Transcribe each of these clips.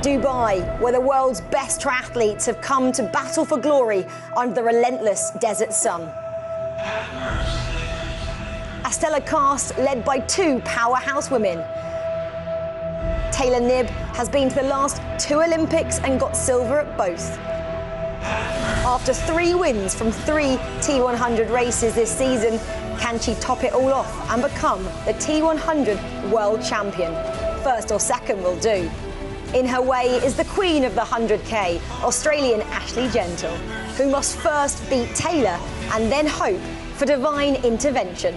Dubai, where the world's best triathletes have come to battle for glory under the relentless desert sun. A stellar cast led by two powerhouse women. Taylor Knibb has been to the last two Olympics and got silver at both. After 3 wins from 3 T100 races this season, can she top it all off and become the T100 World Champion? First or second will do. In her way is the queen of the 100K, Australian Ashleigh Gentle, who must first beat Taylor and then hope for divine intervention.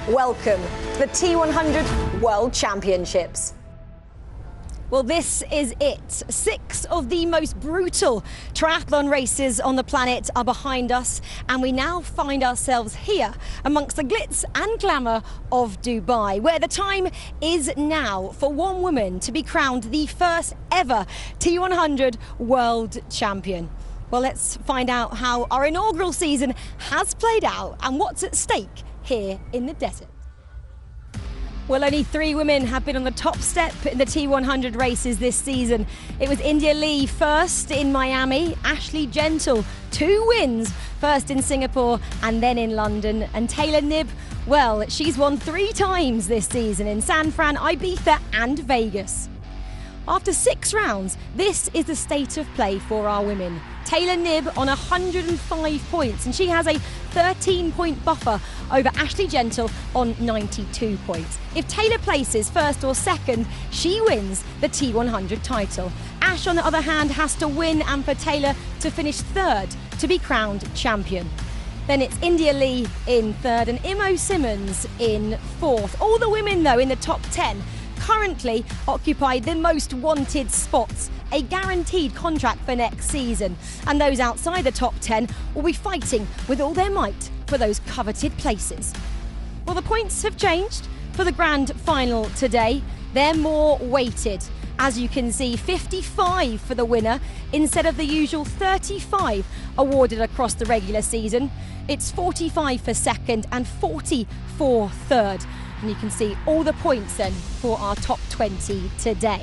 Welcome to the T100 World Championships. Well, this is it. 6 of the most brutal triathlon races on the planet are behind us, and we now find ourselves here amongst the glitz and glamour of Dubai, where the time is now for one woman to be crowned the first ever T100 World Champion. Well, let's find out how our inaugural season has played out and what's at stake here in the desert. Well, only 3 women have been on the top step in the T100 races this season. It was India Lee first in Miami, Ashleigh Gentle 2 wins, first in Singapore and then in London, and Taylor Knibb, well, she's won 3 times this season in San Fran, Ibiza and Vegas. After 6 rounds, this is the state of play for our women. Taylor Knibb on 105 points, and she has a 13-point buffer over Ashleigh Gentle on 92 points. If Taylor places first or second, she wins the T100 title. Ash, on the other hand, has to win and for Taylor to finish third to be crowned champion. Then it's India Lee in third and Imo Simmons in fourth. All the women, though, in the top 10 currently occupy the most wanted spots, a guaranteed contract for next season. And those outside the top 10 will be fighting with all their might for those coveted places. Well, the points have changed for the grand final today. They're more weighted. As you can see, 55 for the winner instead of the usual 35 awarded across the regular season. It's 45 for second and 40 for third. And you can see all the points then for our top 20 today.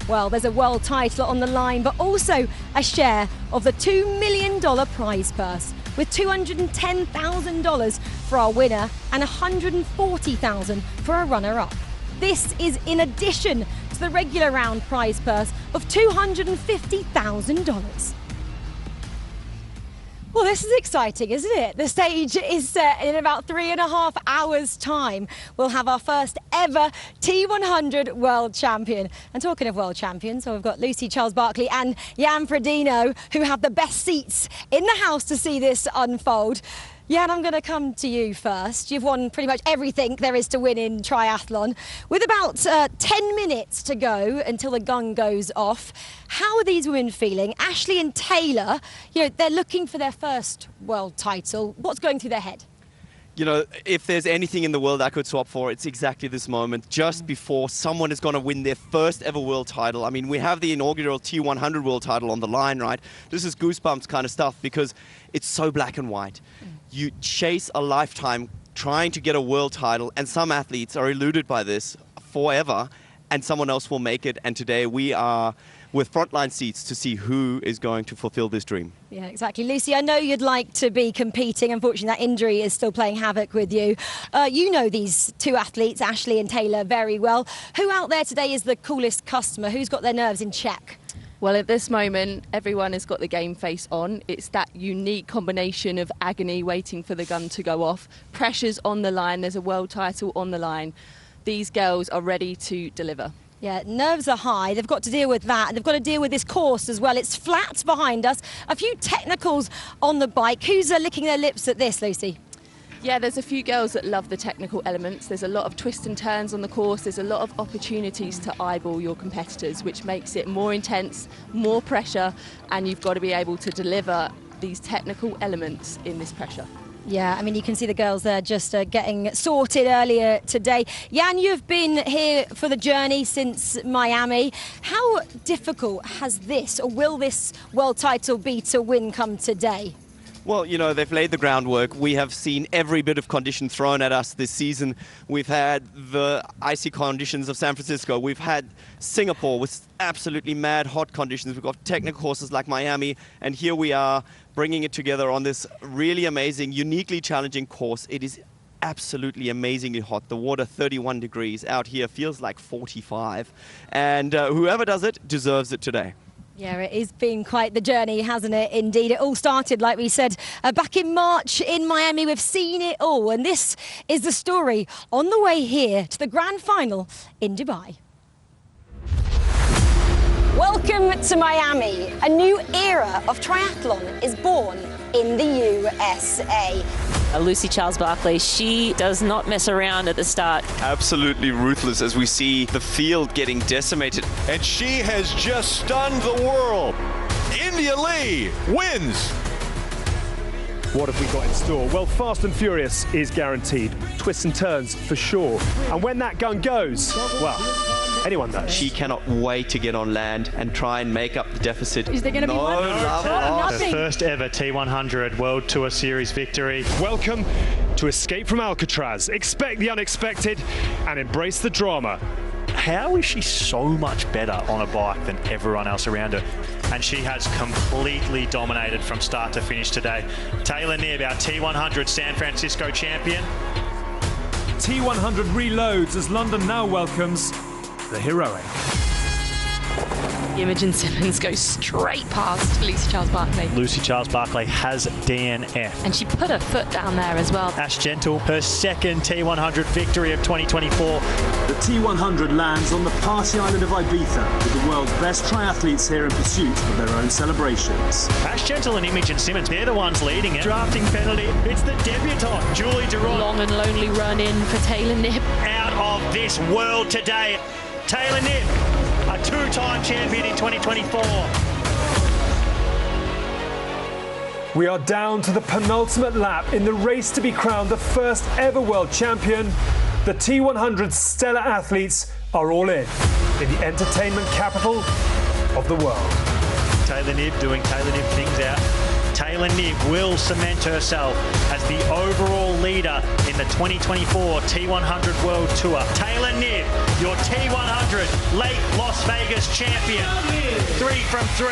Well, there's a world title on the line, but also a share of the $2 million prize purse, with $210,000 for our winner and $140,000 for our runner-up. This is in addition to the regular round prize purse of $250,000. Well, this is exciting, isn't it? The stage is set in about 3.5 hours' time. We'll have our first ever T100 World Champion. And talking of World Champions, so we've got Lucy Charles-Barkley and Jan Frodeno, who have the best seats in the house to see this unfold. Jan, I'm going to come to you first. You've won pretty much everything there is to win in triathlon. With about 10 minutes to go until the gun goes off, how are these women feeling? Ashleigh and Taylor, you know, they're looking for their first world title. What's going through their head? You know, if there's anything in the world I could swap for, it's exactly this moment, just before someone is going to win their first ever world title. I mean, we have the inaugural T100 world title on the line, right? This is goosebumps kind of stuff because it's so black and white. You chase a lifetime trying to get a world title, and some athletes are eluded by this forever, and someone else will make it. And today we are with frontline seats to see who is going to fulfill this dream. Yeah, exactly. Lucy, I know you'd like to be competing. Unfortunately, that injury is still playing havoc with you. You know these 2 athletes, Ashleigh and Taylor, very well. Who out there today is the coolest customer? Who's got their nerves in check? Well, at this moment, everyone has got the game face on. It's that unique combination of agony waiting for the gun to go off. Pressure's on the line. There's a world title on the line. These girls are ready to deliver. Yeah, nerves are high. They've got to deal with that. And they've got to deal with this course as well. It's flat behind us. A few technicals on the bike. Who's licking their lips at this, Lucy? Yeah, there's a few girls that love the technical elements. There's a lot of twists and turns on the course. There's a lot of opportunities to eyeball your competitors, which makes it more intense, more pressure, and you've got to be able to deliver these technical elements in this pressure. Yeah, I mean, you can see the girls there just getting sorted earlier today. Jan, you've been here for the journey since Miami. How difficult has this, or will this world title be to win come today? Well, you know, they've laid the groundwork. We have seen every bit of condition thrown at us this season. We've had the icy conditions of San Francisco. We've had Singapore with absolutely mad hot conditions. We've got technical courses like Miami. And here we are bringing it together on this really amazing, uniquely challenging course. It is absolutely amazingly hot. The water 31 degrees out here feels like 45. And whoever does it deserves it today. Yeah, it has been quite the journey, hasn't it? Indeed. It all started, like we said, back in March in Miami. We've seen it all. And this is the story on the way here to the grand final in Dubai. Welcome to Miami. A new era of triathlon is born in the USA. Lucy Charles-Barclay, she does not mess around at the start. Absolutely ruthless as we see the field getting decimated. And she has just stunned the world. India Lee wins. What have we got in store? Well, Fast and Furious is guaranteed. Twists and turns for sure. And when that gun goes, well, anyone does. She cannot wait to get on land and try and make up the deficit. Is there going to be one? Her first ever T100 World Tour Series victory. Welcome to Escape from Alcatraz. Expect the unexpected and embrace the drama. How is she so much better on a bike than everyone else around her? And she has completely dominated from start to finish today. Taylor Knibb, our T100 San Francisco champion. T100 reloads as London now welcomes the heroic. Imogen Simmons goes straight past Lucy Charles-Barclay. Lucy Charles-Barclay has DNF. And she put her foot down there as well. Ashleigh Gentle, her second T100 victory of 2024. The T100 lands on the party island of Ibiza with the world's best triathletes here in pursuit of their own celebrations. Ashleigh Gentle and Imogen Simmons, they're the ones leading it. Drafting penalty, it's the debutante, Julie Durant. Long and lonely run in for Taylor Knibb. Out of this world today. Taylor Knibb, a two-time champion in 2024. We are down to the penultimate lap in the race to be crowned the first ever world champion. The T100 stellar athletes are all in the entertainment capital of the world. Taylor Knibb doing Taylor Knibb things out. Taylor Knibb will cement herself as the overall leader in the 2024 T100 World Tour. Taylor Knibb, your T100 late Las Vegas champion. 3 from 3.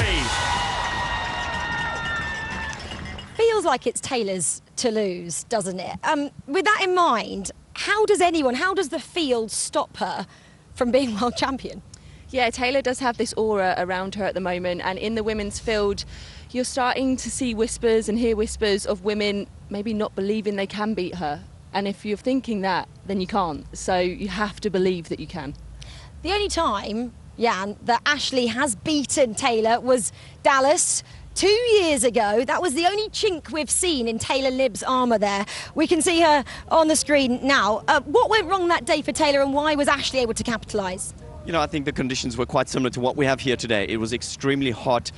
Feels like it's Taylor's to lose, doesn't it? With that in mind, how does the field stop her from being world champion? Yeah, Taylor does have this aura around her at the moment, and in the women's field, you're starting to see whispers and hear whispers of women maybe not believing they can beat her. And if you're thinking that, then you can't. So you have to believe that you can. The only time, Jan, that Ashleigh has beaten Taylor was Dallas 2 years ago. That was the only chink we've seen in Taylor Knibb's armour there. We can see her on the screen now. What went wrong that day for Taylor, and why was Ashleigh able to capitalise? You know, I think the conditions were quite similar to what we have here today. It was extremely hot.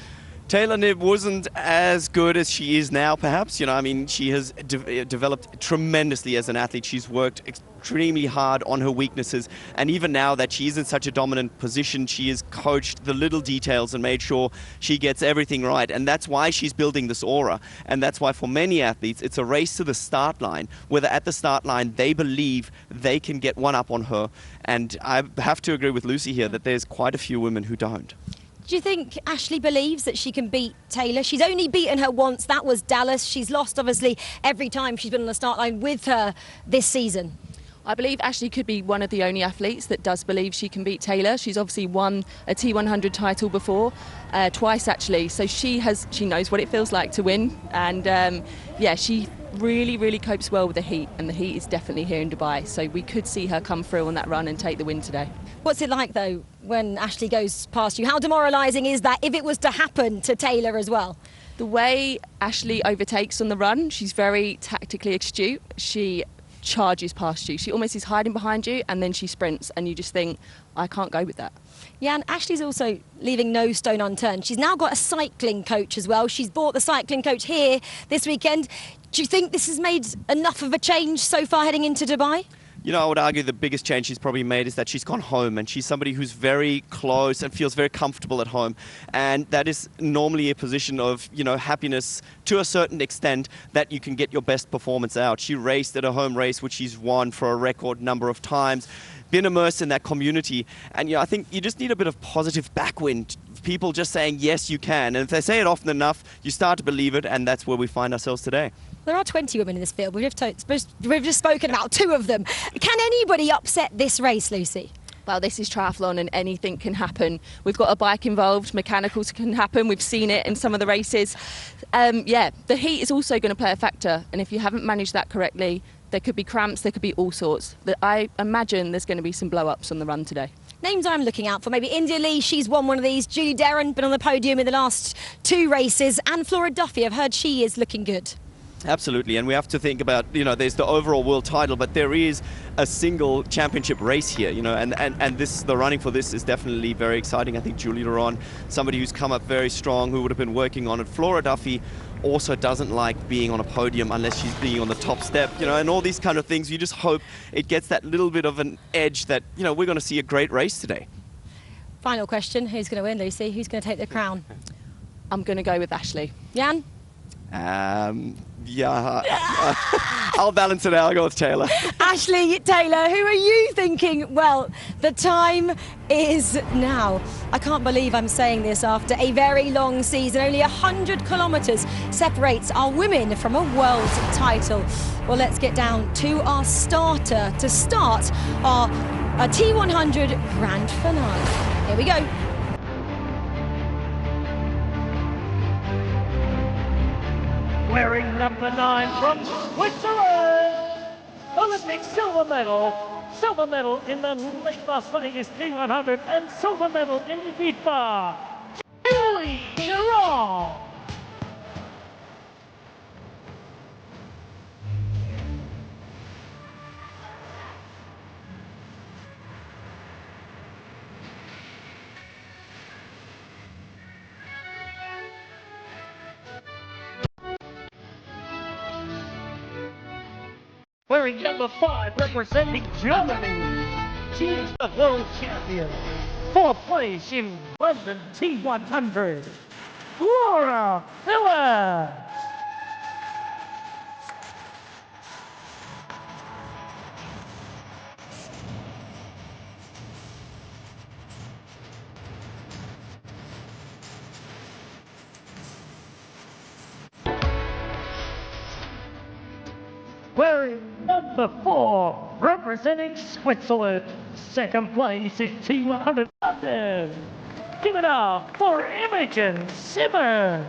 Taylor Knibb wasn't as good as she is now, perhaps. You know, I mean, she has developed tremendously as an athlete. She's worked extremely hard on her weaknesses. And even now that she is in such a dominant position, she has coached the little details and made sure she gets everything right. And that's why she's building this aura. And that's why for many athletes, it's a race to the start line, whether at the start line they believe they can get one up on her. And I have to agree with Lucy here that there's quite a few women who don't. Do you think Ashleigh believes that she can beat Taylor? She's only beaten her once. That was Dallas. She's lost, obviously, every time she's been on the start line with her this season. I believe Ashleigh could be one of the only athletes that does believe she can beat Taylor. She's obviously won a T100 title before, twice actually. So she knows what it feels like to win. And yeah, she really copes well with the heat, and the heat is definitely here in Dubai. So we could see her come through on that run and take the win today. What's it like, though, when Ashleigh goes past you? How demoralising is that if it was to happen to Taylor as well? The way Ashleigh overtakes on the run, she's very tactically astute. She charges past you. She almost is hiding behind you, and then she sprints, and you just think, I can't go with that. Yeah, and Ashleigh's also leaving no stone unturned. She's now got a cycling coach as well. She's bought the cycling coach here this weekend. Do you think this has made enough of a change so far heading into Dubai? You know, I would argue the biggest change she's probably made is that she's gone home, and she's somebody who's very close and feels very comfortable at home. And that is normally a position of, you know, happiness to a certain extent that you can get your best performance out. She raced at a home race, which she's won for a record number of times, been immersed in that community. And, I think you just need a bit of positive backwind. People just saying, yes, you can. And if they say it often enough, you start to believe it, and that's where we find ourselves today. There are 20 women in this field. We've just spoken about 2 of them. Can anybody upset this race, Lucy? Well, this is triathlon and anything can happen. We've got a bike involved, mechanicals can happen. We've seen it in some of the races. The heat is also going to play a factor. And if you haven't managed that correctly, there could be cramps, there could be all sorts. But I imagine there's going to be some blow-ups on the run today. Names I'm looking out for, maybe India Lee, she's won one of these. Julie Derren, been on the podium in the last 2 races. And Flora Duffy, I've heard she is looking good. Absolutely, and we have to think about, there's the overall world title, but there is a single championship race here, and this, the running for this is definitely very exciting. I think Julie Derren, somebody who's come up very strong, who would have been working on it. Flora Duffy also doesn't like being on a podium unless she's being on the top step, and all these kind of things. You just hope it gets that little bit of an edge that, we're going to see a great race today. Final question, who's going to win, Lucy? Who's going to take the crown? I'm going to go with Ashleigh. Jan? I'll balance it out. I'll go with Taylor. Ashleigh, Taylor, who are you thinking? Well, the time is now. I can't believe I'm saying this after a very long season. Only 100 kilometres separates our women from a world title. Well, let's get down to our starter to start our T100 Grand Finale. Here we go. Wearing number 9 from Switzerland, Olympic silver medal in the Las Vegas T100 and silver medal in the beat bar, Julie Derren. Wearing number 5, representing Germany, she is the world champion. 4th place in London T100, Laura Miller. Wearing number 4, representing Switzerland, 2nd place in T100 London. Give it up for Imogen Simmons.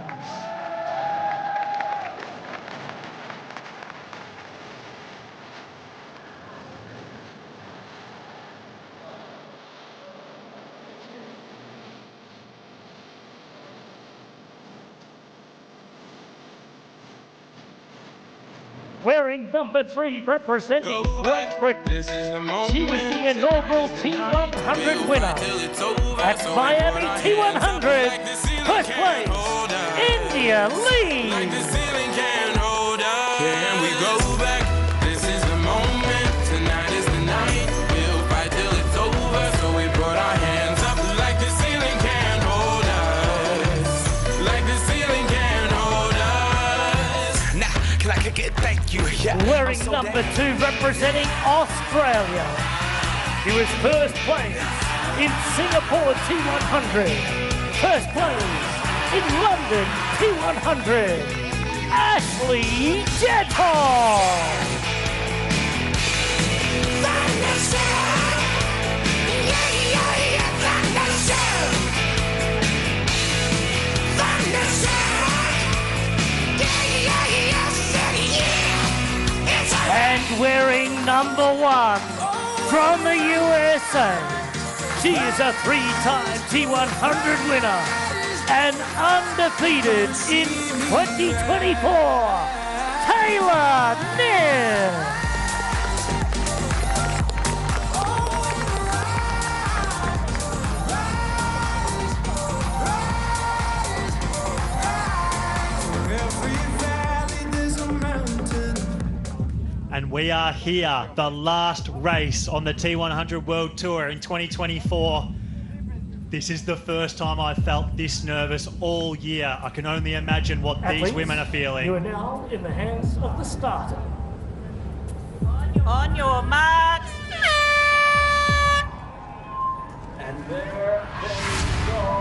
Wearing number 3, representing Great Britain. She was the inaugural T100 winner at Miami T100. First place, India Lee. Can we go back? This is the moment. Tonight is the night. We'll fight till it's over. So we brought our hands up like the ceiling can't hold us. Like the ceiling can't hold us. Now, can I kick it? Thank you. Yeah, wearing number 2, representing Australia. He was first place in Singapore T100. First place in London T100. Ashleigh Gentle. And wearing number 1 from the USA, she is a 3-time T100 winner and undefeated in 2024, Taylor Knibb. And We are here, the last race on the T100 World Tour in 2024. This is the first time I've felt this nervous all year. I can only imagine what these women are feeling. You are now in the hands of the starter. On your marks. And there they go.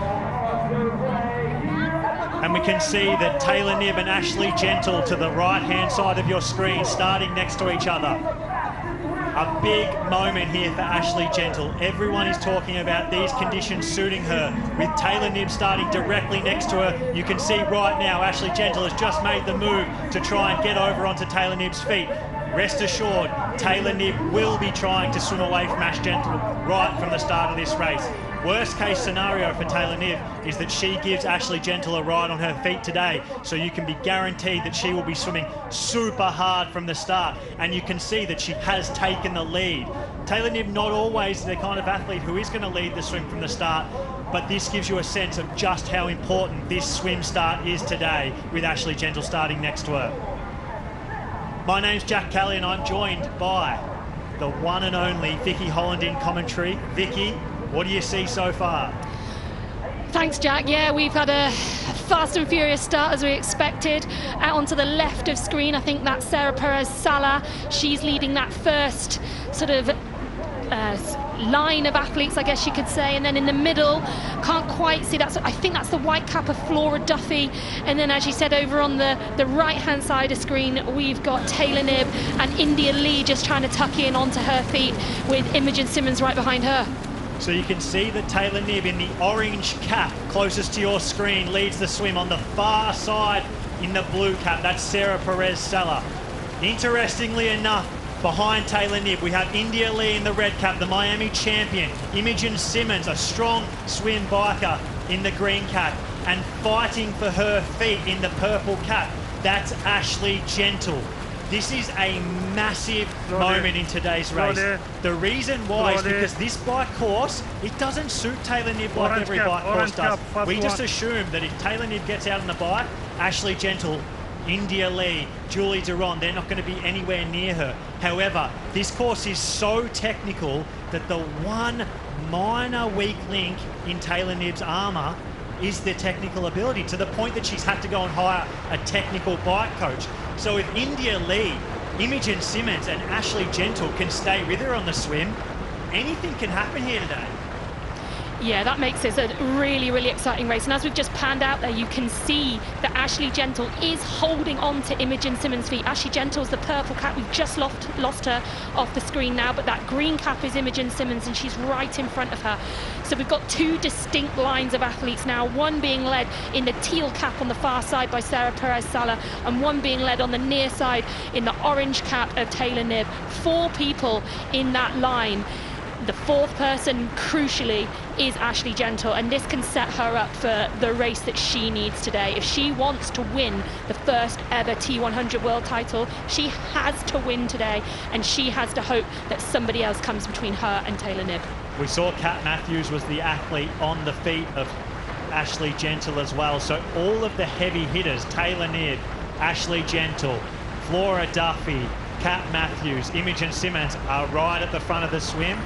And we can see that Taylor Knibb and Ashleigh Gentle to the right-hand side of your screen, starting next to each other. A big moment here for Ashleigh Gentle. Everyone is talking about these conditions suiting her. With Taylor Knibb starting directly next to her, you can see right now Ashleigh Gentle has just made the move to try and get over onto Taylor Knibb's feet. Rest assured, Taylor Knibb will be trying to swim away from Ash Gentle right from the start of this race. Worst case scenario for Taylor Knibb is that she gives Ashleigh Gentle a ride on her feet today, so you can be guaranteed that she will be swimming super hard from the start, and you can see that she has taken the lead. Taylor Knibb not always the kind of athlete who is going to lead the swim from the start, but this gives you a sense of just how important this swim start is today with Ashleigh Gentle starting next to her. My name's Jack Kelly and I'm joined by the one and only Vicky Holland in commentary. Vicky, what do you see so far? Thanks, Jack. Yeah, we've had a fast and furious start as we expected. Out onto the left of screen, I think that's Sarah Perez-Sala. She's leading that first sort of line of athletes, I guess you could say, and then in the middle, can't quite see that. I think that's the white cap of Flora Duffy, and then as you said, over on the right hand side of screen we've got Taylor Knibb and India Lee just trying to tuck in onto her feet with Imogen Simmons right behind her. So you can see that Taylor Knibb in the orange cap closest to your screen leads the swim. On the far side in the blue cap, that's Sarah Perez-Sala. Interestingly enough, behind Taylor Knibb, we have India Lee in the red cap, the Miami champion. Imogen Simmons, a strong swim biker, in the green cap. And fighting for her feet in the purple cap, that's Ashleigh Gentle. This is a massive moment in today's race. The reason why is because this bike course, it doesn't suit Taylor Knibb like every bike course does. We just assume that if Taylor Knibb gets out on the bike, Ashleigh Gentle, India Lee, Julie Duron, they're not going to be anywhere near her. However, this course is so technical that the one minor weak link in Taylor Knibb's armour is the technical ability, to the point that she's had to go and hire a technical bike coach. So if India Lee, Imogen Simmons and Ashleigh Gentle can stay with her on the swim, anything can happen here today. Yeah, that makes this a really, really exciting race. And as we've just panned out there, you can see that Ashleigh Gentle is holding on to Imogen Simmons' feet. Ashleigh Gentle's the purple cap. We've just lost her off the screen now, but that green cap is Imogen Simmons, and she's right in front of her. So we've got two distinct lines of athletes now, one being led in the teal cap on the far side by Sarah Perez-Sala, and one being led on the near side in the orange cap of Taylor Knibb. 4 people in that line. The fourth person, crucially, is Ashleigh Gentle, and this can set her up for the race that she needs today. If she wants to win the first ever T100 world title, she has to win today, and she has to hope that somebody else comes between her and Taylor Knibb. We saw Kat Matthews was the athlete on the feet of Ashleigh Gentle as well. So all of the heavy hitters, Taylor Knibb, Ashleigh Gentle, Flora Duffy, Kat Matthews, Imogen Simmons, are right at the front of the swim.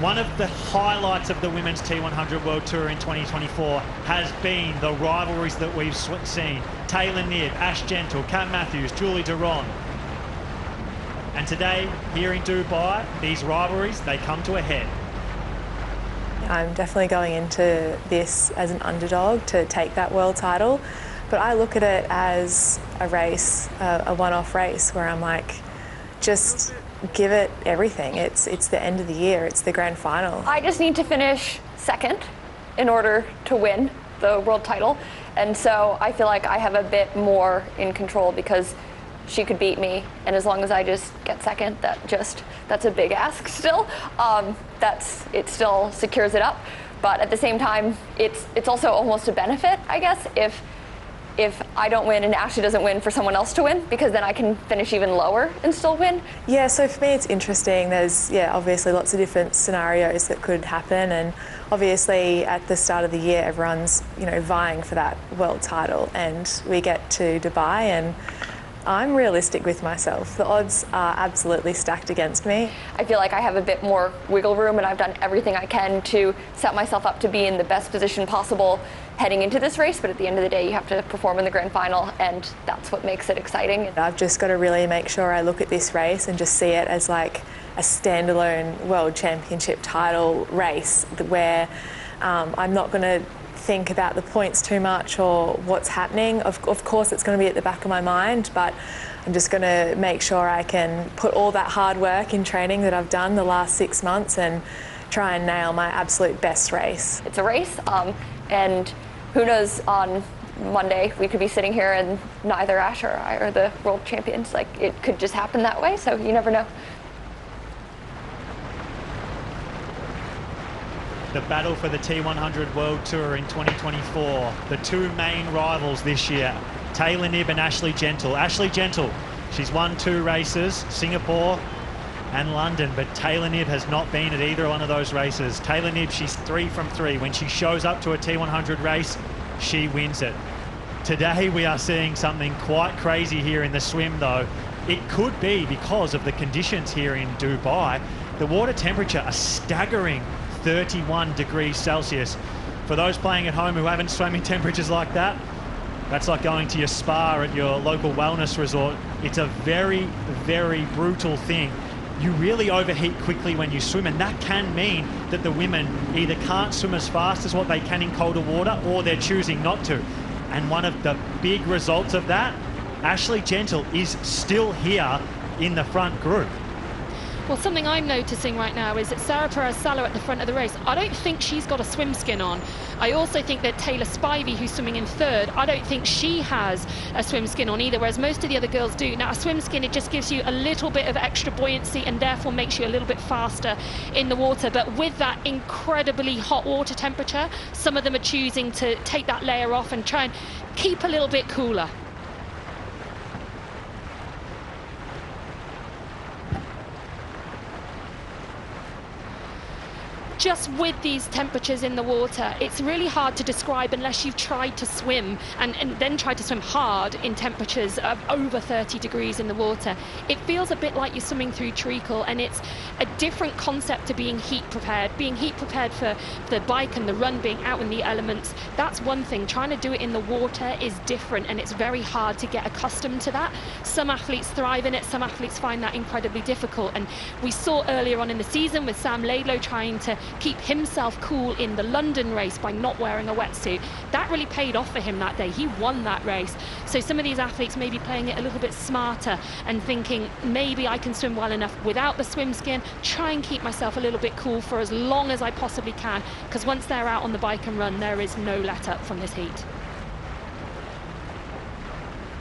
One of the highlights of the Women's T100 World Tour in 2024 has been the rivalries that we've seen. Taylor Knibb, Ash Gentle, Kat Matthews, Julie Duron. And today, here in Dubai, these rivalries, they come to a head. I'm definitely going into this as an underdog to take that world title, but I look at it as a race, a one-off race, where I'm like, just give it everything. It's the end of the year, it's the grand final. I just need to finish second in order to win the world title, and so I feel like I have a bit more in control because she could beat me, and as long as I just get second, that's a big ask still. It still secures it up, but at the same time, it's also almost a benefit, I guess, if I don't win and Ashley doesn't win, for someone else to win, because then I can finish even lower and still win. Yeah, so for me it's interesting. There's, obviously lots of different scenarios that could happen, and obviously at the start of the year everyone's, vying for that world title, and we get to Dubai and I'm realistic with myself. The odds are absolutely stacked against me. I feel like I have a bit more wiggle room, and I've done everything I can to set myself up to be in the best position possible heading into this race, but at the end of the day you have to perform in the grand final, and that's what makes it exciting. I've just got to really make sure I look at this race and just see it as like a standalone World Championship title race where I'm not going to think about the points too much or what's happening. Of course it's going to be at the back of my mind, but I'm just going to make sure I can put all that hard work in training that I've done the last 6 months and try and nail my absolute best race. It's a race, and who knows, on Monday we could be sitting here and neither Ash or I are the world champions. Like, it could just happen that way, so you never know. The battle for the T100 World Tour in 2024. The two main rivals this year, Taylor Knibb and Ashleigh Gentle. Ashleigh Gentle, she's won 2 races, Singapore and London, but Taylor Knibb has not been at either one of those races. Taylor Knibb, she's 3 from 3. When she shows up to a T100 race, she wins it. Today we are seeing something quite crazy here in the swim though. It could be because of the conditions here in Dubai. The water temperature, a staggering 31 degrees Celsius. For those playing at home who haven't swum in temperatures like that, that's like going to your spa at your local wellness resort. It's a very, very brutal thing. You really overheat quickly when you swim, and that can mean that the women either can't swim as fast as what they can in colder water, or they're choosing not to. And one of the big results of that, Ashleigh Gentle is still here in the front group. Well, something I'm noticing right now is that Sarah Perez-Sala at the front of the race, I don't think she's got a swim skin on. I also think that Taylor Spivey, who's swimming in third, I don't think she has a swim skin on either, whereas most of the other girls do. Now, a swim skin, it just gives you a little bit of extra buoyancy and therefore makes you a little bit faster in the water. But with that incredibly hot water temperature, some of them are choosing to take that layer off and try and keep a little bit cooler. Just with these temperatures in the water, it's really hard to describe unless you've tried to swim and then tried to swim hard in temperatures of over 30 degrees in the water. It feels a bit like you're swimming through treacle, and it's a different concept to being heat prepared. Being heat prepared for the bike and the run, being out in the elements, that's one thing. Trying to do it in the water is different, and it's very hard to get accustomed to that. Some athletes thrive in it, some athletes find that incredibly difficult, and we saw earlier on in the season with Sam Laidlow trying to keep himself cool in the London race by not wearing a wetsuit. That really paid off for him that day. He won that race. So some of these athletes may be playing it a little bit smarter and thinking, maybe I can swim well enough without the swim skin, try and keep myself a little bit cool for as long as I possibly can, because once they're out on the bike and run, there is no let up from this heat.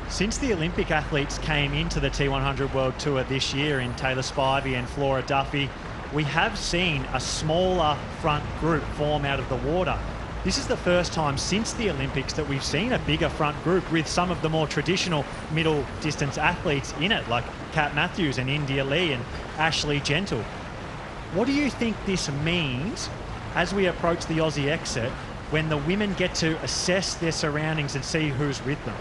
Since the Olympic athletes came into the T100 World Tour this year in Taylor Spivey and Flora Duffy, we have seen a smaller front group form out of the water. This is the first time since the Olympics that we've seen a bigger front group with some of the more traditional middle distance athletes in it, like Kat Matthews and India Lee and Ashleigh Gentle. What do you think this means as we approach the Aussie exit, when the women get to assess their surroundings and see who's with them?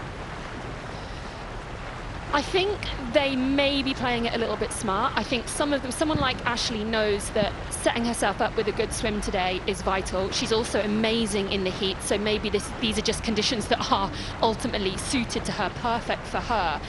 I think they may be playing it a little bit smart. I think some of them, someone like Ashleigh knows that setting herself up with a good swim today is vital. She's also amazing in the heat, so maybe these are just conditions that are ultimately suited to her, perfect for her.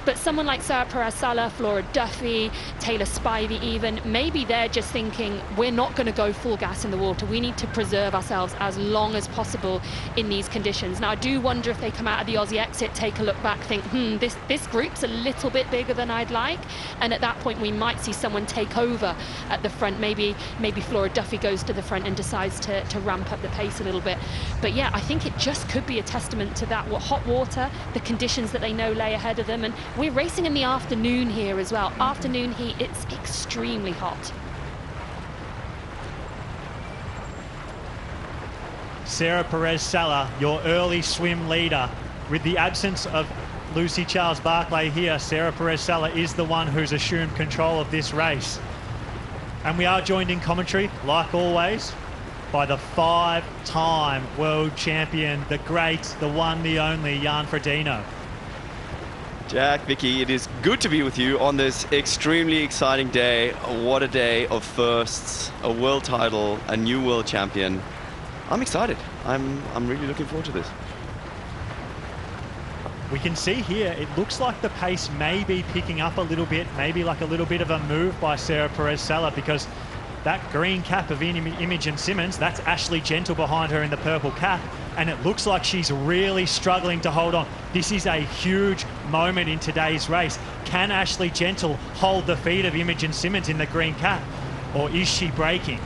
But someone like Sarah Perez-Sala, Flora Duffy, Taylor Spivey even, maybe they're just thinking, we're not going to go full gas in the water. We need to preserve ourselves as long as possible in these conditions. Now, I do wonder if they come out of the Aussie exit, take a look back, think, this group's a little bit bigger than I'd like. And at that point, we might see someone take over at the front. Maybe Flora Duffy goes to the front and decides to ramp up the pace a little bit. But yeah, I think it just could be a testament to that, what hot water, the conditions that they know lay ahead of them. And we're racing in the afternoon here as well. Afternoon heat, it's extremely hot. Sarah Perez-Sala, your early swim leader. With the absence of Lucy Charles-Barclay here, Sarah Perez-Sala is the one who's assumed control of this race. And we are joined in commentary, like always, by the 5-time world champion, the great, the one, the only, Jan Frodeno. Jack, Vicky, it is good to be with you on this extremely exciting day. What a day of firsts, a world title, a new world champion. I'm excited. I'm really looking forward to this. We can see here, it looks like the pace may be picking up a little bit, maybe like a little bit of a move by Sarah Perez-Sala, because that green cap of Imogen Simmons, that's Ashleigh Gentle behind her in the purple cap, and it looks like she's really struggling to hold on. This is a huge moment in today's race. Can Ashleigh Gentle hold the feet of Imogen Simmons in the green cap, or is she breaking?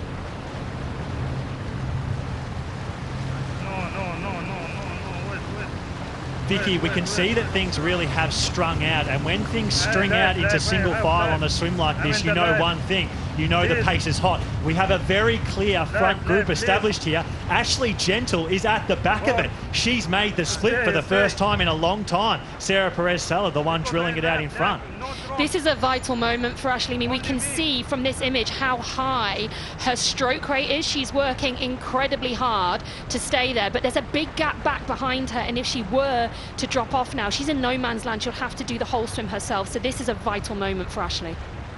Vicky, we can see that things really have strung out, and when things string out into single file on a swim like this, you know one thing, you know the pace is hot. We have a very clear front group established here. Ashleigh Gentle is at the back of it. She's made the split for the first time in a long time. Sarah Perez-Sala, the one drilling it out in front. This is a vital moment for Ashleigh. I mean, we can see from this image how high her stroke rate is. She's working incredibly hard to stay there, but there's a big gap back behind her, and if she were to drop off now, she's in no man's land. She'll have to do the whole swim herself, so this is a vital moment for Ashleigh.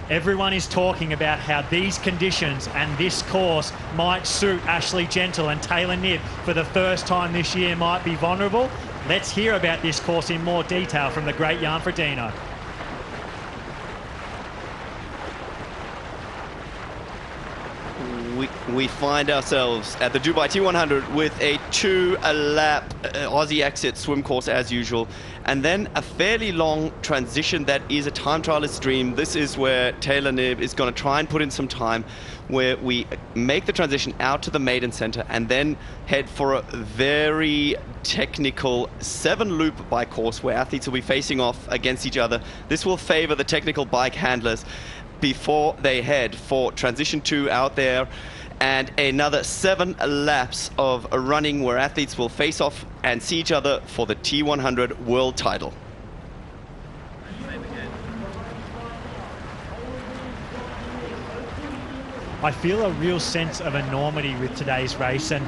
Everyone is talking about how these conditions and this course might suit Ashleigh Gentle, and Taylor Knibb for the first time this year might be vulnerable. Let's hear about this course in more detail from the great Jan Frodeno. We find ourselves at the Dubai T100 with a 2-lap Aussie exit swim course as usual, and then a fairly long transition that is a time trialist dream. This is where Taylor Knibb is going to try and put in some time, where we make the transition out to the maiden center and then head for a very technical 7-loop bike course where athletes will be facing off against each other. This will favor the technical bike handlers before they head for transition 2 out there, and another 7 laps of running where athletes will face off and see each other for the T100 World title. I feel a real sense of enormity with today's race, and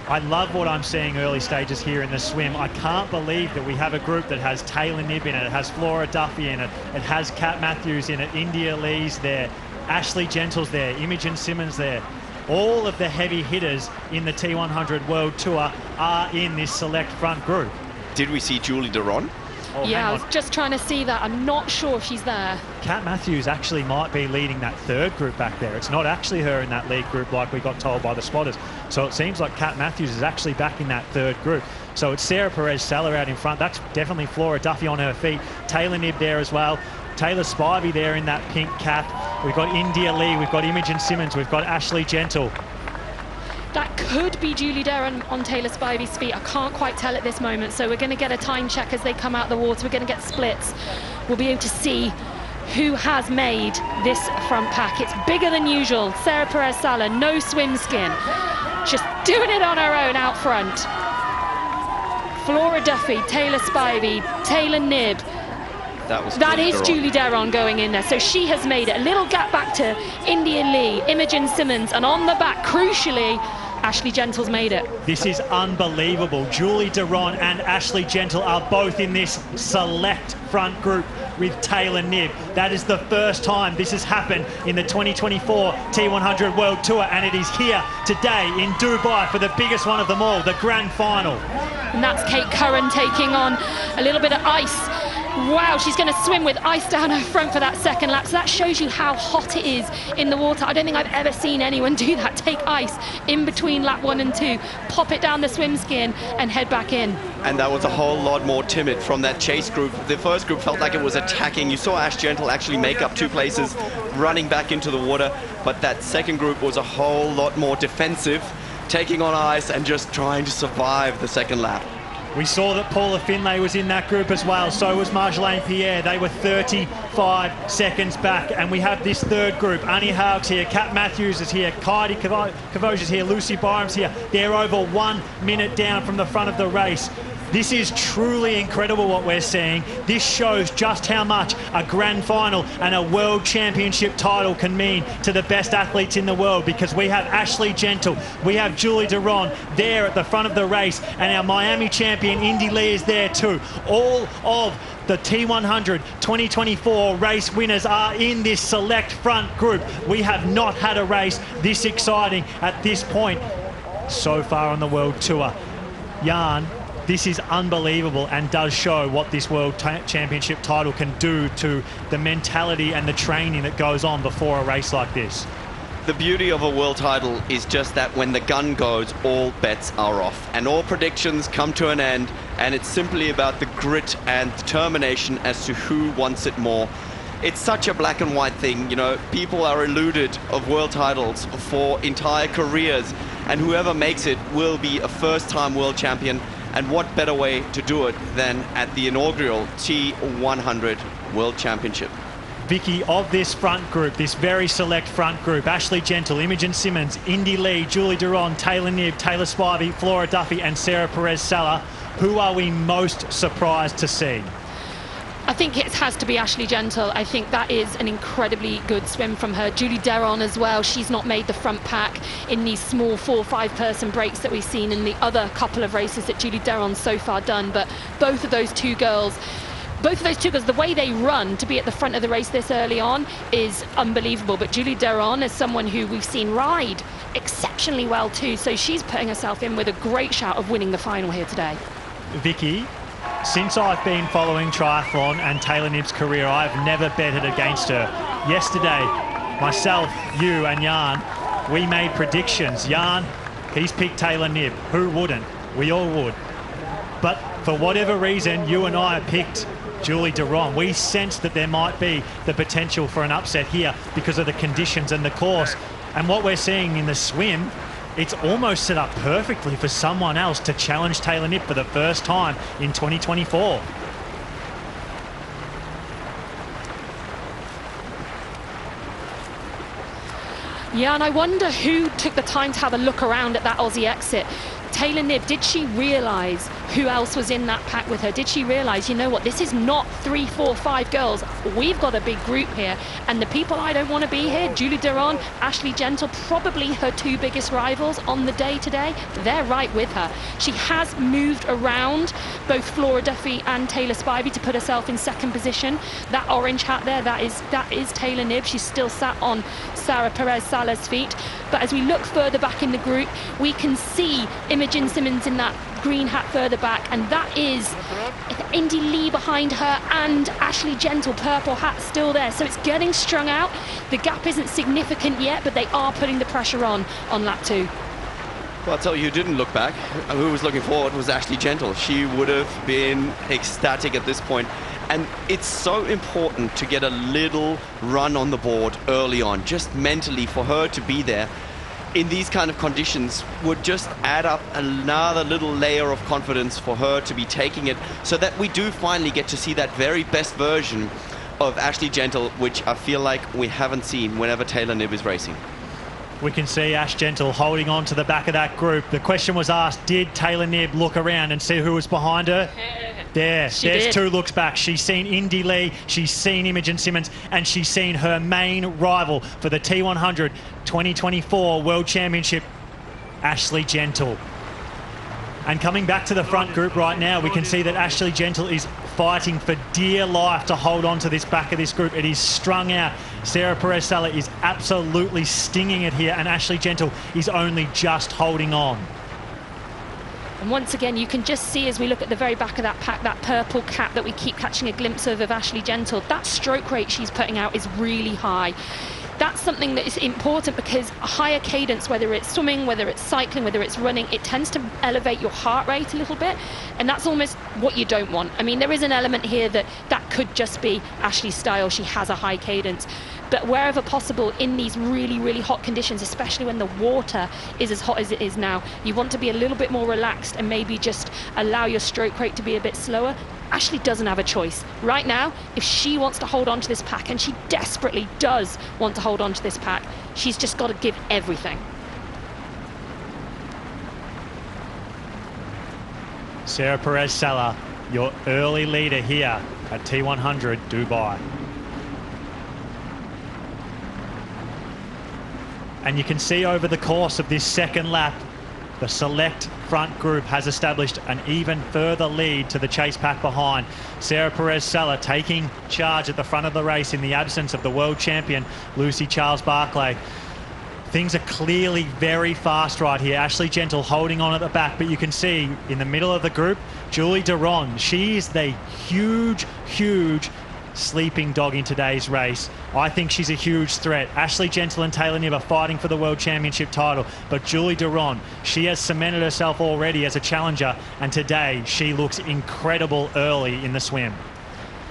I love what I'm seeing early stages here in the swim. I can't believe that we have a group that has Taylor Knibb in it, it has Flora Duffy in it, it has Kat Matthews in it, India Lee's there, Ashleigh Gentle's there, Imogen Simmons there. All of the heavy hitters in the T100 World Tour are in this select front group. Did we see Julie Deron? Oh, yeah, I was just trying to see that. I'm not sure if she's there. Kat Matthews actually might be leading that third group back there. It's not actually her in that lead group like we got told by the spotters. So it seems like Kat Matthews is actually back in that third group. So it's Sarah Perez-Sala out in front. That's definitely Flora Duffy on her feet. Taylor Knibb there as well. Taylor Spivey there in that pink cap. We've got India Lee, we've got Imogen Simmons, we've got Ashleigh Gentle. That could be Julie Deron on Taylor Spivey's feet. I can't quite tell at this moment, so we're going to get a time check as they come out of the water. We're going to get splits. We'll be able to see who has made this front pack. It's bigger than usual. Sarah Perez-Sala, no swim skin. Just doing it on her own out front. Flora Duffy, Taylor Spivey, Taylor Knibb. That is Julie Deron going in there. So she has made it. A little gap back to India Lee, Imogen Simmons, and on the back, crucially, Ashleigh Gentle's made it. This is unbelievable. Julie Deron and Ashleigh Gentle are both in this select front group with Taylor Knibb. That is the first time this has happened in the 2024 T100 World Tour, and it is here today in Dubai for the biggest one of them all, the grand final. And that's Kate Curran taking on a little bit of ice. Wow, she's going to swim with ice down her front for that second lap. So that shows you how hot it is in the water. I don't think I've ever seen anyone do that. Take ice in between lap 1 and 2, pop it down the swim skin and head back in. And that was a whole lot more timid from that chase group. The first group felt like it was attacking. You saw Ash Gentle actually make up 2 places, running back into the water. But that second group was a whole lot more defensive, taking on ice and just trying to survive the second lap. We saw that Paula Finlay was in that group as well. So was Marjolaine Pierre. They were 35 seconds back. And we have this third group. Annie Haug's here. Kat Matthews is here. Kaidi Kavoj is here. Lucy Byram's here. They're over 1 minute down from the front of the race. This is truly incredible what we're seeing. This shows just how much a grand final and a world championship title can mean to the best athletes in the world, because we have Ashleigh Gentle, we have Julie Duron there at the front of the race, and our Miami champion Indy Lee is there too. All of the T100 2024 race winners are in this select front group. We have not had a race this exciting at this point so far on the World Tour. Jan, this is unbelievable and does show what this World Championship title can do to the mentality and the training that goes on before a race like this. The beauty of a world title is just that when the gun goes, all bets are off and all predictions come to an end, and it's simply about the grit and determination as to who wants it more. It's such a black and white thing, you know, people are eluded of world titles for entire careers, and whoever makes it will be a first-time world champion. And what better way to do it than at the inaugural T100 World Championship? Vicky, of this front group, this very select front group, Ashleigh Gentle, Imogen Simmons, Indy Lee, Julie Duron, Taylor Knibb, Taylor Spivey, Flora Duffy and Sarah Perez-Sala, who are we most surprised to see? I think it has to be Ashleigh Gentle. I think that is an incredibly good swim from her. Julie Duron as well. She's not made the front pack in these small 4 or 5 person breaks that we've seen in the other couple of races that Julie Duron's so far done. But both of those two girls, the way they run to be at the front of the race this early on is unbelievable. But Julie Duron is someone who we've seen ride exceptionally well too. So she's putting herself in with a great shout of winning the final here today. Vicky, since I've been following triathlon and Taylor Knibb's career, I've never betted against her. Yesterday, myself, you and Jan, we made predictions. Jan, he's picked Taylor Knibb. Who wouldn't? We all would. But for whatever reason, you and I picked Julie Duron. We sensed that there might be the potential for an upset here because of the conditions and the course. And what we're seeing in the swim, it's almost set up perfectly for someone else to challenge Taylor Knibb for the first time in 2024. Yeah, and I wonder who took the time to have a look around at that Aussie exit. Taylor Knibb, did she realise who else was in that pack with her? Did she realise, you know what, this is not 3, 4, 5 girls. We've got a big group here, and the people I don't want to be here, Julie Duron, Ashleigh Gentle, probably her 2 biggest rivals on the day today, they're right with her. She has moved around both Flora Duffy and Taylor Spivey to put herself in 2nd position. That orange hat there, that is Taylor Knibb. She's still sat on Sarah Perez-Sala's feet. But as we look further back in the group, we can see Imogen Simmons in that green hat further back, and that is Indy Lee behind her and Ashleigh Gentle, purple hat still there. So it's getting strung out. The gap isn't significant yet, but they are putting the pressure on lap 2. Well, I'll tell you who didn't look back. Who was looking forward was Ashleigh Gentle. She would have been ecstatic at this point. And it's so important to get a little run on the board early on, just mentally, for her to be there in these kind of conditions would just add up another little layer of confidence for her to be taking it, so that we do finally get to see that very best version of Ashleigh Gentle, which I feel like we haven't seen whenever Taylor Knibb is racing. We can see Ash Gentle holding on to the back of that group. The question was asked, did Taylor Knibb look around and see who was behind her? There's 2 looks back. She's seen Indy Lee, she's seen Imogen Simmons, and she's seen her main rival for the T100 2024 World Championship, Ashleigh Gentle. And coming back to the front group right now, we can see that Ashleigh Gentle is fighting for dear life to hold on to this back of this group. It is strung out. Sarah Perez-Sala is absolutely stinging it here, and Ashleigh Gentle is only just holding on. And once again, you can just see as we look at the very back of that pack, that purple cap that we keep catching a glimpse of Ashleigh Gentle, that stroke rate she's putting out is really high. That's something that is important, because a higher cadence, whether it's swimming, whether it's cycling, whether it's running, it tends to elevate your heart rate a little bit, and that's almost what you don't want. I mean, there is an element here that could just be Ashleigh's style. She has a high cadence. But wherever possible in these really, really hot conditions, especially when the water is as hot as it is now, you want to be a little bit more relaxed and maybe just allow your stroke rate to be a bit slower. Ashleigh doesn't have a choice. Right now, if she wants to hold on to this pack, and she desperately does want to hold on to this pack, she's just got to give everything. Sarah Perez-Sala, your early leader here at T100 Dubai. And you can see over the course of this second lap, the select front group has established an even further lead to the chase pack behind. Sarah Perez-Sala taking charge at the front of the race in the absence of the world champion, Lucy Charles-Barclay. Things are clearly very fast right here. Ashleigh Gentle holding on at the back, but you can see in the middle of the group, Julie Duron. She is the huge sleeping dog in today's race. I think she's a huge threat. Ashleigh Gentle and Taylor Knibb are fighting for the World Championship title, but Julie Duron, she has cemented herself already as a challenger, and today she looks incredible early in the swim.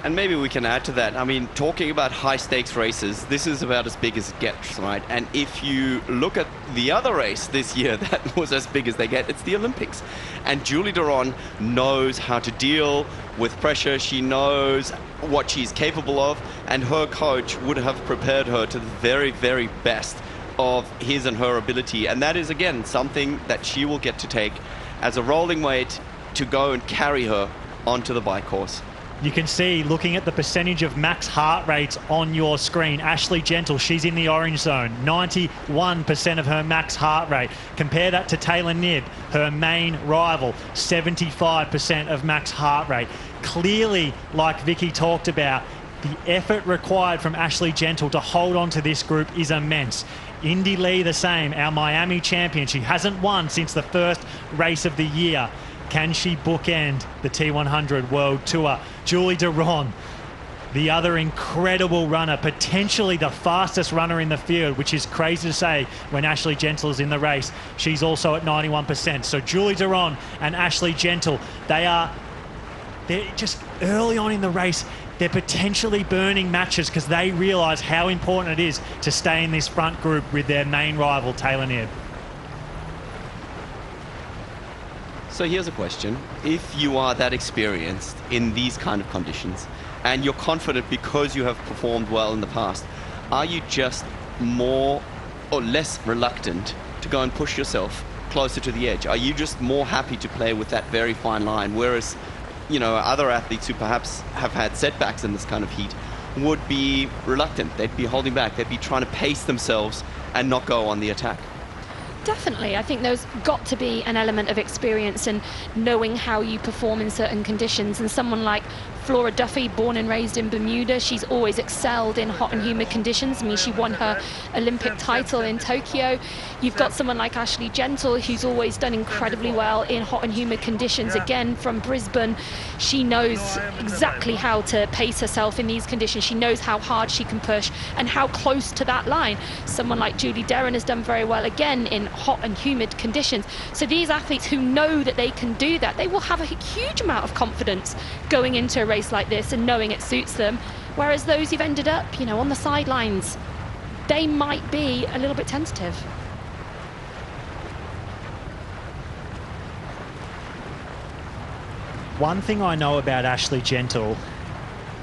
And maybe we can add to that. I mean, talking about high-stakes races, this is about as big as it gets, right? And if you look at the other race this year that was as big as they get, it's the Olympics. And Julie Duron knows how to deal with pressure. She knows what she's capable of, and her coach would have prepared her to the very, very best of his and her ability. And that is, again, something that she will get to take as a rolling weight to go and carry her onto the bike course. You can see, looking at the percentage of max heart rates on your screen, Ashleigh Gentle, she's in the orange zone, 91% of her max heart rate. Compare that to Taylor Knibb, her main rival, 75% of max heart rate. Clearly, like Vicky talked about, the effort required from Ashleigh Gentle to hold on to this group is immense. Indy Lee the same, our Miami champion. She hasn't won since the first race of the year. Can she bookend the T100 World Tour? Julie Duron, the other incredible runner, potentially the fastest runner in the field, which is crazy to say when Ashleigh Gentle is in the race. She's also at 91%. So Julie Duron and Ashleigh Gentle, they're just early on in the race. They're potentially burning matches because they realise how important it is to stay in this front group with their main rival, Taylor Knibb. So here's a question. If you are that experienced in these kind of conditions and you're confident because you have performed well in the past, are you just more or less reluctant to go and push yourself closer to the edge? Are you just more happy to play with that very fine line? Whereas, you know, other athletes who perhaps have had setbacks in this kind of heat would be reluctant. They'd be holding back. They'd be trying to pace themselves and not go on the attack. Definitely. I think there's got to be an element of experience and knowing how you perform in certain conditions. And someone like Flora Duffy, born and raised in Bermuda, she's always excelled in hot and humid conditions. I mean, she won her Olympic title in Tokyo. You've got someone like Ashleigh Gentle, who's always done incredibly well in hot and humid conditions. Again, from Brisbane, she knows exactly how to pace herself in these conditions. She knows how hard she can push and how close to that line. Someone like Julie Duron has done very well, again, in hot and humid conditions. So these athletes who know that they can do that, they will have a huge amount of confidence going into a race like this and knowing it suits them. Whereas those who've ended up, you know, on the sidelines, they might be a little bit tentative. One thing I know about Ashleigh Gentle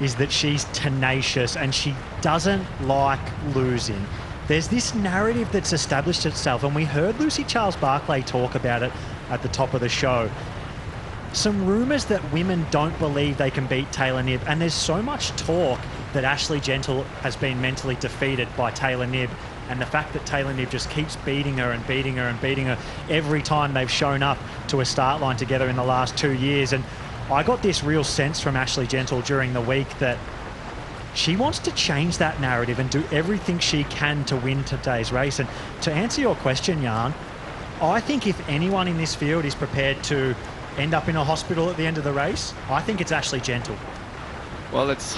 is that she's tenacious and she doesn't like losing. There's this narrative that's established itself, and we heard Lucy Charles-Barclay talk about it at the top of the show. Some rumours that women don't believe they can beat Taylor Knibb, and there's so much talk that Ashleigh Gentle has been mentally defeated by Taylor Knibb, and the fact that Taylor Knibb just keeps beating her and beating her and beating her every time they've shown up to a start line together in the last 2 years. And I got this real sense from Ashleigh Gentle during the week that she wants to change that narrative and do everything she can to win today's race. And to answer your question, Jan, I think if anyone in this field is prepared to end up in a hospital at the end of the race, I think it's Ashleigh Gentle. Well, let's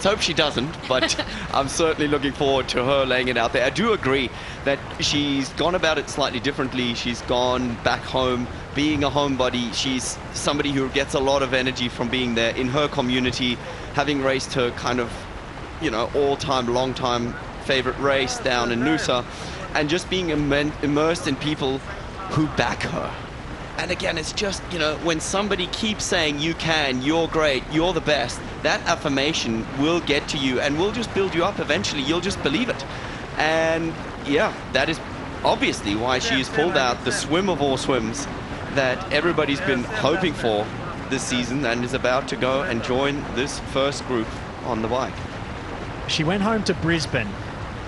hope she doesn't, but I'm certainly looking forward to her laying it out there. I do agree that she's gone about it slightly differently. She's gone back home, being a homebody. She's somebody who gets a lot of energy from being there in her community, having raced her kind of, you know, all-time, long-time favorite race down in Noosa, and just being immersed in people who back her. And again, it's just, you know, when somebody keeps saying you can, you're great, you're the best, that affirmation will get to you and will just build you up eventually. You'll just believe it. And yeah, that is obviously why she has pulled out the swim of all swims that everybody's been hoping for this season and is about to go and join this first group on the bike. She went home to Brisbane,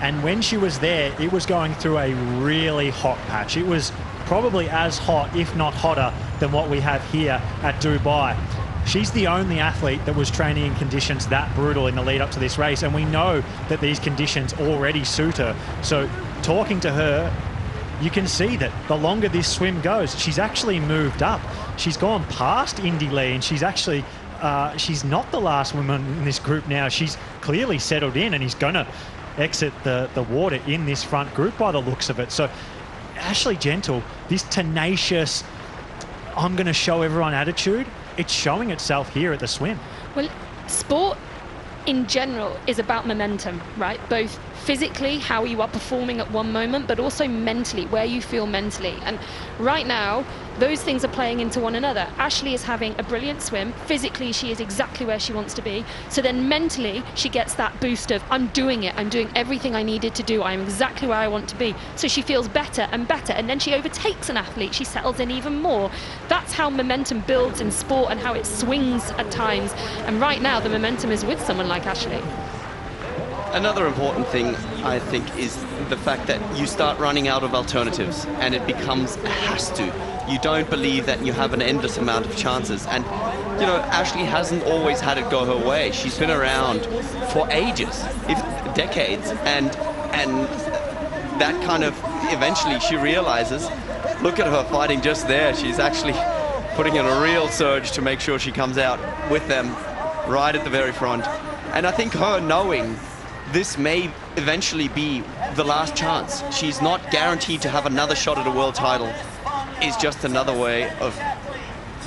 and when she was there, it was going through a really hot patch. It was probably as hot, if not hotter, than what we have here at Dubai. She's the only athlete that was training in conditions that brutal in the lead up to this race, and we know that these conditions already suit her. So talking to her, you can see that the longer this swim goes, she's actually moved up. She's gone past Indy Lee, and she's actually, she's not the last woman in this group now. She's clearly settled in, and he's going to exit the water in this front group by the looks of it. So Ashleigh Gentle, this tenacious, I'm going to show everyone attitude, it's showing itself here at the swim. Well, sport in general is about momentum, right? Both physically, how you are performing at one moment, but also mentally, where you feel mentally. And right now, those things are playing into one another. Ashleigh is having a brilliant swim. Physically, she is exactly where she wants to be. So then mentally, she gets that boost of, I'm doing it. I'm doing everything I needed to do. I'm exactly where I want to be. So she feels better and better. And then she overtakes an athlete. She settles in even more. That's how momentum builds in sport and how it swings at times. And right now, the momentum is with someone like Ashleigh. Another important thing, I think, is the fact that you start running out of alternatives and it becomes a has to. You don't believe that you have an endless amount of chances. And, you know, Ashleigh hasn't always had it go her way. She's been around for ages, if decades. And that kind of, eventually she realizes, look at her fighting just there. She's actually putting in a real surge to make sure she comes out with them right at the very front. And I think her knowing this may eventually be the last chance. She's not guaranteed to have another shot at a world title. Is just another way of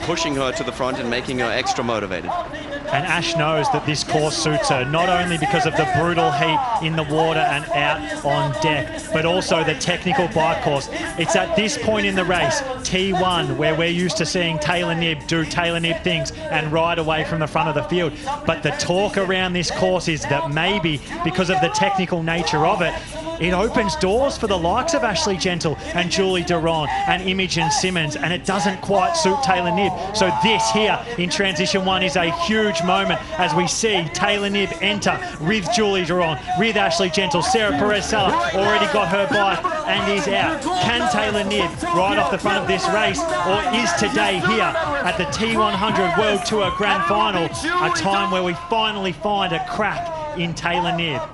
pushing her to the front and making her extra motivated. And Ash knows that this course suits her, not only because of the brutal heat in the water and out on deck, but also the technical bike course. It's at this point in the race, T1, where we're used to seeing Taylor Knibb do Taylor Knibb things and ride away from the front of the field. But the talk around this course is that maybe because of the technical nature of it, it opens doors for the likes of Ashleigh Gentle and Julie Duron and Imogen Simmons, and it doesn't quite suit Taylor Knibb. So this here in transition one is a huge moment as we see Taylor Knibb enter with Julie Duron, with Ashleigh Gentle. Sarah Perez-Sala already got her bike and is out. Can Taylor Knibb ride off the front of this race, or is today here at the T100 World Tour Grand Final a time where we finally find a crack in Taylor Knibb?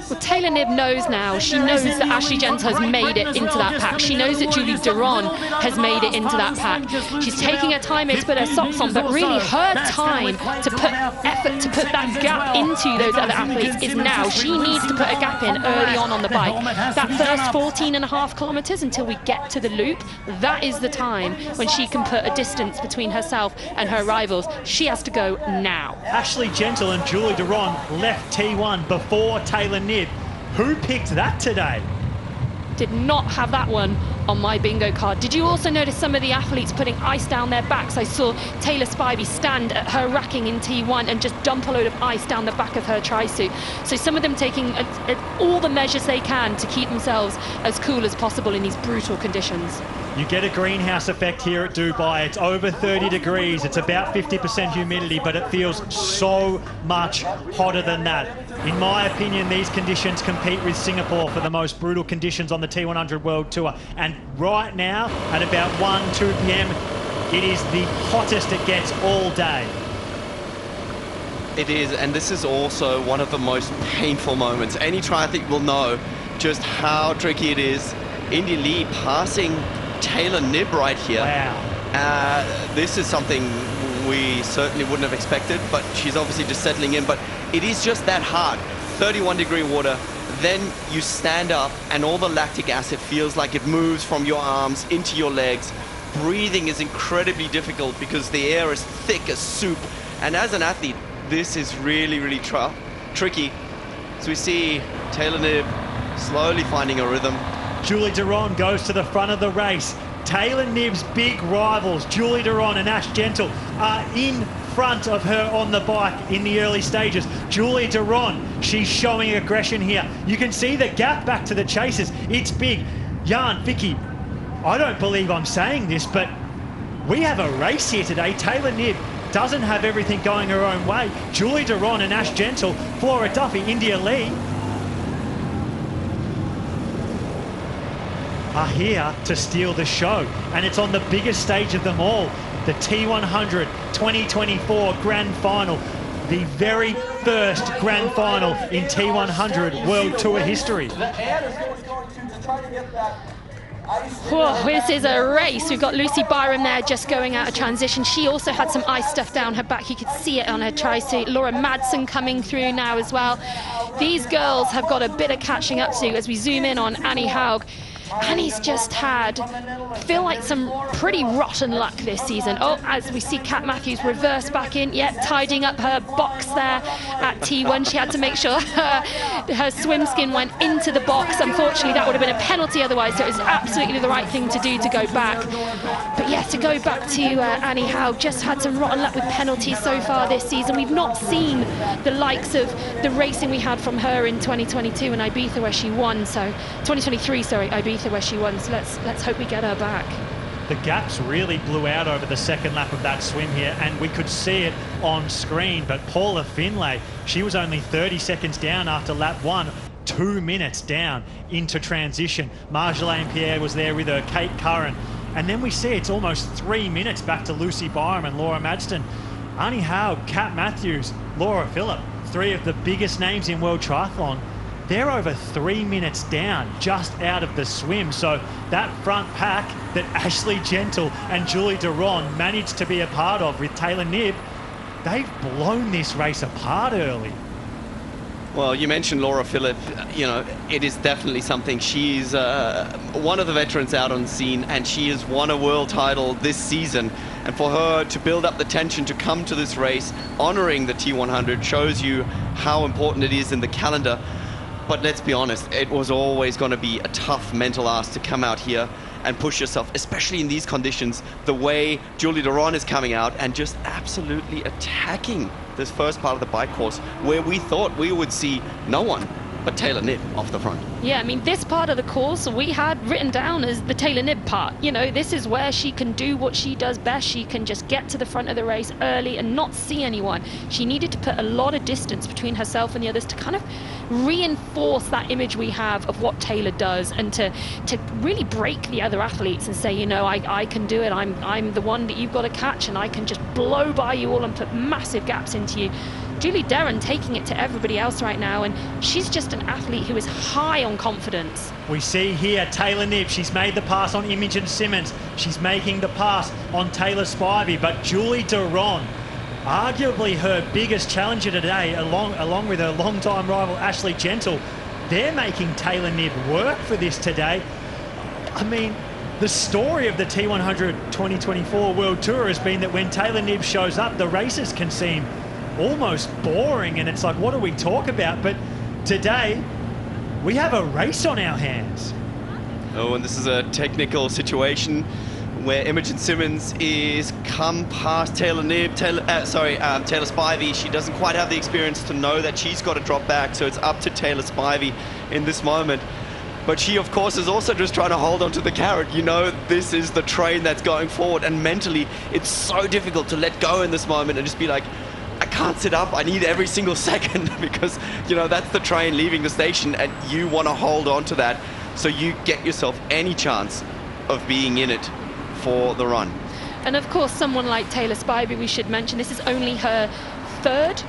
Well, Taylor Knibb knows now. She knows that Ashleigh Gentle has made it into that pack. She knows that Julie Duron has made it into that pack. She's taking her time to put her socks on, but really her time to put effort, to put that gap into those other athletes is now. She needs to put a gap in early on the bike. That first 14.5 kilometers until we get to the loop, that is the time when she can put a distance between herself and her rivals. She has to go now. Ashleigh Gentle and Julie Duron left T1 before Taylor Knibb. Who picked that today? Did not have that one on my bingo card. Did you also notice some of the athletes putting ice down their backs? I saw Taylor Spivey stand at her racking in T1 and just dump a load of ice down the back of her tri-suit. So some of them taking all the measures they can to keep themselves as cool as possible in these brutal conditions. You get a greenhouse effect here at Dubai. It's over 30 degrees. It's about 50% humidity, but it feels so much hotter than that. In my opinion, these conditions compete with Singapore for the most brutal conditions on the T100 World Tour. And right now, at about 1, 2 p.m, it is the hottest it gets all day. It is, and this is also one of the most painful moments. Any triathlete will know just how tricky it is. Indy Lee passing Taylor Knibb right here. Wow. This is something we certainly wouldn't have expected, but she's obviously just settling in. But it is just that hard. 31-degree water, then you stand up and all the lactic acid feels like it moves from your arms into your legs. Breathing is incredibly difficult because the air is thick as soup. And as an athlete, this is really, really tricky. So we see Taylor Knibb slowly finding a rhythm. Julie Duron goes to the front of the race. Taylor Knibb's big rivals, Julie Duron and Ash Gentle, are in front of her on the bike in the early stages. Julie Duron, she's showing aggression here. You can see the gap back to the chasers. It's big. Jan, Vicky, I don't believe I'm saying this, but we have a race here today. Taylor Knibb doesn't have everything going her own way. Julie Duron and Ashleigh Gentle, Flora Duffy, India Lee are here to steal the show. And it's on the biggest stage of them all, the T100 2024 Grand Final. The very first Grand Final in T100 World Tour history. Whoa, this is a race. We've got Lucy Byram there just going out of transition. She also had some ice stuff down her back. You could see it on her tri-suit. Laura Madsen coming through now as well. These girls have got a bit of catching up to do as we zoom in on Annie Haug. Annie's just had, feel like some pretty rotten luck this season. Oh, as we see Kat Matthews reverse back in, tidying up her box there at T1. She had to make sure her swim skin went into the box. Unfortunately, that would have been a penalty otherwise, so it was absolutely the right thing to do to go back. But yeah, to go back to Annie Haug, just had some rotten luck with penalties so far this season. We've not seen the likes of the racing we had from her in 2022 in Ibiza where she won, so 2023, sorry, Ibiza where she won, so let's hope we get her back. The gaps really blew out over the second lap of that swim here, and we could see it on screen, but Paula Finlay, she was only 30 seconds down after lap 1, 2 minutes down into transition. Marjolaine Pierre was there with her, Kate Curran, and then we see it's almost 3 minutes back to Lucy Byram and Laura Madsen. Annie Haug, Kat Matthews, Laura Phillip, 3 of the biggest names in World Triathlon. They're over 3 minutes down just out of the swim. So that front pack that Ashleigh Gentle and Julie Duron managed to be a part of with Taylor Knibb, they've blown this race apart early. Well, you mentioned Laura Phillip. You know, it is definitely something. She's one of the veterans out on scene, and she has won a world title this season. And for her to build up the tension to come to this race, honoring the T100, shows you how important it is in the calendar. But let's be honest, it was always going to be a tough mental ask to come out here and push yourself, especially in these conditions, the way Julie Duron is coming out and just absolutely attacking this first part of the bike course, where we thought we would see no one but Taylor Knibb off the front. Yeah, I mean, this part of the course we had written down as the Taylor Knibb part. You know, this is where she can do what she does best. She can just get to the front of the race early and not see anyone. She needed to put a lot of distance between herself and the others to kind of reinforce that image we have of what Taylor does, and to really break the other athletes and say, you know, I can do it. I'm the one that you've got to catch, and I can just blow by you all and put massive gaps into you. Julie Duron taking it to everybody else right now, and she's just an athlete who is high on confidence. We see here Taylor Knibb, she's made the pass on Imogen Simmons, she's making the pass on Taylor Spivey, but Julie Duron, arguably her biggest challenger today, along with her longtime rival Ashleigh Gentle, they're making Taylor Knibb work for this today. I mean, the story of the T100 2024 World Tour has been that when Taylor Knibb shows up, the races can seem almost boring, and it's like, what do we talk about? But today we have a race on our hands. Oh, and this is a technical situation where Imogen Simmons is come past Taylor Knibb, Taylor Spivey. She doesn't quite have the experience to know that she's got to drop back, so it's up to Taylor Spivey in this moment. But she, of course, is also just trying to hold on to the carrot. You know, this is the train that's going forward, and mentally it's so difficult to let go in this moment and just be like, I can't sit up, I need every single second, because, you know, that's the train leaving the station and you want to hold on to that so you get yourself any chance of being in it for the run. And of course, someone like Taylor Spivey, we should mention, this is only her third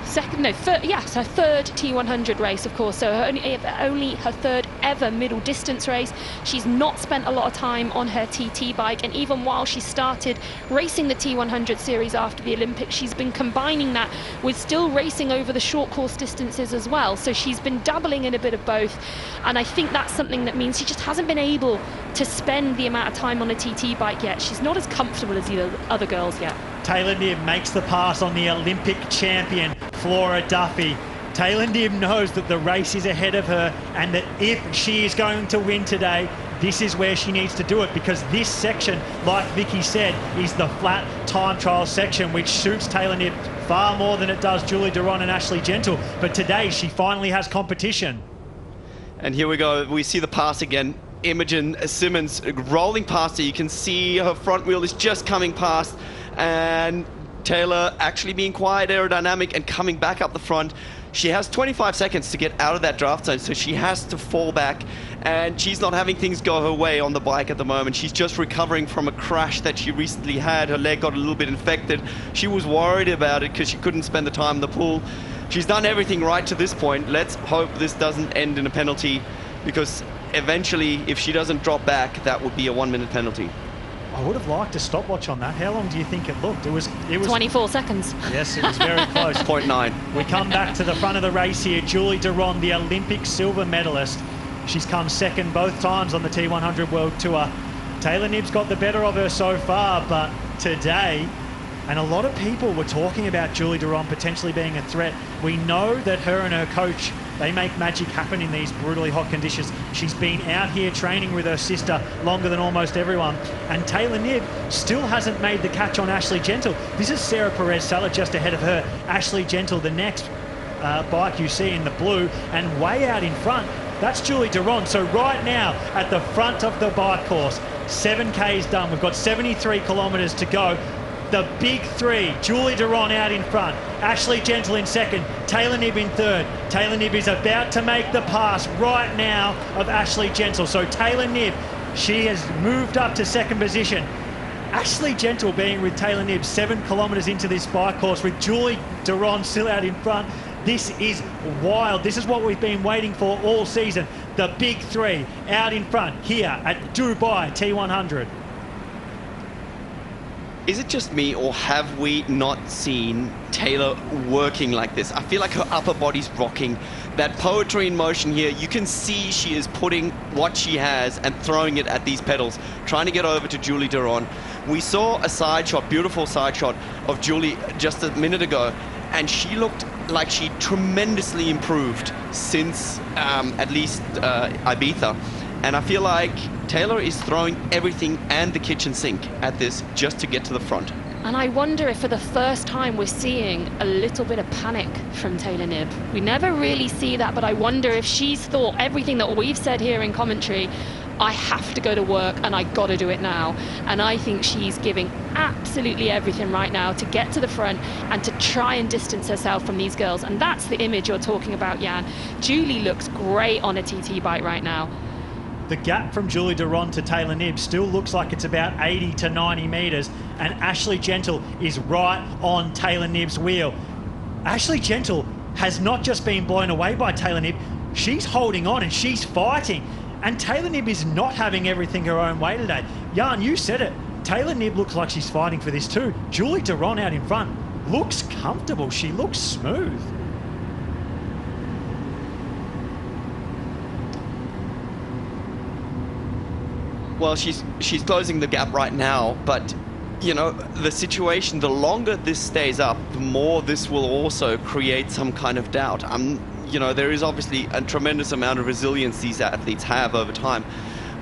T100 race, of course, so only her third ever middle distance race. She's not spent a lot of time on her TT bike, and even while she started racing the T100 series after the Olympics, she's been combining that with still racing over the short course distances as well. So she's been dabbling in a bit of both, and I think that's something that means she just hasn't been able to spend the amount of time on a TT bike yet. She's not as comfortable as the other girls yet. Taylor Knibb makes the pass on the Olympic champion, Flora Duffy. Taylor Knibb knows that the race is ahead of her, and that if she is going to win today, this is where she needs to do it, because this section, like Vicky said, is the flat time trial section, which suits Taylor Knibb far more than it does Julie Duron and Ashleigh Gentle. But today she finally has competition. And here we go, we see the pass again. Imogen Simmons rolling past her. You can see her front wheel is just coming past, and Taylor actually being quite aerodynamic and coming back up the front. She has 25 seconds to get out of that draft zone, so she has to fall back, and she's not having things go her way on the bike at the moment. She's just recovering from a crash that she recently had. Her leg got a little bit infected. She was worried about it because she couldn't spend the time in the pool. She's done everything right to this point. Let's hope this doesn't end in a penalty, because eventually, if she doesn't drop back, that would be a 1-minute penalty. I would have liked a stopwatch on that. How long do you think it looked? It was 24 seconds. Yes, it was very close. 0.9. We come back to the front of the race here. Julie Duron, the Olympic silver medalist. She's come second both times on the T100 World Tour. Taylor Knibb's got the better of her so far, but today, and a lot of people were talking about Julie Duron potentially being a threat. We know that her and her coach, they make magic happen in these brutally hot conditions. She's been out here training with her sister longer than almost everyone. And Taylor Knibb still hasn't made the catch on Ashleigh Gentle. This is Sarah Perez-Sala just ahead of her. Ashleigh Gentle, the next bike you see in the blue, and way out in front, that's Julie Duron. So right now, at the front of the bike course, 7K's done. We've got 73 kilometres to go. The big three, Julie Duron out in front, Ashleigh Gentle in second, Taylor Knibb in third. Taylor Knibb is about to make the pass right now of Ashleigh Gentle. So Taylor Knibb, she has moved up to second position. Ashleigh Gentle being with Taylor Knibb 7 kilometres into this bike course with Julie Duron still out in front. This is wild. This is what we've been waiting for all season. The big three out in front here at Dubai T100. Is it just me, or have we not seen Taylor working like this? I feel like her upper body's rocking. That poetry in motion here, you can see she is putting what she has and throwing it at these pedals, trying to get over to Julie Duron. We saw a side shot, beautiful side shot of Julie just a minute ago, and she looked like she tremendously improved since at least Ibiza. And I feel like Taylor is throwing everything and the kitchen sink at this just to get to the front. And I wonder if for the first time we're seeing a little bit of panic from Taylor Knibb. We never really see that, but I wonder if she's thought everything that we've said here in commentary, I have to go to work and I got to do it now. And I think she's giving absolutely everything right now to get to the front and to try and distance herself from these girls. And that's the image you're talking about, Jan. Julie looks great on a TT bike right now. The gap from Julie Duron to Taylor Knibb still looks like it's about 80 to 90 metres, and Ashleigh Gentle is right on Taylor Knibb's wheel. Ashleigh Gentle has not just been blown away by Taylor Knibb, she's holding on and she's fighting. And Taylor Knibb is not having everything her own way today. Jan, you said it. Taylor Knibb looks like she's fighting for this too. Julie Duron out in front looks comfortable. She looks smooth. Well, she's closing the gap right now, but you know, the situation, the longer this stays up, the more this will also create some kind of doubt. You know, there is obviously a tremendous amount of resilience these athletes have over time,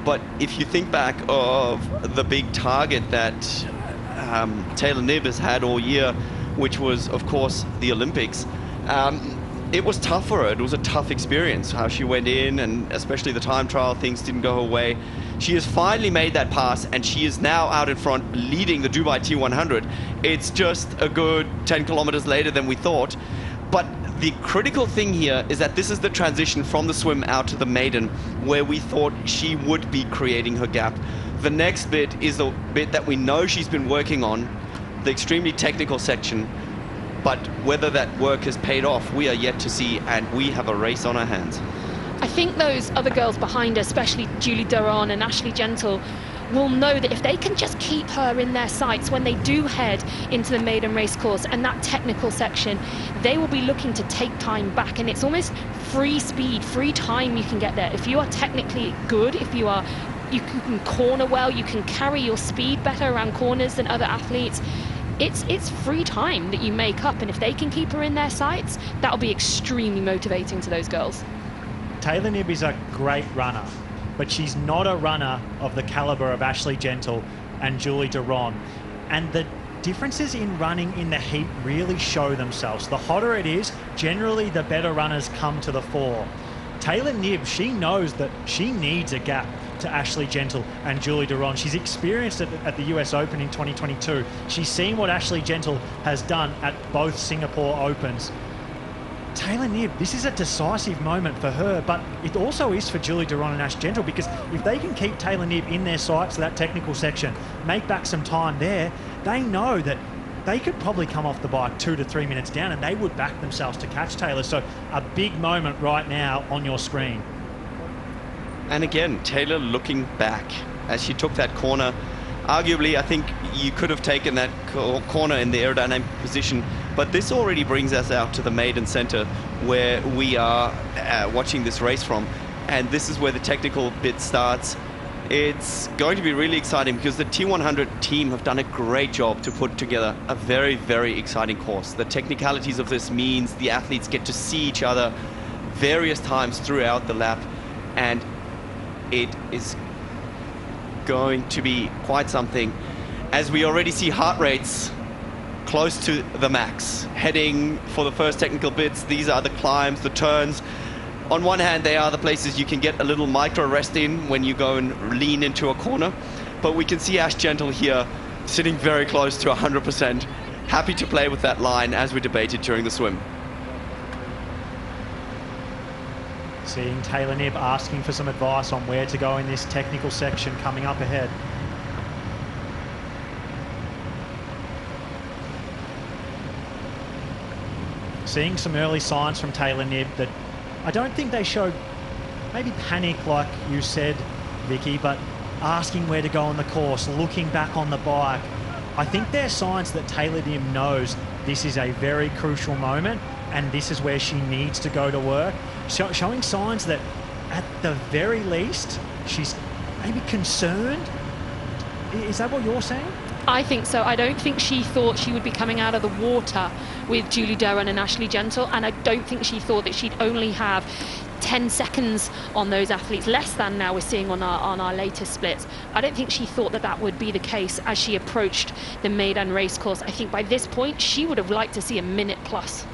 but if you think back of the big target that Taylor Knibb has had all year, which was, of course, the Olympics, it was tough for her. It was a tough experience, how she went in, and especially the time trial, things didn't go her way. She has finally made that pass, and she is now out in front leading the Dubai T100. It's just a good 10 kilometers later than we thought. But the critical thing here is that this is the transition from the swim out to the maiden, where we thought she would be creating her gap. The next bit is the bit that we know she's been working on, the extremely technical section. But whether that work has paid off, we are yet to see, and we have a race on our hands. I think those other girls behind her, especially Julie Duron and Ashleigh Gentle, will know that if they can just keep her in their sights when they do head into the maiden race course and that technical section, they will be looking to take time back, and it's almost free speed, free time you can get there. If you are technically good, if you can corner well, you can carry your speed better around corners than other athletes, it's free time that you make up, and if they can keep her in their sights, that'll be extremely motivating to those girls. Taylor Knibb is a great runner, but she's not a runner of the caliber of Ashleigh Gentle and Julie Duron. And the differences in running in the heat really show themselves. The hotter it is, generally the better runners come to the fore. Taylor Knibb, she knows that she needs a gap. to Ashleigh Gentle and Julie Duron. She's experienced it at the US Open in 2022. She's seen what Ashleigh Gentle has done at both Singapore Opens. Taylor Knibb, this is a decisive moment for her, but it also is for Julie Duron and Ash Gentle, because if they can keep Taylor Knibb in their sights for that technical section, make back some time there, they know that they could probably come off the bike 2 to 3 minutes down and they would back themselves to catch Taylor. So a big moment right now on your screen. And again, Taylor looking back as she took that corner. Arguably, I think you could have taken that corner in the aerodynamic position, but this already brings us out to the maiden center where we are watching this race from. And this is where the technical bit starts. It's going to be really exciting because the T100 team have done a great job to put together a very, very exciting course. The technicalities of this means the athletes get to see each other various times throughout the lap, and it is going to be quite something, as we already see heart rates close to the max, heading for the first technical bits. These are the climbs, the turns. On one hand, they are the places you can get a little micro rest in when you go and lean into a corner. But we can see Ash Gentle here sitting very close to 100%, happy to play with that line as we debated during the swim. Seeing Taylor Knibb asking for some advice on where to go in this technical section coming up ahead. Seeing some early signs from Taylor Knibb that I don't think they showed maybe panic like you said, Vicky, but asking where to go on the course, looking back on the bike. I think they're signs that Taylor Knibb knows this is a very crucial moment and this is where she needs to go to work. Showing signs that at the very least she's maybe concerned. Is that what you're saying? I think so. I don't think she thought she would be coming out of the water with Julie Duron and Ashleigh Gentle, and I don't think she thought that she'd only have 10 seconds on those athletes, less than now we're seeing on our latest splits. I don't think she thought that that would be the case as she approached the maiden race course. I think by this point she would have liked to see a minute plus.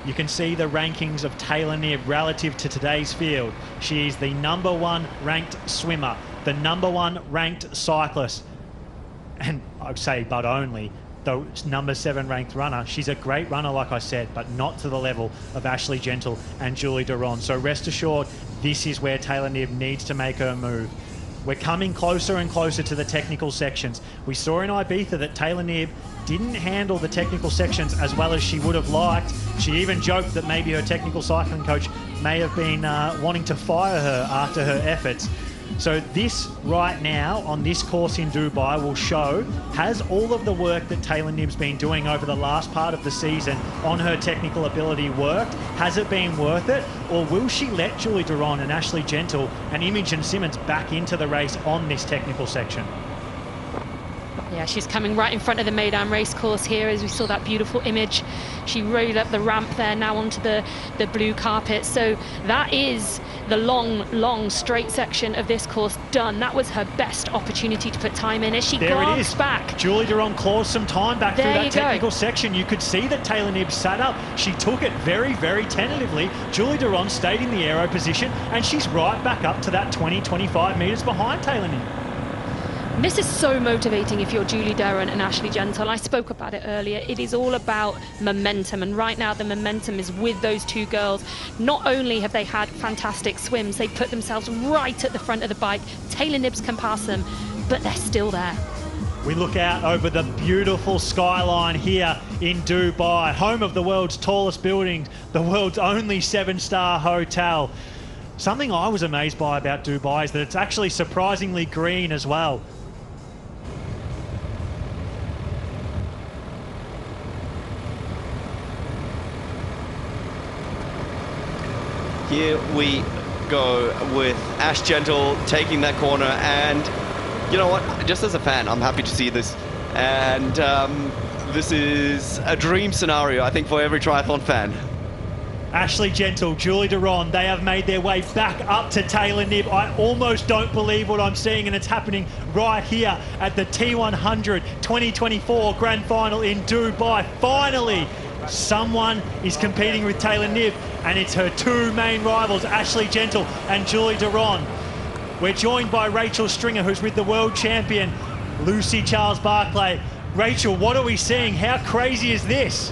You can see the rankings of Taylor Knibb relative to today's field. She is the #1 ranked swimmer, the #1 ranked cyclist, and I'd say but only the #7 ranked runner. She's a great runner, like I said, but not to the level of Ashleigh Gentle and Julie Duron. So rest assured, this is where Taylor Knibb needs to make her move. We're coming closer and closer to the technical sections. We saw in Ibiza that Taylor Knibb didn't handle the technical sections as well as she would have liked. She even joked that maybe her technical cycling coach may have been wanting to fire her after her efforts. So this right now on this course in Dubai will show, has all of the work that Taylor Knibb's been doing over the last part of the season on her technical ability worked? Has it been worth it? Or will she let Julie Duron and Ashleigh Gentle and Imogen Simmons back into the race on this technical section? Yeah, she's coming right in front of the maiden race course here as we saw that beautiful image. She rode up the ramp there, now onto the blue carpet. So that is the long straight section of this course done. That was her best opportunity to put time in as she glanced back. Julie Duron clawed some time back through that technical section. You could see that Taylor Knibb sat up. She took it very, very tentatively. Julie Duron stayed in the aero position and she's right back up to that 20-25 metres behind Taylor Knibb. This is so motivating if you're Julie Duron and Ashleigh Gentle. I spoke about it earlier. It is all about momentum, and right now the momentum is with those two girls. Not only have they had fantastic swims, they put themselves right at the front of the bike. Taylor Knibb can pass them, but they're still there. We look out over the beautiful skyline here in Dubai, home of the world's tallest building, the world's only 7-star hotel. Something I was amazed by about Dubai is that it's actually surprisingly green as well. Here we go with Ash Gentle taking that corner, and you know what, just as a fan I'm happy to see this, and this is a dream scenario I think for every triathlon fan. Ashleigh Gentle, Julie Duron, they have made their way back up to Taylor Knibb. I almost don't believe what I'm seeing, and it's happening right here at the T100 2024 Grand Final in Dubai. Finally, someone is competing with Taylor Knibb, and it's her two main rivals, Ashleigh Gentle and Julie Duron. We're joined by Rachel Stringer, who's with the world champion, Lucy Charles-Barclay. Rachel, what are we seeing? How crazy is this?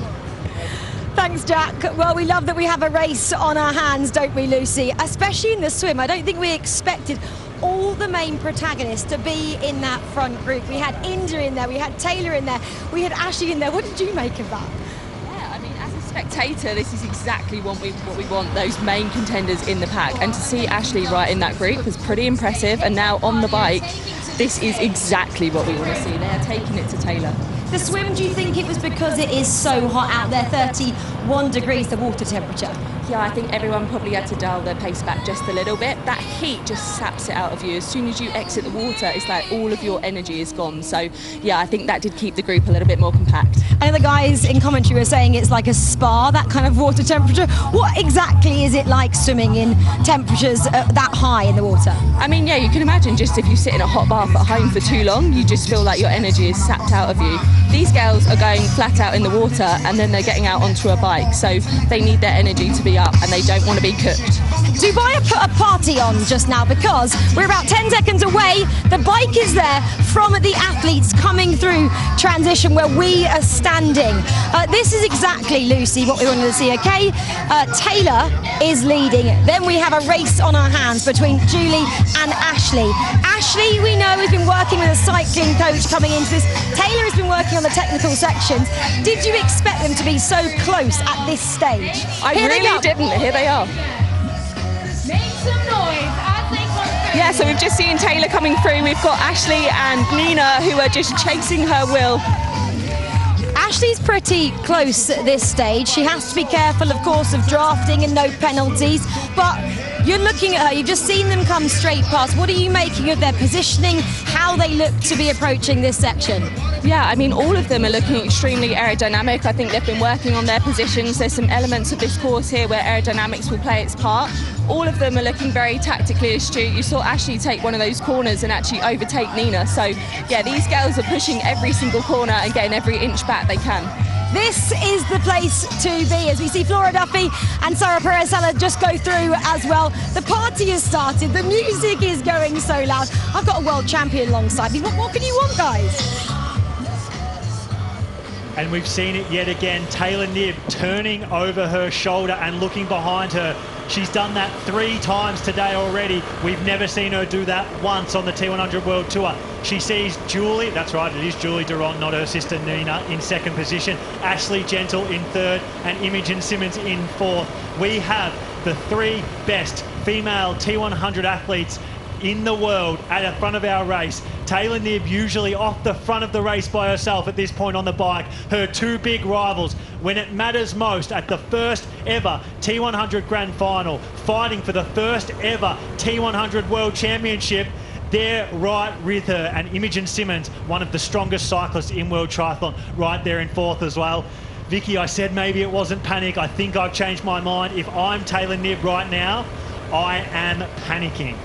Thanks, Jack. Well, we love that we have a race on our hands, don't we, Lucy? Especially in the swim. I don't think we expected all the main protagonists to be in that front group. We had Inda in there, we had Taylor in there, we had Ashleigh in there. What did you make of that? Yeah, I mean, as a spectator, this is exactly what we want, those main contenders in the pack. And to see Ashleigh right in that group was pretty impressive. And now on the bike, this is exactly what we want to see. They are taking it to Taylor. The swim, do you think it was because it is so hot out there, 31 degrees the water temperature? Yeah, I think everyone probably had to dial their pace back just a little bit. That heat just saps it out of you. As soon as you exit the water, it's like all of your energy is gone. So, yeah, I think that did keep the group a little bit more compact. I know the guys in commentary were saying it's like a spa, that kind of water temperature. What exactly is it like swimming in temperatures that high in the water? I mean, yeah, you can imagine just if you sit in a hot bath at home for too long, you just feel like your energy is sapped out of you. These girls are going flat out in the water and then they're getting out onto a bike. So they need their energy to be up and they don't want to be cooked. Dubai put a party on just now because we're about 10 seconds away. The bike is there from the athletes coming through transition where we are standing. This is exactly, Lucy, what we wanted to see, okay? Taylor is leading. Then we have a race on our hands between Julie and Ashleigh. Ashleigh, we know, has been working with a cycling coach coming into this. Taylor has been working on the technical sections. Did you expect them to be so close at this stage? I really didn't. Here they are. Make some noise as they come through. Yeah, so we've just seen Taylor coming through. We've got Ashleigh and Nina who are just chasing her will. Ashleigh's pretty close at this stage. She has to be careful, of course, of drafting and no penalties. But you're looking at her, you've just seen them come straight past. What are you making of their positioning, how they look to be approaching this section? Yeah, I mean, all of them are looking extremely aerodynamic. I think they've been working on their positions. There's some elements of this course here where aerodynamics will play its part. All of them are looking very tactically astute. You saw Ashleigh take one of those corners and actually overtake Nina. So, yeah, these girls are pushing every single corner and getting every inch back they can. This is the place to be as we see Flora Duffy and Sarah Perez-Sala just go through as well. The party has started, the music is going so loud. I've got a world champion alongside me. What can you want, guys? And we've seen it yet again. Taylor Knibb turning over her shoulder and looking behind her. She's done that 3 times today already. We've never seen her do that once on the T100 World Tour. She sees Julie, that's right, it is Julie Durand, not her sister Nina, in 2nd position. Ashleigh Gentle in 3rd and Imogen Simmons in 4th. We have the 3 best female T100 athletes in the world at the front of our race. Taylor Knibb usually off the front of the race by herself at this point on the bike. Her 2 big rivals when it matters most at the first ever T100 Grand Final, fighting for the first ever T100 World Championship. They're right with her, and Imogen Simmons, one of the strongest cyclists in World Triathlon, right there in 4th as well. Vicky, I said maybe it wasn't panic. I think I've changed my mind. If I'm Taylor Knibb right now, I am panicking.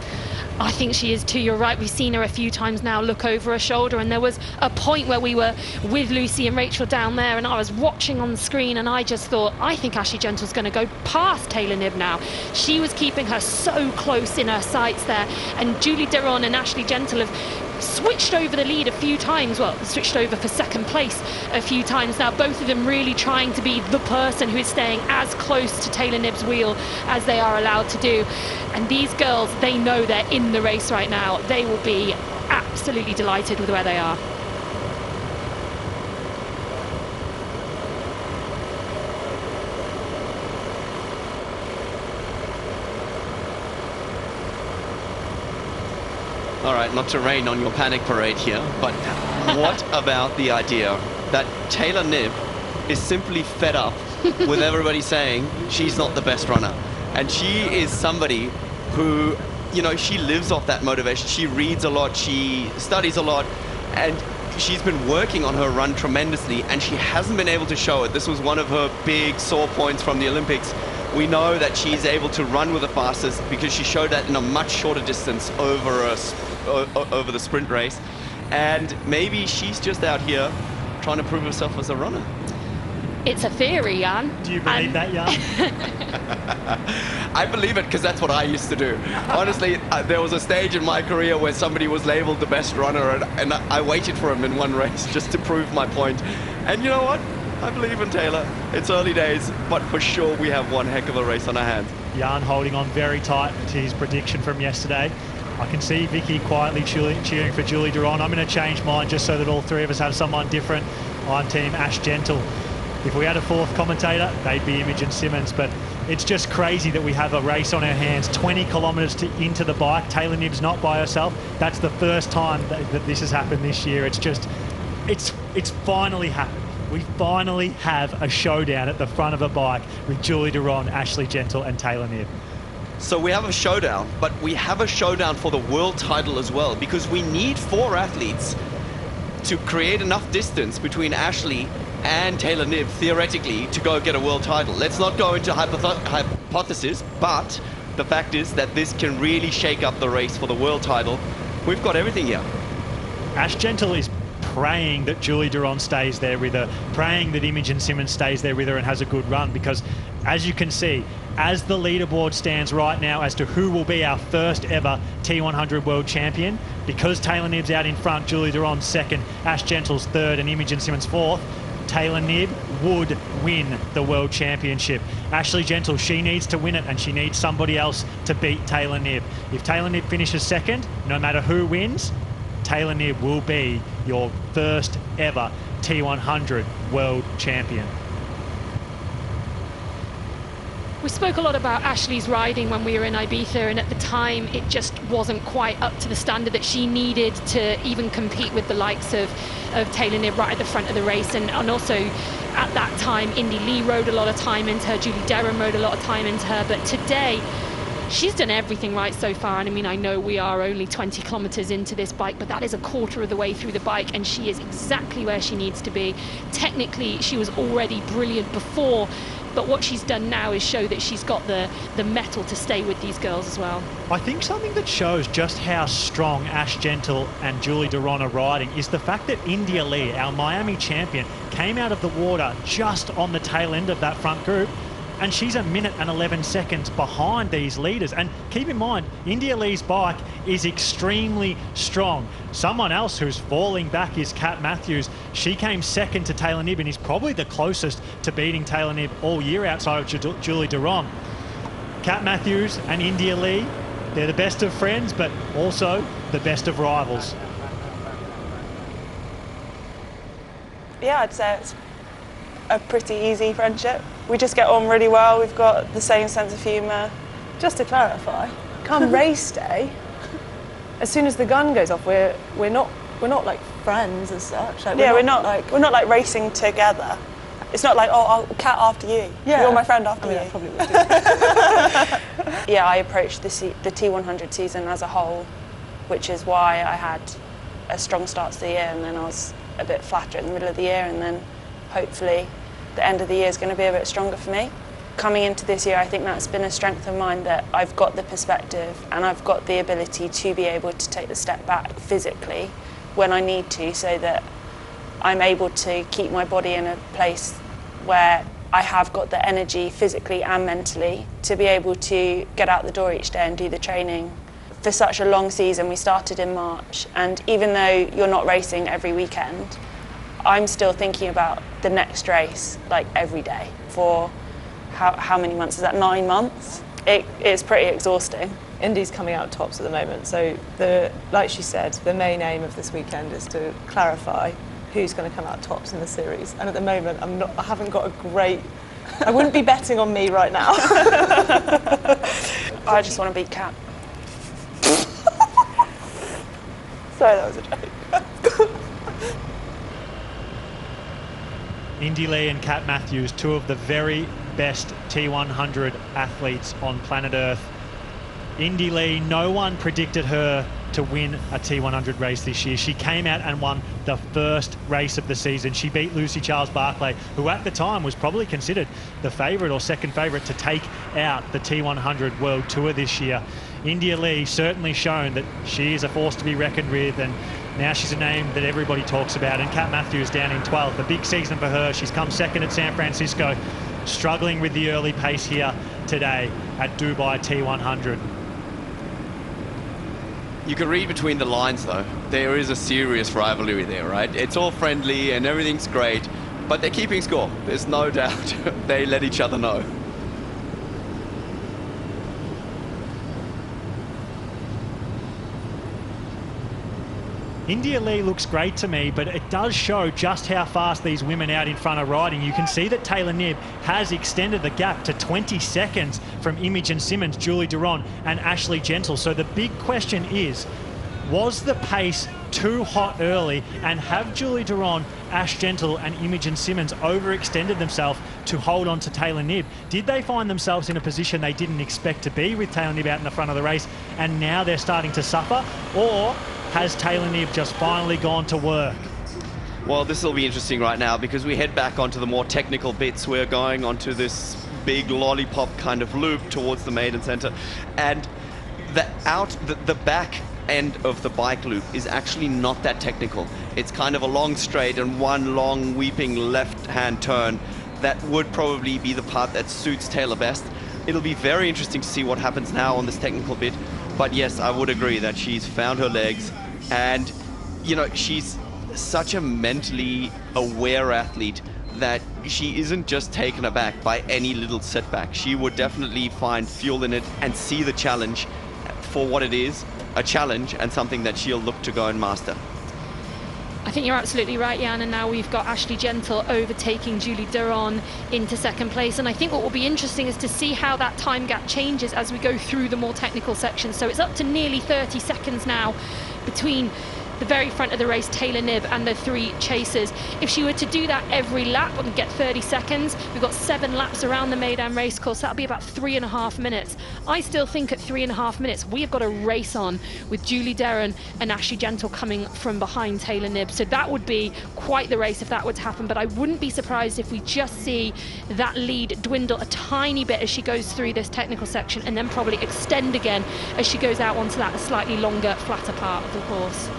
I think she is too, you're right. We've seen her a few times now look over her shoulder, and there was a point where we were with Lucy and Rachel down there and I was watching on the screen and I just thought, I think Ashleigh Gentle's going to go past Taylor Knibb now. She was keeping her so close in her sights there, and Julie Durand and Ashleigh Gentle have switched over the lead a few times, well, switched over for 2nd place a few times now, both of them really trying to be the person who is staying as close to Taylor Knibb's wheel as they are allowed to do. And these girls, they know they're in the race right now. They will be absolutely delighted with where they are. All right, not to rain on your panic parade here, but what about the idea that Taylor Knibb is simply fed up with everybody saying she's not the best runner? And she is somebody who, you know, she lives off that motivation. She reads a lot, she studies a lot, and she's been working on her run tremendously, and she hasn't been able to show it. This was one of her big sore points from the Olympics. We know that she's able to run with the fastest because she showed that in a much shorter distance over the sprint race. And maybe she's just out here trying to prove herself as a runner. It's a theory, Jan. Do you believe that, Jan? I believe it because that's what I used to do. Honestly, there was a stage in my career where somebody was labeled the best runner, and I waited for him in one race just to prove my point. And you know what? I believe in Taylor. It's early days, but for sure we have one heck of a race on our hands. Jan holding on very tight to his prediction from yesterday. I can see Vicky quietly cheering for Julie Duron. I'm going to change mine just so that all three of us have someone different. I'm team Ash Gentle. If we had a fourth commentator, they'd be Imogen Simmons, but it's just crazy that we have a race on our hands, 20 kilometres into the bike. Taylor Knibb's not by herself. That's the first time that this has happened this year. It's finally happened. We finally have a showdown at the front of a bike with Julie Duron, Ashleigh Gentle and Taylor Knibb. So we have a showdown, but we have a showdown for the world title as well, because we need 4 athletes to create enough distance between Ashleigh and Taylor Knibb, theoretically, to go get a world title. Let's not go into hypothesis, but the fact is that this can really shake up the race for the world title. We've got everything here. Ash Gentle is praying that Julie Duron stays there with her, praying that Imogen Simmons stays there with her and has a good run, because as you can see, as the leaderboard stands right now as to who will be our first ever T100 World Champion, because Taylor Knibb's out in front, Julie Duron's second, Ash Gentle's third and Imogen Simmons fourth, Taylor Knibb would win the World Championship. Ashleigh Gentle, she needs to win it, and she needs somebody else to beat Taylor Knibb. If Taylor Knibb finishes second, no matter who wins, Taylor Knibb will be your first ever T100 World Champion. We spoke a lot about Ashleigh's riding when we were in Ibiza, and at the time it just wasn't quite up to the standard that she needed to even compete with the likes of Taylor Knibb right at the front of the race. And also at that time, Indy Lee rode a lot of time into her, Julie Derham rode a lot of time into her. But today, she's done everything right so far. And I mean, I know we are only 20 kilometres into this bike, but that is a quarter of the way through the bike, and she is exactly where she needs to be. Technically, she was already brilliant before, but what she's done now is show that she's got the mettle to stay with these girls as well. I think something that shows just how strong Ash Gentle and Julie Duron are riding is the fact that India Lee, our Miami champion, came out of the water just on the tail end of that front group, and she's 1 minute and 11 seconds behind these leaders. And keep in mind, India Lee's bike is extremely strong. Someone else who's falling back is Kat Matthews. She came second to Taylor Knibb and is probably the closest to beating Taylor Knibb all year outside of Julie Duron. Kat Matthews and India Lee, they're the best of friends, but also the best of rivals. Yeah, I'd say it's a pretty easy friendship. We just get on really well. We've got the same sense of humour. Just to clarify, come race day, as soon as the gun goes off, we're not like friends as such. Like, we're not like racing together. It's not like, oh, I'll cat after you. Yeah. You're my friend after you. I probably would do. Yeah, I approached the T100 season as a whole, which is why I had a strong start to the year, and then I was a bit flatter in the middle of the year, and then hopefully the end of the year is going to be a bit stronger for me. Coming into this year, I think that's been a strength of mine, that I've got the perspective and I've got the ability to be able to take the step back physically when I need to, so that I'm able to keep my body in a place where I have got the energy physically and mentally to be able to get out the door each day and do the training. For such a long season, we started in March, and even though you're not racing every weekend, I'm still thinking about the next race like every day for how many months is that? 9 months? It's pretty exhausting. Indy's coming out tops at the moment, so like she said, the main aim of this weekend is to clarify who's going to come out tops in the series. And at the moment, I haven't got a great. I wouldn't be betting on me right now. I just want to beat Kat. Sorry, that was a joke. Indy Lee and Kat Matthews, two of the very best T100 athletes on planet Earth. Indy Lee, no one predicted her to win a T100 race this year. She came out and won the first race of the season. She beat Lucy Charles-Barclay, who at the time was probably considered the favourite or second favourite to take out the T100 World Tour this year. India Lee certainly shown that she is a force to be reckoned with, and Now she's a name that everybody talks about, and Kat Matthews down in 12th. A big season for her. She's come second at San Francisco, struggling with the early pace here today at Dubai T100. You can read between the lines, though. There is a serious rivalry there, right? It's all friendly and everything's great, but they're keeping score. There's no doubt. They let each other know. India Lee looks great to me, but it does show just how fast these women out in front are riding. You can see that Taylor Knibb has extended the gap to 20 seconds from Imogen Simmons, Julie Duron and Ashleigh Gentle. So the big question is, was the pace too hot early, and have Julie Duron, Ash Gentle and Imogen Simmons overextended themselves to hold on to Taylor Knibb? Did they find themselves in a position they didn't expect to be with Taylor Knibb out in the front of the race, and now they're starting to suffer? Or has Taylor Knibb just finally gone to work? Well, this will be interesting right now because we head back onto the more technical bits. We're going onto this big lollipop kind of loop towards the maiden center, and the back end of the bike loop is actually not that technical. It's kind of a long straight and one long weeping left-hand turn. That would probably be the part that suits Taylor best. It'll be very interesting to see what happens now on this technical bit. But yes, I would agree that she's found her legs, and you know, she's such a mentally aware athlete that she isn't just taken aback by any little setback. She would definitely find fuel in it and see the challenge for what it is, a challenge and something that she'll look to go and master. I think you're absolutely right, Jan, and now we've got Ashleigh Gentle overtaking Julie Duron into second place, and I think what will be interesting is to see how that time gap changes as we go through the more technical sections. So it's up to nearly 30 seconds now between the very front of the race, Taylor Knibb, and the three chasers. If she were to do that every lap and get 30 seconds, we've got 7 laps around the Meydan race course. That'll be about 3.5 minutes. I still think at 3.5 minutes, we have got a race on with Julie Duron and Ashleigh Gentle coming from behind Taylor Knibb. So that would be quite the race if that were to happen. But I wouldn't be surprised if we just see that lead dwindle a tiny bit as she goes through this technical section, and then probably extend again as she goes out onto that slightly longer, flatter part of the course.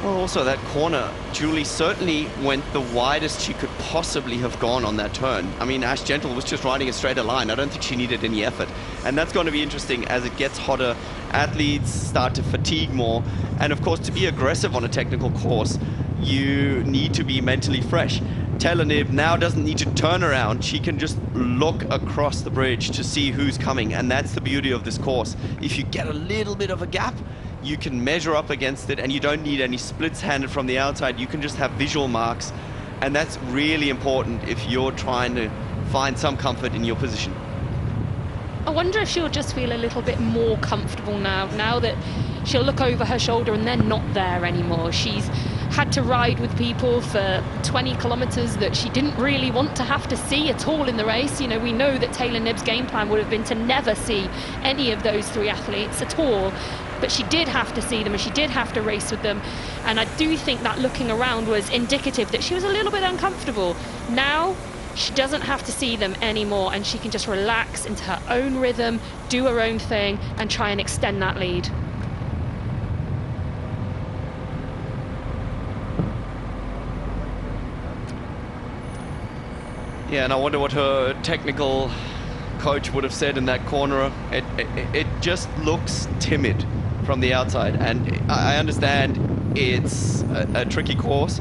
Well, also that corner, Julie certainly went the widest she could possibly have gone on that turn. I mean, Ash Gentle was just riding a straighter line. I don't think she needed any effort. And that's going to be interesting as it gets hotter. Athletes start to fatigue more. And of course, to be aggressive on a technical course, you need to be mentally fresh. Taylor Knibb now doesn't need to turn around. She can just look across the bridge to see who's coming. And that's the beauty of this course. If you get a little bit of a gap, you can measure up against it, and you don't need any splits handed from the outside. You can just have visual marks, and that's really important if you're trying to find some comfort in your position. I wonder if she'll just feel a little bit more comfortable now that she'll look over her shoulder and they're not there anymore. She's had to ride with people for 20 kilometers that she didn't really want to have to see at all in the race. You know, we know that Taylor Knibb's game plan would have been to never see any of those three athletes at all. But she did have to see them, and she did have to race with them. And I do think that looking around was indicative that she was a little bit uncomfortable. Now, she doesn't have to see them anymore, and she can just relax into her own rhythm, do her own thing, and try and extend that lead. Yeah, and I wonder what her technical coach would have said in that corner. It just looks timid from the outside, and I understand it's a tricky course,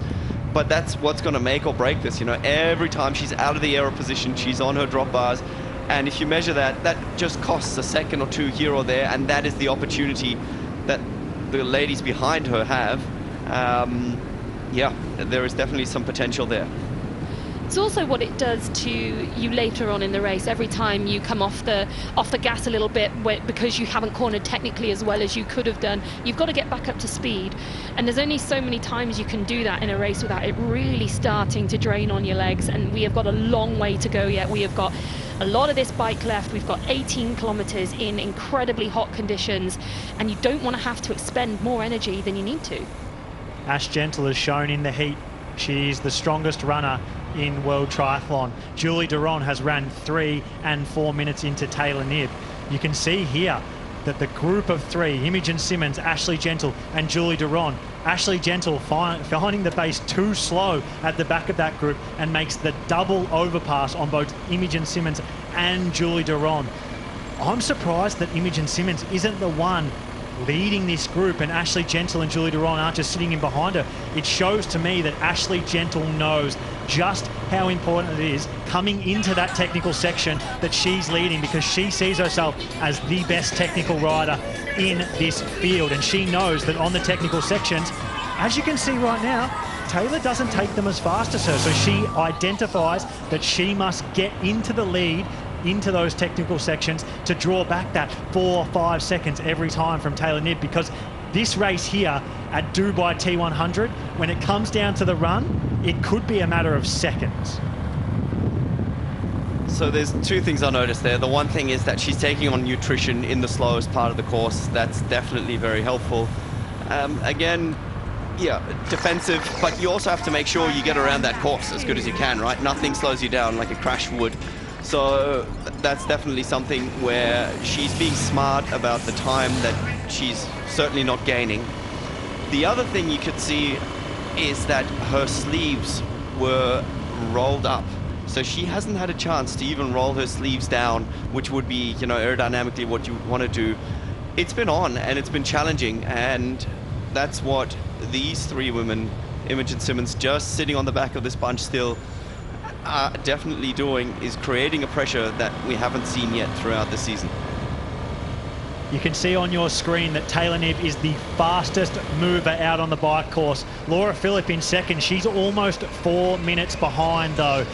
but that's what's going to make or break this. You know, every time she's out of the aero position, she's on her drop bars, and if you measure that, that just costs a second or two here or there, and that is the opportunity that the ladies behind her have. Yeah, there is definitely some potential there. It's also what it does to you later on in the race. Every time you come off the gas a little bit because you haven't cornered technically as well as you could have done, you've got to get back up to speed. And there's only so many times you can do that in a race without it really starting to drain on your legs. And we have got a long way to go yet. We have got a lot of this bike left. We've got 18 kilometers in incredibly hot conditions, and you don't want to have to expend more energy than you need to. Ash Gentle has shown in the heat she's the strongest runner in World Triathlon. Julie Duron has ran 3 and 4 minutes into Taylor Knibb. You can see here that the group of three, Imogen Simmons, Ashleigh Gentle and Julie Duron, Ashleigh Gentle finding the pace too slow at the back of that group and makes the double overpass on both Imogen Simmons and Julie Duron. I'm surprised that Imogen Simmons isn't the one leading this group and Ashleigh Gentle and Julie Duron aren't just sitting in behind her. It shows to me that Ashleigh Gentle knows just how important it is coming into that technical section that she's leading, because she sees herself as the best technical rider in this field, and she knows that on the technical sections, as you can see right now, Taylor doesn't take them as fast as her, so she identifies that she must get into the lead into those technical sections to draw back that 4 or 5 seconds every time from Taylor Knibb, because this race here at Dubai T100, when it comes down to the run, it could be a matter of seconds. So there's two things I noticed there. The one thing is that she's taking on nutrition in the slowest part of the course. That's definitely very helpful. Again, yeah, defensive, but you also have to make sure you get around that course as good as you can, right? Nothing slows you down like a crash would. So that's definitely something where she's being smart about the time that she's certainly not gaining. The other thing you could see is that her sleeves were rolled up. So she hasn't had a chance to even roll her sleeves down, which would be, you know, aerodynamically what you want to do. It's been on and it's been challenging, and that's what these three women, Imogen Simmons, just sitting on the back of this bunch still, are definitely doing, is creating a pressure that we haven't seen yet throughout the season. You can see on your screen that Taylor Knibb is the fastest mover out on the bike course. Laura Philipp in second. She's almost 4 minutes behind though.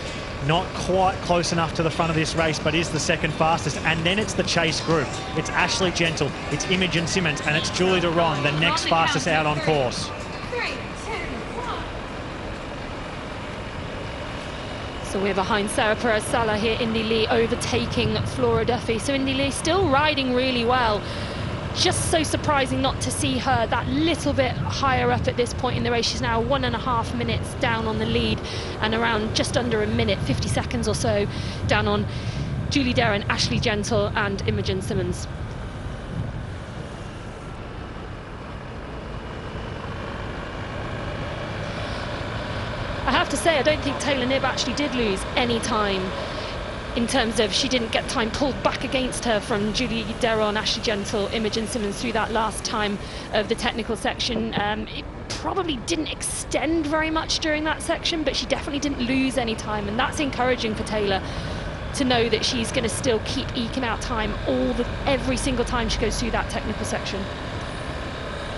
Not quite close enough to the front of this race, but is the second fastest. And then it's the chase group. It's Ashleigh Gentle, it's Imogen Simmons, and it's Julie Duron, the next fastest out on course. 3, 2, 1. So we're behind Sarah Perez-Sala here, Indy Lee overtaking Flora Duffy. So Indy Lee still riding really well. Just so surprising not to see her that little bit higher up at this point in the race. She's now 1.5 minutes down on the lead and around just under a minute, 50 seconds or so, down on Julie Darren, Ashleigh Gentle and Imogen Simmons. I have to say, I don't think Taylor Knibb actually did lose any time in terms of she didn't get time pulled back against her from Julie Darron, Ashleigh Gentle, Imogen Simmons through that last time of the technical section. It probably didn't extend very much during that section, but she definitely didn't lose any time, and that's encouraging for Taylor to know that she's going to still keep eking out time every single time she goes through that technical section.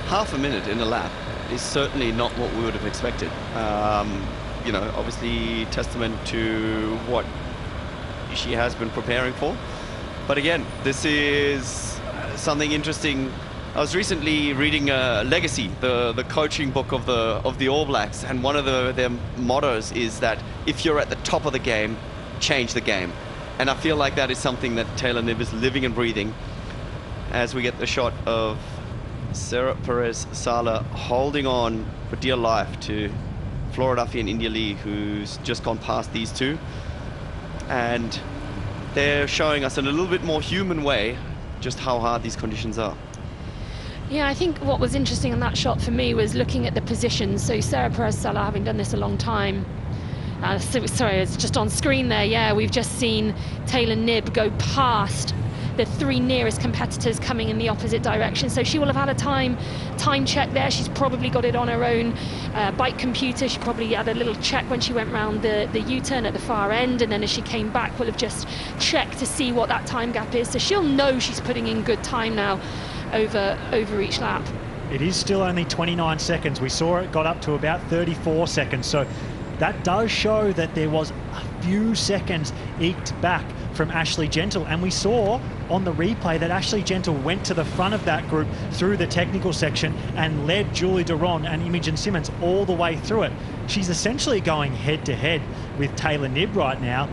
Half a minute in a lap is certainly not what we would have expected. You know, obviously testament to what she has been preparing for. But again, this is something interesting. I was recently reading Legacy, the coaching book of the All Blacks, and one of their mottos is that if you're at the top of the game, change the game. And I feel like that is something that Taylor Knibb is living and breathing, as we get the shot of Sarah Perez-Sala holding on for dear life to Flora Duffy and India Lee, who's just gone past these two. And they're showing us in a little bit more human way just how hard these conditions are. Yeah, I think what was interesting in that shot for me was looking at the positions. So Sarah Perez-Sala, having done this a long time, sorry, it's just on screen there. Yeah, we've just seen Taylor Knibb go past the 3 nearest competitors coming in the opposite direction. So she will have had a time check there. She's probably got it on her own bike computer. She probably had a little check when she went round the U-turn at the far end, and then as she came back, will have just checked to see what that time gap is. So she'll know she's putting in good time now over each lap. It is still only 29 seconds. We saw it got up to about 34 seconds. So that does show that there was a few seconds eked back from Ashleigh Gentle, and we saw on the replay that Ashleigh Gentle went to the front of that group through the technical section and led Julie Duron and Imogen Simmons all the way through it. She's essentially going head to head with Taylor Knibb right now,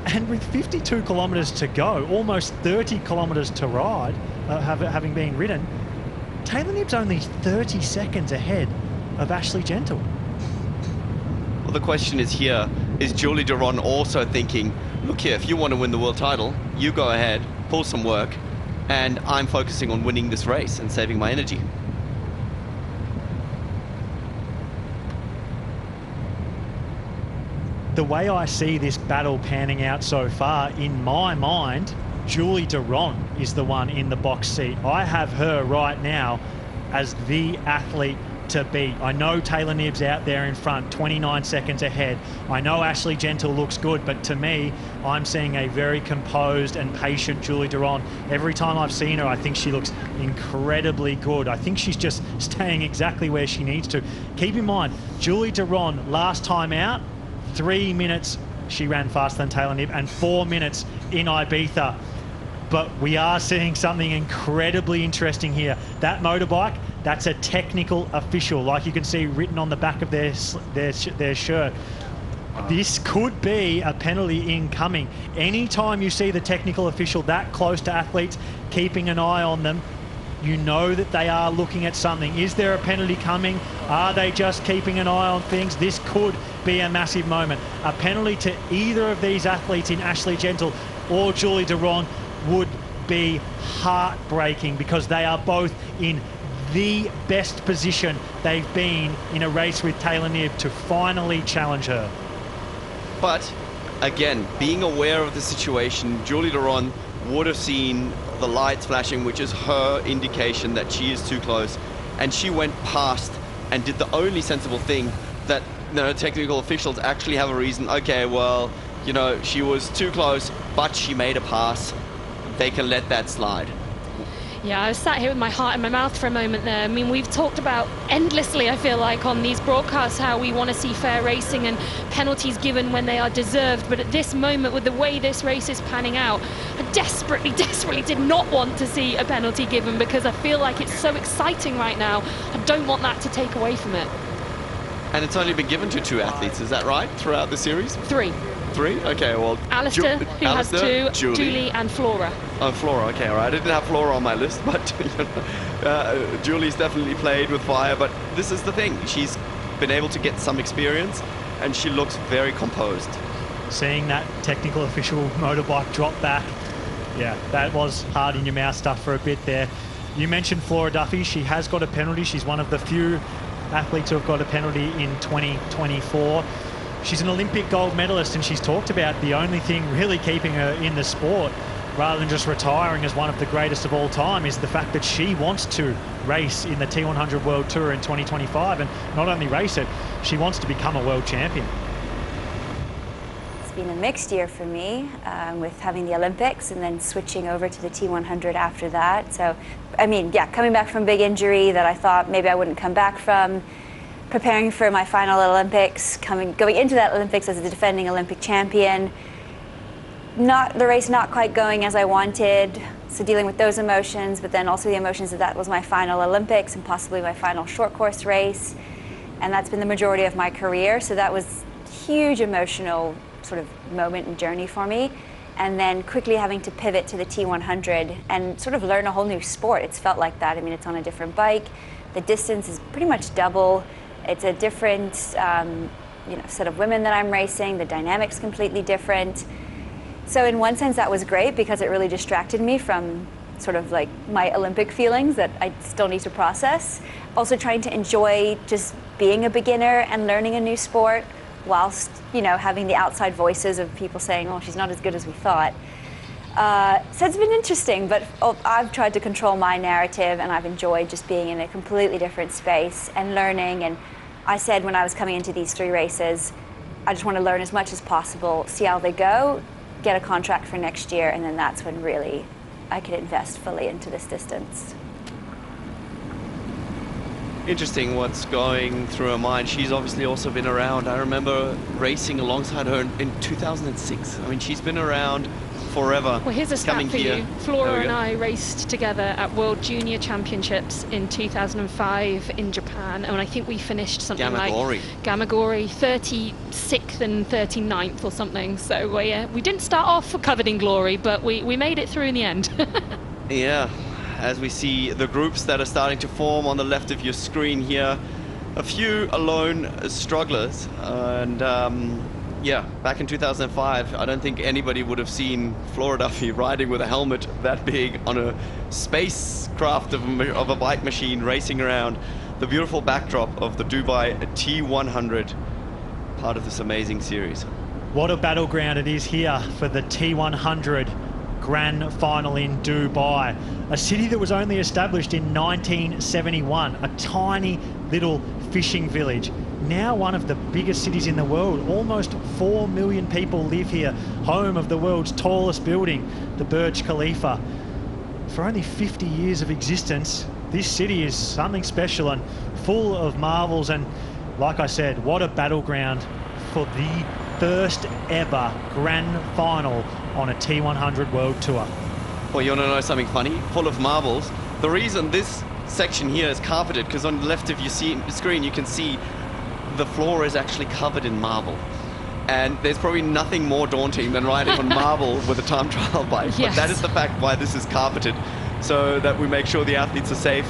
and with 52 kilometres to go, almost 30 kilometres to ride, having been ridden, Taylor Knibb's only 30 seconds ahead of Ashleigh Gentle. Well, the question is here, is Julie Duron also thinking, look here, if you want to win the world title, you go ahead, pull some work, and I'm focusing on winning this race and saving my energy. The way I see this battle panning out so far, in my mind, Julie Duron is the one in the box seat. I have her right now as the athlete to beat. I know Taylor Knibb's out there in front, 29 seconds ahead. I know Ashleigh Gentle looks good, but to me, I'm seeing a very composed and patient Julie Duron. Every time I've seen her, I think she looks incredibly good. I think she's just staying exactly where she needs to. Keep in mind, Julie Duron, last time out, 3 minutes she ran faster than Taylor Knibb, and 4 minutes in Ibiza. But we are seeing something incredibly interesting here. That motorbike, that's a technical official, like you can see written on the back of their shirt. This could be a penalty incoming. Anytime you see the technical official that close to athletes, keeping an eye on them, you know that they are looking at something. Is there a penalty coming? Are they just keeping an eye on things? This could be a massive moment. A penalty to either of these athletes in Ashleigh Gentle or Julie Duron would be heartbreaking, because they are both in the best position they've been in a race with Taylor Knibb to finally challenge her. But again, being aware of the situation, Julie Duron would have seen the lights flashing, which is her indication that she is too close, and she went past and did the only sensible thing that, you know, technical officials actually have a reason. Okay, well, you know, she was too close, but she made a pass. They can let that slide. Yeah, I was sat here with my heart in my mouth for a moment there. I mean, we've talked about endlessly, I feel like, on these broadcasts, how we want to see fair racing and penalties given when they are deserved. But at this moment, with the way this race is panning out, I desperately, desperately did not want to see a penalty given, because I feel like it's so exciting right now. I don't want that to take away from it. And it's only been given to 2 athletes, is that right, throughout the series? 3. 3? Okay, well... Alistair, who has 2, Julie and Flora. Oh, Flora, okay, all right. I didn't have Flora on my list, but you know, Julie's definitely played with fire. But this is the thing. She's been able to get some experience, and she looks very composed. Seeing that technical official motorbike drop back, yeah, that was hard in your mouth stuff for a bit there. You mentioned Flora Duffy. She has got a penalty. She's one of the few athletes who have got a penalty in 2024. She's an Olympic gold medalist, and she's talked about the only thing really keeping her in the sport, rather than just retiring as one of the greatest of all time, is the fact that she wants to race in the T100 World Tour in 2025, and not only race it, she wants to become a world champion. It's been a mixed year for me, with having the Olympics and then switching over to the T100 after that. So, I mean, yeah, coming back from a big injury that I thought maybe I wouldn't come back from, preparing for my final Olympics, going into that Olympics as a defending Olympic champion, the race not quite going as I wanted, so dealing with those emotions, but then also the emotions that was my final Olympics and possibly my final short course race, and that's been the majority of my career, so that was a huge emotional sort of moment and journey for me. And then quickly having to pivot to the T100 and sort of learn a whole new sport. It's felt like that. I mean, it's on a different bike, the distance is pretty much double. It's a different set of women that I'm racing. The dynamic's completely different. So in one sense that was great, because it really distracted me from sort of like my Olympic feelings that I still need to process. Also trying to enjoy just being a beginner and learning a new sport, whilst, you know, having the outside voices of people saying, oh, she's not as good as we thought. So it's been interesting, but I've tried to control my narrative, and I've enjoyed just being in a completely different space and learning. And I said when I was coming into these 3 races, I just want to learn as much as possible, see how they go, get a contract for next year, and then that's when really I could invest fully into this distance. Interesting what's going through her mind. She's obviously also been around. I remember racing alongside her in 2006. I mean, she's been around forever. Well, here's a stat for you. Flora and I raced together at World Junior Championships in 2005 in Japan, and I think we finished something like Gamagori 36th and 39th or something. So yeah, we didn't start off covered in glory, but we made it through in the end. Yeah, as we see the groups that are starting to form on the left of your screen here, a few alone strugglers, and Yeah, back in 2005, I don't think anybody would have seen Flora Duffy riding with a helmet that big on a spacecraft of a bike machine racing around the beautiful backdrop of the Dubai T100, part of this amazing series. What a battleground it is here for the T100 Grand Final in Dubai, a city that was only established in 1971, a tiny little fishing village. Now one of the biggest cities in the world. Almost 4 million people live here, home of the world's tallest building, the Burj Khalifa. For only 50 years of existence, this city is something special and full of marvels, and like I said, what a battleground for the first ever Grand Final on a T100 World Tour. Well, you want to know something funny? Full of marvels. The reason this section here is carpeted, because on the left of your screen you can see the floor is actually covered in marble. And there's probably nothing more daunting than riding on marble with a time trial bike. Yes. But that is the fact why this is carpeted, so that we make sure the athletes are safe.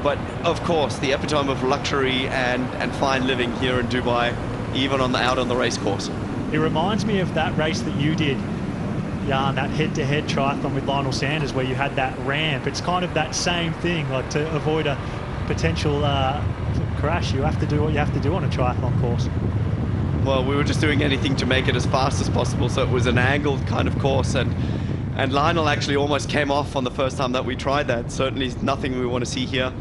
But of course, the epitome of luxury and fine living here in Dubai, even out on the race course. It reminds me of that race that you did, Jan, that head-to-head triathlon with Lionel Sanders, where you had that ramp. It's kind of that same thing, like to avoid a potential crash, you have to do what you have to do on a triathlon course. Well, we were just doing anything to make it as fast as possible, so it was an angled kind of course, and Lionel actually almost came off on the first time that we tried that. Certainly nothing we want to see here,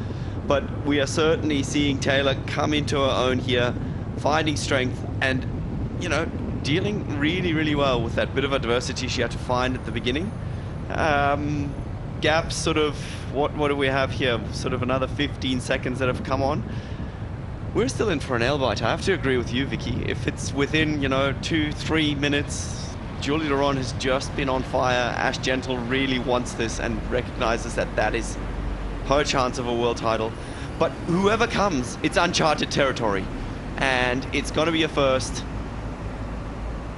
but we are certainly seeing Taylor come into her own here, finding strength and, you know, dealing really, really well with that bit of adversity she had to find at the beginning. Gaps, sort of, what do we have here? Sort of another 15 seconds that have come on. We're still in for an nail bite. I have to agree with you, Vicky. If it's within, 2-3 minutes, Julie Duron has just been on fire. Ashleigh Gentle really wants this and recognizes that that is her chance of a world title. But whoever comes, it's uncharted territory. And it's going to be a first.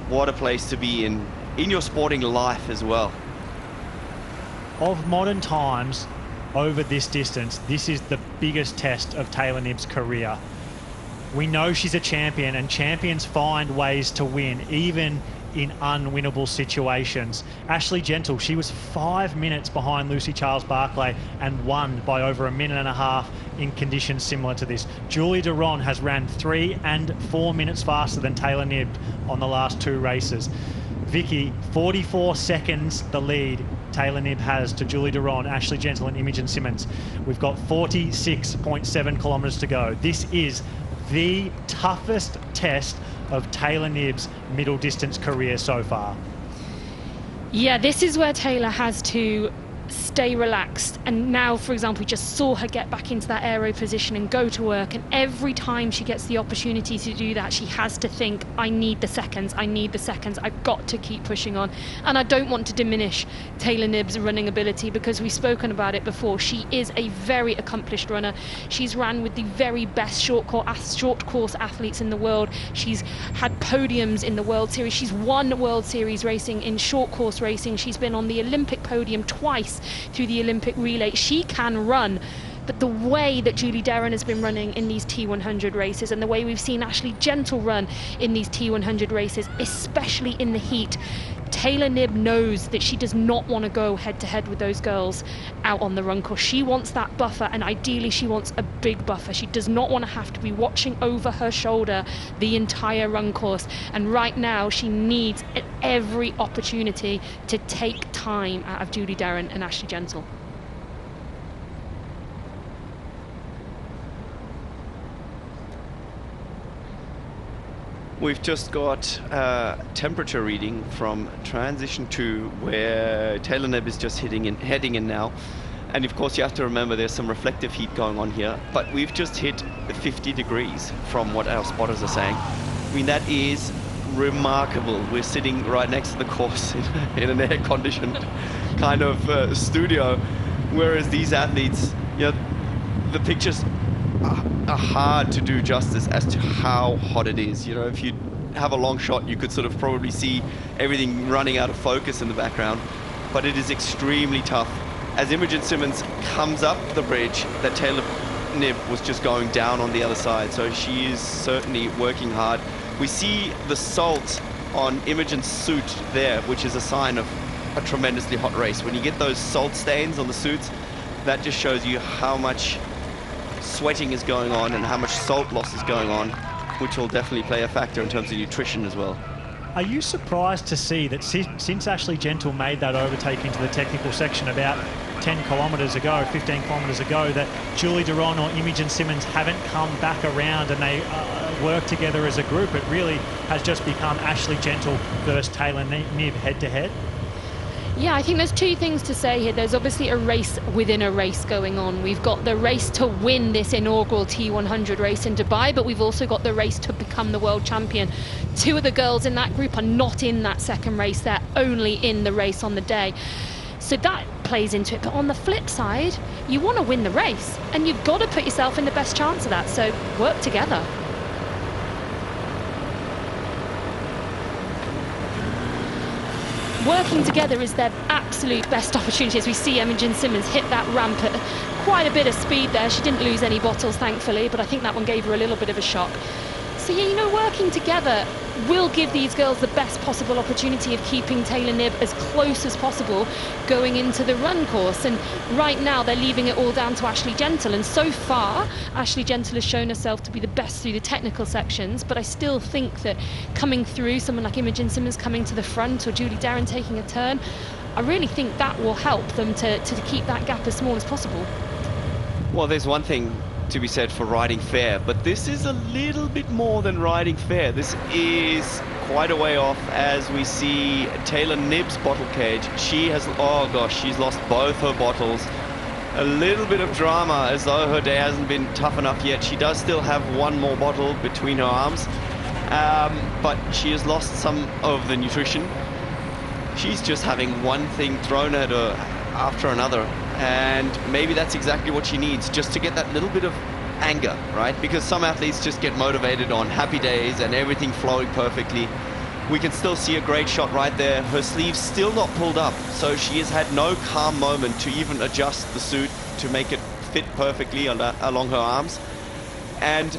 What a place to be in your sporting life as well. Of modern times, over this distance, this is the biggest test of Taylor Knibb's career. We know she's a champion, and champions find ways to win, even in unwinnable situations. Ashleigh Gentle, she was 5 minutes behind Lucy Charles-Barclay and won by over a minute and a half in conditions similar to this. Julie Duron has ran 3 and 4 minutes faster than Taylor Knibb on the last 2 races. Vicky, 44 seconds the lead Taylor Knibb has to Julie Duron, Ashleigh Gentle and Imogen Simmons. We've got 46.7 kilometres to go. This is the toughest test of Taylor Knibb's middle distance career so far. Yeah, this is where Taylor has to stay relaxed, and now, for example, we just saw her get back into that aero position and go to work, and every time she gets the opportunity to do that, she has to think, I need the seconds, I've got to keep pushing on. And I don't want to diminish Taylor Knibb's running ability, because we've spoken about it before. She is a very accomplished runner. She's ran with the very best short course athletes in the world. She's had podiums in the World Series. She's won World Series racing in short course racing. She's been on the Olympic podium twice through the Olympic relay. She can run, but the way that Julie Duron has been running in these T100 races, and the way we've seen Ashleigh Gentle run in these T100 races, especially in the heat, Taylor Knibb knows that she does not want to go head-to-head with those girls out on the run course. She wants that buffer, and ideally she wants a big buffer. She does not want to have to be watching over her shoulder the entire run course, and right now she needs every opportunity to take time out of Julie Duron and Ashleigh Gentle. We've just got a temperature reading from transition 2, where Taylor Knibb is just heading in now. And of course you have to remember there's some reflective heat going on here, but we've just hit 50 degrees from what our spotters are saying. I mean, that is remarkable. We're sitting right next to the course in an air-conditioned kind of studio, whereas these athletes, the pictures are hard to do justice as to how hot it is. If you have a long shot, you could sort of probably see everything running out of focus in the background, but it is extremely tough. As Imogen Simmons comes up the bridge that Taylor Knibb was just going down on the other side, so she is certainly working hard. We see the salt on Imogen's suit there, which is a sign of a tremendously hot race. When you get those salt stains on the suits, that just shows you how much sweating is going on and how much salt loss is going on, which will definitely play a factor in terms of nutrition as well. Are you surprised to see that since Ashleigh Gentle made that overtake into the technical section about 10 kilometres ago, 15 kilometres ago, that Julie Duron or Imogen Simmons haven't come back around and they work together as a group? It really has just become Ashleigh Gentle versus Taylor Knibb head-to-head. Yeah, I think there's two things to say here. There's obviously a race within a race going on. We've got the race to win this inaugural T100 race in Dubai, but we've also got the race to become the world champion. Two of the girls in that group are not in that second race. They're only in the race on the day. So that plays into it. But on the flip side, you want to win the race, and you've got to put yourself in the best chance of that. So work together. Working together is their absolute best opportunity, as we see Imogen Simmons hit that ramp at quite a bit of speed there. She didn't lose any bottles, thankfully, but I think that one gave her a little bit of a shock. So, yeah, you know, working together will give these girls the best possible opportunity of keeping Taylor Knibb as close as possible going into the run course. And right now they're leaving it all down to Ashleigh Gentle, and so far Ashleigh Gentle has shown herself to be the best through the technical sections, but I still think that coming through, someone like Imogen Simmons coming to the front or Julie Darren taking a turn, I really think that will help them to keep that gap as small as possible. Well, there's one thing to be said for riding fair, but this is a little bit more than riding fair. This is quite a way off, as we see Taylor Knibb's bottle cage. She has, oh gosh, she's lost both her bottles. A little bit of drama, as though her day hasn't been tough enough yet. She does still have one more bottle between her arms, but she has lost some of the nutrition. She's just having one thing thrown at her after another, and maybe that's exactly what she needs, just to get that little bit of anger, right? Because some athletes just get motivated on happy days and everything flowing perfectly. We can still see a great shot right there. Her sleeve's still not pulled up, so she has had no calm moment to even adjust the suit to make it fit perfectly along her arms. And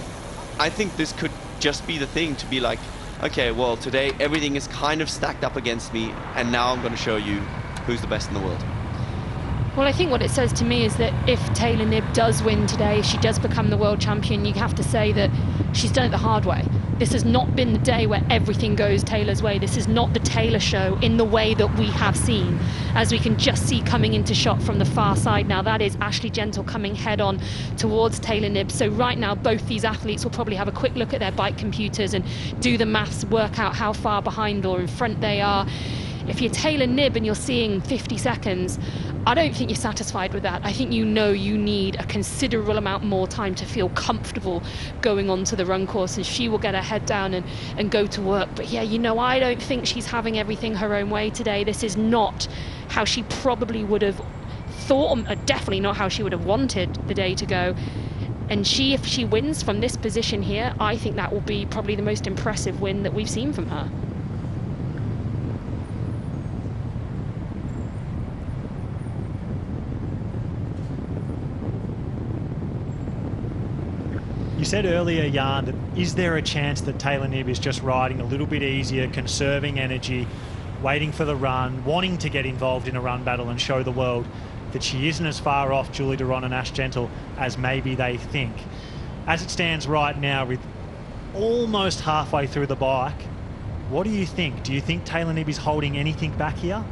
I think this could just be the thing to be like, okay, well, today everything is kind of stacked up against me, and now I'm going to show you who's the best in the world. Well, I think what it says to me is that if Taylor Knibb does win today, if she does become the world champion, you have to say that she's done it the hard way. This has not been the day where everything goes Taylor's way. This is not the Taylor show in the way that we have seen, as we can just see coming into shot from the far side now. That is Ashleigh Gentle coming head on towards Taylor Knibb. So right now, both these athletes will probably have a quick look at their bike computers and do the maths, work out how far behind or in front they are. If you're Taylor Knibb and you're seeing 50 seconds, I don't think you're satisfied with that. I think you know you need a considerable amount more time to feel comfortable going on to the run course, and she will get her head down and go to work. But yeah, you know, I don't think she's having everything her own way today. This is not how she probably would have thought, or definitely not how she would have wanted the day to go. And if she wins from this position here, I think that will be probably the most impressive win that we've seen from her. You said earlier, Jan, that is there a chance that Taylor Knibb is just riding a little bit easier, conserving energy, waiting for the run, wanting to get involved in a run battle and show the world that she isn't as far off Julie Duron and Ash Gentle as maybe they think? As it stands right now, with almost halfway through the bike, what do you think? Do you think Taylor Knibb is holding anything back here?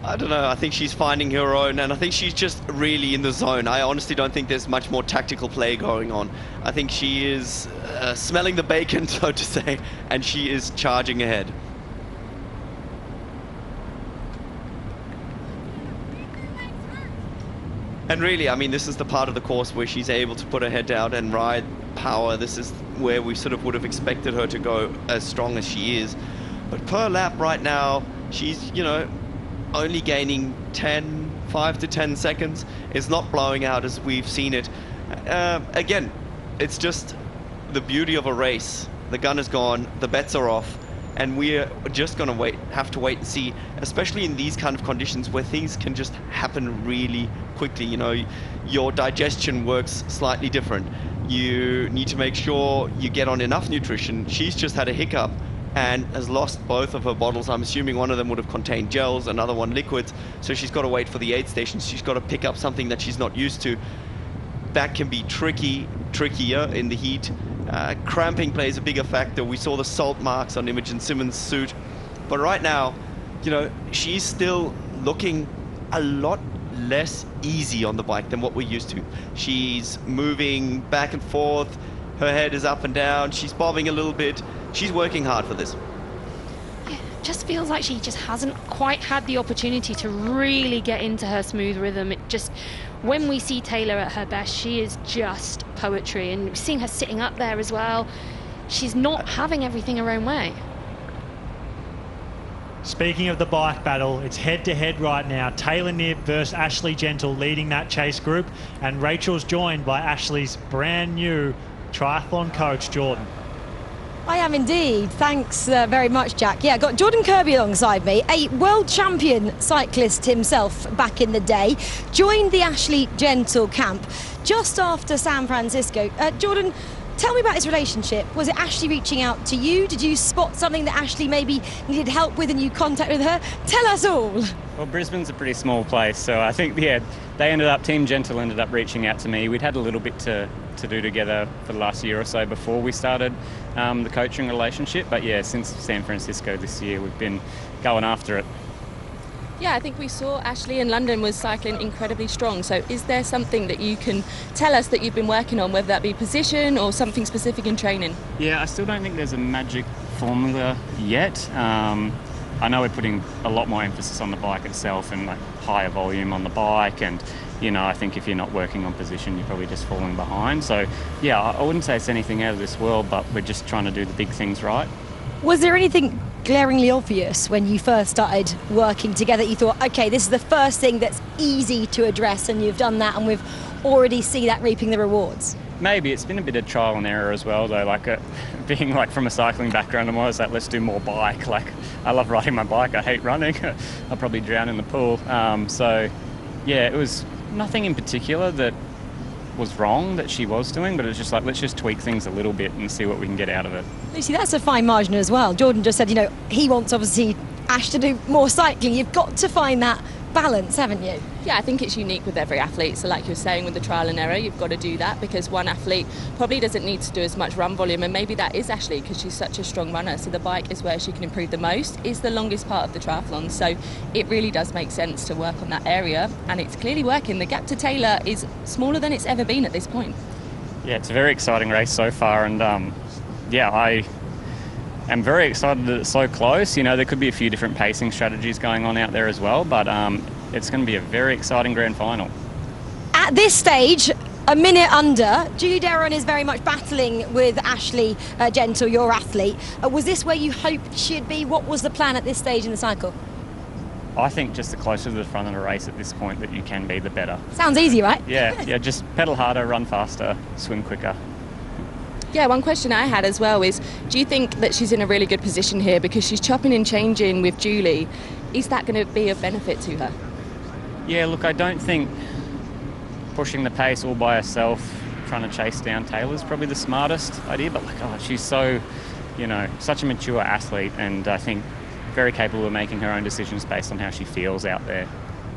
I don't know. I think she's finding her own, and I think she's just really in the zone. I honestly don't think there's much more tactical play going on. I think she is smelling the bacon, so to say, and she is charging ahead. And really, I mean, this is the part of the course where she's able to put her head down and ride power. This is where we sort of would have expected her to go as strong as she is. But per lap right now, she's, you know, only gaining 5 to 10 seconds. It's not blowing out as we've seen it. Again, it's just the beauty of a race. The gun is gone, the bets are off, and we're just going to have to wait and see, especially in these kind of conditions where things can just happen really quickly. You know, your digestion works slightly different. You need to make sure you get on enough nutrition. She's just had a hiccup and has lost both of her bottles. I'm assuming one of them would have contained gels, another one liquids, so she's got to wait for the aid station. She's got to pick up something that she's not used to. That can be trickier in the heat. Cramping plays a bigger factor. We saw the salt marks on Imogen Simmons' suit, but right now, you know, she's still looking a lot less easy on the bike than what we're used to. She's moving back and forth, her head is up and down, she's bobbing a little bit. She's working hard for this. Yeah, just feels like she just hasn't quite had the opportunity to really get into her smooth rhythm. It just, when we see Taylor at her best, she is just poetry, and seeing her sitting up there as well, she's not having everything her own way. Speaking of the bike battle, it's head-to-head right now. Taylor Knibb versus Ashleigh Gentle leading that chase group, and Rachel's joined by Ashleigh's brand new triathlon coach, Jordan. I am indeed. Thanks very much, Jack. Yeah, got Jordan Kirby alongside me, a world champion cyclist himself back in the day. Joined the Ashleigh Gentle camp just after San Francisco. Jordan, tell me about his relationship. Was it Ashleigh reaching out to you? Did you spot something that Ashleigh maybe needed help with and you contacted her? Tell us all. Well, Brisbane's a pretty small place, so I think, yeah, Team Gentle ended up reaching out to me. We'd had a little bit to do together for the last year or so before we started the coaching relationship. But yeah, since San Francisco this year, we've been going after it. Yeah, I think we saw Ashleigh in London was cycling incredibly strong. So is there something that you can tell us that you've been working on, whether that be position or something specific in training? Yeah, I still don't think there's a magic formula yet. I know we're putting a lot more emphasis on the bike itself and like higher volume on the bike, and you know, I think if you're not working on position, you're probably just falling behind. So yeah, I wouldn't say it's anything out of this world, but we're just trying to do the big things right. Was there anything glaringly obvious when you first started working together that you thought, okay, this is the first thing that's easy to address, and you've done that and we've already see that reaping the rewards? Maybe. It's been a bit of trial and error as well, though. Like being like from a cycling background, I'm always like, let's do more bike. Like I love riding my bike. I hate running. I'll probably drown in the pool. So yeah, it was nothing in particular that was wrong that she was doing, but it was just like, let's just tweak things a little bit and see what we can get out of it. Lucy, that's a fine margin as well. Jordan just said, you know, he wants obviously Ash to do more cycling. You've got to find that balance, haven't you? Yeah, I think it's unique with every athlete. So like you were saying with the trial and error, you've got to do that because one athlete probably doesn't need to do as much run volume, and maybe that is Ashleigh because she's such a strong runner. So the bike is where she can improve the most, is the longest part of the triathlon. So it really does make sense to work on that area, and it's clearly working. The gap to Taylor is smaller than it's ever been at this point. Yeah, it's a very exciting race so far, and yeah, I am very excited that it's so close. You know, there could be a few different pacing strategies going on out there as well, but it's going to be a very exciting grand final. At this stage, a minute under, Julie Deron is very much battling with Ashleigh Gentle, your athlete. Was this where you hoped she'd be? What was the plan at this stage in the cycle? I think just the closer to the front of the race at this point that you can be, the better. Sounds easy, right? Yeah, just pedal harder, run faster, swim quicker. Yeah, one question I had as well is, do you think that she's in a really good position here because she's chopping and changing with Julie? Is that going to be of benefit to her? Yeah, look, I don't think pushing the pace all by herself, trying to chase down Taylor's probably the smartest idea, but like, oh, she's so, you know, such a mature athlete, and I think very capable of making her own decisions based on how she feels out there.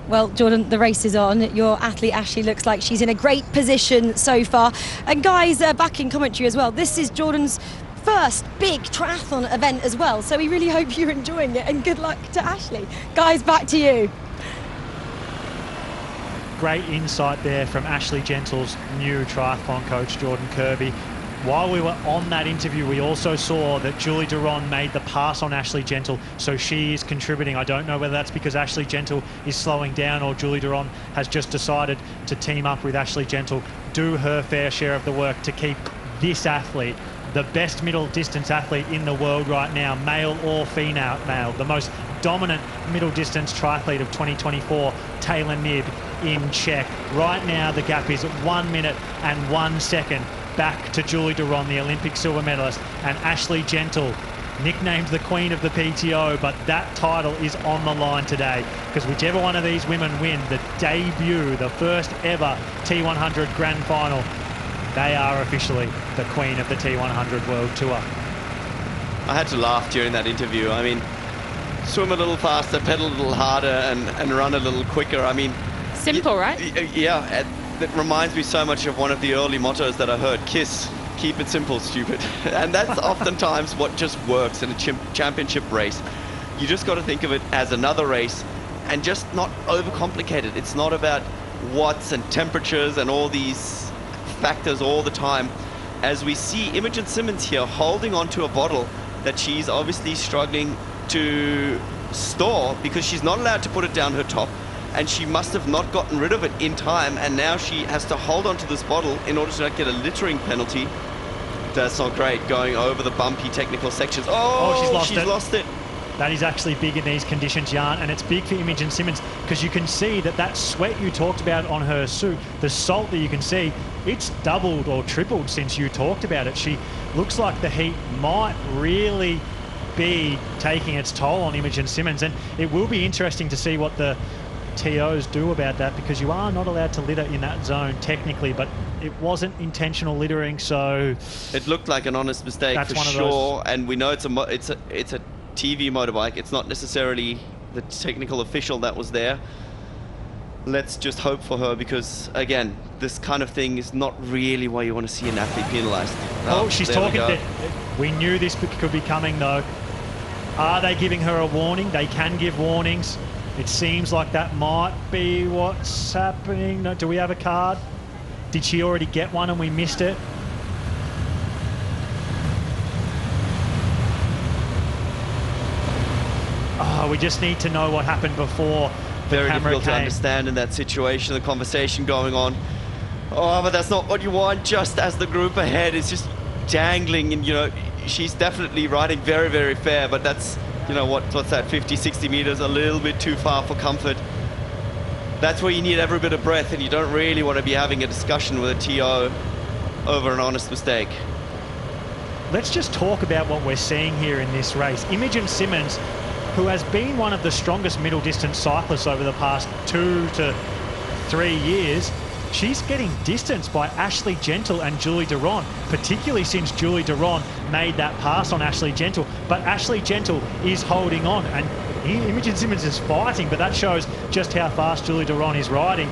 Well, Jordan, the race is on. Your athlete, Ashleigh, looks like she's in a great position so far. And guys, back in commentary as well, this is Jordan's first big triathlon event as well, so we really hope you're enjoying it, and good luck to Ashleigh. Guys, back to you. Great insight there from Ashleigh Gentle's new triathlon coach, Jordan Kirby. While we were on that interview, we also saw that Julie Deron made the pass on Ashleigh Gentle, so she is contributing. I don't know whether that's because Ashleigh Gentle is slowing down or Julie Deron has just decided to team up with Ashleigh Gentle, do her fair share of the work to keep this athlete, the best middle distance athlete in the world right now, male or female, the most dominant middle distance triathlete of 2024, Taylor Knibb, in check. Right now the gap is 1 minute and 1 second back to Julie Deron, the Olympic silver medalist, and Ashleigh Gentle, nicknamed the Queen of the PTO, but that title is on the line today because whichever one of these women win the debut, the first ever T100 Grand Final, they are officially the Queen of the T100 World Tour. I had to laugh during that interview. I mean, swim a little faster, pedal a little harder, and run a little quicker. I mean... Simple, right? Yeah, that reminds me so much of one of the early mottos that I heard, KISS. Keep it simple, stupid. And that's oftentimes what just works in a championship race. You just got to think of it as another race and just not overcomplicate it. It's not about watts and temperatures and all these factors all the time. As we see Imogen Simmons here holding onto a bottle that she's obviously struggling to store because she's not allowed to put it down her top, and she must have not gotten rid of it in time, and now she has to hold onto this bottle in order to not get a littering penalty. That's not great, going over the bumpy technical sections. Oh, she's lost it. That is actually big in these conditions, Jan, and it's big for Imogen Simmons because you can see that sweat you talked about on her suit, the salt that you can see, it's doubled or tripled since you talked about it. She looks like the heat might really be taking its toll on Imogen Simmons, and it will be interesting to see what the TOs do about that because you are not allowed to litter in that zone technically, but it wasn't intentional littering, so it looked like an honest mistake for sure. And we know it's a TV motorbike. It's not necessarily the technical official that was there. Let's just hope for her because again, this kind of thing is not really why you want to see an athlete penalized. Oh, she's talking. We knew this could be coming though. Are they giving her a warning? They can give warnings. It seems like that might be what's happening. No, do we have a card? Did she already get one and we missed it? Oh, we just need to know what happened before the Very camera difficult came. to understand in that situation, the conversation going on. Oh, but that's not what you want just as the group ahead is just dangling, and you know, she's definitely riding very, very fair, but that's, you know, what's that, 50, 60 meters, a little bit too far for comfort. That's where you need every bit of breath, and you don't really want to be having a discussion with a TO over an honest mistake. Let's just talk about what we're seeing here in this race. Imogen Simmons, who has been one of the strongest middle distance cyclists over the past 2 to 3 years, she's getting distanced by Ashleigh Gentle and Julie Duron, particularly since Julie Duron made that pass on Ashleigh Gentle. But Ashleigh Gentle is holding on, and Imogen Simmons is fighting, but that shows just how fast Julie Duron is riding.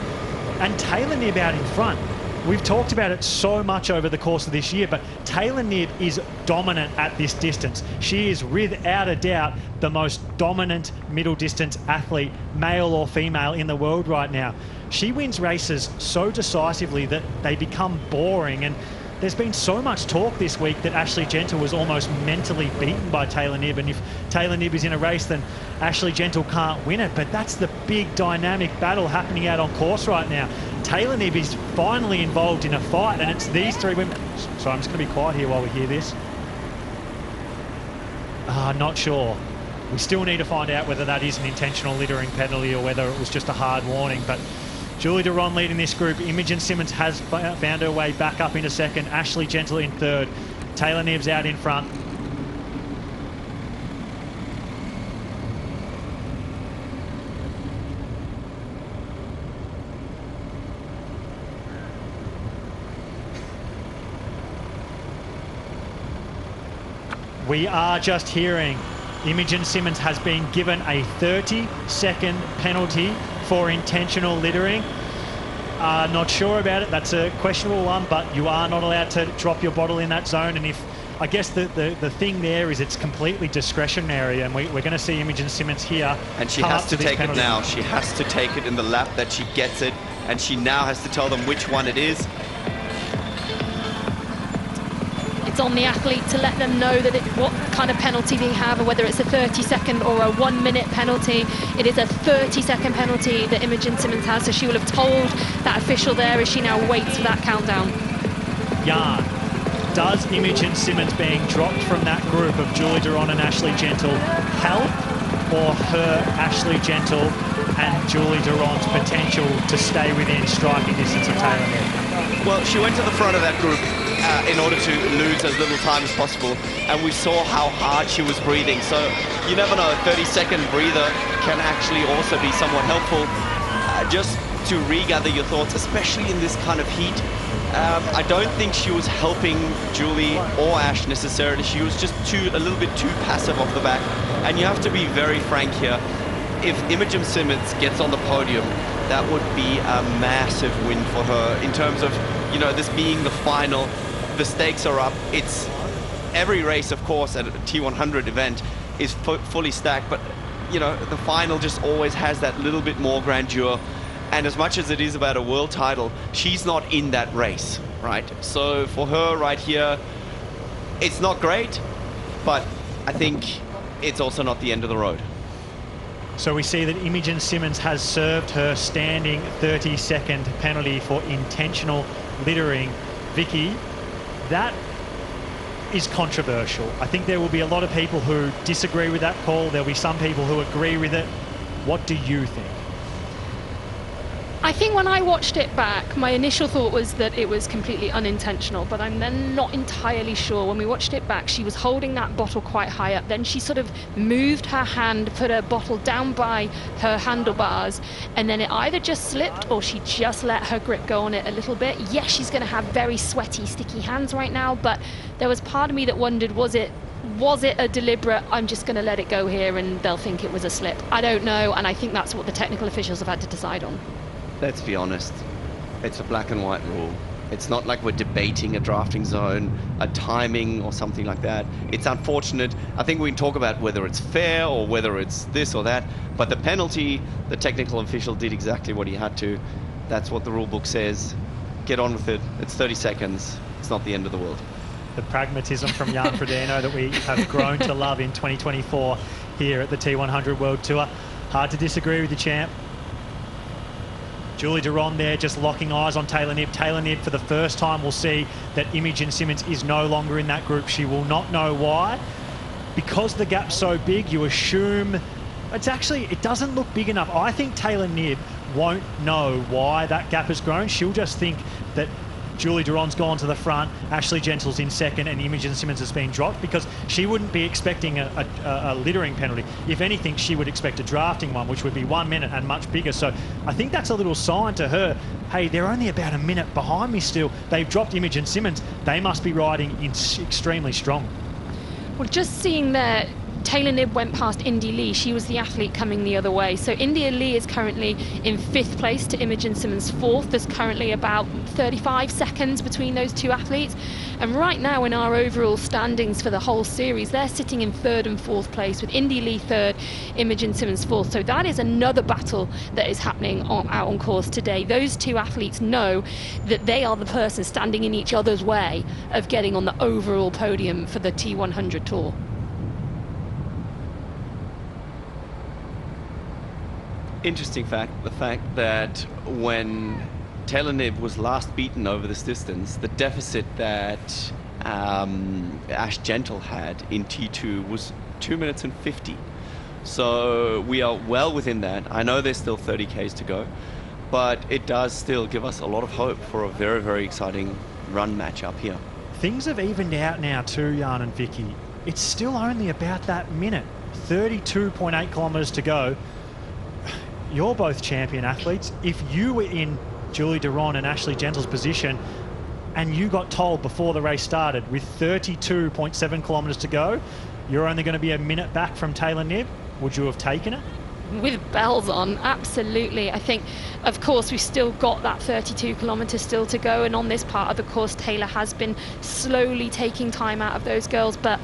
And Taylor Knibb out in front. We've talked about it so much over the course of this year, but Taylor Knibb is dominant at this distance. She is, without a doubt, the most dominant middle distance athlete, male or female, in the world right now. She wins races so decisively that they become boring, and there's been so much talk this week that Ashleigh Gentle was almost mentally beaten by Taylor Knibb, and if Taylor Knibb is in a race, then Ashleigh Gentle can't win it. But that's the big dynamic battle happening out on course right now. Taylor Knibb is finally involved in a fight, and it's these three women. So I'm just going to be quiet here while we hear this. Not sure. We still need to find out whether that is an intentional littering penalty or whether it was just a hard warning. But Julie Duron leading this group. Imogen Simmons has found her way back up into second. Ashleigh Gentle in third. Taylor Knibb's out in front. We are just hearing Imogen Simmons has been given a 30-second penalty for intentional littering. Not sure about it. That's a questionable one, but you are not allowed to drop your bottle in that zone. And if, I guess the thing there is it's completely discretionary, and we're going to see Imogen Simmons here. And she has to take it now. She has to take it in the lap that she gets it, and she now has to tell them which one it is. It's on the athlete to let them know that what kind of penalty they have, or whether it's a 30-second or a 1-minute penalty. It is a 30-second penalty that Imogen Simmons has, so she will have told that official there as she now waits for that countdown. Jan, does Imogen Simmons being dropped from that group of Julie Duron and Ashleigh Gentle help or hurt Ashleigh Gentle and Julie Duron's potential to stay within striking distance of Taylor Knibb? Well, she went to the front of that group in order to lose as little time as possible. And we saw how hard she was breathing. So you never know, a 30-second breather can actually also be somewhat helpful. Just to regather your thoughts, especially in this kind of heat. I don't think she was helping Julie or Ash necessarily. She was just a little bit too passive off the back. And you have to be very frank here. If Imogen Simmons gets on the podium, that would be a massive win for her in terms of, you know, this being the final. The stakes are up. It's every race, of course, at a T100 event is fully stacked, but you know, the final just always has that little bit more grandeur. And as much as it is about a world title, she's not in that race, right? So for her right here, it's not great, but I think it's also not the end of the road. So we see that Imogen Simmons has served her standing 30-second penalty for intentional littering. Vicky, that is controversial. I think there will be a lot of people who disagree with that call. There'll be some people who agree with it. What do you think? I think when I watched it back, my initial thought was that it was completely unintentional, but I'm then not entirely sure. When we watched it back, she was holding that bottle quite high up. Then she sort of moved her hand, put her bottle down by her handlebars, and then it either just slipped or she just let her grip go on it a little bit. Yes, she's going to have very sweaty, sticky hands right now, but there was part of me that wondered, was it a deliberate, I'm just going to let it go here and they'll think it was a slip? I don't know, and I think that's what the technical officials have had to decide on. Let's be honest, it's a black and white rule. It's not like we're debating a drafting zone, a timing or something like that. It's unfortunate. I think we can talk about whether it's fair or whether it's this or that, but the penalty, the technical official did exactly what he had to. That's what the rule book says. Get on with it. It's 30 seconds. It's not the end of the world. The pragmatism from Jan Frodeno that we have grown to love in 2024 here at the T100 World Tour. Hard to disagree with the champ. Julie Duron there just locking eyes on Taylor Knibb. Taylor Knibb for the first time will see that Imogen Simmons is no longer in that group. She will not know why. Because the gap's so big, you assume it doesn't look big enough. I think Taylor Knibb won't know why that gap has grown. She'll just think that Julie Duron's gone to the front, Ashleigh Gentle's in second, and Imogen Simmons has been dropped, because she wouldn't be expecting a littering penalty. If anything, she would expect a drafting one, which would be 1 minute and much bigger. So I think that's a little sign to her, hey, they're only about a minute behind me still. They've dropped Imogen Simmons. They must be riding extremely strong. Well, just seeing that Taylor Knibb went past Indy Lee. She was the athlete coming the other way. So Indy Lee is currently in 5th place to Imogen Simmons 4th. There's currently about 35 seconds between those two athletes. And right now in our overall standings for the whole series, they're sitting in 3rd and 4th place with Indy Lee 3rd, Imogen Simmons 4th. So that is another battle that is happening out on course today. Those two athletes know that they are the person standing in each other's way of getting on the overall podium for the T100 Tour. Interesting fact, the fact that when Taylor Knibb was last beaten over this distance, the deficit that Ash Gentle had in T2 was 2 minutes and 50. So we are well within that. I know there's still 30 Ks to go, but it does still give us a lot of hope for a very, very exciting run match up here. Things have evened out now too, Jan and Vicky. It's still only about that minute. 32.8 kilometres to go. You're both champion athletes. If you were in Julie Duron and Ashleigh Gentle's position and you got told before the race started with 32.7 kilometres to go, you're only going to be a minute back from Taylor Knibb, would you have taken it? With bells on, absolutely. I think, of course, we've still got that 32 kilometres still to go, and on this part of the course, Taylor has been slowly taking time out of those girls, but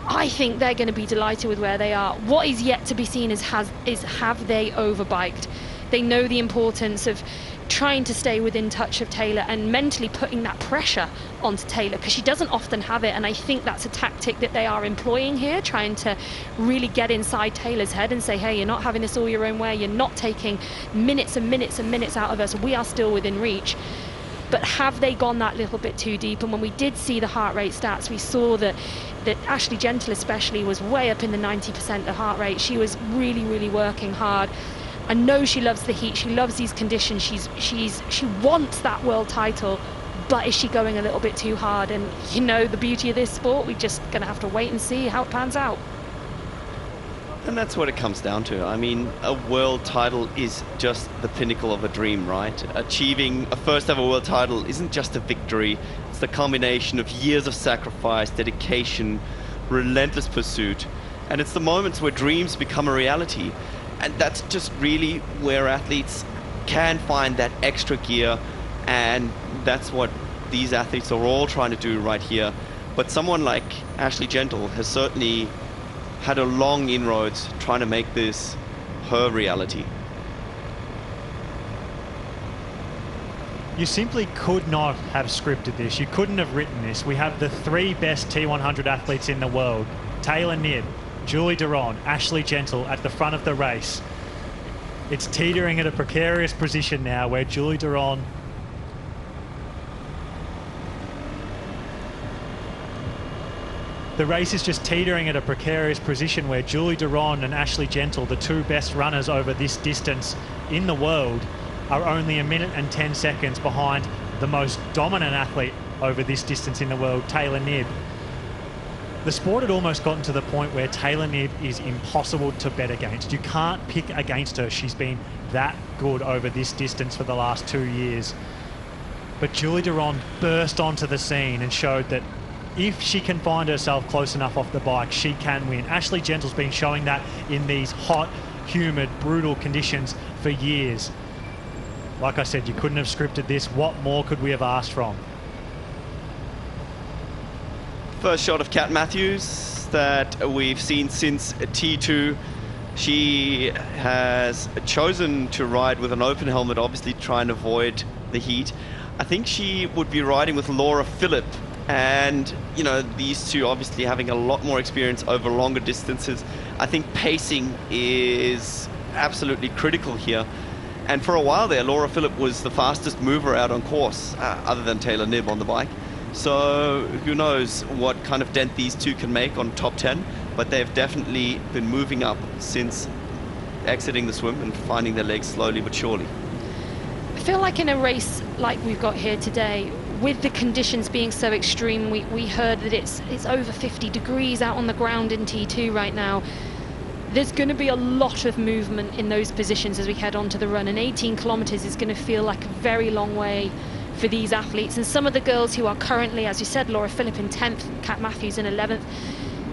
I think they're going to be delighted with where they are. What is yet to be seen is have they overbiked? They know the importance of trying to stay within touch of Taylor and mentally putting that pressure onto Taylor, because she doesn't often have it, and I think that's a tactic that they are employing here, trying to really get inside Taylor's head and say, hey, you're not having this all your own way, you're not taking minutes and minutes and minutes out of us, we are still within reach. But have they gone that little bit too deep? And when we did see the heart rate stats, we saw that Ashleigh Gentle especially was way up in the 90% of heart rate. She was really, really working hard. I know she loves the heat. She loves these conditions. She wants that world title but is she going a little bit too hard? And you know, the beauty of this sport, we're just going to have to wait and see how it pans out. And that's what it comes down to. I mean, a world title is just the pinnacle of a dream, right? Achieving a first ever world title isn't just a victory. It's the culmination of years of sacrifice, dedication, relentless pursuit. And it's the moments where dreams become a reality. And that's just really where athletes can find that extra gear. And that's what these athletes are all trying to do right here. But someone like Ashleigh Gentle has certainly had a long inroads trying to make this her reality. You simply could not have scripted this. You couldn't have written this. We have the 3 best T100 athletes in the world. Taylor Knibb, Julie Duron, Ashleigh Gentle at the front of the race. It's teetering at a precarious position now where Julie Duron the race is just teetering at a precarious position where Julie Duron and Ashleigh Gentle, the 2 best runners over this distance in the world, are only 1 minute and 10 seconds behind the most dominant athlete over this distance in the world, Taylor Knibb. The sport had almost gotten to the point where Taylor Knibb is impossible to bet against. You can't pick against her. She's been that good over this distance for the last 2 years. But Julie Duron burst onto the scene and showed that if she can find herself close enough off the bike, she can win. Ashleigh Gentle's been showing that in these hot, humid, brutal conditions for years. Like I said, you couldn't have scripted this. What more could we have asked from? First shot of Kat Matthews that we've seen since T2. She has chosen to ride with an open helmet, obviously trying to avoid the heat. I think she would be riding with Laura Philipp. And, you know, these two obviously having a lot more experience over longer distances. I think pacing is absolutely critical here. And for a while there, Laura Philipp was the fastest mover out on course, other than Taylor Knibb on the bike. So who knows what kind of dent these two can make on top 10. But they've definitely been moving up since exiting the swim and finding their legs slowly but surely. I feel like in a race like we've got here today, with the conditions being so extreme, we heard that it's over 50 degrees out on the ground in T2 right now. There's going to be a lot of movement in those positions as we head on to the run, and 18 kilometers is going to feel like a very long way for these athletes. And some of the girls who are currently, as you said, Laura Philipp in 10th, Kat Matthews in 11th,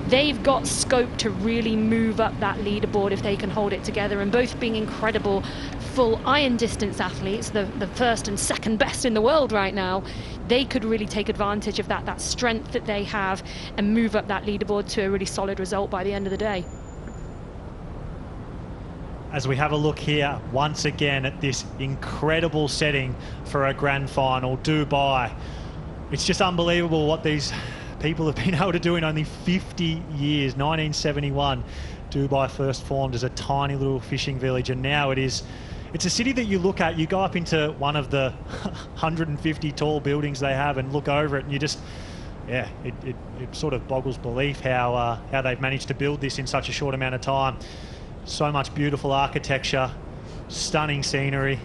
they've got scope to really move up that leaderboard if they can hold it together, and both being incredible full iron distance athletes, the first and second best in the world right now, they could really take advantage of that strength that they have and move up that leaderboard to a really solid result by the end of the day. As we have a look here once again at this incredible setting for a grand final, Dubai. It's just unbelievable what these people have been able to do in only 50 years. 1971, Dubai first formed as a tiny little fishing village, and now it's a city that you look at, you go up into one of the 150 tall buildings they have and look over it, and you just, yeah, it sort of boggles belief how they've managed to build this in such a short amount of time. So much beautiful architecture, stunning scenery.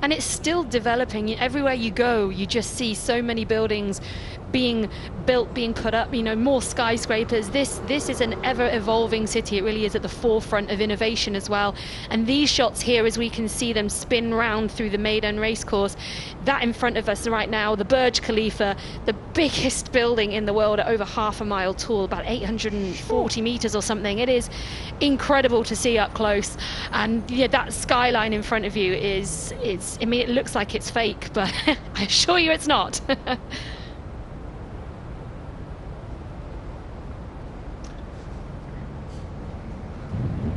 And it's still developing. Everywhere you go, you just see so many buildings being built, being put up, you know, more skyscrapers. This is an ever-evolving city. It really is at the forefront of innovation as well. And these shots here, as we can see them spin round through the Maidan racecourse, that in front of us right now, the Burj Khalifa, the biggest building in the world at over half a mile tall, about 840 meters or something. It is incredible to see up close. And yeah, that skyline in front of you I mean, it looks like it's fake, but I assure you it's not.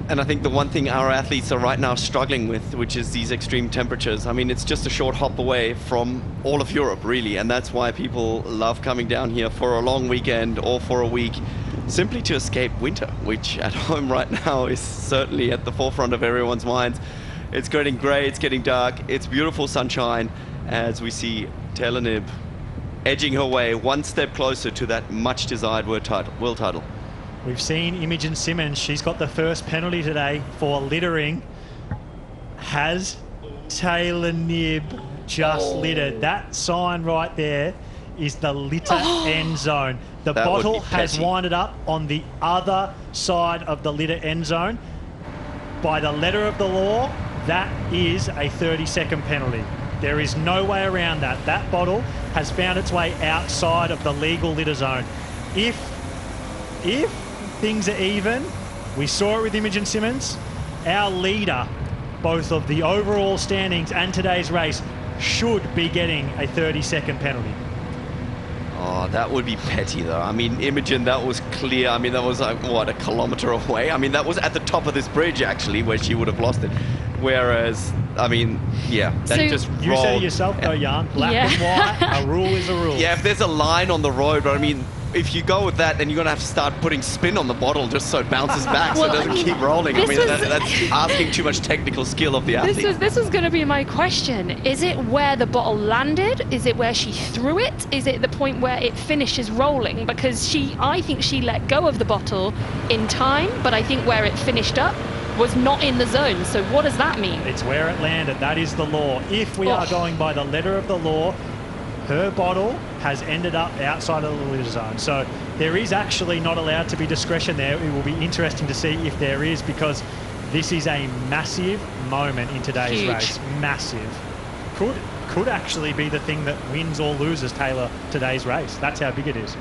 And I think the one thing our athletes are right now struggling with, which is these extreme temperatures. I mean, it's just a short hop away from all of Europe, really. And that's why people love coming down here for a long weekend or for a week, simply to escape winter, which at home right now is certainly at the forefront of everyone's minds. It's getting grey, it's getting dark, it's beautiful sunshine as we see Taylor Knibb edging her way one step closer to that much desired world title. We've seen Imogen Simmons. She's got the first penalty today for littering. Has Taylor Knibb just littered. That sign right there is the litter end zone. The bottle has winded up on the other side of the litter end zone. By the letter of the law, that is a 30-second penalty. There is no way around that. That bottle has found its way outside of the legal litter zone. If things are even, we saw it with Imogen Simmons, our leader, both of the overall standings and today's race, should be getting a 30-second penalty. Oh, that would be petty, though. I mean, Imogen, that was clear. I mean, that was like, what, a kilometre away? I mean, that was at the top of this bridge, actually, where she would have lost it. Whereas, I mean, yeah, that So just you rolled. said it yourself, though, Jan. Black and white, a rule is a rule. Yeah, if there's a line on the road, but I mean, if you go with that, then you're going to have to start putting spin on the bottle just so it bounces back, so it doesn't keep rolling. I mean, that's asking too much technical skill of the athlete. This was going to be my question. Is it where the bottle landed? Is it where she threw it? Is it the point where it finishes rolling? Because I think she let go of the bottle in time, but I think where it finished up was not in the zone. So what does that mean? It's where it landed. That is the law. If we are going by the letter of the law, her bottle has ended up outside of the litter zone. So there is actually not allowed to be discretion there. It will be interesting to see if there is, because this is a massive moment in today's race. Massive. Could actually be the thing that wins or loses Taylor today's race. That's how big it is.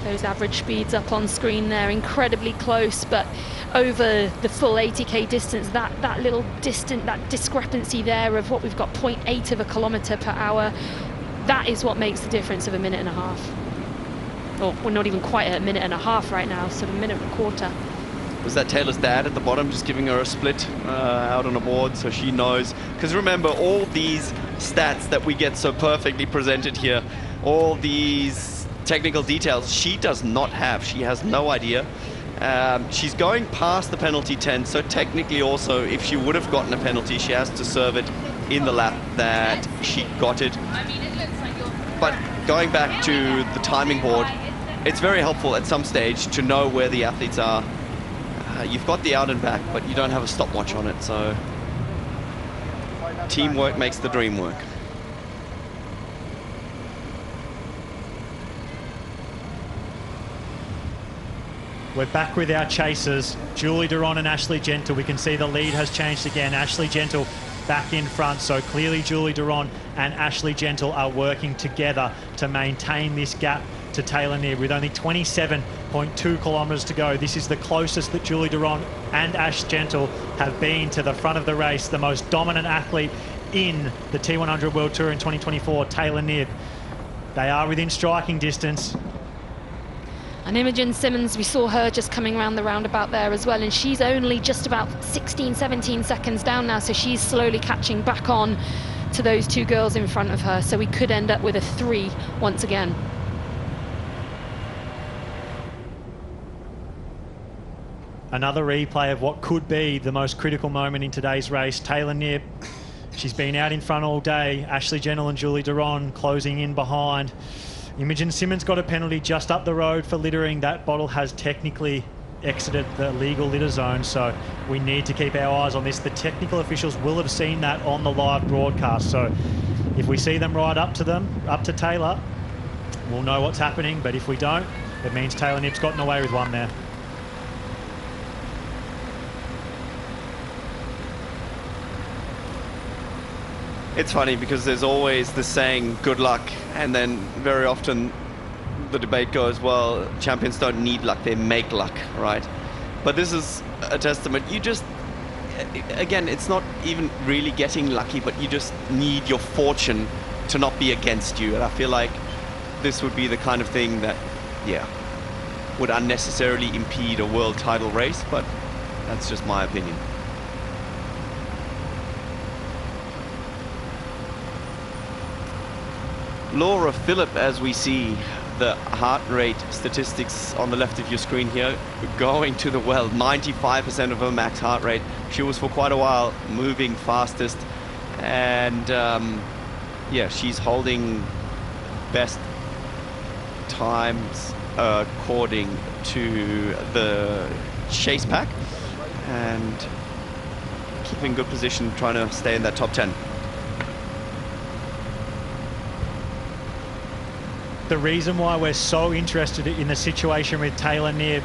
Those average speeds up on screen there, incredibly close, but over the full 80k distance, that little distance, that discrepancy there of what we've got 0.8 of a kilometre per hour, that is what makes the difference of a minute and a half. Or we're not even quite at a minute and a half right now, sort of a minute and a quarter. Was that Taylor's dad at the bottom just giving her a split out on a board so she knows? Because remember, all these stats that we get so perfectly presented here, all these technical details, she does not have. She has no idea. She's going past the penalty 10, so technically also, if she would have gotten a penalty, she has to serve it in the lap that she got it. But going back to the timing board, it's very helpful at some stage to know where the athletes are. You've got the out and back, but you don't have a stopwatch on it, so teamwork makes the dream work. We're back with our chasers, Julie Duron and Ashleigh Gentle. We can see the lead has changed again. Ashleigh Gentle back in front, so clearly Julie Duron and Ashleigh Gentle are working together to maintain this gap to Taylor Knibb with only 27.2 kilometres to go. This is the closest that Julie Duron and Ash Gentle have been to the front of the race. The most dominant athlete in the T100 World Tour in 2024, Taylor Knibb. They are within striking distance. And Imogen Simmons, we saw her just coming around the roundabout there as well, and she's only just about 16, 17 seconds down now, so she's slowly catching back on to those two girls in front of her, so we could end up with a 3 once again. Another replay of what could be the most critical moment in today's race. Taylor Knibb, she's been out in front all day. Ashleigh Gentle and Julie Duron closing in behind. Imogen Simmons got a penalty just up the road for littering. That bottle has technically exited the legal litter zone, so we need to keep our eyes on this. The technical officials will have seen that on the live broadcast, so if we see them right up to Taylor, we'll know what's happening, but if we don't, it means Taylor Knibb's gotten away with one there. It's funny because there's always the saying, good luck, and then very often the debate goes, well, champions don't need luck, they make luck, right? But this is a testament. You just, again, it's not even really getting lucky, but you just need your fortune to not be against you. And I feel like this would be the kind of thing that, yeah, would unnecessarily impede a world title race, but that's just my opinion. Laura Philipp, as we see the heart rate statistics on the left of your screen here, going to the well, 95% of her max heart rate. She was for quite a while moving fastest, and yeah, she's holding best times according to the chase pack. and keeping good position, trying to stay in that top 10. The reason why we're so interested in the situation with Taylor Knibb,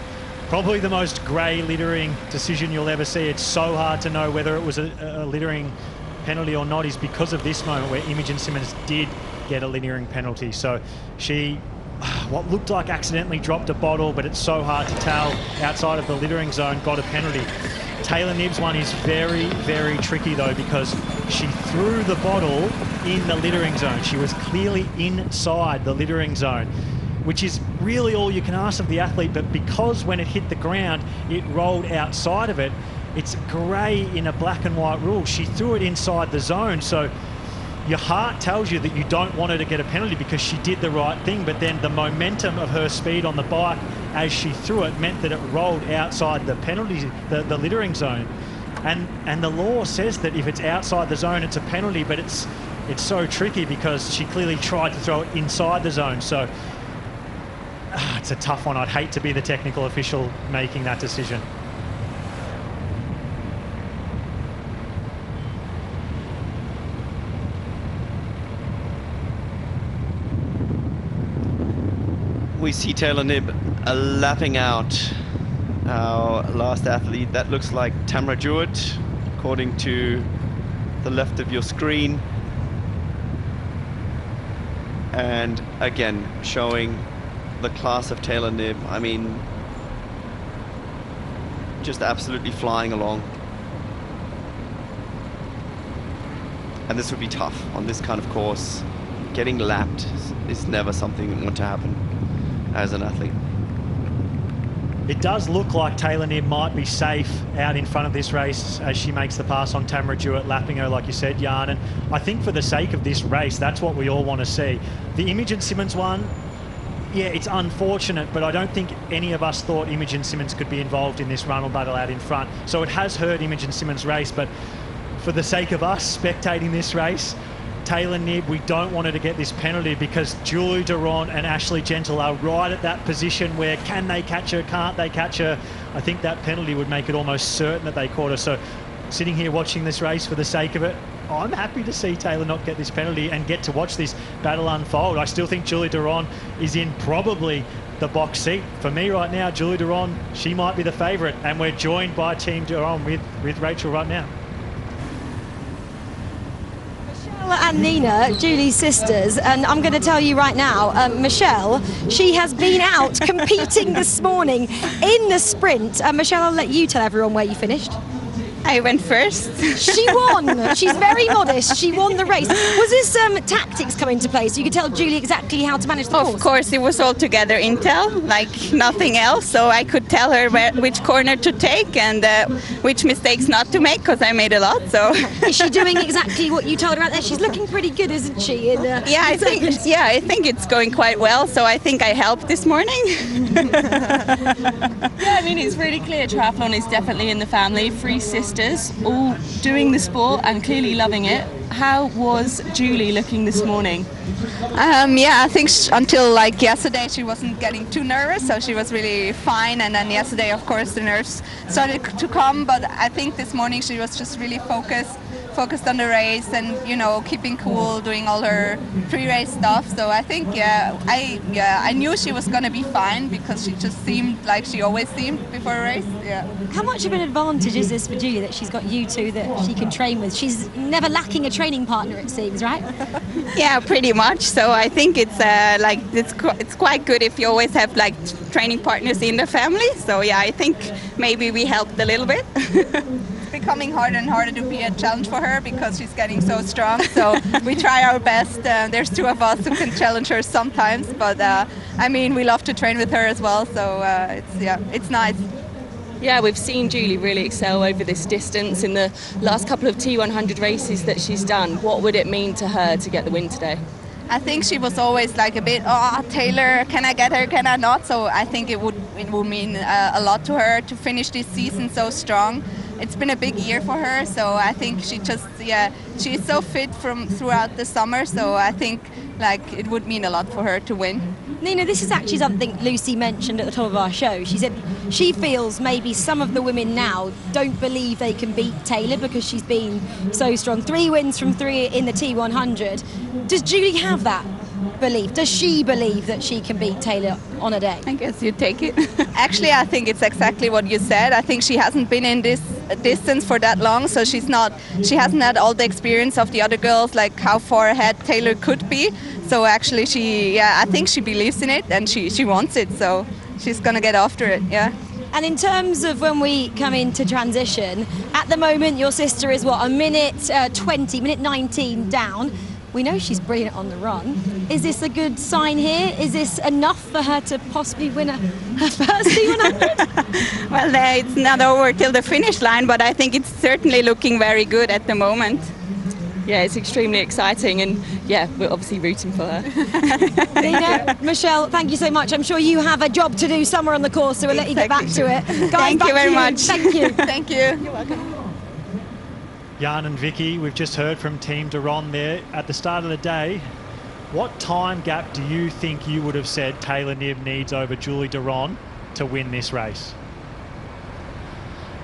probably the most grey littering decision you'll ever see. It's so hard to know whether it was a littering penalty or not, is because of this moment where Imogen Simmons did get a littering penalty. So she, what looked like accidentally dropped a bottle, but it's so hard to tell outside of the littering zone, got a penalty. Taylor Knibb's one is very, very tricky though, because she threw the bottle in the littering zone. She was clearly inside the littering zone, which is really all you can ask of the athlete, but because when it hit the ground, it rolled outside of it, it's grey in a black and white rule. She threw it inside the zone, so your heart tells you that you don't want her to get a penalty because she did the right thing, but then the momentum of her speed on the bike as she threw it meant that it rolled outside the penalty, the littering zone. And the law says that if it's outside the zone, it's a penalty, but it's so tricky because she clearly tried to throw it inside the zone. So it's a tough one. I'd hate to be the technical official making that decision. We see Taylor Knibb lapping out our last athlete. That looks like Tamra Jewett, according to the left of your screen. And again, showing the class of Taylor Knibb. I mean, just absolutely flying along. And this would be tough on this kind of course. Getting lapped is never something that want to happen as an athlete. It does look like Taylor Knibb might be safe out in front of this race as she makes the pass on Tamra Jewett, lapping her, like you said, Jan. And I think for the sake of this race, that's what we all want to see. The Imogen Simmons one, yeah, it's unfortunate, but I don't think any of us thought Imogen Simmons could be involved in this run or battle out in front. So it has hurt Imogen Simmons' race, but for the sake of us spectating this race, Taylor Knibb, we don't want her to get this penalty because Julie Durand and Ashleigh Gentle are right at that position where can they catch her, can't they catch her? I think that penalty would make it almost certain that they caught her. So sitting here watching this race for the sake of it, I'm happy to see Taylor not get this penalty and get to watch this battle unfold. I still think Julie Durand is in probably the box seat. For me right now, Julie Durand, she might be the favourite, and we're joined by Team Durand with Rachel right now. And Nina, Julie's sisters, and I'm going to tell you right now, Michelle, she has been out competing this morning in the sprint. Michelle, I'll let you tell everyone where you finished. I went first. She won. She's very modest. She won the race. Was this tactics come into play so you could tell Julie exactly how to manage the course? Of course, it was all together intel, like nothing else. So I could tell her which corner to take and which mistakes not to make, because I made a lot. So is she doing exactly what you told her out there? She's looking pretty good, isn't she? Yeah, I think it's going quite well. So I think I helped this morning. Yeah, I mean, it's really clear triathlon is definitely in the family. 3 sisters, all doing the sport and clearly loving it. How was Julie looking this morning? Yeah, I think until like yesterday she wasn't getting too nervous, so she was really fine. And then yesterday, of course, the nerves started to come. But I think this morning she was just really focused on the race and, you know, keeping cool, doing all her pre-race stuff. So I think, I knew she was going to be fine because she just seemed like she always seemed before a race. Yeah. How much of an advantage is this for Julie that she's got you two that she can train with? She's never lacking a training partner, it seems, right? Yeah, pretty much. So I think it's it's quite good if you always have like training partners in the family. So yeah, I think maybe we helped a little bit. Becoming harder and harder to be a challenge for her because she's getting so strong, so we try our best. There's 2 of us who can challenge her sometimes, but I mean, we love to train with her as well, so it's nice. Yeah, we've seen Julie really excel over this distance in the last couple of T100 races that she's done. What would it mean to her to get the win today? I think she was always like a bit, Taylor, can I get her, can I not? So I think it would mean a lot to her to finish this season so strong. It's been a big year for her, so I think she's so fit throughout the summer, so I think like it would mean a lot for her to win. Nina, this is actually something Lucy mentioned at the top of our show. She said she feels maybe some of the women now don't believe they can beat Taylor because she's been so strong. 3 wins from 3 in the T100. Does Julie have that belief? Does she believe that she can beat Taylor on a day? I guess you take it. Actually, I think it's exactly what you said. I think she hasn't been in this distance for that long, so she hasn't had all the experience of the other girls, like how far ahead Taylor could be. So actually I think she believes in it and she wants it, so she's gonna get after it, yeah. And in terms of when we come into transition, at the moment your sister is what, a minute 20, minute 19 down. We know she's brilliant on the run. Is this a good sign here? Is this enough for her to possibly win her first T100? Well, it's not over till the finish line, but I think it's certainly looking very good at the moment. Yeah, it's extremely exciting, and yeah, we're obviously rooting for her. Nina, Michelle, thank you so much. I'm sure you have a job to do somewhere on the course, so we'll let you get back to it. Guys, Thank you very much. Thank you. Thank you. You're welcome. Jan and Vicky, we've just heard from Team Duron there at the start of the day. What time gap do you think you would have said Taylor Knibb needs over Julie Duron to win this race?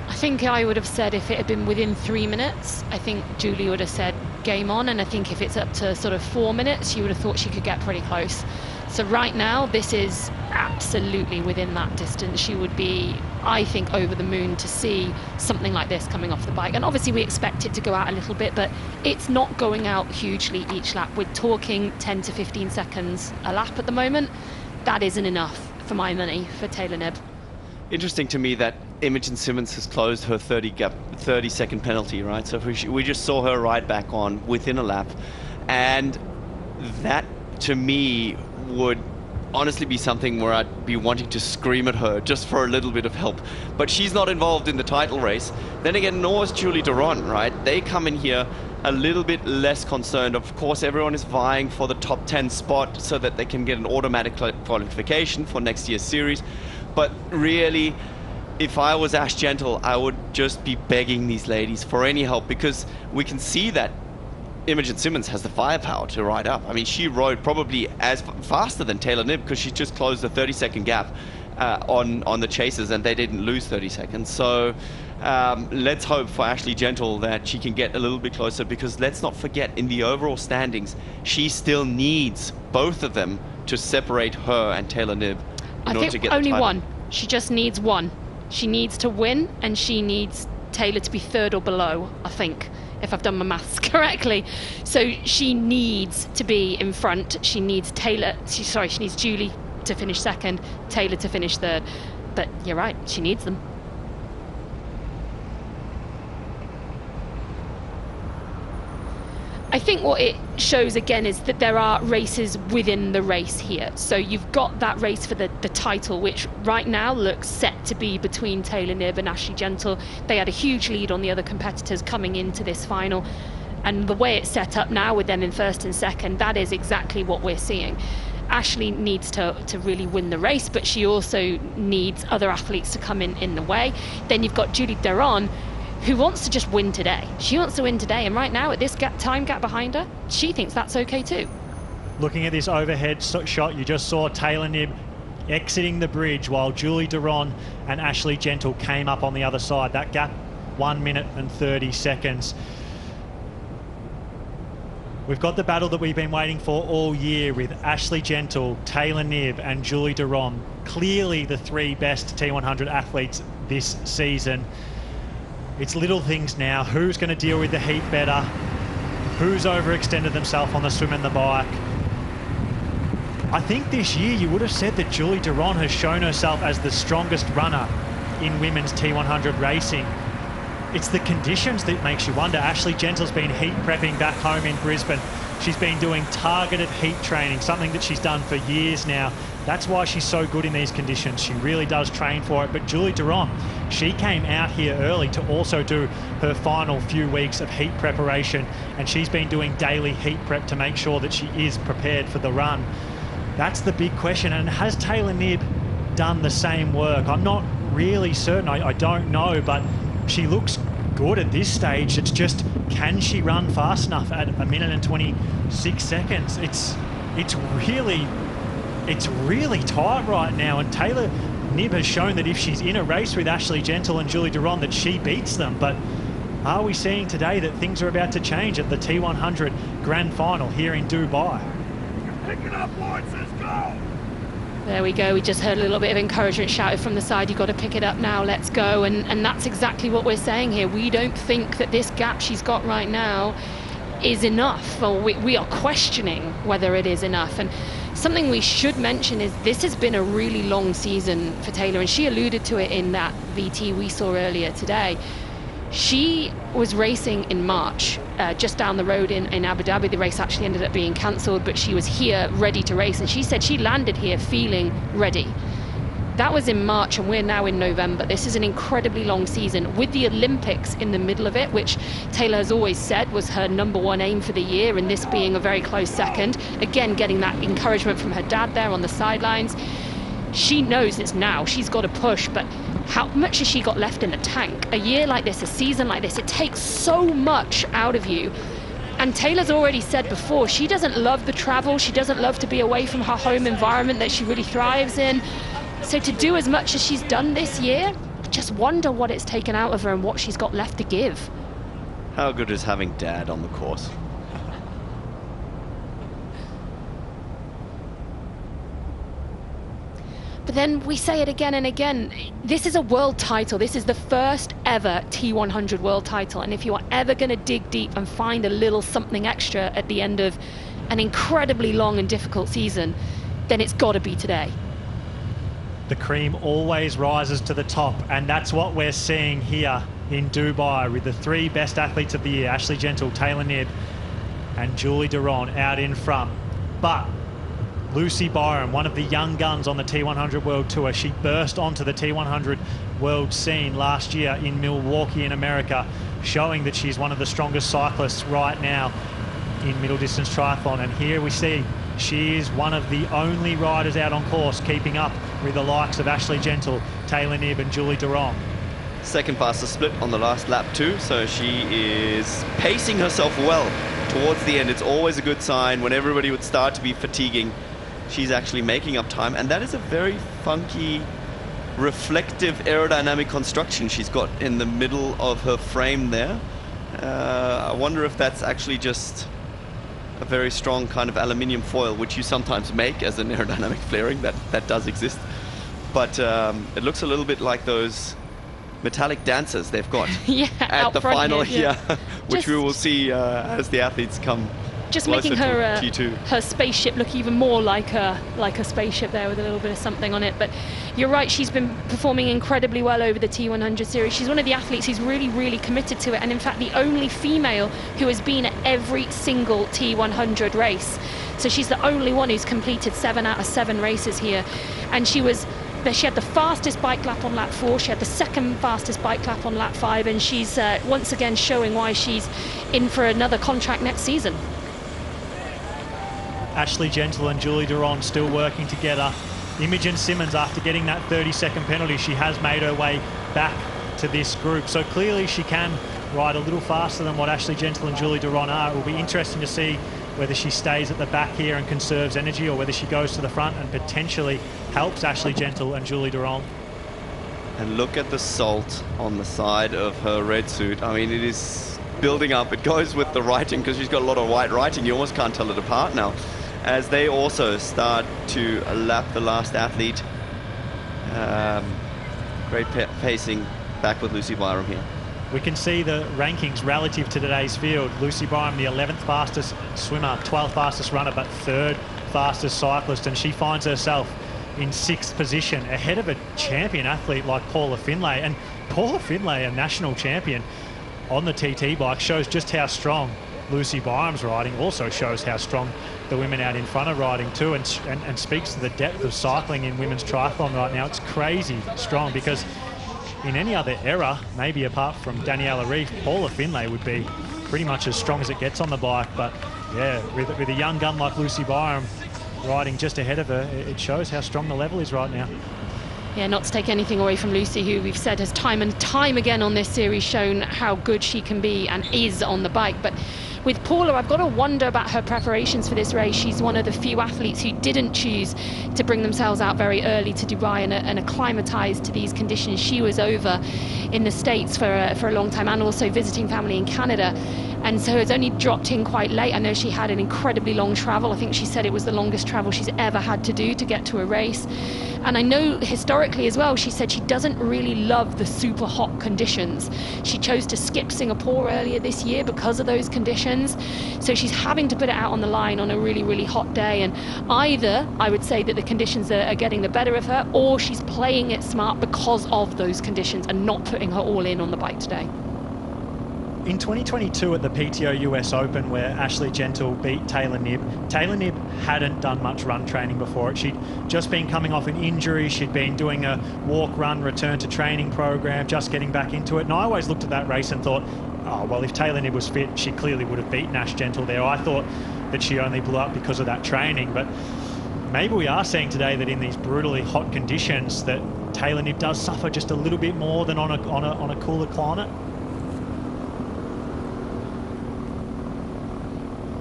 I think I would have said if it had been within 3 minutes, I think Julie would have said game on, and I think if it's up to sort of 4 minutes, she would have thought she could get pretty close. So right now, this is absolutely within that distance. She would be, I think, over the moon to see something like this coming off the bike. And obviously we expect it to go out a little bit, but it's not going out hugely each lap. We're talking 10 to 15 seconds a lap at the moment. That isn't enough for my money for Taylor Knibb. Interesting to me that Imogen Simmons has closed her 30-second penalty, right? So we just saw her ride back on within a lap, and that to me would honestly be something where I'd be wanting to scream at her just for a little bit of help. But she's not involved in the title race. Then again, nor is Julie Duron, right? They come in here a little bit less concerned. Of course, everyone is vying for the top 10 spot so that they can get an automatic qualification for next year's series. But really, if I was Ashleigh Gentle, I would just be begging these ladies for any help, because we can see that Imogen Simmons has the firepower to ride up. I mean, she rode probably as faster than Taylor Knibb because she just closed the 30-second gap on the chasers, and they didn't lose 30 seconds. So let's hope for Ashleigh Gentle that she can get a little bit closer, because let's not forget, in the overall standings, she still needs both of them to separate her and Taylor Knibb in order to get the title. Only one. She just needs one. She needs to win, and she needs Taylor to be third or below, I think, if I've done my maths correctly. So she needs to be in front. She needs she needs Julie to finish second, Taylor to finish third. But you're right, she needs them. I think what it shows again is that there are races within the race here. So you've got that race for the title, which right now looks set to be between Taylor Knibb and Ashleigh Gentle. They had a huge lead on the other competitors coming into this final. And the way it's set up now with them in first and second, that is exactly what we're seeing. Ashleigh needs to really win the race, but she also needs other athletes to come in the way. Then you've got Julie Duron, who wants to just win today. She wants to win today, and right now at this time gap behind her, she thinks that's okay too. Looking at this overhead shot, you just saw Taylor Knibb exiting the bridge while Julie Duron and Ashleigh Gentle came up on the other side. That gap, 1 minute and 30 seconds. We've got the battle that we've been waiting for all year with Ashleigh Gentle, Taylor Knibb and Julie Duron. Clearly the 3 best T100 athletes this season. It's little things now. Who's going to deal with the heat better? Who's overextended themselves on the swim and the bike? I think this year you would have said that Julie Duron has shown herself as the strongest runner in women's T100 racing. It's the conditions that makes you wonder. Ashleigh Gentle's been heat prepping back home in Brisbane. She's been doing targeted heat training, something that she's done for years now. That's why she's so good in these conditions. She really does train for it. But Julie Duron, she came out here early to also do her final few weeks of heat preparation, and she's been doing daily heat prep to make sure that she is prepared for the run. That's the big question. And has Taylor Knibb done the same work? I'm not really certain. I don't know, but she looks good at this stage. It's just, can she run fast enough at 1 minute and 26 seconds? It's really tight right now, and Taylor Knibb has shown that if she's in a race with Ashleigh Gentle and Julie Duron, that she beats them. But are we seeing today that things are about to change at the T100 Grand Final here in Dubai? Pick it up, boys, let's go! There we go. We just heard a little bit of encouragement shouted from the side. You've got to pick it up now. Let's go. And that's exactly what we're saying here. We don't think that this gap she's got right now is enough. Or we are questioning whether it is enough. And something we should mention is this has been a really long season for Taylor. And she alluded to it in that VT we saw earlier today. She was racing in March, just down the road in Abu Dhabi. The race actually ended up being cancelled, but she was here ready to race. And she said she landed here feeling ready. That was in March, and we're now in November. This is an incredibly long season with the Olympics in the middle of it, which Taylor has always said was her #1 aim for the year, and this being a very close second. Again, getting that encouragement from her dad there on the sidelines. She knows it's now. She's got to push, but how much has she got left in the tank? A year like this, a season like this, it takes so much out of you. And Taylor's already said before, she doesn't love the travel. She doesn't love to be away from her home environment that she really thrives in. So to do as much as she's done this year, I just wonder what it's taken out of her and what she's got left to give. How good is having Dad on the course? But then we say it again and again, this is a world title. This is the first ever T100 world title. And if you are ever going to dig deep and find a little something extra at the end of an incredibly long and difficult season, then it's got to be today. The cream always rises to the top, and that's what we're seeing here in Dubai with the 3 best athletes of the year, Ashleigh Gentle, Taylor Knibb and Julie Duron out in front. But Lucy Byram, one of the young guns on the T100 World Tour, she burst onto the T100 World scene last year in Milwaukee in America, showing that she's one of the strongest cyclists right now in middle distance triathlon. And here we see she is one of the only riders out on course keeping up with the likes of Ashleigh Gentle, Taylor Knibb and Julie Duron. Second fastest split on the last lap too, so she is pacing herself well towards the end. It's always a good sign when everybody would start to be fatiguing. She's actually making up time, and that is a very funky, reflective aerodynamic construction she's got in the middle of her frame there. I wonder if that's actually just a very strong kind of aluminium foil, which you sometimes make as an aerodynamic flaring. That does exist, but it looks a little bit like those metallic dancers they've got at the final here, which we will see as the athletes come just making her T2. Her spaceship look even more like a spaceship there with a little bit of something on it. But you're right, she's been performing incredibly well over the T100 series. She's one of the athletes who's really committed to it, and in fact the only female who has been at every single T100 race. So she's the only one who's completed 7 out of 7 races here, and she had the fastest bike lap on lap 4, she had the second fastest bike lap on lap 5, and she's once again showing why she's in for another contract next season. Ashleigh Gentle and Julie Duron still working together. Imogen Simmons, after getting that 30-second penalty, she has made her way back to this group. So clearly she can ride a little faster than what Ashleigh Gentle and Julie Duron are. It will be interesting to see whether she stays at the back here and conserves energy, or whether she goes to the front and potentially helps Ashleigh Gentle and Julie Duron. And look at the salt on the side of her red suit. I mean, it is building up. It goes with the writing, because she's got a lot of white writing. You almost can't tell it apart now, as they also start to lap the last athlete. Great pacing back with Lucy Byram here. We can see the rankings relative to today's field. Lucy Byram, the 11th fastest swimmer, 12th fastest runner, but 3rd fastest cyclist, and she finds herself in 6th position ahead of a champion athlete like Paula Finlay. And Paula Finlay, a national champion on the TT bike, shows just how strong Lucy Byram's riding, also shows how strong the women out in front are riding too, and speaks to the depth of cycling in women's triathlon right now. It's crazy strong, because in any other era, maybe apart from Daniela Reef, Paula Finlay would be pretty much as strong as it gets on the bike. But yeah, with a young gun like Lucy Byram riding just ahead of her, it shows how strong the level is right now. Yeah, not to take anything away from Lucy, who we've said has time and time again on this series shown how good she can be and is on the bike. But with Paula, I've got to wonder about her preparations for this race. She's one of the few athletes who didn't choose to bring themselves out very early to Dubai and acclimatise to these conditions. She was over in the States for a long time and also visiting family in Canada. And so it's only dropped in quite late. I know she had an incredibly long travel. I think she said it was the longest travel she's ever had to do to get to a race. And I know historically as well, she said she doesn't really love the super hot conditions. She chose to skip Singapore earlier this year because of those conditions. So she's having to put it out on the line on a really, really hot day. And either I would say that the conditions are getting the better of her, or she's playing it smart because of those conditions and not putting her all in on the bike today. In 2022 at the PTO US Open, where Ashleigh Gentle beat Taylor Knibb, Taylor Knibb hadn't done much run training before it. She'd just been coming off an injury. She'd been doing a walk, run, return to training program, just getting back into it. And I always looked at that race and thought, oh, well, if Taylor Knibb was fit, she clearly would have beaten Ash Gentle there. I thought that she only blew up because of that training. But maybe we are seeing today that in these brutally hot conditions that Taylor Knibb does suffer just a little bit more than on a cooler climate.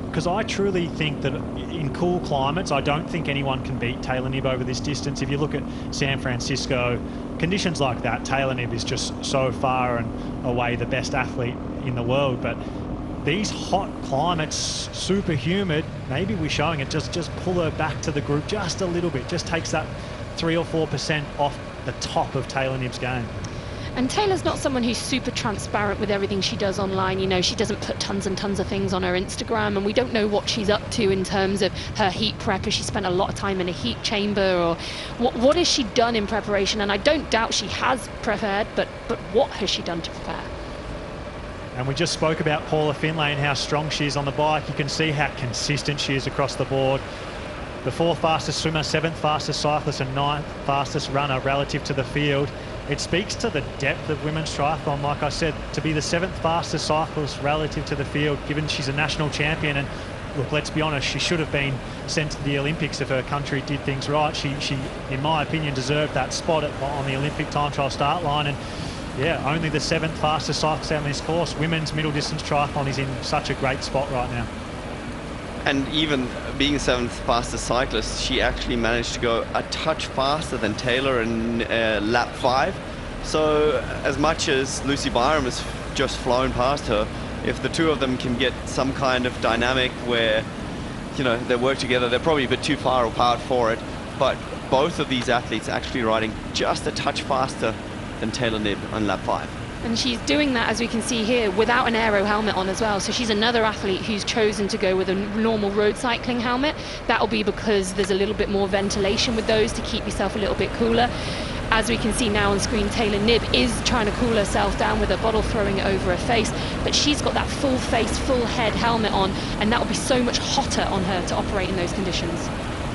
Because I truly think that in cool climates, I don't think anyone can beat Taylor Knibb over this distance. If you look at San Francisco, conditions like that, Taylor Knibb is just so far and away the best athlete in the world. But these hot climates, super humid, maybe we're showing it, just pull her back to the group just a little bit, just takes that 3 or 4% off the top of Taylor Knibb's game. And Taylor's not someone who's super transparent with everything she does online. You know, she doesn't put tons and tons of things on her Instagram, and we don't know what she's up to in terms of her heat prep. Has she spent a lot of time in a heat chamber, or what has she done in preparation? And I don't doubt she has prepared, but what has she done to prepare? And we just spoke about Paula Finlay and how strong she is on the bike. You can see how consistent she is across the board. The 4th fastest swimmer, 7th fastest cyclist and 9th fastest runner relative to the field. It speaks to the depth of women's triathlon. Like I said, to be the 7th fastest cyclist relative to the field, given she's a national champion. And look, let's be honest, she should have been sent to the Olympics if her country did things right. She in my opinion, deserved that spot on the Olympic time trial start line. And yeah, only the 7th fastest cyclist on this course. Women's middle distance triathlon is in such a great spot right now. And even being 7th fastest cyclist, she actually managed to go a touch faster than Taylor in lap 5. So as much as Lucy Byram has just flown past her, if the two of them can get some kind of dynamic where, you know, they work together, they're probably a bit too far apart for it. But both of these athletes actually riding just a touch faster than Taylor Knibb on lap 5. And she's doing that, as we can see here, without an aero helmet on as well. So she's another athlete who's chosen to go with a normal road cycling helmet. That'll be because there's a little bit more ventilation with those to keep yourself a little bit cooler. As we can see now on screen, Taylor Knibb is trying to cool herself down with a bottle, throwing it over her face. But she's got that full face, full head helmet on, and that will be so much hotter on her to operate in those conditions.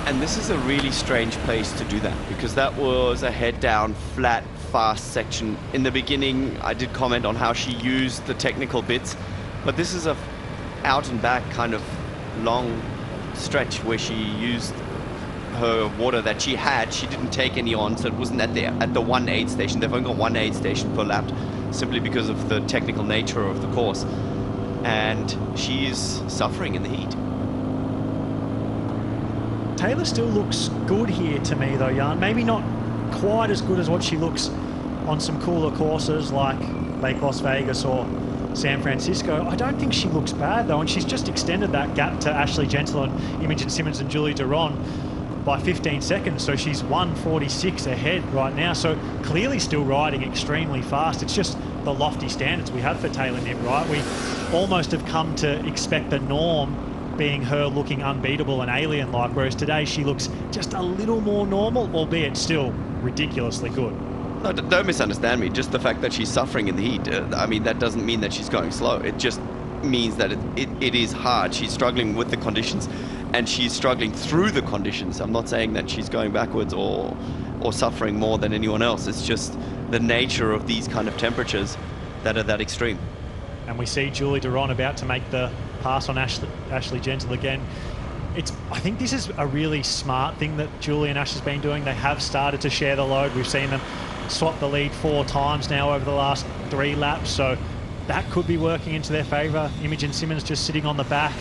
And this is a really strange place to do that, because that was a head down, flat, fast section. In the beginning, I did comment on how she used the technical bits, but this is a out and back kind of long stretch where she used her water that she had. She didn't take any on, so it wasn't at the 1 aid station. They've only got 1 aid station per lap, simply because of the technical nature of the course. And she is suffering in the heat. Taylor still looks good here to me though, Jan. Maybe not quite as good as what she looks on some cooler courses like Lake Las Vegas or San Francisco. I don't think she looks bad though, and she's just extended that gap to Ashleigh Gentle and Imogen Simmons and Julie Duron by 15 seconds, so she's 1:46 ahead right now, so clearly still riding extremely fast. It's just the lofty standards we have for Taylor Knibb, right? We almost have come to expect the norm being her looking unbeatable and alien-like, whereas today she looks just a little more normal, albeit still ridiculously good. No, don't misunderstand me. Just the fact that she's suffering in the heat, I mean, that doesn't mean that she's going slow. It just means that it is hard. She's struggling with the conditions, and she's struggling through the conditions. I'm not saying that she's going backwards or suffering more than anyone else. It's just the nature of these kind of temperatures that are that extreme. And we see Julie Duron about to make the pass on Ashleigh Gentle again. I think this is a really smart thing that Julie and Ash has been doing. They have started to share the load. We've seen them swap the lead 4 times now over the last 3 laps. So that could be working into their favour. Imogen Simmons just sitting on the back.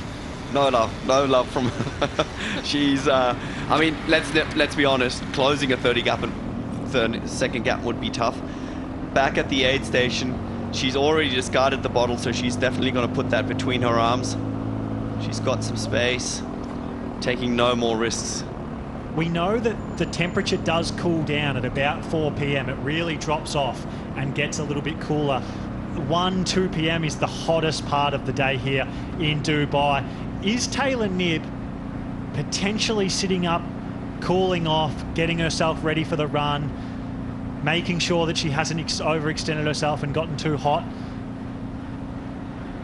No love from her. She's, I mean, let's be honest, closing a 30-second gap would be tough. Back at the aid station, she's already discarded the bottle, so she's definitely going to put that between her arms. She's got some space, taking no more risks. We know that the temperature does cool down at about 4 p.m. It really drops off and gets a little bit cooler. 1, 2 p.m. is the hottest part of the day here in Dubai. Is Taylor Knibb potentially sitting up, cooling off, getting herself ready for the run, making sure that she hasn't overextended herself and gotten too hot?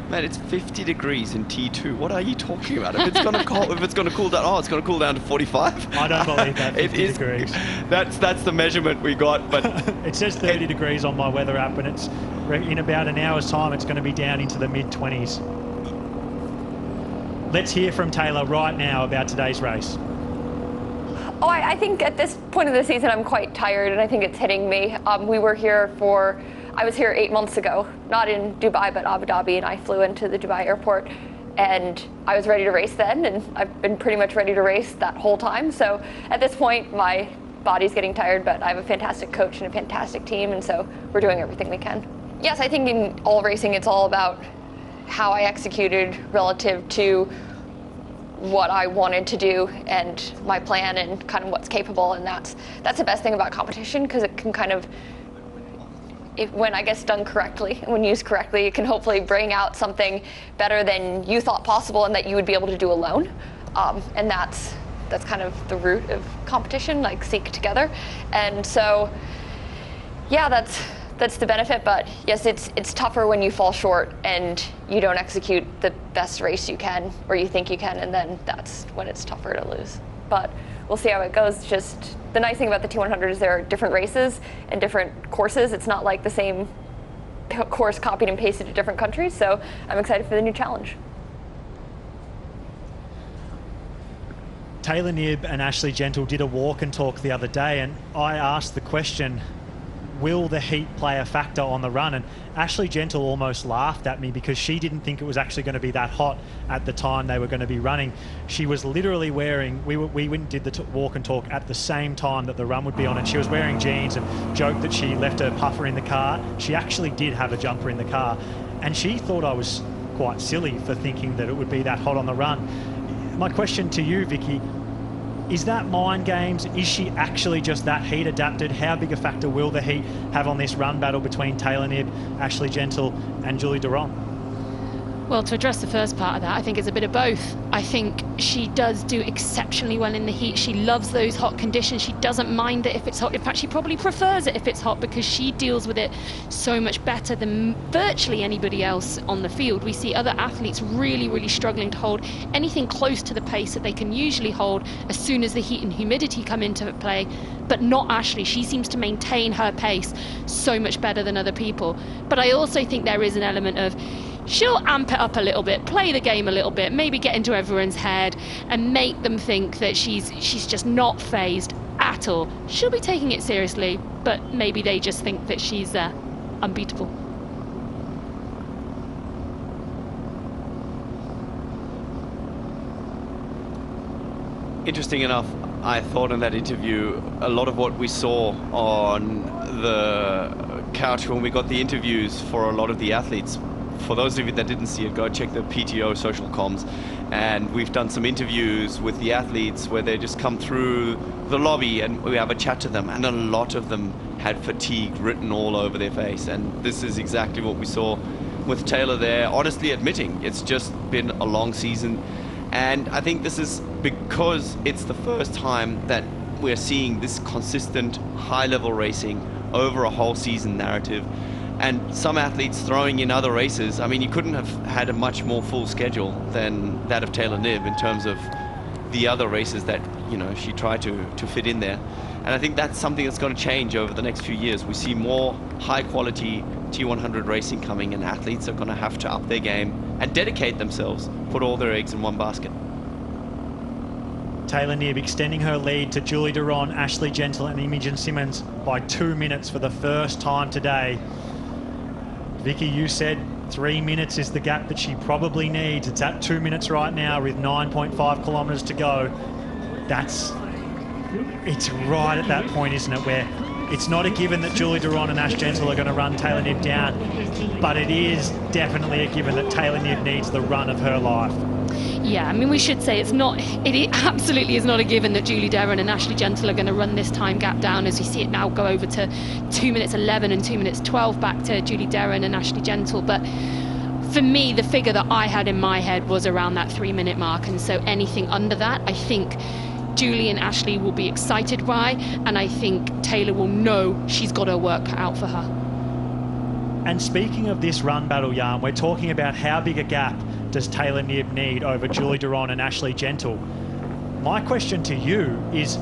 Man, it's 50 degrees in T2. What are you talking about? If it's going to cool, down, it's going to cool down to 45. I don't believe that. 50 degrees. That's the measurement we got. But it says 30 degrees on my weather app, and it's in about an hour's time. It's going to be down into the mid-20s. Let's hear from Taylor right now about today's race. Oh, I think at this point of the season, I'm quite tired, and I think it's hitting me. I was here 8 months ago, not in Dubai, but Abu Dhabi, and I flew into the Dubai airport, and I was ready to race then, and I've been pretty much ready to race that whole time. So at this point, my body's getting tired, but I have a fantastic coach and a fantastic team, and so we're doing everything we can. Yes, I think in all racing, it's all about how I executed relative to what I wanted to do and my plan and kind of what's capable, and that's the best thing about competition, because it can kind of, when I guess done correctly, when used correctly, it can hopefully bring out something better than you thought possible and that you would be able to do alone. And that's kind of the root of competition, like seek together. And so, yeah, that's the benefit. But yes, it's tougher when you fall short and you don't execute the best race you can or you think you can, and then that's when it's tougher to lose. But we'll see how it goes. Just the nice thing about the T100 is there are different races and different courses. It's not like the same course copied and pasted to different countries. So I'm excited for the new challenge. Taylor Knibb and Ashleigh Gentle did a walk and talk the other day, and I asked the question, will the heat play a factor on the run? And Ashleigh Gentle almost laughed at me because she didn't think it was actually going to be that hot at the time they were going to be running. She was literally wearing, we went and did the walk and talk at the same time that the run would be on, and she was wearing jeans and joked that she left her puffer in the car. She actually did have a jumper in the car, and she thought I was quite silly for thinking that it would be that hot on the run. My question to you, Vicky, is that mind games? Is she actually just that heat adapted? How big a factor will the heat have on this run battle between Taylor Knibb, Ashleigh Gentle and Julie Duron? Well, to address the first part of that, I think it's a bit of both. I think she does do exceptionally well in the heat. She loves those hot conditions. She doesn't mind it if it's hot. In fact, she probably prefers it if it's hot because she deals with it so much better than virtually anybody else on the field. We see other athletes really, really struggling to hold anything close to the pace that they can usually hold as soon as the heat and humidity come into play, but not Ashleigh. She seems to maintain her pace so much better than other people. But I also think there is an element of she'll amp it up a little bit, play the game a little bit, maybe get into everyone's head and make them think that she's just not phased at all. She'll be taking it seriously, but maybe they just think that she's unbeatable. Interesting enough, I thought in that interview, a lot of what we saw on the couch when we got the interviews for a lot of the athletes. For those of you that didn't see it, go check the PTO social comms, and we've done some interviews with the athletes where they just come through the lobby and we have a chat to them, and a lot of them had fatigue written all over their face, and this is exactly what we saw with Taylor there, honestly admitting it's just been a long season. And I think this is because it's the first time that we're seeing this consistent high-level racing over a whole season narrative. And some athletes throwing in other races. I mean, you couldn't have had a much more full schedule than that of Taylor Knibb in terms of the other races that, you know, she tried to fit in there. And I think that's something that's going to change over the next few years. We see more high-quality T100 racing coming, and athletes are going to have to up their game and dedicate themselves, put all their eggs in one basket. Taylor Knibb extending her lead to Julie Duron, Ashleigh Gentle and Imogen Simmons by 2 minutes for the first time today. Vicky, you said 3 minutes is the gap that she probably needs. It's at 2 minutes right now with 9.5 kilometres to go. It's right at that point, isn't it, where it's not a given that Julie Duron and Ash Gentle are going to run Taylor Knibb down, but it is definitely a given that Taylor Knibb needs the run of her life. Yeah, I mean, we should say it absolutely is not a given that Julie Duron and Ashleigh Gentle are going to run this time gap down, as we see it now go over to 2 minutes 11 and 2 minutes 12 back to Julie Duron and Ashleigh Gentle. But for me, the figure that I had in my head was around that 3 minute mark, and so anything under that, I think Julie and Ashleigh will be excited by, and I think Taylor will know she's got her work cut out for her. And speaking of this run battle, Jan, we're talking about how big a gap does Taylor Knibb need over Julie Duron and Ashleigh Gentle. My question to you is,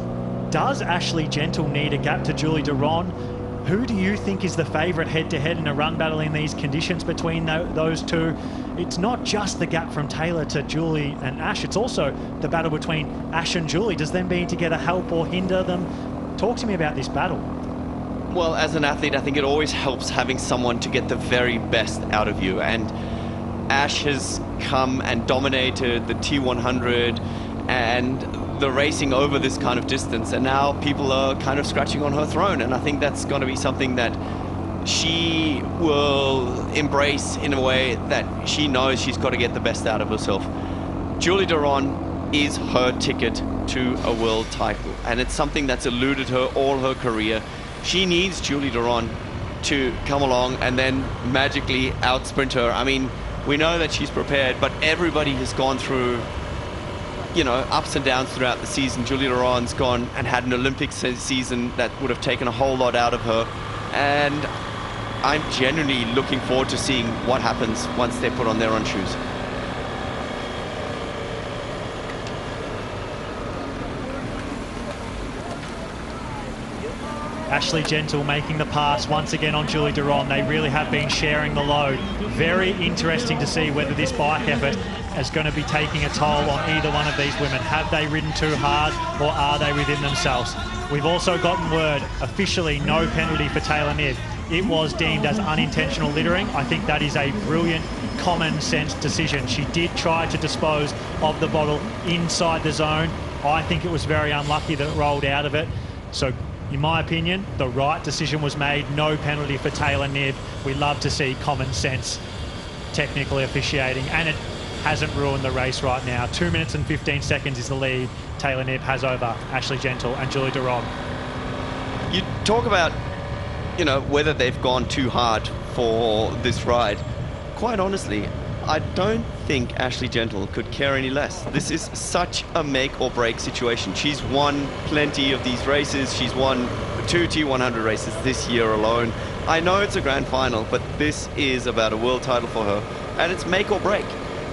does Ashleigh Gentle need a gap to Julie Duron? Who do you think is the favourite head-to-head in a run battle in these conditions between those two? It's not just the gap from Taylor to Julie and Ash, it's also the battle between Ash and Julie. Does them being together help or hinder them? Talk to me about this battle. Well, as an athlete, I think it always helps having someone to get the very best out of you. And Ash has come and dominated the T100 and the racing over this kind of distance, and now people are kind of scratching on her throne, and I think that's going to be something that she will embrace in a way that she knows she's got to get the best out of herself. Julie Duron is her ticket to a world title, and it's something that's eluded her all her career. She needs Julie Duron to come along and then magically outsprint her. I mean, we know that she's prepared, but everybody has gone through, you know, ups and downs throughout the season. Julie Duron's gone and had an Olympic season that would have taken a whole lot out of her, and I'm genuinely looking forward to seeing what happens once they put on their own shoes. Ashleigh Gentle making the pass once again on Julie Duron. They really have been sharing the load. Very interesting to see whether this bike effort is going to be taking a toll on either one of these women. Have they ridden too hard, or are they within themselves? We've also gotten word, officially no penalty for Taylor Knibb. It was deemed as unintentional littering. I think that is a brilliant common sense decision. She did try to dispose of the bottle inside the zone. I think it was very unlucky that it rolled out of it. So in my opinion, the right decision was made. No penalty for Taylor Knibb. We love to see common sense technical officiating, and it hasn't ruined the race right now. 2 minutes and 15 seconds is the lead Taylor Knibb has over Ashleigh Gentle and Julie Duron. You talk about, you know, whether they've gone too hard for this ride. Quite honestly, I don't think Ashleigh Gentle could care any less. This is such a make or break situation. She's won plenty of these races. She's won 2 T100 races this year alone. I know it's a grand final, but this is about a world title for her, and it's make or break.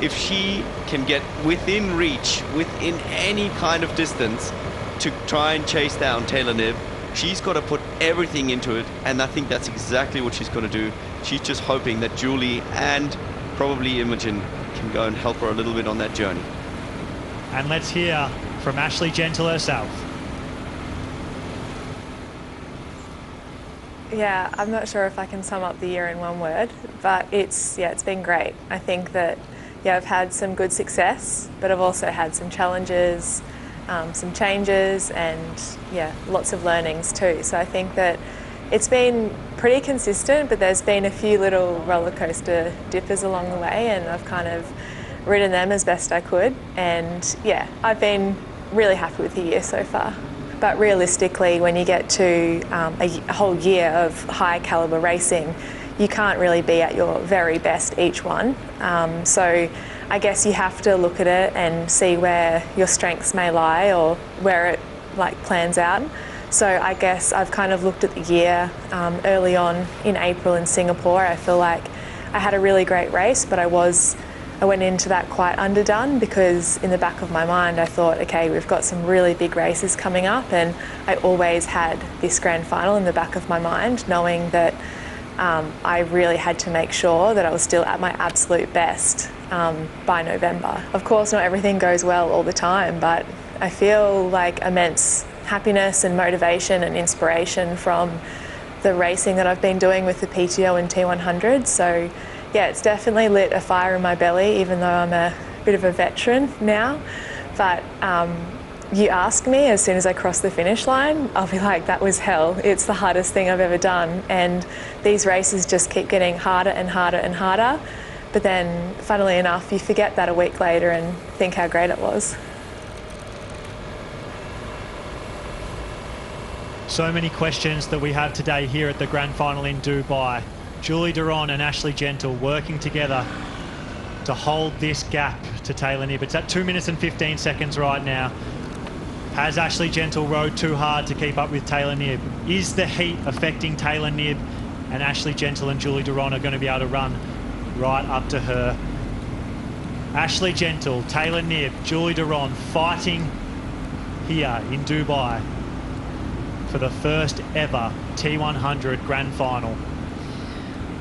If she can get within reach, within any kind of distance, to try and chase down Taylor Knibb, she's got to put everything into it, and I think that's exactly what she's going to do. She's just hoping that Julie and probably Imogen can go and help her a little bit on that journey. And let's hear from Ashleigh Gentle herself. Yeah, I'm not sure if I can sum up the year in one word, but it's been great. I think that, I've had some good success, but I've also had some challenges, some changes, and lots of learnings too. So I think that it's been pretty consistent, but there's been a few little roller coaster dippers along the way, and I've kind of ridden them as best I could. And I've been really happy with the year so far. But realistically, when you get to a whole year of high caliber racing, you can't really be at your very best each one. So I guess you have to look at it and see where your strengths may lie, or where it plans out. So I guess I've kind of looked at the year early on in April in Singapore. I feel like I had a really great race, but I went into that quite underdone, because in the back of my mind I thought, okay, we've got some really big races coming up, and I always had this grand final in the back of my mind, knowing that I really had to make sure that I was still at my absolute best by November. Of course, not everything goes well all the time, but I feel like immense happiness and motivation and inspiration from the racing that I've been doing with the PTO and T100. So yeah, it's definitely lit a fire in my belly, even though I'm a bit of a veteran now. But you ask me as soon as I cross the finish line, I'll be like, that was hell. It's the hardest thing I've ever done. And these races just keep getting harder and harder and harder. But then, funnily enough, you forget that a week later and think how great it was. So many questions that we have today here at the grand final in Dubai. Julie Duron and Ashleigh Gentle working together to hold this gap to Taylor Knibb. It's at 2 minutes and 15 seconds right now. Has Ashleigh Gentle rode too hard to keep up with Taylor Knibb? Is the heat affecting Taylor Knibb? And Ashleigh Gentle and Julie Duron are going to be able to run right up to her. Ashleigh Gentle, Taylor Knibb, Julie Duron fighting here in Dubai for the first ever T100 grand final.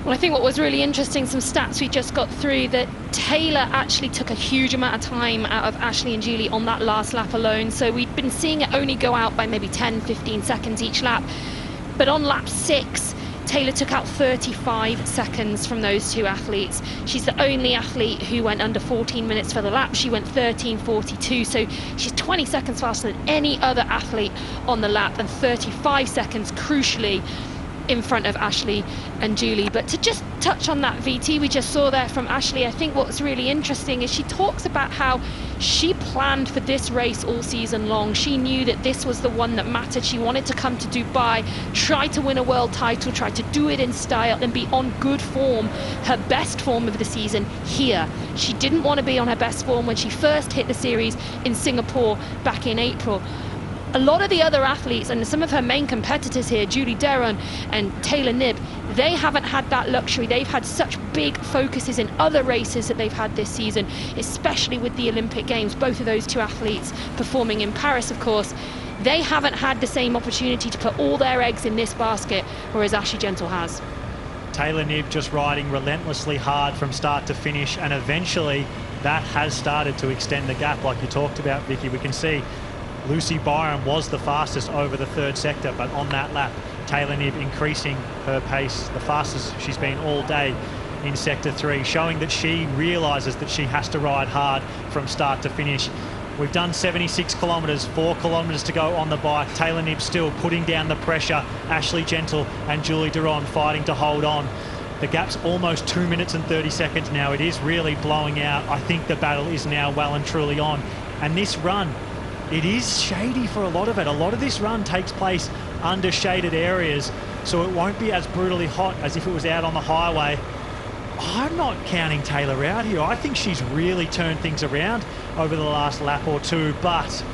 Well, I think what was really interesting, some stats we just got through, that Taylor actually took a huge amount of time out of Ashleigh and Julie on that last lap alone. So we'd been seeing it only go out by maybe 10, 15 seconds each lap. But on lap 6, Taylor took out 35 seconds from those two athletes. She's the only athlete who went under 14 minutes for the lap. She went 13:42, so she's 20 seconds faster than any other athlete on the lap, and 35 seconds, crucially, in front of Ashleigh and Julie. But to just touch on that VT we just saw there from Ashleigh, I think what's really interesting is she talks about how she planned for this race all season long. She knew that this was the one that mattered. She wanted to come to Dubai, try to win a world title, try to do it in style and be on good form, her best form of the season here. She didn't want to be on her best form when she first hit the series in Singapore back in April. A lot of the other athletes and some of her main competitors here, Julie Duron and Taylor Knibb, they haven't had that luxury. They've had such big focuses in other races that they've had this season, especially with the Olympic Games. Both of those two athletes performing in Paris, of course. They haven't had the same opportunity to put all their eggs in this basket, whereas Ashleigh Gentle has. Taylor Knibb just riding relentlessly hard from start to finish, and eventually that has started to extend the gap like you talked about, Vicky. We can see Lucy Byram was the fastest over the third sector, but on that lap, Taylor Knibb increasing her pace, the fastest she's been all day in Sector 3, showing that she realises that she has to ride hard from start to finish. We've done 76 kilometres, 4 kilometres to go on the bike. Taylor Knibb still putting down the pressure. Ashleigh Gentle and Julie Duron fighting to hold on. The gap's almost 2 minutes and 30 seconds now. It is really blowing out. I think the battle is now well and truly on. And this run, it is shady for a lot of it. A lot of this run takes place under shaded areas, so it won't be as brutally hot as if it was out on the highway. I'm not counting Taylor out here. I think she's really turned things around over the last lap or two, but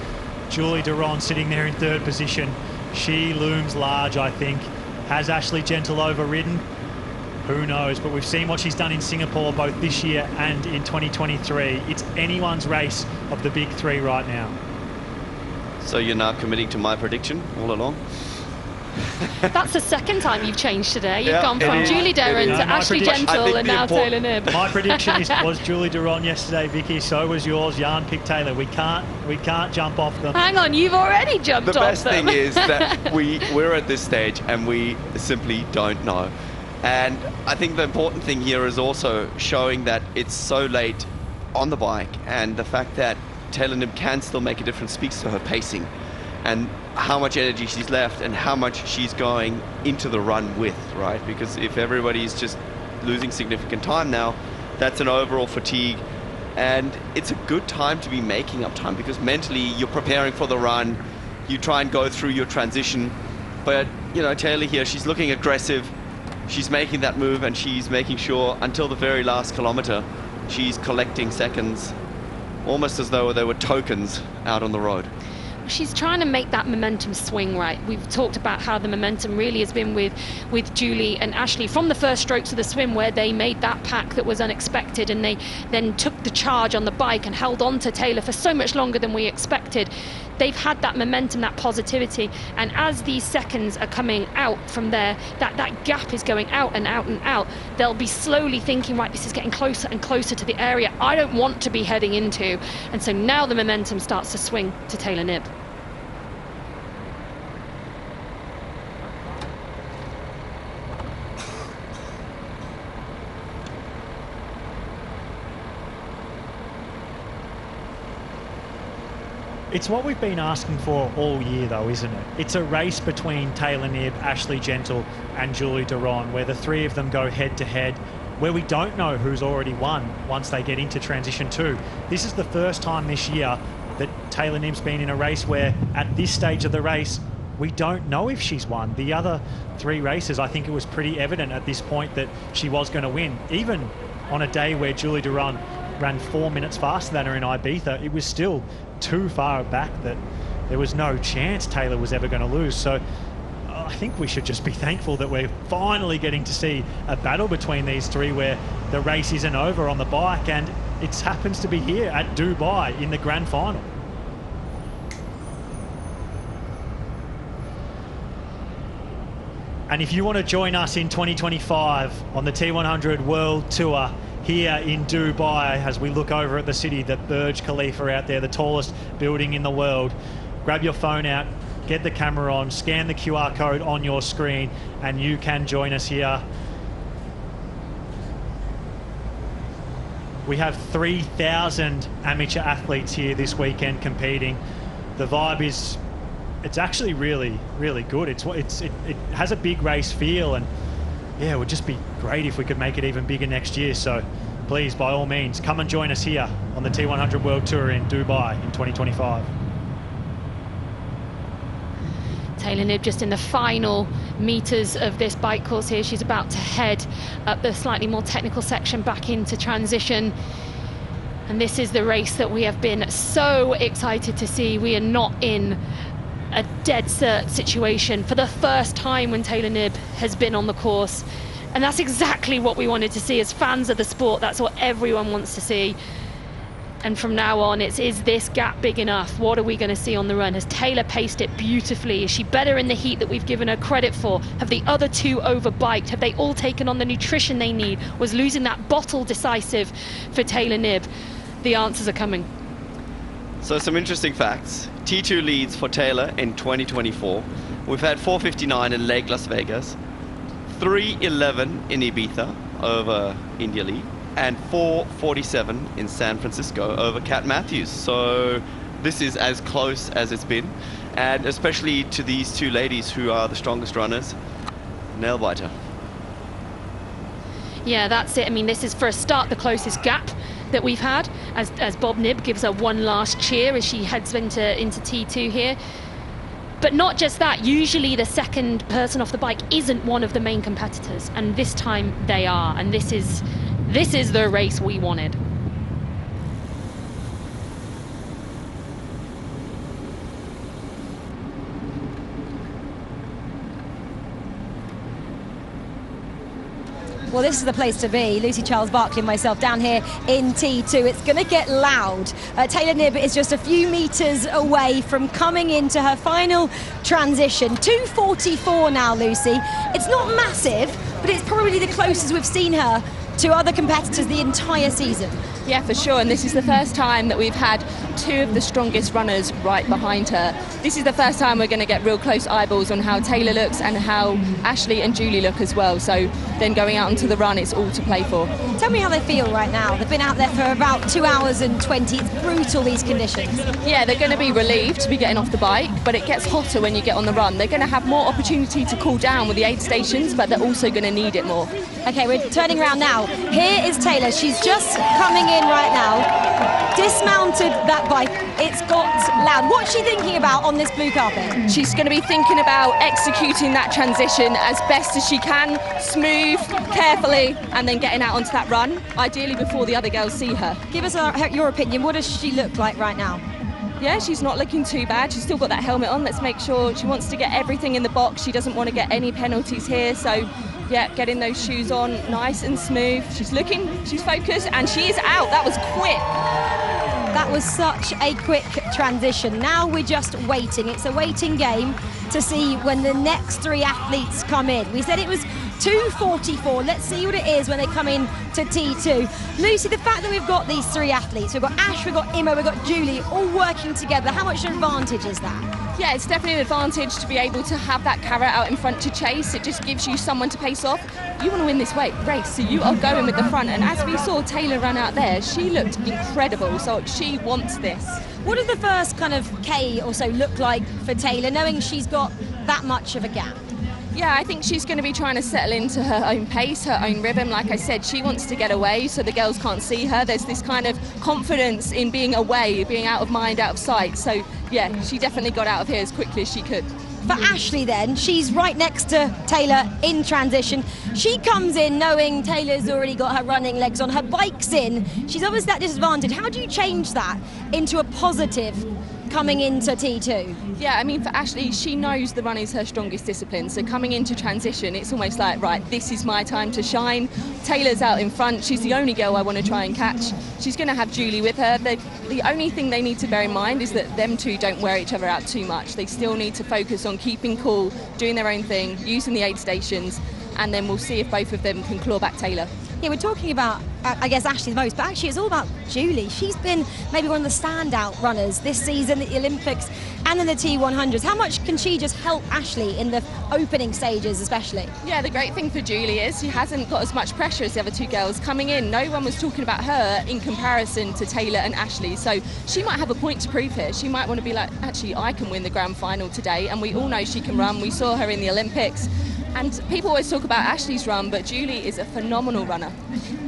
Julie Duron sitting there in third position. She looms large, I think. Has Ashleigh Gentle overridden? Who knows, but we've seen what she's done in Singapore both this year and in 2023. It's anyone's race of the big three right now. So you're now committing to my prediction all along? That's the second time you've changed today. You've gone from Julie Duron to Ashleigh Gentle and now Taylor Knibb. My prediction was Julie Duron yesterday, Vicky. So was yours. Jan picked Taylor. We can't jump off them. Hang on, you've already jumped off them. The best thing is that we're at this stage and we simply don't know. And I think the important thing here is also showing that it's so late on the bike, and the fact that Taylor Knibb can still make a difference speaks to her pacing and how much energy she's left and how much she's going into the run with, right? Because if everybody's just losing significant time now, that's an overall fatigue, and it's a good time to be making up time because mentally you're preparing for the run, you try and go through your transition. But you know, Taylor here, she's looking aggressive, she's making that move, and she's making sure until the very last kilometer she's collecting seconds, almost as though they were tokens out on the road. She's trying to make that momentum swing right. We've talked about how the momentum really has been with Julie and Ashleigh from the first strokes of the swim, where they made that pack that was unexpected, and they then took the charge on the bike and held on to Taylor for so much longer than we expected. They've had that momentum, that positivity, and as these seconds are coming out from there, that gap is going out and out and out, they'll be slowly thinking, right, this is getting closer and closer to the area I don't want to be heading into. And so now the momentum starts to swing to Taylor Knibb. It's what we've been asking for all year, though, isn't it? It's a race between Taylor Knibb, Ashleigh Gentle and Julie Duron, where the three of them go head-to-head, where we don't know who's already won once they get into Transition 2. This is the first time this year that Taylor Knibb's been in a race where, at this stage of the race, we don't know if she's won. The other three races, I think it was pretty evident at this point that she was going to win. Even on a day where Julie Duron ran 4 minutes faster than her in Ibiza, it was still too far back that there was no chance Taylor was ever going to lose. So I think we should just be thankful that we're finally getting to see a battle between these three where the race isn't over on the bike, and it happens to be here at Dubai in the grand final. And if you want to join us in 2025 on the T100 World Tour here in Dubai, as we look over at the city, the Burj Khalifa out there, the tallest building in the world, grab your phone out, get the camera on, scan the QR code on your screen, and you can join us here. We have 3,000 amateur athletes here this weekend competing. The vibe is, it's actually really, really good. It has a big race feel, and yeah, it would just be great if we could make it even bigger next year. So please, by all means, come and join us here on the T100 World Tour in Dubai in 2025. Taylor Knibb just in the final meters of this bike course here. She's about to head up the slightly more technical section back into transition. And this is the race that we have been so excited to see. We are not in a dead cert situation for the first time when Taylor Knibb has been on the course, and that's exactly what we wanted to see as fans of the sport. That's what everyone wants to see. And from now on, is this gap big enough? What are we going to see on the run? Has Taylor paced it beautifully? Is she better in the heat that we've given her credit for? Have the other two overbiked? Have they all taken on the nutrition they need? Was losing that bottle decisive for Taylor Knibb? The answers are coming. So some interesting facts. T2 leads for Taylor in 2024. We've had 4:59 in Lake Las Vegas, 3:11 in Ibiza over India Lee, and 4:47 in San Francisco over Kat Matthews. So this is as close as it's been, and especially to these two ladies who are the strongest runners, nail biter. Yeah, that's it. I mean, this is for a start the closest gap that we've had, as Bob Knibb gives her one last cheer as she heads into T2 here. But not just that, usually the second person off the bike isn't one of the main competitors, and this time they are, and this is the race we wanted. Well, this is the place to be. Lucy Charles-Barkley and myself down here in T2. It's going to get loud. Taylor Knibb is just a few metres away from coming into her final transition. 2:44 now, Lucy. It's not massive, but it's probably the closest we've seen her to other competitors the entire season. Yeah, for sure, and this is the first time that we've had two of the strongest runners right behind her. This is the first time we're going to get real close eyeballs on how Taylor looks and how Ashleigh and Julie look as well. So then going out onto the run, it's all to play for. Tell me how they feel right now. They've been out there for about 2 hours and 20. It's brutal, these conditions. Yeah, they're going to be relieved to be getting off the bike, but it gets hotter when you get on the run. They're going to have more opportunity to cool down with the aid stations, but they're also going to need it more. Okay, we're turning around now. Here is Taylor. She's just coming in right now. Dismounted that bike. It's got loud. What's she thinking about on this blue carpet? She's going to be thinking about executing that transition as best as she can, smooth, carefully, and then getting out onto that run, ideally before the other girls see her. Give us your opinion. What does she look like right now? Yeah, she's not looking too bad. She's still got that helmet on. Let's make sure she wants to get everything in the box. She doesn't want to get any penalties here. So, yeah, getting those shoes on nice and smooth. She's looking, she's focused, and she is out. That was quick. That was such a quick transition. Now we're just waiting. It's a waiting game to see when the next three athletes come in. We said it was 2:44. Let's see what it is when they come in to T2. Lucy, the fact that we've got these three athletes, we've got Ash, we've got Immo, we've got Julie, all working together, how much advantage is that? Yeah, it's definitely an advantage to be able to have that carrot out in front to chase. It just gives you someone to pace off. You want to win this race, so you are going with the front. And as we saw Taylor run out there, she looked incredible, so she wants this. What does the first kind of K or so look like for Taylor, knowing she's got that much of a gap? Yeah, I think she's going to be trying to settle into her own pace, her own rhythm. Like I said, she wants to get away so the girls can't see her. There's this kind of confidence in being away, being out of mind, out of sight. So, yeah, she definitely got out of here as quickly as she could. For Ashleigh then, she's right next to Taylor in transition. She comes in knowing Taylor's already got her running legs on, her bike's in. She's obviously at disadvantage. How do you change that into a positive coming into T2? Yeah, I mean, for Ashleigh, she knows the run is her strongest discipline. So coming into transition, it's almost like, right, this is my time to shine. Taylor's out in front. She's the only girl I want to try and catch. She's going to have Julie with her. The only thing they need to bear in mind is that them two don't wear each other out too much. They still need to focus on keeping cool, doing their own thing, using the aid stations, and then we'll see if both of them can claw back Taylor. Yeah, we're talking about, I guess, Ashleigh the most, but actually it's all about Julie. She's been maybe one of the standout runners this season at the Olympics and in the T100s. How much can she just help Ashleigh in the opening stages especially? Yeah, the great thing for Julie is she hasn't got as much pressure as the other two girls coming in. No one was talking about her in comparison to Taylor and Ashleigh, so she might have a point to prove here. She might want to be like, actually, I can win the grand final today, and we all know she can run. We saw her in the Olympics. And people always talk about Ashleigh's run, but Julie is a phenomenal runner.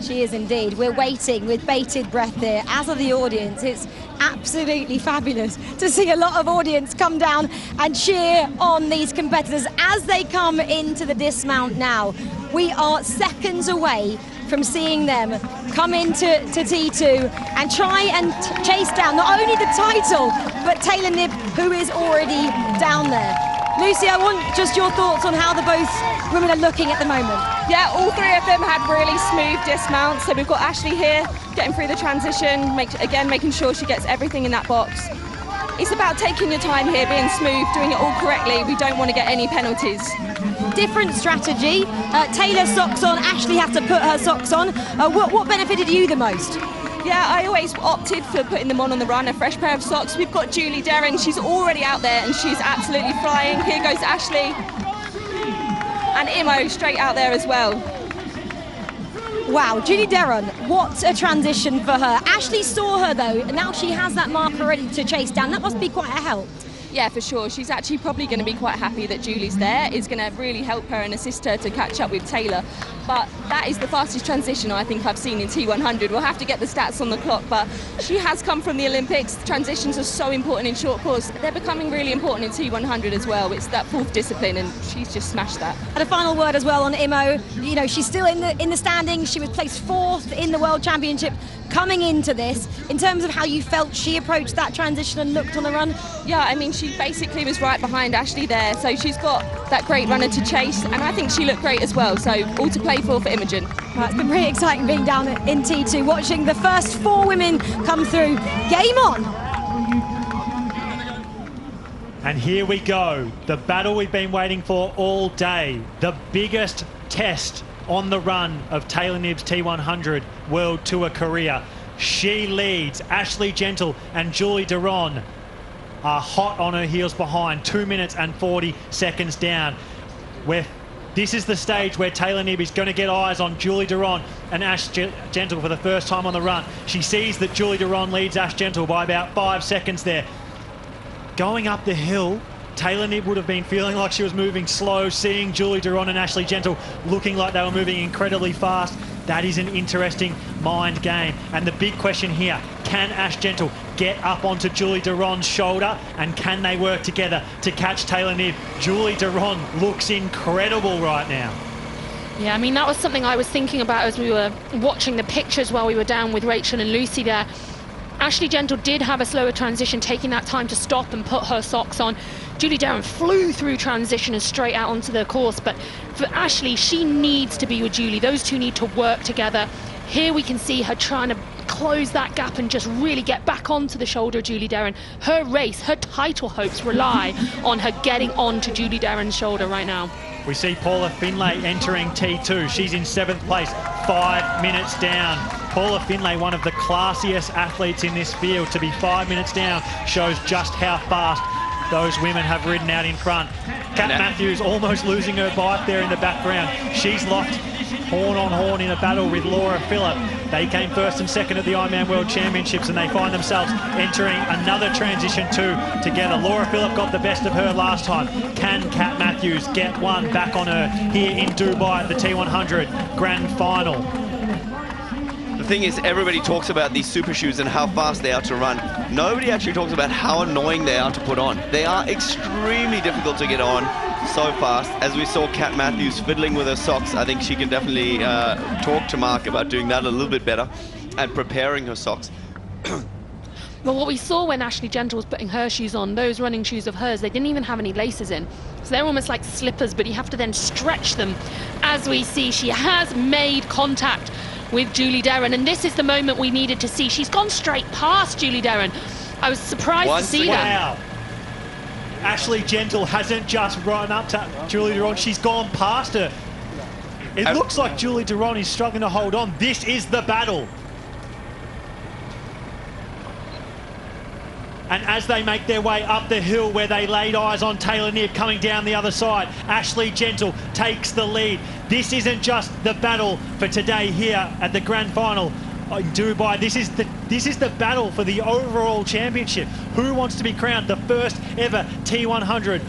She is indeed. We're waiting with bated breath here, as are the audience. It's absolutely fabulous to see a lot of audience come down and cheer on these competitors as they come into the dismount now. We are seconds away from seeing them come into T2 and try and chase down not only the title, but Taylor Knibb, who is already down there. Lucy, I want just your thoughts on how the both women are looking at the moment. Yeah, all three of them had really smooth dismounts. So we've got Ashleigh here, getting through the transition, making sure she gets everything in that box. It's about taking your time here, being smooth, doing it all correctly. We don't want to get any penalties. Different strategy. Taylor socks on, Ashleigh has to put her socks on. What benefited you the most? Yeah, I always opted for putting them on the run, a fresh pair of socks. We've got Julie Derren, she's already out there and she's absolutely flying. Here goes Ashleigh. And Imo straight out there as well. Wow, Julie Derren, what a transition for her. Ashleigh saw her though, and now she has that marker ready to chase down. That must be quite a help. Yeah, for sure. She's actually probably going to be quite happy that Julie's there. It's going to really help her and assist her to catch up with Taylor. But that is the fastest transition I think I've seen in T100. We'll have to get the stats on the clock, but she has come from the Olympics. Transitions are so important in short course. They're becoming really important in T100 as well. It's that fourth discipline, and she's just smashed that. And a final word as well on Imo. You know, she's still in the standings. She was placed fourth in the World Championship. Coming into this, in terms of how you felt she approached that transition and looked on the run? Yeah, I mean, she basically was right behind Ashleigh there, so she's got that great runner to chase, and I think she looked great as well, so all to play for Imogen. Well, it's been pretty exciting being down in T2, watching the first four women come through. Game on! And here we go, the battle we've been waiting for all day, the biggest test on the run of Taylor Knibb's T100 World Tour career. She leads. Ashleigh Gentle and Julie Derron are hot on her heels behind, 2 minutes and 40 seconds down. This is the stage where Taylor Knibb is going to get eyes on Julie Derron and Ash Gentle for the first time on the run. She sees that Julie Derron leads Ash Gentle by about 5 seconds there. Going up the hill, Taylor Knibb would have been feeling like she was moving slow, seeing Julie Derron and Ashleigh Gentle looking like they were moving incredibly fast. That is an interesting mind game. And the big question here, can Ash Gentle get up onto Julie Derron's shoulder, and can they work together to catch Taylor Knibb? Julie Derron looks incredible right now. Yeah, I mean, that was something I was thinking about as we were watching the pictures while we were down with Rachel and Lucy there. Ashleigh Gentle did have a slower transition, taking that time to stop and put her socks on. Julie Derren flew through transition and straight out onto the course, but for Ashleigh, she needs to be with Julie. Those two need to work together. Here we can see her trying to close that gap and just really get back onto the shoulder of Julie Derren. Her race, her title hopes rely on her getting onto Julie Derren's shoulder right now. We see Paula Finlay entering T2. She's in 7th place, 5 minutes down. Paula Finlay, one of the classiest athletes in this field, to be 5 minutes down shows just how fast those women have ridden out in front. Kat Matthews almost losing her bike there in the background. She's locked horn on horn in a battle with Laura Phillip. They came first and second at the Ironman World Championships, and they find themselves entering another transition two together. Laura Phillip got the best of her last time. Can Kat Matthews get one back on her here in Dubai at the T100 Grand Final? The thing is, everybody talks about these super shoes and how fast they are to run. Nobody actually talks about how annoying they are to put on. They are extremely difficult to get on so fast. As we saw Kat Matthews fiddling with her socks, I think she can definitely talk to Mark about doing that a little bit better and preparing her socks. Well, what we saw when Ashleigh Gentle was putting her shoes on, those running shoes of hers, they didn't even have any laces in. So they're almost like slippers, but you have to then stretch them. As we see, she has made contact with Julie Derren, and this is the moment we needed to see. She's gone straight past Julie Derren. I was surprised to see that. Wow. Ashleigh Gentle hasn't just run up to Julie Derren, she's gone past her. It looks like Julie Derren is struggling to hold on. This is the battle. And as they make their way up the hill where they laid eyes on Taylor Knibb coming down the other side, Ashleigh Gentle takes the lead. This isn't just the battle for today here at the Grand Final in Dubai. This is the battle for the overall championship. Who wants to be crowned the first ever T100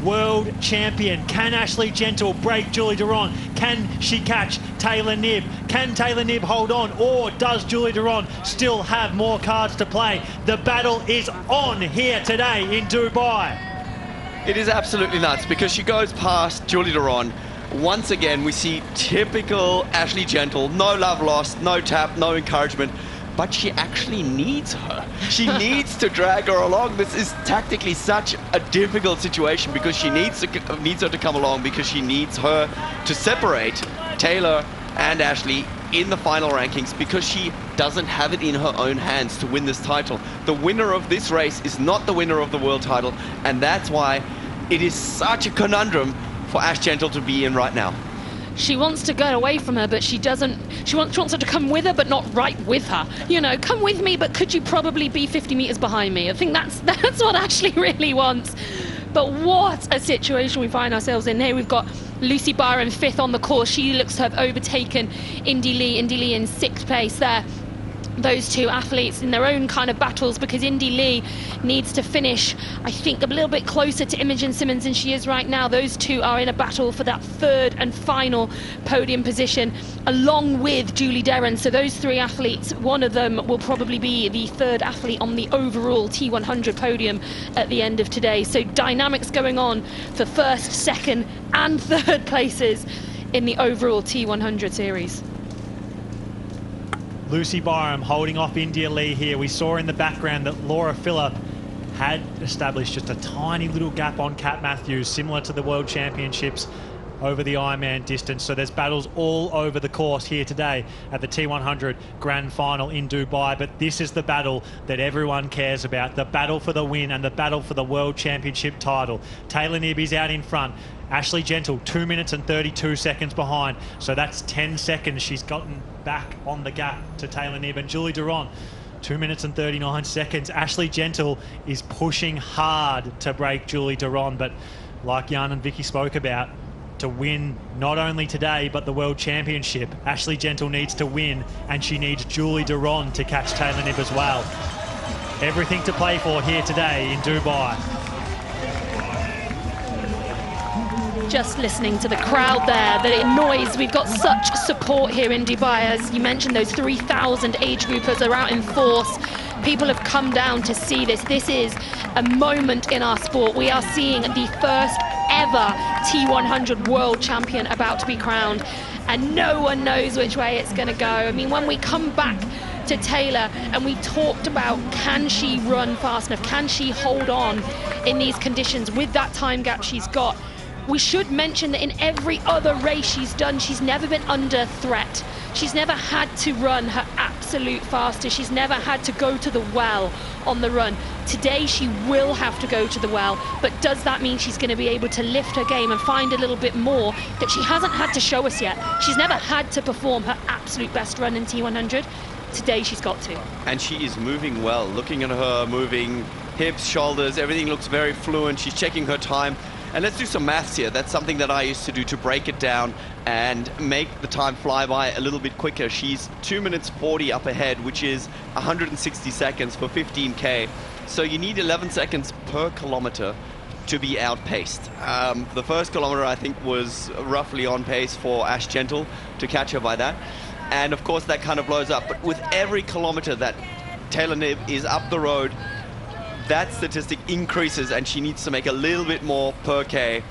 World Champion? Can Ashleigh Gentle break Julie Derren? Can she catch Taylor Knibb? Can Taylor Knibb hold on, or does Julie Derren still have more cards to play? The battle is on here today in Dubai. It is absolutely nuts because she goes past Julie Derren. Once again, we see typical Ashleigh Gentle. No love lost, no tap, no encouragement. But she actually needs her. She needs to drag her along. This is tactically such a difficult situation because she needs her to come along, because she needs her to separate Taylor and Ashleigh in the final rankings, because she doesn't have it in her own hands to win this title. The winner of this race is not the winner of the world title, and that's why it is such a conundrum for Ash Gentle to be in right now. She wants to go away from her, but she doesn't. She wants her to come with her, but not right with her. You know, come with me, but could you probably be 50 meters behind me? I think that's what Ashleigh really wants. But what a situation we find ourselves in here. We've got Lucy Byron 5th on the course. She looks to have overtaken Indy Lee in 6th place there. Those two athletes in their own kind of battles, because Indy Lee needs to finish, I think, a little bit closer to Imogen Simmons than she is right now. Those two are in a battle for that third and final podium position, along with Julie Derren. So those three athletes, one of them will probably be the third athlete on the overall T100 podium at the end of today. So dynamics going on for first, second and third places in the overall T100 series. Lucy Byram holding off India Lee here. We saw in the background that Laura Phillip had established just a tiny little gap on Kat Matthews, similar to the World Championships over the Ironman distance. So there's battles all over the course here today at the T100 Grand Final in Dubai. But this is the battle that everyone cares about, the battle for the win and the battle for the World Championship title. Taylor Knibb is out in front. Ashleigh Gentle 2 minutes and 32 seconds behind. So that's 10 seconds she's gotten back on the gap to Taylor Knibb. And Julie Derren, 2 minutes and 39 seconds. Ashleigh Gentle is pushing hard to break Julie Derren, but like Jan and Vicky spoke about, to win not only today but the World Championship, Ashleigh Gentle needs to win, and she needs Julie Derren to catch Taylor Knibb as well. Everything to play for here today in Dubai. Just listening to the crowd there, the noise. We've got such support here in Dubai. As you mentioned, those 3,000 age groupers are out in force. People have come down to see this. This is a moment in our sport. We are seeing the first ever T100 World Champion about to be crowned, and no one knows which way it's going to go. I mean, when we come back to Taylor and we talked about, can she run fast enough? Can she hold on in these conditions with that time gap she's got? We should mention that in every other race she's done, she's never been under threat. She's never had to run her absolute fastest. She's never had to go to the well on the run. Today she will have to go to the well, but does that mean she's going to be able to lift her game and find a little bit more that she hasn't had to show us yet? She's never had to perform her absolute best run in T100. Today she's got to. And she is moving well. Looking at her moving hips, shoulders, everything looks very fluent. She's checking her time. And let's do some maths here. That's something that I used to do to break it down and make the time fly by a little bit quicker. She's 2 minutes 40 up ahead, which is 160 seconds for 15K. So you need 11 seconds per kilometer to be outpaced. The first kilometer, I think, was roughly on pace for Ashleigh Gentle to catch her by that. And of course, that kind of blows up. But with every kilometer that Taylor Knibb is up the road, that statistic increases, and she needs to make a little bit more per K.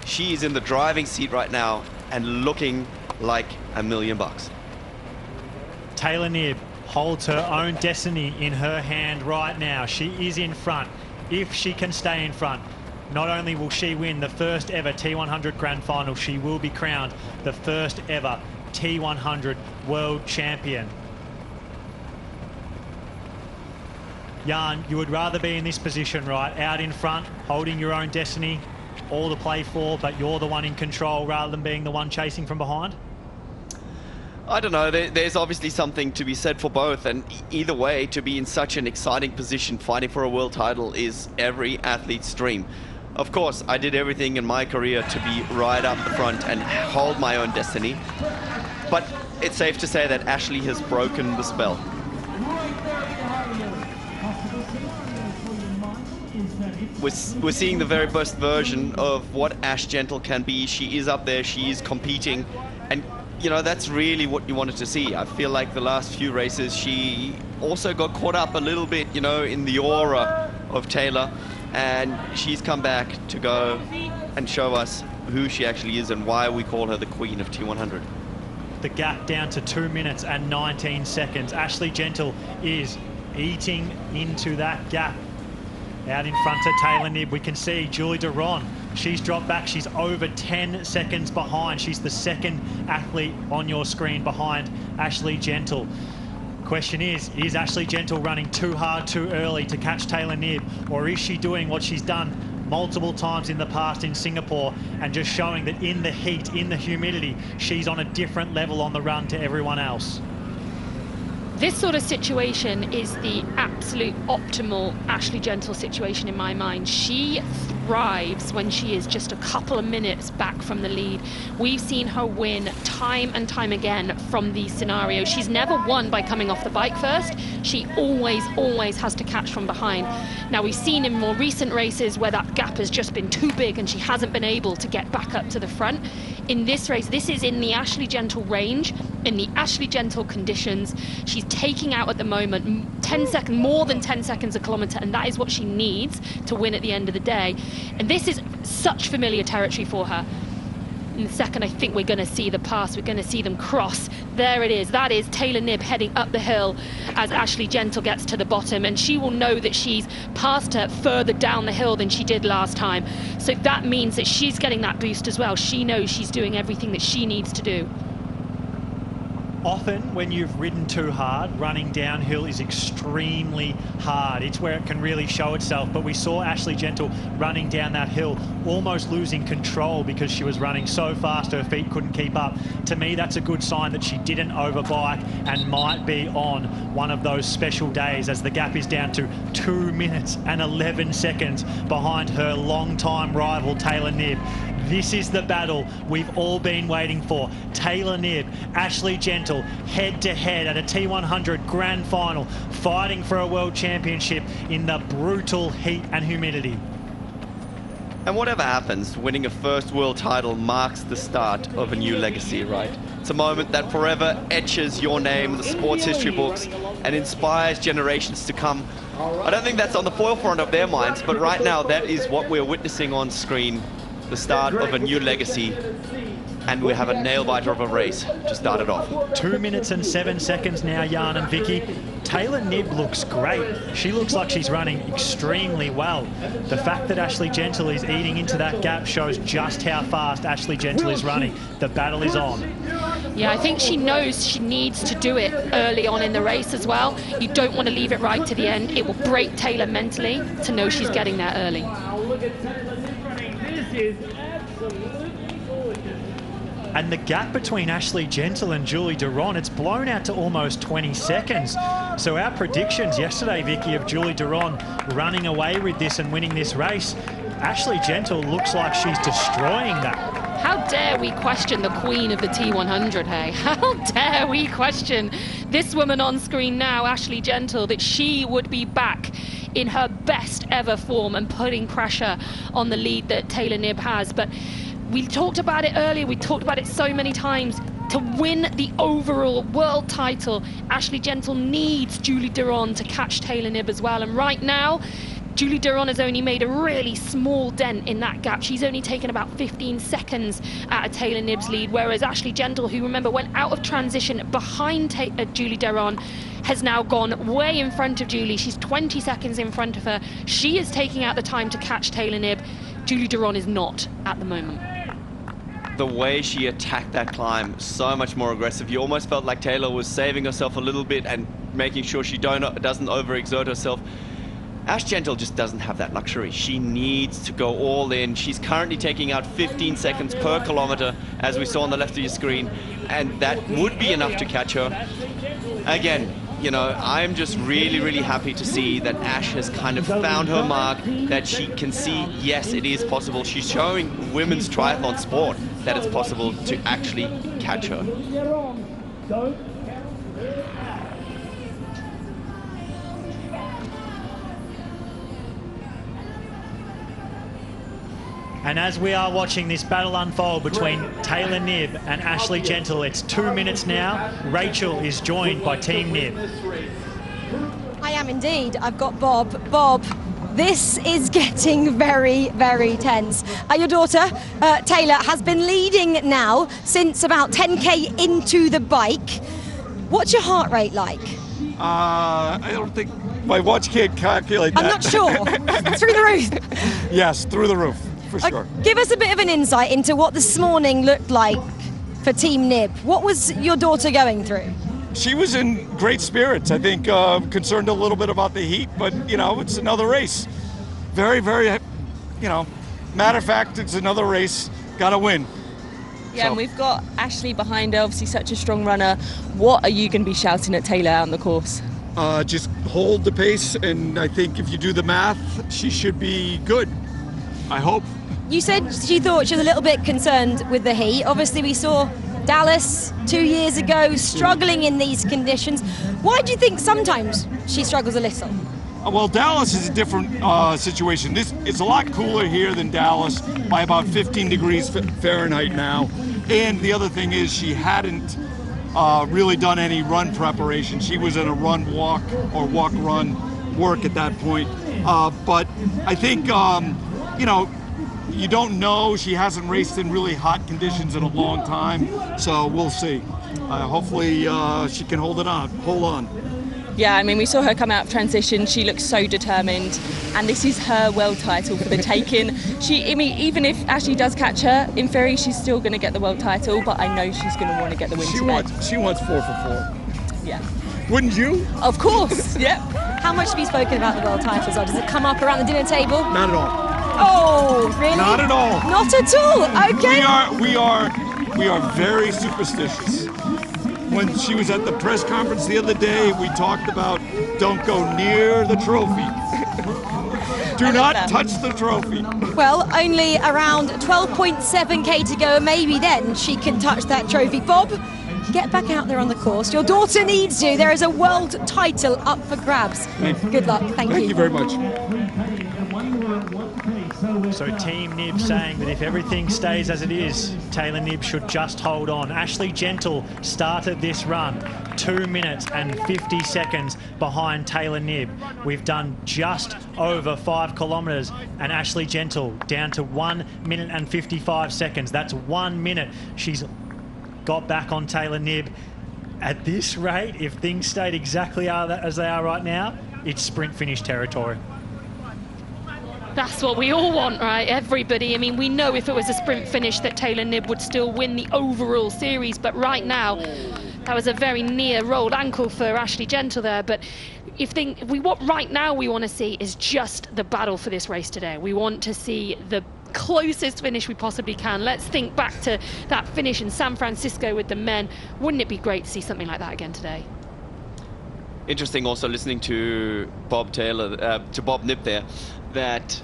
She is in the driving seat right now and looking like $1 million. Taylor Knibb holds her own destiny in her hand right now. She is in front. If she can stay in front, not only will she win the first ever T100 Grand Final, she will be crowned the first ever T100 World Champion. Jan, you would rather be in this position, right? Out in front, holding your own destiny, all to play for, but you're the one in control rather than being the one chasing from behind? I don't know. There's obviously something to be said for both, and either way, to be in such an exciting position fighting for a world title is every athlete's dream. Of course, I did everything in my career to be right up the front and hold my own destiny, but it's safe to say that Ashleigh has broken the spell. We're seeing the very best version of what Ashleigh Gentle can be. She is up there, she is competing, and you know, that's really what you wanted to see. I feel like the last few races she also got caught up a little bit, you know, in the aura of Taylor, and she's come back to go and show us who she actually is and why we call her the Queen of T100. The gap down to 2 minutes and 19 seconds. Ashleigh Gentle is eating into that gap. Out in front of Taylor Knibb, we can see Julie Duron. She's dropped back. She's over 10 seconds behind. She's the second athlete on your screen behind Ashleigh Gentle. Question is Ashleigh Gentle running too hard too early to catch Taylor Knibb, or is she doing what she's done multiple times in the past in Singapore and just showing that in the heat, in the humidity, she's on a different level on the run to everyone else? This sort of situation is the absolute optimal Ashleigh Gentle situation in my mind. She thrives when she is just a couple of minutes back from the lead. We've seen her win time and time again from these scenarios. She's never won by coming off the bike first. She always has to catch from behind. Now, we've seen in more recent races where that gap has just been too big and she hasn't been able to get back up to the front. In this race, this is in the Ashleigh Gentle range, in the Ashleigh Gentle conditions. She's taking out at the moment 10 seconds, more than 10 seconds a kilometre, and that is what she needs to win at the end of the day. And this is such familiar territory for her. In a second, I think we're going to see the pass. We're going to see them cross. There it is. That is Taylor Knibb heading up the hill as Ashleigh Gentle gets to the bottom, and she will know that she's passed her further down the hill than she did last time. So that means that she's getting that boost as well. She knows she's doing everything that she needs to do. Often when you've ridden too hard, running downhill is extremely hard. It's where it can really show itself. But we saw Ashleigh Gentle running down that hill, almost losing control because she was running so fast her feet couldn't keep up. To me, that's a good sign that she didn't overbike and might be on one of those special days, as the gap is down to 2 minutes and 11 seconds behind her longtime rival Taylor Knibb. This is the battle we've all been waiting for. Taylor Knibb, Ashleigh Gentle, head-to-head at a T100 Grand Final, fighting for a World Championship in the brutal heat and humidity. And whatever happens, winning a first world title marks the start of a new legacy, right? It's a moment that forever etches your name in the sports history books and inspires generations to come. I don't think that's on the forefront of their minds, but right now that is what we're witnessing on screen. The start of a new legacy, and we have a nail-biter of a race to start it off. 2 minutes and 7 seconds now, Jan and Vicky. Taylor Knibb looks great. She looks like she's running extremely well. The fact that Ashleigh Gentle is eating into that gap shows just how fast Ashleigh Gentle is running. The battle is on. Yeah, I think she knows she needs to do it early on in the race as well. You don't want to leave it right to the end. It will break Taylor mentally to know she's getting there early. And the gap between Ashleigh Gentle and Julie Duron, it's blown out to almost 20 seconds. So our predictions yesterday, Vicky, of Julie Duron running away with this and winning this race, Ashleigh Gentle looks like she's destroying that. How dare we question the queen of the T100, hey? How dare we question this woman on screen now, Ashleigh Gentle, that she would be back in her best ever form and putting pressure on the lead that Taylor Knibb has. But we talked about it earlier, we talked about it so many times. To win the overall world title, Ashleigh Gentle needs Julie Duron to catch Taylor Knibb as well. And right now, Julie Duron has only made a really small dent in that gap. She's only taken about 15 seconds out of Taylor Knibb's lead, whereas Ashleigh Gentle, who remember went out of transition behind Julie Duron, has now gone way in front of Julie. She's 20 seconds in front of her. She is taking out the time to catch Taylor Knibb. Julie Duron is not at the moment. The way she attacked that climb, so much more aggressive. You almost felt like Taylor was saving herself a little bit and making sure she doesn't overexert herself. Ash Gentle just doesn't have that luxury. She needs to go all in. She's currently taking out 15 seconds per kilometer, as we saw on the left of your screen, and that would be enough to catch her. Again, you know, I'm just really, really happy to see that Ash has kind of found her mark, that she can see, yes, it is possible. She's showing women's triathlon sport that it's possible to actually catch her. And as we are watching this battle unfold between Taylor Knibb and Ashleigh Gentle, it's 2 minutes now. Rachel is joined by Team Knibb. I am indeed. I've got Bob. Bob, this is getting very, very tense. Your daughter, Taylor, has been leading now since about 10K into the bike. What's your heart rate like? I don't think my watch can't calculate that. I'm not sure. Through the roof? Yes, through the roof, for sure. Give us a bit of an insight into what this morning looked like for Team Knibb. What was your daughter going through? She was in great spirits. I think concerned a little bit about the heat, but, you know, it's another race. Very, very, you know, matter of fact, it's another race. Got to win. Yeah, and we've got Ashleigh behind her, obviously such a strong runner. What are you going to be shouting at Taylor out on the course? Just hold the pace, and I think if you do the math, she should be good. I hope. You said she thought she was a little bit concerned with the heat. Obviously, we saw Dallas 2 years ago struggling in these conditions. Why do you think sometimes she struggles a little? Well, Dallas is a different situation. It's a lot cooler here than Dallas by about 15 degrees Fahrenheit now. And the other thing is she hadn't really done any run preparation. She was in a run-walk or walk-run work at that point. But I think, you know, you don't know. She hasn't raced in really hot conditions in a long time, so we'll see. Hopefully she can hold on. Yeah, I mean, we saw her come out of transition. She looks so determined, and this is her world title for the taking. I mean, even if Ashleigh does catch her, in theory, she's still going to get the world title, but I know she's going to want to get the win today. She wants 4 for 4. Yeah. Wouldn't you? Of course, yep. How much have you spoken about the world title as well? Does it come up around the dinner table? Not at all. Oh, really? Not at all. Not at all. Okay. We are very superstitious. When she was at the press conference the other day, we talked about don't go near the trophy. Do not touch the trophy. Well, only around 12.7k to go, and maybe then she can touch that trophy. Bob, get back out there on the course. Your daughter needs you. There is a world title up for grabs. Good luck. Thank you. Thank you very much. So Team Knibb saying that if everything stays as it is, Taylor Knibb should just hold on. Ashleigh Gentle started this run 2 minutes and 50 seconds behind Taylor Knibb. We've done just over 5 kilometres, and Ashleigh Gentle down to 1 minute and 55 seconds. That's 1 minute. She's got back on Taylor Knibb. At this rate, if things stayed exactly as they are right now, it's sprint finish territory. That's what we all want, right? Everybody. I mean, we know if it was a sprint finish that Taylor Knibb would still win the overall series, but right now, that was a very near rolled ankle for Ashleigh Gentle there. But right now we want to see is just the battle for this race today. We want to see the closest finish we possibly can. Let's think back to that finish in San Francisco with the men. Wouldn't it be great to see something like that again today? Interesting also listening to Bob Knibb there, that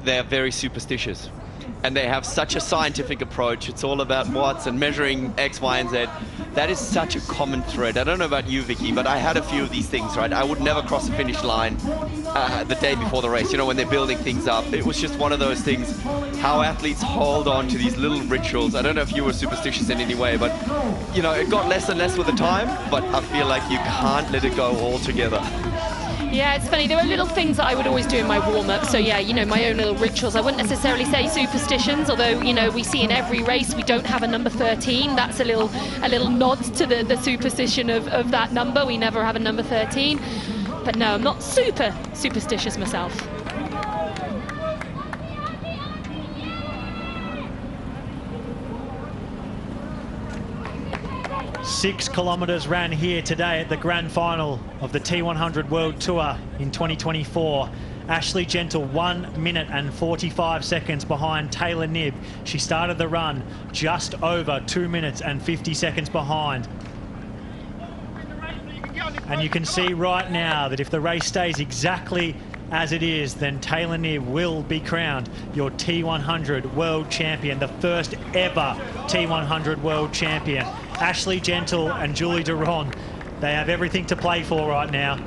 they are very superstitious. And they have such a scientific approach. It's all about watts and measuring X, Y, and Z. That is such a common thread. I don't know about you, Vicky, but I had a few of these things, right? I would never cross the finish line the day before the race, you know, when they're building things up. It was just one of those things, how athletes hold on to these little rituals. I don't know if you were superstitious in any way, but, you know, it got less and less with the time, but I feel like you can't let it go altogether. Yeah, it's funny. There are little things that I would always do in my warm-up. So yeah, you know, my own little rituals. I wouldn't necessarily say superstitions, although, you know, we see in every race we don't have a number 13. That's a little nod to the superstition of that number. We never have a number 13. But no, I'm not super superstitious myself. 6 kilometres ran here today at the grand final of the T100 World Tour in 2024. Ashleigh Gentle 1 minute and 45 seconds behind Taylor Knibb. She started the run just over 2 minutes and 50 seconds behind. And you can see right now that if the race stays exactly as it is, then Taylor Knibb will be crowned your T100 World Champion, the first ever T100 World Champion. Ashleigh Gentle and Julie Duron, they have everything to play for right now.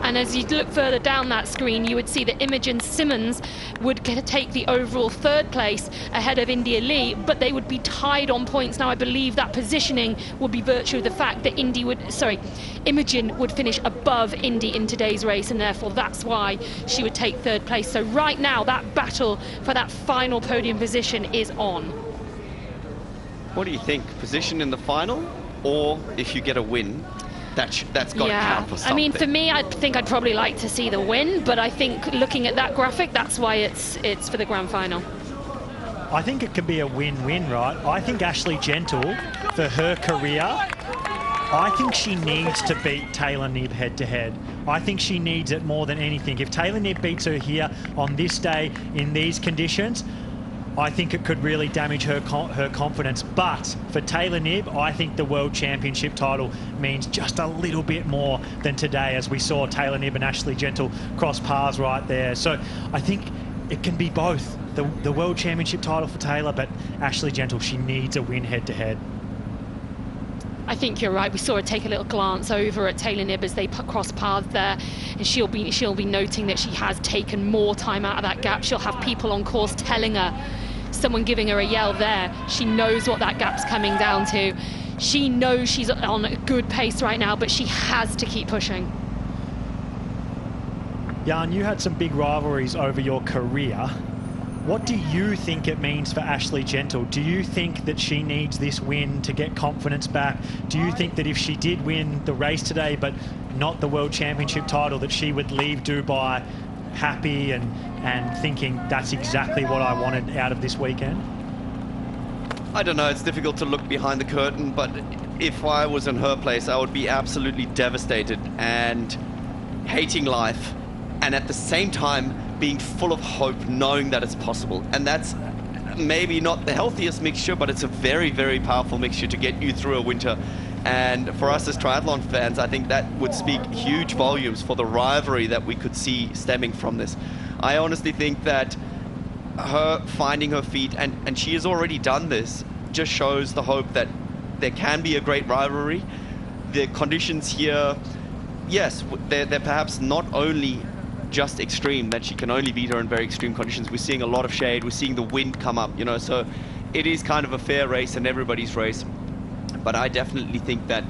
And as you look further down that screen, you would see that Imogen Simmons would take the overall 3rd place ahead of India Lee, but they would be tied on points. Now, I believe that positioning would be virtue of the fact that Imogen would finish above Indy in today's race, and therefore that's why she would take 3rd place. So right now, that battle for that final podium position is on. What do you think? Position in the final, or if you get a win? That's got to count for something. I mean, for me, I think I'd probably like to see the win, but I think looking at that graphic, that's why it's for the grand final. I think it could be a win-win, right? I think Ashleigh Gentle, for her career, I think she needs to beat Taylor Knibb head-to-head. I think she needs it more than anything. If Taylor Knibb beats her here on this day in these conditions, I think it could really damage her confidence. But for Taylor Knibb, I think the World Championship title means just a little bit more than today, as we saw Taylor Knibb and Ashleigh Gentle cross paths right there. So I think it can be both. The World Championship title for Taylor, but Ashleigh Gentle, she needs a win head-to-head. I think you're right. We saw her take a little glance over at Taylor Knibb as they cross paths there, and she'll be noting that she has taken more time out of that gap. She'll have people on course telling her, someone giving her a yell there. She knows what that gap's coming down to. She knows she's on a good pace right now, but she has to keep pushing. Jan, you had some big rivalries over your career. What do you think it means for Ashleigh Gentle? Do you think that she needs this win to get confidence back? Do you think that if she did win the race today, but not the World Championship title, that she would leave Dubai happy and thinking that's exactly what I wanted out of this weekend? I don't know, it's difficult to look behind the curtain, but if I was in her place, I would be absolutely devastated and hating life, and at the same time being full of hope, knowing that it's possible. And that's maybe not the healthiest mixture, but it's a very, very powerful mixture to get you through a winter. And for us as triathlon fans, I think that would speak huge volumes for the rivalry that we could see stemming from this. I honestly think that her finding her feet, and she has already done this, just shows the hope that there can be a great rivalry. The conditions here, yes, they're perhaps not only just extreme, that she can only beat her in very extreme conditions. We're seeing a lot of shade, we're seeing the wind come up, you know, so it is kind of a fair race and everybody's race. But I definitely think that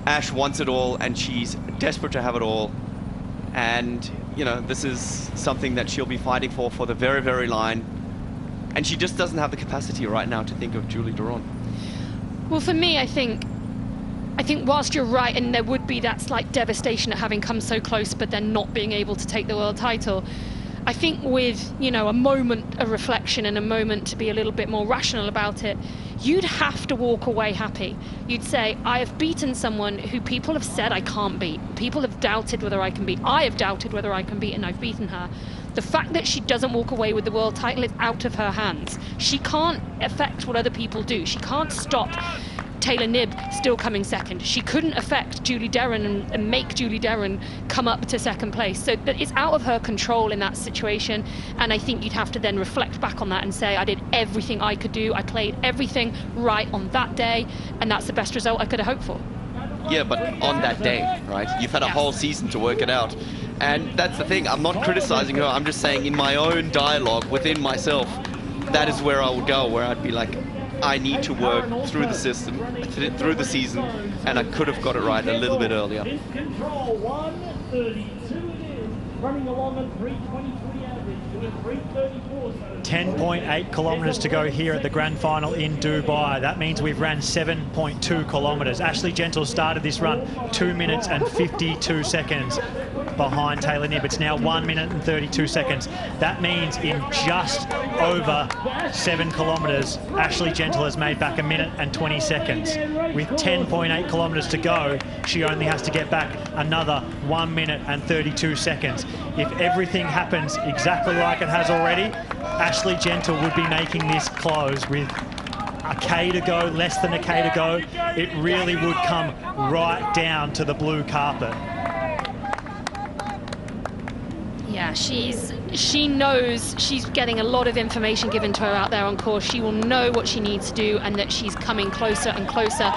Ash wants it all, and she's desperate to have it all. And, you know, this is something that she'll be fighting for the very, very line. And she just doesn't have the capacity right now to think of Julie Duron. Well, for me, I think whilst you're right, and there would be that slight devastation at having come so close, but then not being able to take the world title, I think with, you know, a moment of reflection and a moment to be a little bit more rational about it, you'd have to walk away happy. You'd say, I have beaten someone who people have said I can't beat. People have doubted whether I can beat. I have doubted whether I can beat, and I've beaten her. The fact that she doesn't walk away with the world title is out of her hands. She can't affect what other people do. She can't stop Taylor Knibb still coming second. She couldn't affect Julie Derren and make Julie Derren come up to second place. So it's out of her control in that situation. And I think you'd have to then reflect back on that and say, I did everything I could do. I played everything right on that day. And that's the best result I could have hoped for. Yeah, but on that day, right? You've had a whole season to work it out. And that's the thing. I'm not criticizing her. I'm just saying in my own dialogue within myself, that is where I would go, where I'd be like, I need to work through the system, through the season, and I could have got it right a little bit earlier. Control 1:32 it is, running along at 3:23 average, doing 3:34. 10.8 kilometres to go here at the grand final in Dubai. That means we've ran 7.2 kilometres. Ashleigh Gentle started this run 2 minutes and 52 seconds behind Taylor Knibb. It's now 1 minute and 32 seconds. That means in just over 7 kilometres, Ashleigh Gentle has made back 1 minute and 20 seconds. With 10.8 kilometres to go, she only has to get back another 1 minute and 32 seconds. If everything happens exactly like it has already, Ashleigh Gentle would be making this close with a K to go, less than a K to go. It really would come right down to the blue carpet. Yeah, she knows she's getting a lot of information given to her out there on course. She will know what she needs to do and that she's coming closer and closer.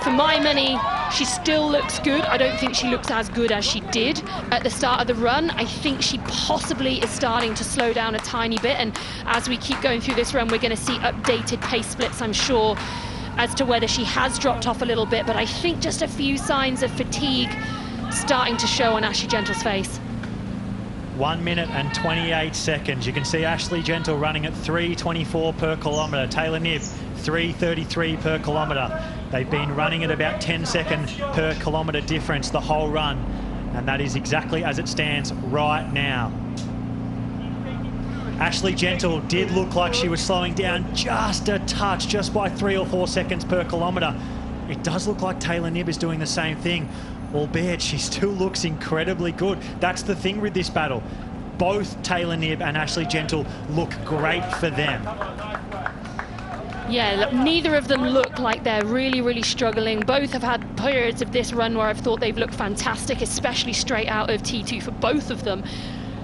For my money, she still looks good. I don't think she looks as good as she did at the start of the run. I think she possibly is starting to slow down a tiny bit, and as we keep going through this run, we're going to see updated pace splits, I'm sure, as to whether she has dropped off a little bit, but I think just a few signs of fatigue starting to show on Ashleigh Gentle's face. 1 minute and 28 seconds. You can see Ashleigh Gentle running at 3:24 per kilometre. Taylor Knibb, 3:33 per kilometre. They've been running at about 10-second per kilometre difference the whole run, and that is exactly as it stands right now. Ashleigh Gentle did look like she was slowing down just a touch, just by 3 or 4 seconds per kilometre. It does look like Taylor Knibb is doing the same thing, albeit she still looks incredibly good. That's the thing with this battle. Both Taylor Knibb and Ashleigh Gentle look great for them. Yeah, look, neither of them look like they're really struggling. Both have had periods of this run where I've thought they've looked fantastic, especially straight out of T2 for both of them.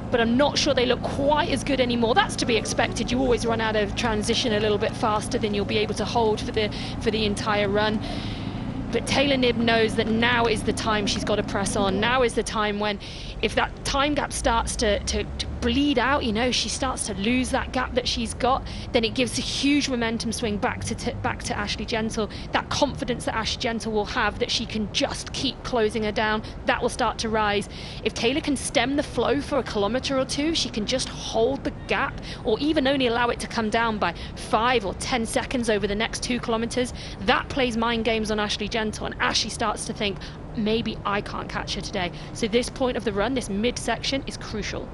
But I'm not sure they look quite as good anymore. That's to be expected. You always run out of transition a little bit faster than you'll be able to hold for the entire run. But Taylor Knibb knows that now is the time she's got to press on. Now is the time when, if that time gap starts to bleed out, you know, she starts to lose that gap that she's got, then it gives a huge momentum swing back to Ashleigh Gentle. That confidence that Ashleigh Gentle will have that she can just keep closing her down, that will start to rise. If Taylor can stem the flow for a kilometre or two, she can just hold the gap, or even only allow it to come down by 5 or 10 seconds over the next 2 kilometres. That plays mind games on Ashleigh Gentle, and Ashleigh starts to think, maybe I can't catch her today. So this point of the run, this mid-section, is crucial.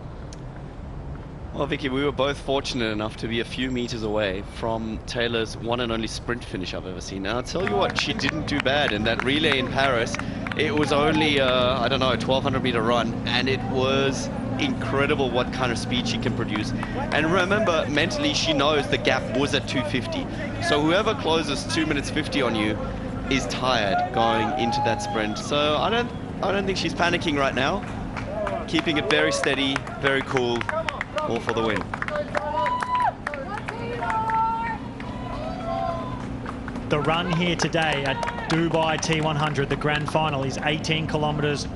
Well, Vicky, we were both fortunate enough to be a few meters away from Taylor's one and only sprint finish I've ever seen. And I'll tell you what, she didn't do bad in that relay in Paris. It was only, I don't know, a 1,200 meter run, and it was incredible what kind of speed she can produce. And remember, mentally, she knows the gap was at 250. So whoever closes 2 minutes 50 on you is tired going into that sprint. So I don't think she's panicking right now. Keeping it very steady, very cool. All for the win. The run here today at Dubai T100, the grand final, is 18 kilometres.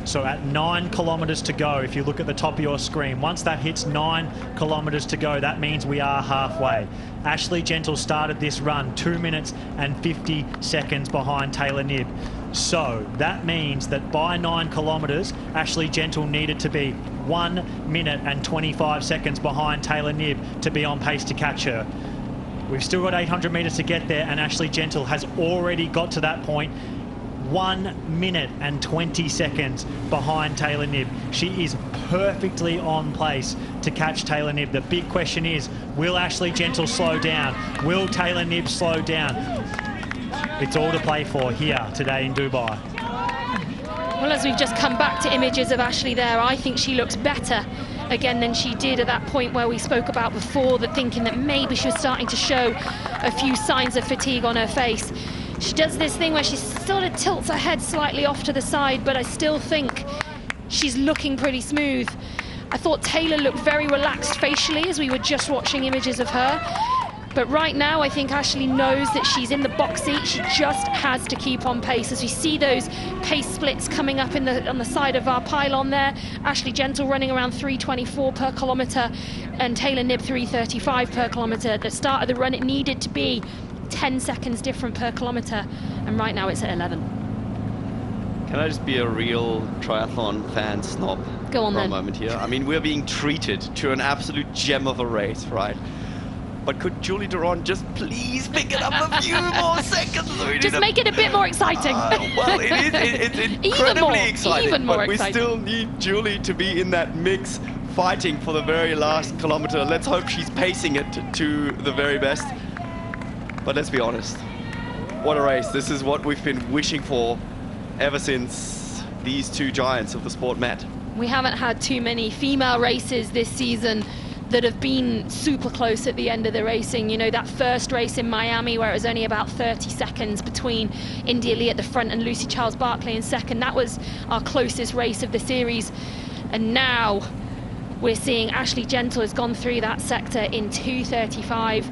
So at 9 kilometres to go, if you look at the top of your screen, once that hits 9 kilometres to go, that means we are halfway. Ashleigh Gentle started this run 2 minutes and 50 seconds behind Taylor Knibb. So that means that by 9 kilometres, Ashleigh Gentle needed to be 1 minute and 25 seconds behind Taylor Knibb to be on pace to catch her. We've still got 800 metres to get there, and Ashleigh Gentle has already got to that point. 1 minute and 20 seconds behind Taylor Knibb. She is perfectly on pace to catch Taylor Knibb. The big question is, will Ashleigh Gentle slow down? Will Taylor Knibb slow down? It's all to play for here today in Dubai. Well, as we've just come back to images of Ashleigh there, I think she looks better again than she did at that point where we spoke about before, that thinking that maybe she was starting to show a few signs of fatigue on her face. She does this thing where she sort of tilts her head slightly off to the side, but I still think she's looking pretty smooth. I thought Taylor looked very relaxed facially as we were just watching images of her. But right now, I think Ashleigh knows that she's in the box seat. She just has to keep on pace. As we see those pace splits coming up on the side of our pylon there, Ashleigh Gentle running around 3:24 per kilometre and Taylor Knibb 3:35 per kilometre. At the start of the run, it needed to be 10 seconds different per kilometre, and right now it's at 11. Can I just be a real triathlon fan snob Go on for then. a moment here? I mean, we're being treated to an absolute gem of a race, right? But could Julie Duron just please pick it up a few more seconds? Just make it a bit more exciting. Well, it's incredibly exciting, even more but we exciting. still need Julie to be in that mix, fighting for the very last kilometre. Let's hope she's pacing it to the very best. But let's be honest, what a race. This is what we've been wishing for ever since these two giants of the sport met. We haven't had too many female races this season that have been super close at the end of the racing. You know, that first race in Miami where it was only about 30 seconds between India Lee at the front and Lucy Charles-Barclay in second. That was our closest race of the series. And now we're seeing Ashleigh Gentle has gone through that sector in 2:35.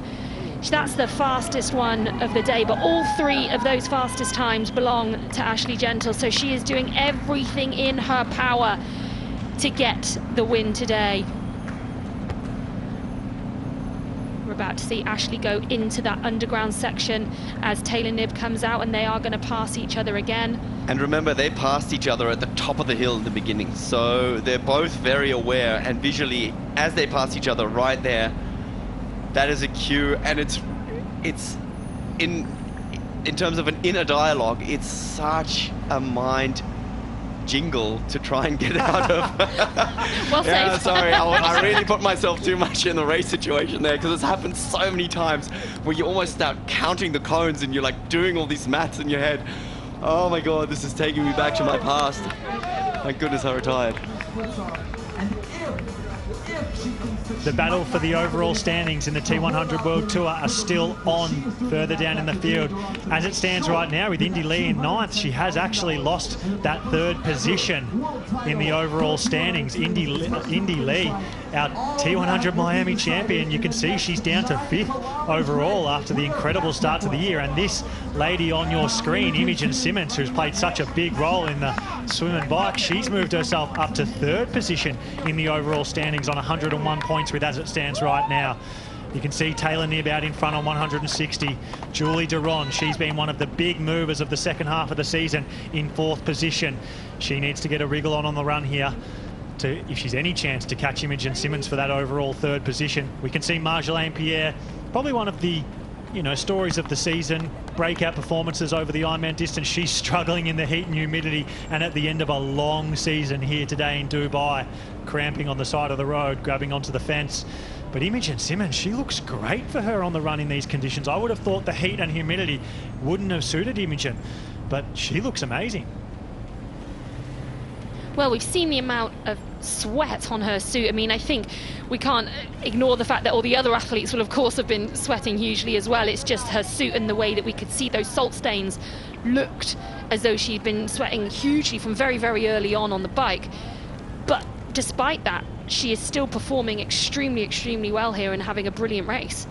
That's the fastest one of the day, but all three of those fastest times belong to Ashleigh Gentle. So she is doing everything in her power to get the win today. We're about to see Ashleigh go into that underground section as Taylor Knibb comes out, and they are going to pass each other again. And remember, they passed each other at the top of the hill in the beginning, so they're both very aware, and visually, as they pass each other right there, that is a cue, and it's in terms of an inner dialogue, it's such a mind jingle to try and get out of. Well yeah, safe. sorry, I really put myself too much in the race situation there, because it's happened so many times where you almost start counting the cones and you're like doing all these maths in your head. Oh my God, this is taking me back to my past. Thank goodness I retired. The battle for the overall standings in the T100 World Tour are still on further down in the field. As it stands right now, with Indy Lee in 9th, she has actually lost that 3rd position in the overall standings. Indy Lee, our T100 Miami champion, you can see she's down to 5th overall after the incredible start to the year. And this lady on your screen, Imogen Simmons, who's played such a big role in the swim and bike, she's moved herself up to 3rd position in the overall standings on 101 points with as it stands right now. You can see Taylor Knibb out in front on 160. Julie Duron, she's been one of the big movers of the second half of the season, in 4th position. She needs to get a wriggle on the run here to, if she's any chance to catch Imogen Simmons for that overall 3rd position. We can see Marjolaine Pierre, probably one of the stories of the season, breakout performances over the Ironman distance. She's struggling in the heat and humidity, and at the end of a long season here today in Dubai, cramping on the side of the road, grabbing onto the fence. But Imogen Simmons, she looks great for her on the run in these conditions. I would have thought the heat and humidity wouldn't have suited Imogen, but she looks amazing. Well, we've seen the amount of sweat on her suit. I mean, I think we can't ignore the fact that all the other athletes will, of course, have been sweating hugely as well. It's just her suit and the way that we could see those salt stains looked as though she'd been sweating hugely from very, very early on the bike. But despite that, she is still performing extremely, extremely well here and having a brilliant race.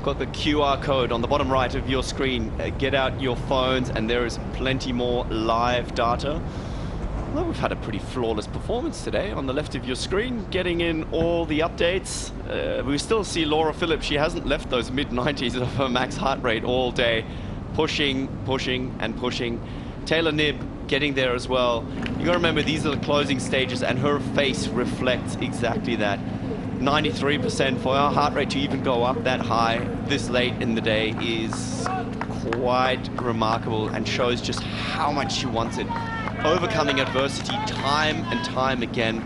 Got the QR code on the bottom right of your screen. Get out your phones and there is plenty more live data. Well, we've had a pretty flawless performance today. On the left of your screen, getting in all the updates. We still see Laura Phillips. She hasn't left those mid-90s of her max heart rate all day. Pushing, pushing, and pushing. Taylor Knibb getting there as well. You gotta remember, these are the closing stages and her face reflects exactly that. 93% for our heart rate to even go up that high this late in the day is quite remarkable and shows just how much she wants it. Overcoming adversity time and time again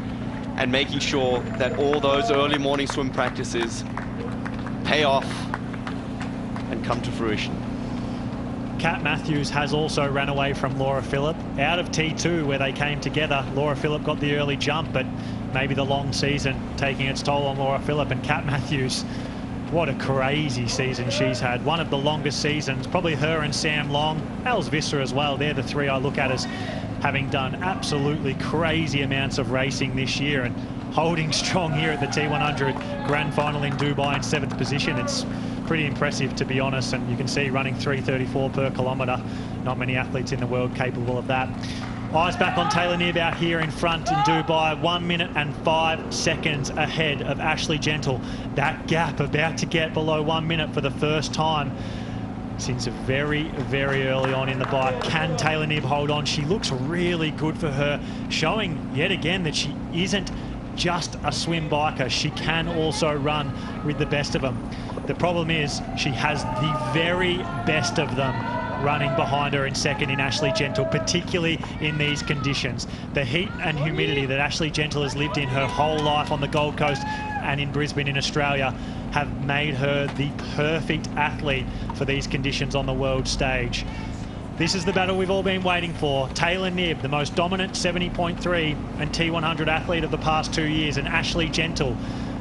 and making sure that all those early morning swim practices pay off and come to fruition. Kat Matthews has also ran away from Laura Phillip. Out of T2 where they came together, Laura Phillip got the early jump, but maybe the long season taking its toll on Laura Phillip. And Kat Matthews, what a crazy season she's had. One of the longest seasons, probably her and Sam Long, Els Visser as well. They're the three I look at as having done absolutely crazy amounts of racing this year and holding strong here at the T100 Grand Final in Dubai in 7th position. It's pretty impressive, to be honest, and you can see running 3:34 per kilometre. Not many athletes in the world capable of that. Eyes back on Taylor Knibb out here in front in Dubai, 1 minute and 5 seconds ahead of Ashleigh Gentle. That gap about to get below 1 minute for the first time since very, very early on in the bike. Can Taylor Knibb hold on? She looks really good for her, showing yet again that she isn't just a swim biker. She can also run with the best of them. The problem is she has the very best of them running behind her in second in Ashleigh Gentle, particularly in these conditions. The heat and humidity that Ashleigh Gentle has lived in her whole life on the Gold Coast and in Brisbane in Australia have made her the perfect athlete for these conditions on the world stage. This is the battle we've all been waiting for. Taylor Knibb, the most dominant 70.3 and T100 athlete of the past 2 years, and Ashleigh Gentle,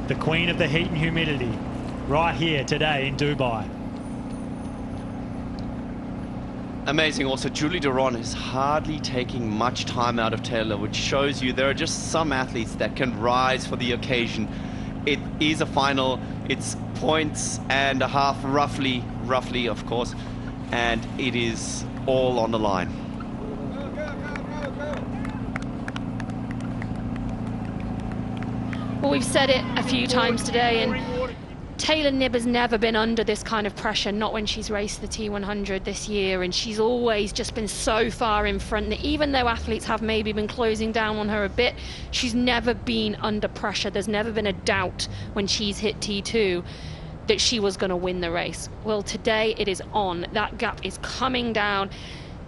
the queen of the heat and humidity, right here today in Dubai. Amazing. Also, Julie Duron is hardly taking much time out of Taylor, which shows you there are just some athletes that can rise for the occasion. It is a final. It's points and a half, roughly, of course, and it is all on the line. Well, we've said it a few times today, and Taylor Knibb has never been under this kind of pressure, not when she's raced the T100 this year, and she's always just been so far in front that even though athletes have maybe been closing down on her a bit, she's never been under pressure. There's never been a doubt when she's hit T2 that she was going to win the race. Well, today it is on. That gap is coming down.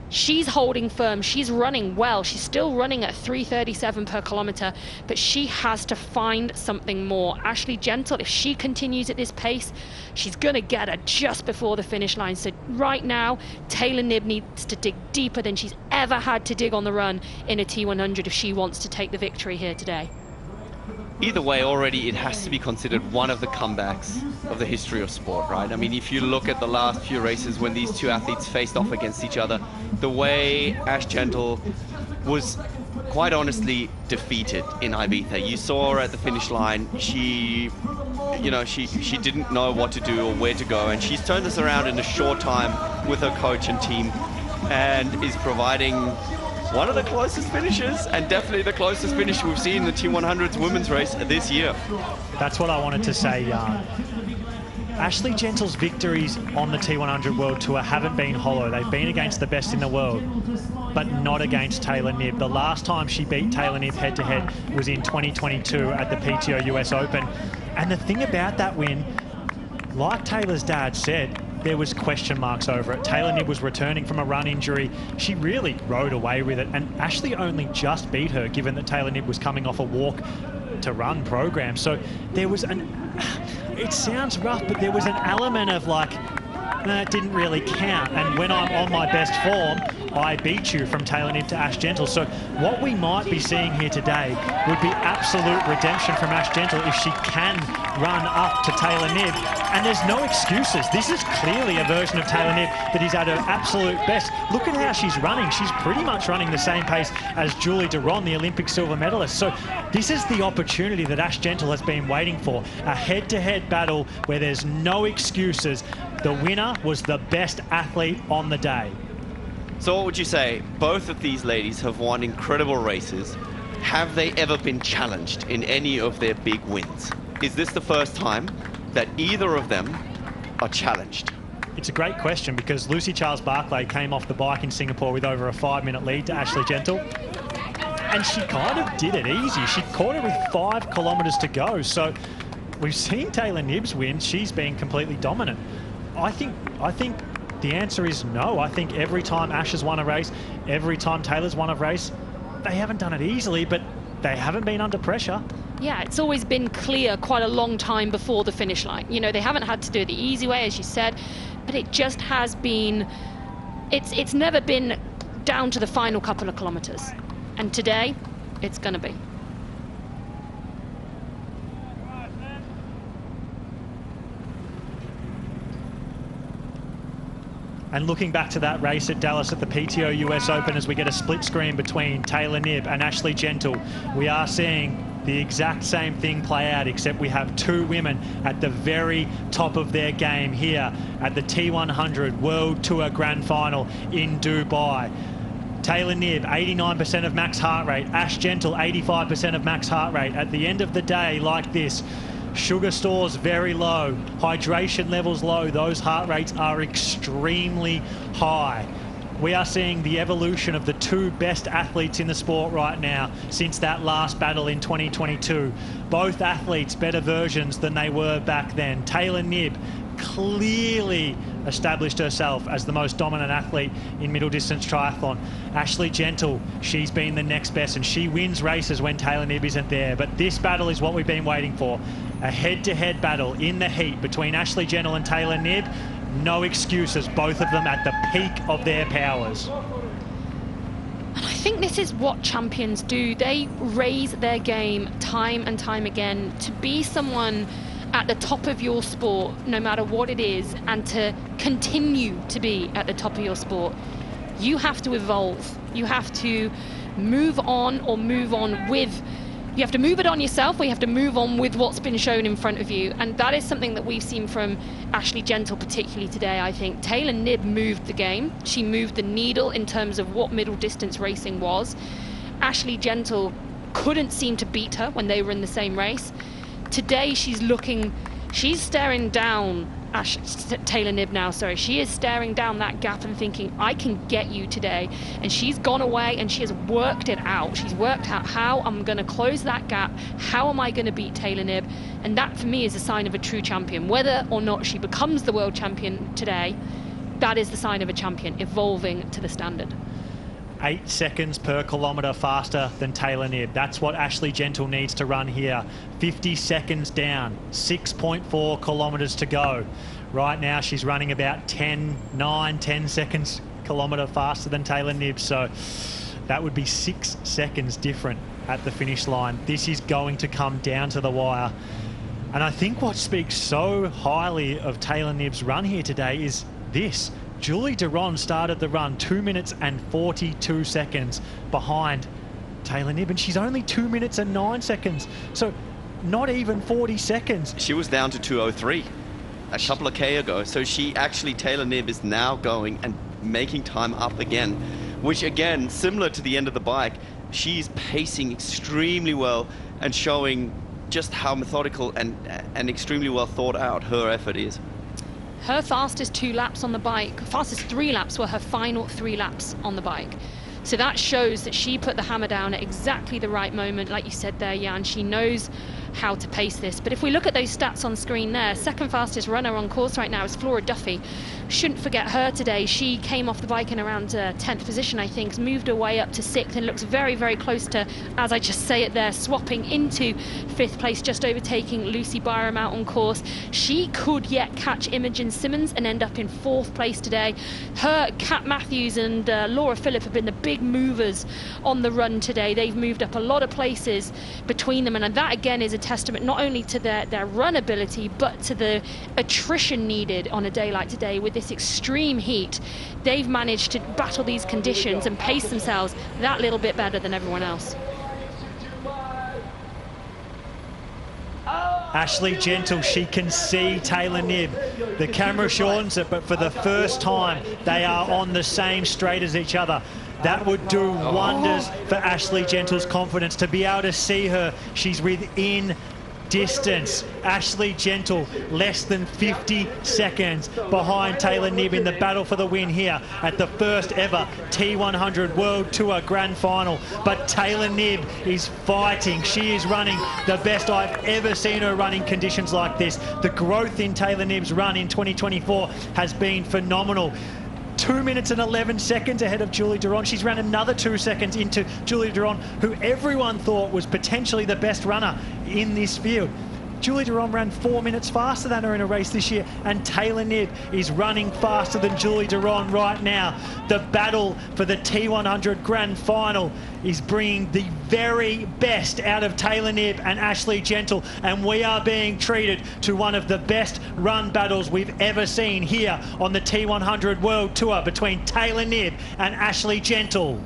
She's holding firm. She's running well. She's still running at 3:37 per kilometre, but she has to find something more. Ashleigh Gentle, if she continues at this pace, she's going to get her just before the finish line. So right now, Taylor Knibb needs to dig deeper than she's ever had to dig on the run in a T100 if she wants to take the victory here today. Either way, already it has to be considered one of the comebacks of the history of sport, right? I mean, if you look at the last few races when these two athletes faced off against each other, the way Ash Gentle was quite honestly defeated in Ibiza. You saw her at the finish line. She didn't know what to do or where to go, and she's turned this around in a short time with her coach and team, and is providing one of the closest finishes, and definitely the closest finish we've seen in the T100's women's race this year. That's what I wanted to say, Ashleigh Gentle's victories on the T100 World Tour haven't been hollow. They've been against the best in the world, but not against Taylor Knibb. The last time she beat Taylor Knibb head-to-head was in 2022 at the PTO US Open. And the thing about that win, like Taylor's dad said, there was question marks over it. Taylor Knibb was returning from a run injury. She really rode away with it, and Ashleigh only just beat her, given that Taylor Knibb was coming off a walk to run program. So there was it sounds rough, but there was an element of like, it didn't really count. And when I'm on my best form, I beat you, from Taylor Knibb to Ash Gentle. So what we might be seeing here today would be absolute redemption from Ash Gentle if she can run up to Taylor Knibb. And there's no excuses. This is clearly a version of Taylor Knibb that is at her absolute best. Look at how she's running. She's pretty much running the same pace as Julie Duron, the Olympic silver medalist. So this is the opportunity that Ash Gentle has been waiting for. A head-to-head battle where there's no excuses. The winner was the best athlete on the day. So what would you say? Both of these ladies have won incredible races. Have they ever been challenged in any of their big wins? Is this the first time that either of them are challenged? It's a great question, because Lucy Charles-Barclay came off the bike in Singapore with over a 5-minute lead to Ashleigh Gentle. And she kind of did it easy. She caught it with 5 kilometres to go. So we've seen Taylor Knibb's win. She's been completely dominant. I think the answer is no. I think every time Ash has won a race, every time Taylor's won a race, they haven't done it easily, but they haven't been under pressure. Yeah, it's always been clear quite a long time before the finish line. You know, they haven't had to do it the easy way, as you said, but it just has been it's never been down to the final couple of kilometres. And today, it's going to be. And looking back to that race at Dallas at the PTO US Open, as we get a split screen between Taylor Knibb and Ashleigh Gentle, we are seeing the exact same thing play out, except we have two women at the very top of their game here at the T100 World Tour Grand Final in Dubai. Taylor Knibb, 89% of max heart rate. Ash Gentle, 85% of max heart rate. At the end of the day, like this, sugar stores very low, hydration levels low, those heart rates are extremely high. We are seeing the evolution of the two best athletes in the sport right now since that last battle in 2022. Both athletes better versions than they were back then. Taylor Knibb clearly established herself as the most dominant athlete in middle distance triathlon. Ashleigh Gentle, she's been the next best, and she wins races when Taylor Knibb isn't there. But this battle is what we've been waiting for. A head-to-head battle in the heat between Ashleigh Gentle and Taylor Knibb. No excuses, both of them at the peak of their powers. And I think this is what champions do. They raise their game time and time again to be someone at the top of your sport, no matter what it is, and to continue to be at the top of your sport. You have to evolve. You have to move on, or move on with. You have to move it on yourself, or you have to move on with what's been shown in front of you. And that is something that we've seen from Ashleigh Gentle, particularly today, I think. Taylor Knibb moved the game. She moved the needle in terms of what middle distance racing was. Ashleigh Gentle couldn't seem to beat her when they were in the same race. Today she's staring down Taylor Knibb now, sorry. She is staring down that gap and thinking, I can get you today. And she's gone away and she has worked it out. She's worked out how I'm going to close that gap. How am I going to beat Taylor Knibb? And that, for me, is a sign of a true champion. Whether or not she becomes the world champion today, that is the sign of a champion, evolving to the standard. 8 seconds per kilometre faster than Taylor Knibb. That's what Ashleigh Gentle needs to run here. 50 seconds down, 6.4 kilometres to go. Right now she's running about 10 seconds kilometre faster than Taylor Knibb, so that would be 6 seconds different at the finish line. This is going to come down to the wire. And I think what speaks so highly of Taylor Knibb's run here today is this. Julie Duron started the run 2 minutes and 42 seconds behind Taylor Knibb, and she's only 2 minutes and 9 seconds. So not even 40 seconds. She was down to 2:03 a couple of K ago. So Taylor Knibb is now going and making time up again, which again, similar to the end of the bike, she's pacing extremely well and showing just how methodical and extremely well thought out her effort is. Her fastest 2 laps on the bike, fastest 3 laps were her final 3 laps on the bike. So that shows that she put the hammer down at exactly the right moment, like you said there, Jan. She knows how to pace this. But if we look at those stats on screen there, second fastest runner on course right now is Flora Duffy. Shouldn't forget her today. She came off the bike in around 10th position, I think, moved her way up to 6th and looks very, very close to, as I just say it there, swapping into 5th place, just overtaking Lucy Byram out on course. She could yet catch Imogen Simmons and end up in 4th place today. Her, Kat Matthews and Laura Phillip have been the big movers on the run today. They've moved up a lot of places between them, and that again is a testament not only to their run ability, but to the attrition needed on a day like today with this extreme heat. They've managed to battle these conditions and pace themselves that little bit better than everyone else. Ashleigh Gentle, she can see Taylor Knibb. The camera shortens it, but for the first time, they are on the same straight as each other. That would do wonders for Ashleigh Gentle's confidence to be able to see her. She's within distance. Ashleigh Gentle less than 50 seconds behind Taylor Knibb in the battle for the win here at the first ever T100 World Tour Grand Final. But Taylor Knibb is fighting. She is running the best I've ever seen her run in conditions like this. The growth in Taylor Knibb's run in 2024 has been phenomenal. 2 minutes and 11 seconds ahead of Julie Duron. She's ran another 2 seconds into Julie Duron, who everyone thought was potentially the best runner in this field. Julie Duron ran 4 minutes faster than her in a race this year, and Taylor Knibb is running faster than Julie Duron right now. The battle for the T100 Grand Final is bringing the very best out of Taylor Knibb and Ashleigh Gentle, and we are being treated to one of the best run battles we've ever seen here on the T100 World Tour between Taylor Knibb and Ashleigh Gentle.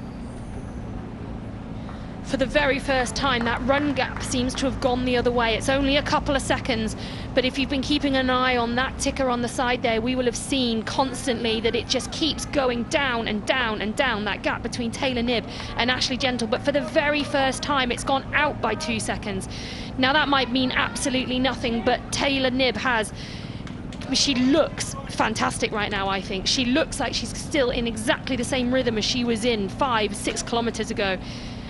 For the very first time, that run gap seems to have gone the other way. It's only a couple of seconds, but if you've been keeping an eye on that ticker on the side there, we will have seen constantly that it just keeps going down and down and down, that gap between Taylor Knibb and Ashleigh Gentle. But for the very first time, it's gone out by 2 seconds. Now, that might mean absolutely nothing, but Taylor Knibb she looks fantastic right now, I think. She looks like she's still in exactly the same rhythm as she was in 5-6 kilometers ago.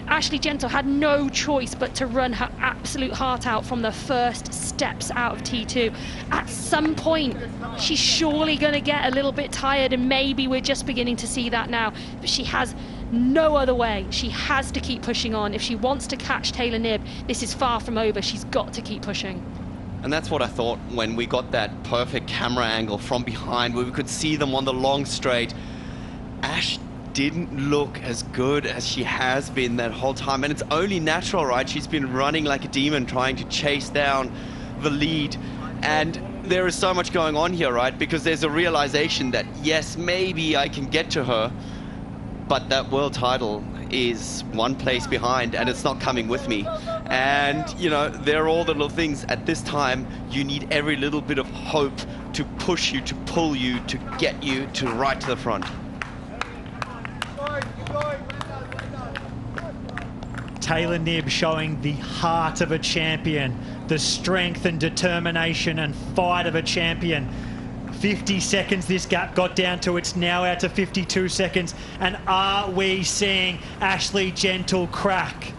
Ashleigh Gentle had no choice but to run her absolute heart out from the first steps out of T2. At some point, she's surely going to get a little bit tired, and maybe we're just beginning to see that now. But she has no other way. She has to keep pushing on. If she wants to catch Taylor Knibb, this is far from over. She's got to keep pushing. And that's what I thought when we got that perfect camera angle from behind where we could see them on the long straight. Ash didn't look as good as she has been that whole time, and it's only natural, right? She's been running like a demon trying to chase down the lead, and there is so much going on here, right? Because there's a realization that yes, maybe I can get to her, but that world title is one place behind and it's not coming with me. And you know, there are all the little things. At this time, you need every little bit of hope to push you, to pull you, to get you to right to the front. Taylor Knibb showing the heart of a champion, the strength and determination and fight of a champion. 50 seconds this gap got down to, it's now out to 52 seconds. And are we seeing Ashleigh Gentle crack?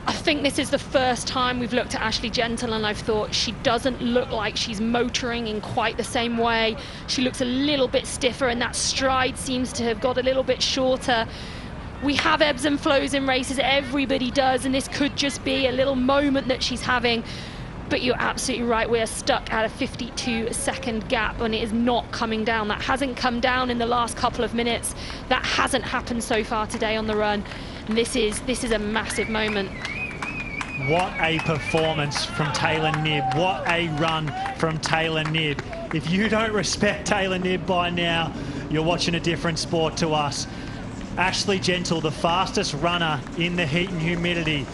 I think this is the first time we've looked at Ashleigh Gentle and I've thought she doesn't look like she's motoring in quite the same way. She looks a little bit stiffer, and that stride seems to have got a little bit shorter. We have ebbs and flows in races, everybody does, and this could just be a little moment that she's having. But you're absolutely right, we are stuck at a 52-second gap, and it is not coming down. That hasn't come down in the last couple of minutes. That hasn't happened so far today on the run. And this is a massive moment. What a performance from Taylor Knibb. What a run from Taylor Knibb. If you don't respect Taylor Knibb by now, you're watching a different sport to us. Ashleigh Gentle, the fastest runner in the heat and humidity.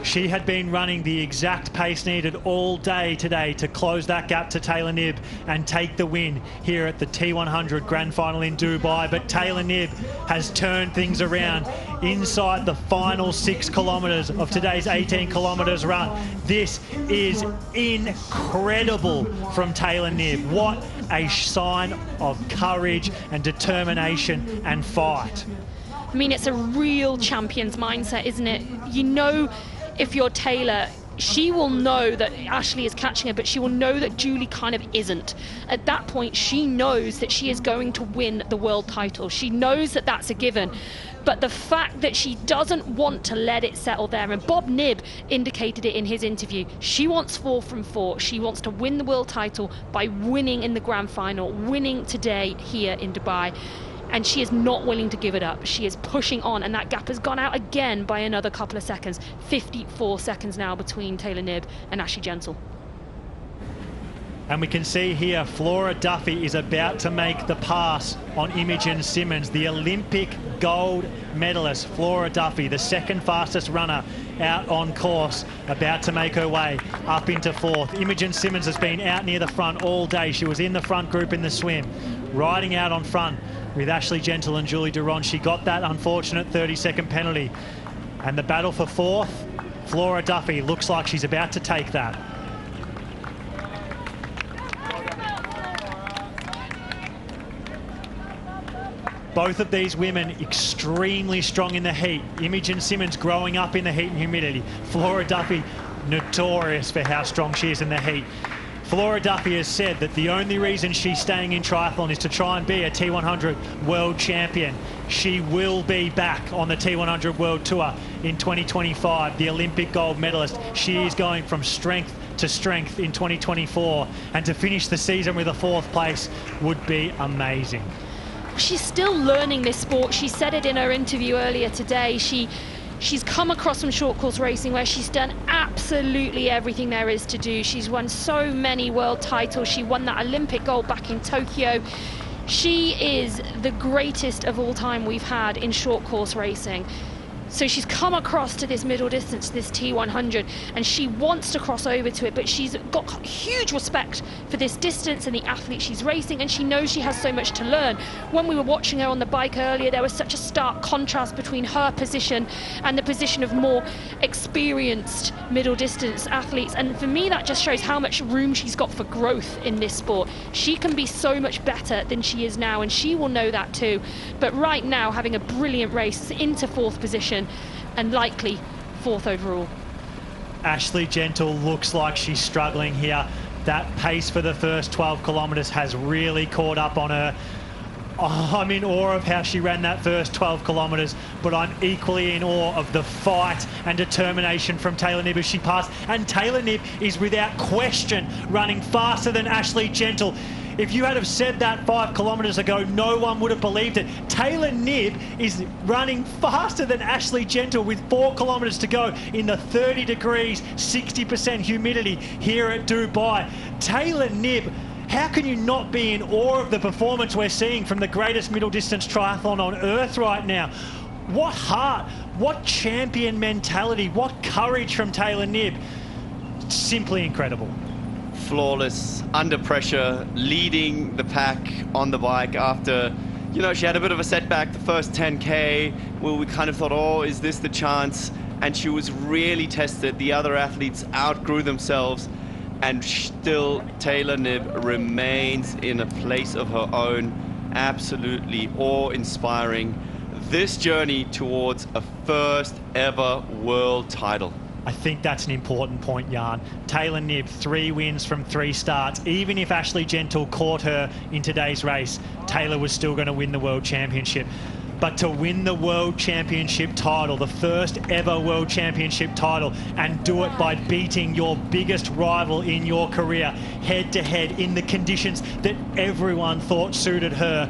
She had been running the exact pace needed all day today to close that gap to Taylor Knibb and take the win here at the T100 Grand Final in Dubai. But Taylor Knibb has turned things around inside the final 6 kilometres of today's 18 kilometres run. This is incredible from Taylor Knibb. What a sign of courage and determination and fight. I mean, it's a real champion's mindset, isn't it? You know, if you're Taylor, she will know that Ashleigh is catching her, but she will know that Julie kind of isn't. At that point, she knows that she is going to win the world title. She knows that that's a given. But the fact that she doesn't want to let it settle there, and Bob Knibb indicated it in his interview, she wants 4 from 4. She wants to win the world title by winning in the grand final, winning today here in Dubai. And she is not willing to give it up. She is pushing on, and that gap has gone out again by another couple of seconds. 54 seconds now between Taylor Knibb and Ashleigh Gentle. And we can see here, Flora Duffy is about to make the pass on Imogen Simmons, the Olympic gold medalist. Flora Duffy, the second fastest runner out on course, about to make her way up into 4th. Imogen Simmons has been out near the front all day. She was in the front group in the swim, riding out on front with Ashleigh Gentle and Julie Duron. She got that unfortunate 30-second penalty. And the battle for 4th, Flora Duffy looks like she's about to take that. Both of these women extremely strong in the heat. Imogen Simmons growing up in the heat and humidity. Flora Duffy notorious for how strong she is in the heat. Flora Duffy has said that the only reason she's staying in triathlon is to try and be a T100 World Champion. She will be back on the T100 World Tour in 2025, the Olympic gold medalist. She is going from strength to strength in 2024, and to finish the season with a 4th place would be amazing. She's still learning this sport. She said it in her interview earlier today. She's come across from short course racing where she's done absolutely everything there is to do. She's won so many world titles. She won that Olympic gold back in Tokyo. She is the greatest of all time we've had in short course racing. So she's come across to this middle distance, this T100, and she wants to cross over to it, but she's got huge respect for this distance and the athlete she's racing, and she knows she has so much to learn. When we were watching her on the bike earlier, there was such a stark contrast between her position and the position of more experienced middle distance athletes, and for me that just shows how much room she's got for growth in this sport. She can be so much better than she is now, and she will know that too. But right now, having a brilliant race into 4th position, and likely 4th overall. Ashleigh Gentle looks like she's struggling here. That pace for the first 12 kilometres has really caught up on her. Oh, I'm in awe of how she ran that first 12 kilometres, but I'm equally in awe of the fight and determination from Taylor Knibb as she passed. And Taylor Knibb is without question running faster than Ashleigh Gentle. If you had have said that 5 kilometres ago, no one would have believed it. Taylor Knibb is running faster than Ashleigh Gentle with 4 kilometres to go in the 30 degrees, 60% humidity here at Dubai. Taylor Knibb, how can you not be in awe of the performance we're seeing from the greatest middle distance triathlon on earth right now? What heart, what champion mentality, what courage from Taylor Knibb. Simply incredible. Flawless, under pressure, leading the pack on the bike after, you know, she had a bit of a setback the first 10K where we kind of thought, oh, is this the chance? And she was really tested. The other athletes outgrew themselves, and still Taylor Knibb remains in a place of her own. Absolutely awe-inspiring. This journey towards a first ever world title. I think that's an important point, Jan. Taylor Knibb, 3 wins from 3 starts. Even if Ashleigh Gentle caught her in today's race, Taylor was still going to win the World Championship. But to win the World Championship title, the first ever World Championship title, and do it by beating your biggest rival in your career, head to head, in the conditions that everyone thought suited her.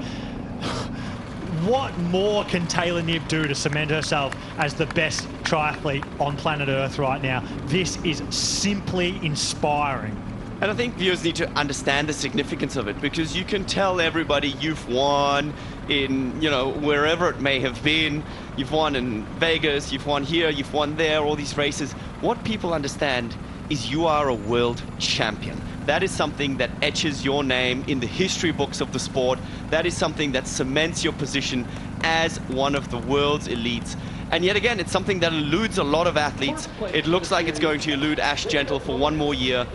What more can Taylor Knibb do to cement herself as the best triathlete on planet Earth right now? This is simply inspiring. And I think viewers need to understand the significance of it, because you can tell everybody you've won in, you know, wherever it may have been. You've won in Vegas, you've won here, you've won there, all these races. What people understand is you are a world champion. That is something that etches your name in the history books of the sport. That is something that cements your position as one of the world's elites. And yet again, it's something that eludes a lot of athletes. It looks like it's going to elude Ash Gentle for 1 more year,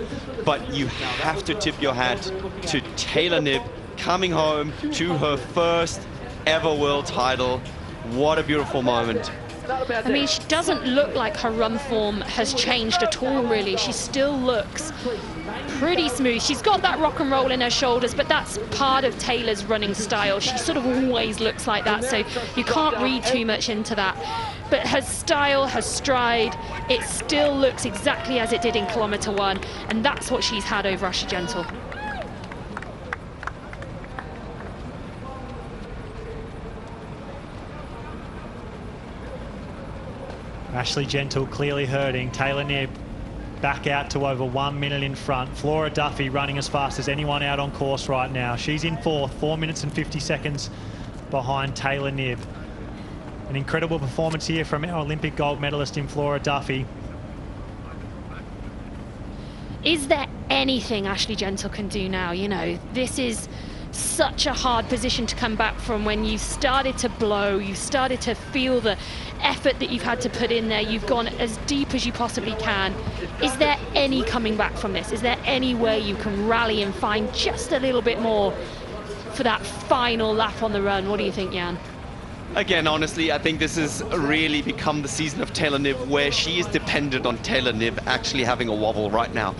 but you have to tip your hat to Taylor Knibb coming home to her first ever world title. What a beautiful moment. I mean, she doesn't look like her run form has changed at all, really. She still looks pretty smooth. She's got that rock and roll in her shoulders, but that's part of Taylor's running style. She sort of always looks like that, so you can't read too much into that. But her style, her stride, it still looks exactly as it did in kilometre 1, and that's what she's had over Ashleigh Gentle. Ashleigh Gentle clearly hurting. Taylor Knibb back out to over 1 minute in front. Flora Duffy running as fast as anyone out on course right now. She's in 4th, 4 minutes and 50 seconds behind Taylor Knibb. An incredible performance here from our Olympic gold medalist in Flora Duffy. Is there anything Ashleigh Gentle can do now? You know, this is such a hard position to come back from when you started to blow, you started to feel the effort that you've had to put in there, you've gone as deep as you possibly can. Is there any coming back from this? Is there any way you can rally and find just a little bit more for that final lap on the run? What do you think, Jan? Again, honestly, I think this has really become the season of Taylor Knibb, where she is dependent on Taylor Knibb actually having a wobble right now.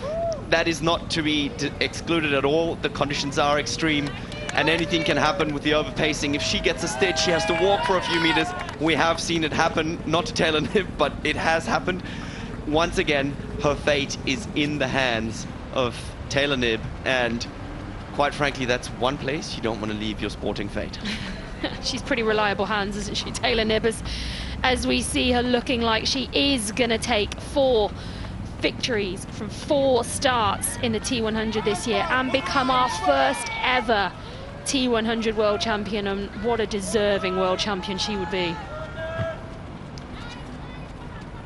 that is not to be excluded at all. The conditions are extreme, and anything can happen with the overpacing. If she gets a stitch, she has to walk for a few meters. We have seen it happen, not to Taylor Knibb, but it has happened. Once again, her fate is in the hands of Taylor Knibb, and quite frankly, that's one place you don't want to leave your sporting fate. She's pretty reliable hands, isn't she, Taylor Knibb, as we see her looking like she is going to take 4 victories from 4 starts in the T100 this year and become our first ever T100 World Champion, and what a deserving World Champion she would be.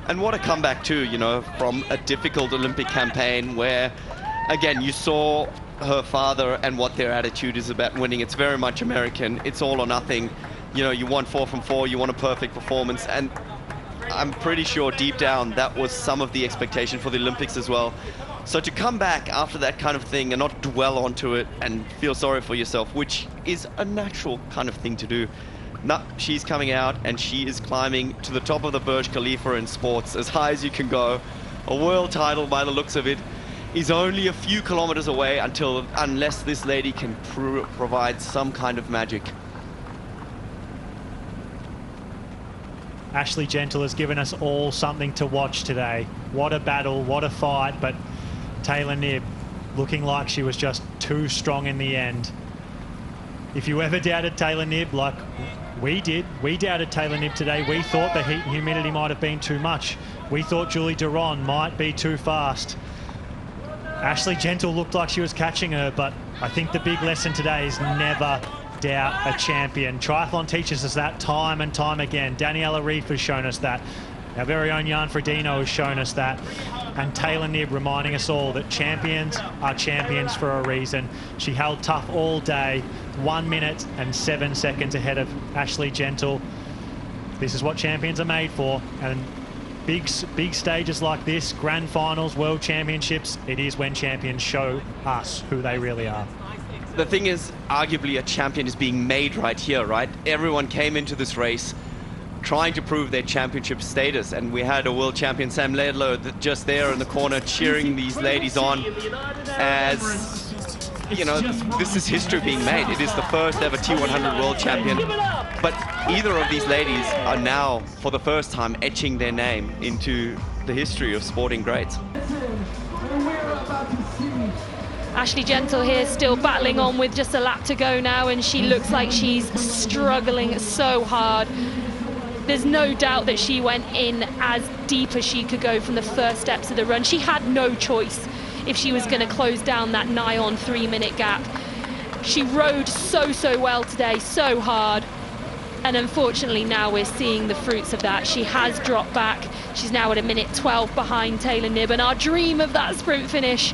And what a comeback too, you know, from a difficult Olympic campaign where, again, you saw her father and what their attitude is about winning. It's very much American. It's all or nothing. You know, you want 4 from 4, you want a perfect performance, and I'm pretty sure deep down that was some of the expectation for the Olympics as well. So to come back after that kind of thing and not dwell onto it and feel sorry for yourself, which is a natural kind of thing to do. No, she's coming out and she is climbing to the top of the Burj Khalifa in sports, as high as you can go. A world title, by the looks of it, is only a few kilometers away unless this lady can provide some kind of magic. Ashleigh Gentle has given us all something to watch today. What a battle, what a fight, but Taylor Knibb looking like she was just too strong in the end. If you ever doubted Taylor Knibb, like we did, we doubted Taylor Knibb today. We thought the heat and humidity might have been too much. We thought Julie Duron might be too fast. Ashleigh Gentle looked like she was catching her, but I think the big lesson today is never doubt a champion. Triathlon teaches us that time and time again. Daniela Reef has shown us that. Our very own Jan Frodeno has shown us that. And Taylor Knibb reminding us all that champions are champions for a reason. She held tough all day, 1 minute and 7 seconds ahead of Ashleigh Gentle. This is what champions are made for. And big stages like this, grand finals, world championships, it is when champions show us who they really are. The thing is, arguably a champion is being made right here, right? Everyone came into this race trying to prove their championship status, and we had a world champion, Sam Laidlow, just there in the corner cheering these ladies on as, you know, this is history being made. It is the first ever T100 World Champion, but either of these ladies are now, for the first time, etching their name into the history of sporting greats. Ashleigh Gentle here still battling on with just a lap to go now, and she looks like she's struggling so hard. There's no doubt that she went in as deep as she could go from the first steps of the run. She had no choice if she was going to close down that nigh on 3-minute gap. She rode so well today, so hard, and unfortunately now we're seeing the fruits of that. She has dropped back. She's now at 1:12 behind Taylor Knibb, and our dream of that sprint finish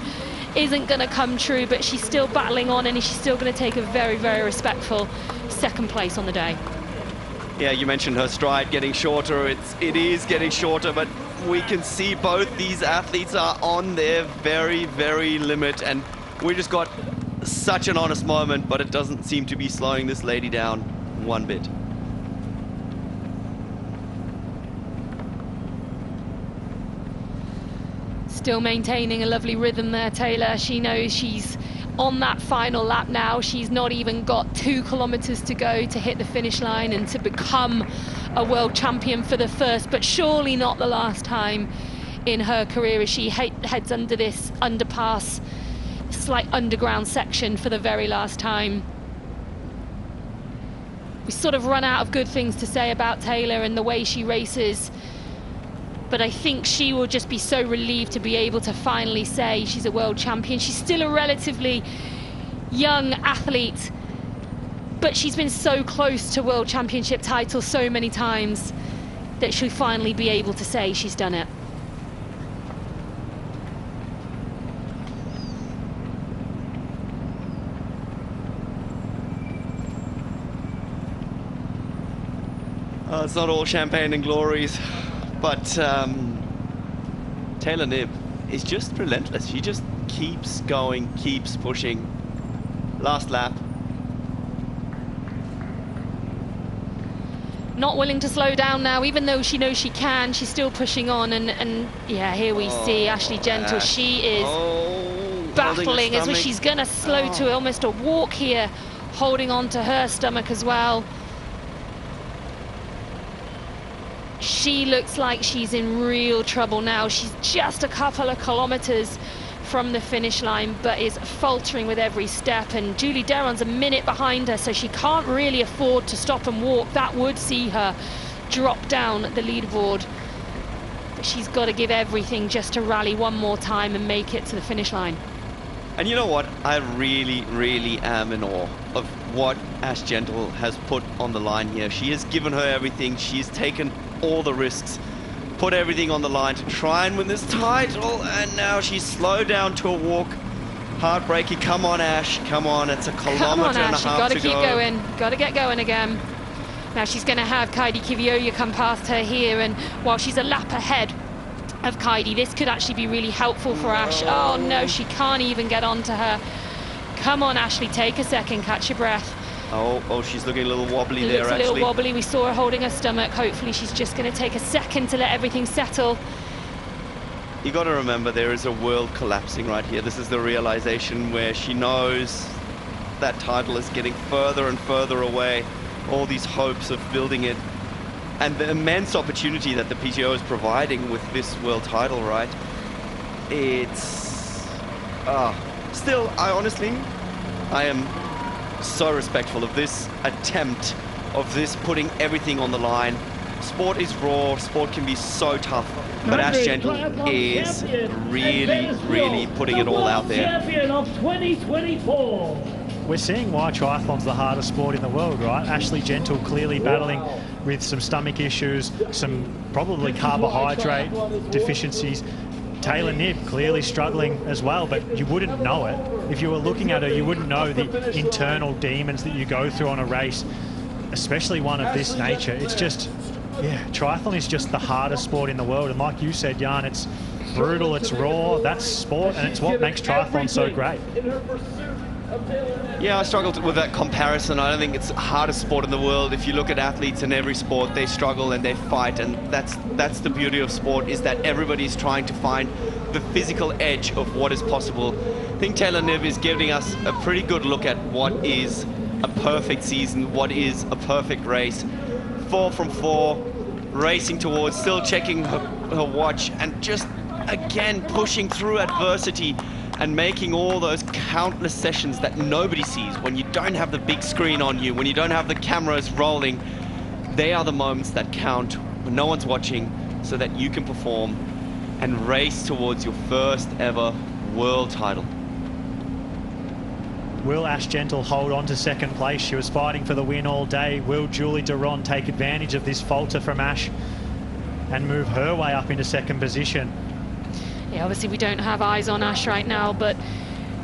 isn't going to come true, but she's still battling on, and she's still going to take a very respectful 2nd place on the day. Yeah, you mentioned her stride getting shorter. It is getting shorter, but we can see both these athletes are on their very limit, and we just got such an honest moment, but it doesn't seem to be slowing this lady down one bit. Still maintaining a lovely rhythm there, Taylor. She knows she's on that final lap now. She's not even got 2 kilometers to go to hit the finish line and to become a world champion for the first, but surely not the last time in her career, as she heads under this underpass, slight underground section for the very last time. We sort of run out of good things to say about Taylor and the way she races, but I think she will just be so relieved to be able to finally say she's a world champion. She's still a relatively young athlete, but she's been so close to world championship titles so many times that she'll finally be able to say she's done it. It's not all champagne and glories, but Taylor Knibb is just relentless. She just keeps going, keeps pushing. Last lap. Not willing to slow down now, even though she knows she can. She's still pushing on, and yeah, here we see Ashleigh Gentle. She is battling as well. She's going to slow to almost a walk here, holding on to her stomach as well. She looks like she's in real trouble now. She's just a couple of kilometers from the finish line, but is faltering with every step, and Julie Deron's a minute behind her, so she can't really afford to stop and walk. That would see her drop down the leaderboard, but she's got to give everything just to rally one more time and make it to the finish line. And you know what? I really, really am in awe of what Ash Gentle has put on the line here. She has given her everything. She's taken all the risks, put everything on the line to try and win this title, and now she's slowed down to a walk. Heartbreaking. Come on, Ash. Come on. It's a kilometre and a half to go. You've got to keep going. Got to get going again. Now she's going to have Kaidi Kivioya come past her here, and while she's a lap ahead of Kaidi, this could actually be really helpful for Ash. Oh no, she can't even get onto her. Come on, Ashleigh, take a second, catch your breath. Oh, she's looking a little wobbly there, actually. A little wobbly. We saw her holding her stomach. Hopefully she's just going to take a second to let everything settle. You got to remember, there is a world collapsing right here. This is the realization where she knows that title is getting further and further away. All these hopes of building it, and the immense opportunity that the PTO is providing with this world title, right? It's still, I am so respectful of this attempt, of this putting everything on the line. Sport is raw, sport can be so tough, but Ash Gentle is really putting it all out there. Champion of 2024. We're seeing why triathlon's the hardest sport in the world, right? Ashleigh Gentle clearly battling with some stomach issues, some probably carbohydrate deficiencies. Taylor Knibb clearly struggling as well, but you wouldn't know it. If you were looking at her, you wouldn't know the internal demons that you go through on a race, especially one of this nature. It's just, yeah, triathlon is just the hardest sport in the world. And like you said, Jan, it's brutal, it's raw, that's sport, and it's what makes triathlon so great. Yeah, I struggled with that comparison. I don't think it's the hardest sport in the world. If you look at athletes in every sport, they struggle and they fight, and that's the beauty of sport, is that everybody's trying to find the physical edge of what is possible. I think Taylor Knibb is giving us a pretty good look at what is a perfect season, what is a perfect race. 4 from 4, racing towards, still checking her watch, and just again pushing through adversity and making all those countless sessions that nobody sees. When you don't have the big screen on you, when you don't have the cameras rolling, they are the moments that count when no one's watching, so that you can perform and race towards your first ever world title. Will Ash Gentle hold on to second place? She was fighting for the win all day. Will Julie Deron take advantage of this falter from Ash and move her way up into second position? Yeah, obviously we don't have eyes on Ash right now, but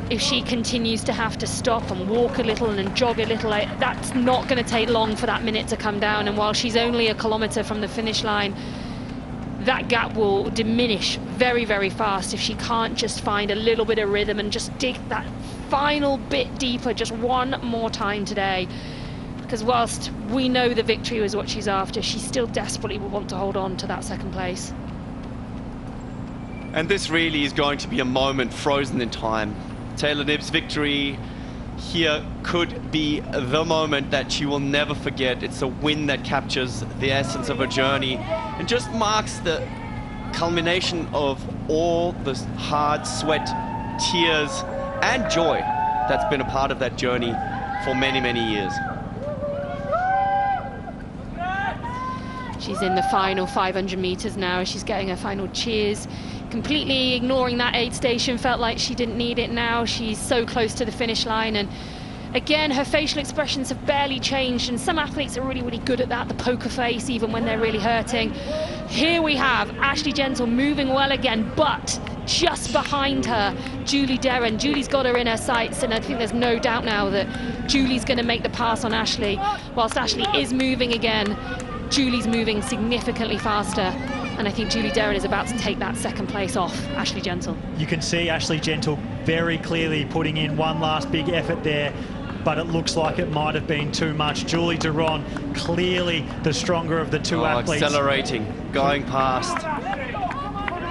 if she continues to have to stop and walk a little and jog a little, that's not going to take long for that minute to come down. And while she's only a kilometre from the finish line, that gap will diminish very, very fast if she can't just find a little bit of rhythm and just dig that final bit deeper just one more time today. Because whilst we know the victory was what she's after, she still desperately will want to hold on to that second place. And this really is going to be a moment frozen in time. Taylor Knibb's victory here could be the moment that she will never forget. It's a win that captures the essence of her journey and just marks the culmination of all the hard sweat, tears, and joy that's been a part of that journey for many, many years. She's in the final 500 meters now. She's getting her final cheers, completely ignoring that aid station. Felt like she didn't need it now. She's so close to the finish line, and again, her facial expressions have barely changed, and some athletes are really, really good at that, the poker face, even when they're really hurting. Here we have Ashleigh Gentle moving well again, but just behind her, Julie Deron. Julie's got her in her sights, and I think there's no doubt now that Julie's going to make the pass on Ashleigh. Whilst Ashleigh is moving again, Julie's moving significantly faster, and I think Julie Deron is about to take that second place off Ashleigh Gentle. You can see Ashleigh Gentle very clearly putting in one last big effort there, but it looks like it might have been too much. Julie Deron, clearly the stronger of the two athletes. Accelerating, going past.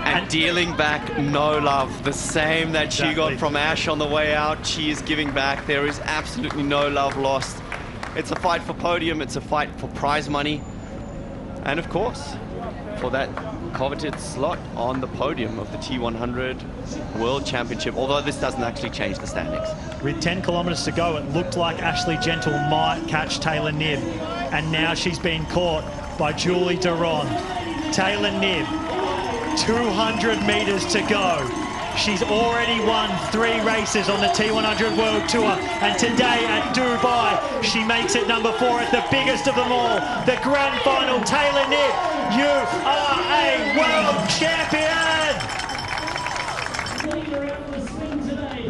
And dealing back no love. The same that she got from Ash on the way out, she is giving back. There is absolutely no love lost. It's a fight for podium, it's a fight for prize money. And of course, for that coveted slot on the podium of the T100 World Championship, although this doesn't actually change the standings. With 10 kilometres to go, it looked like Ashleigh Gentle might catch Taylor Knibb, and now she's been caught by Julie Duron. Taylor Knibb, 200 metres to go. She's already won 3 races on the T100 World Tour, and today at Dubai, she makes it number 4 at the biggest of them all, the grand final. Taylor Knibb, you are a world champion!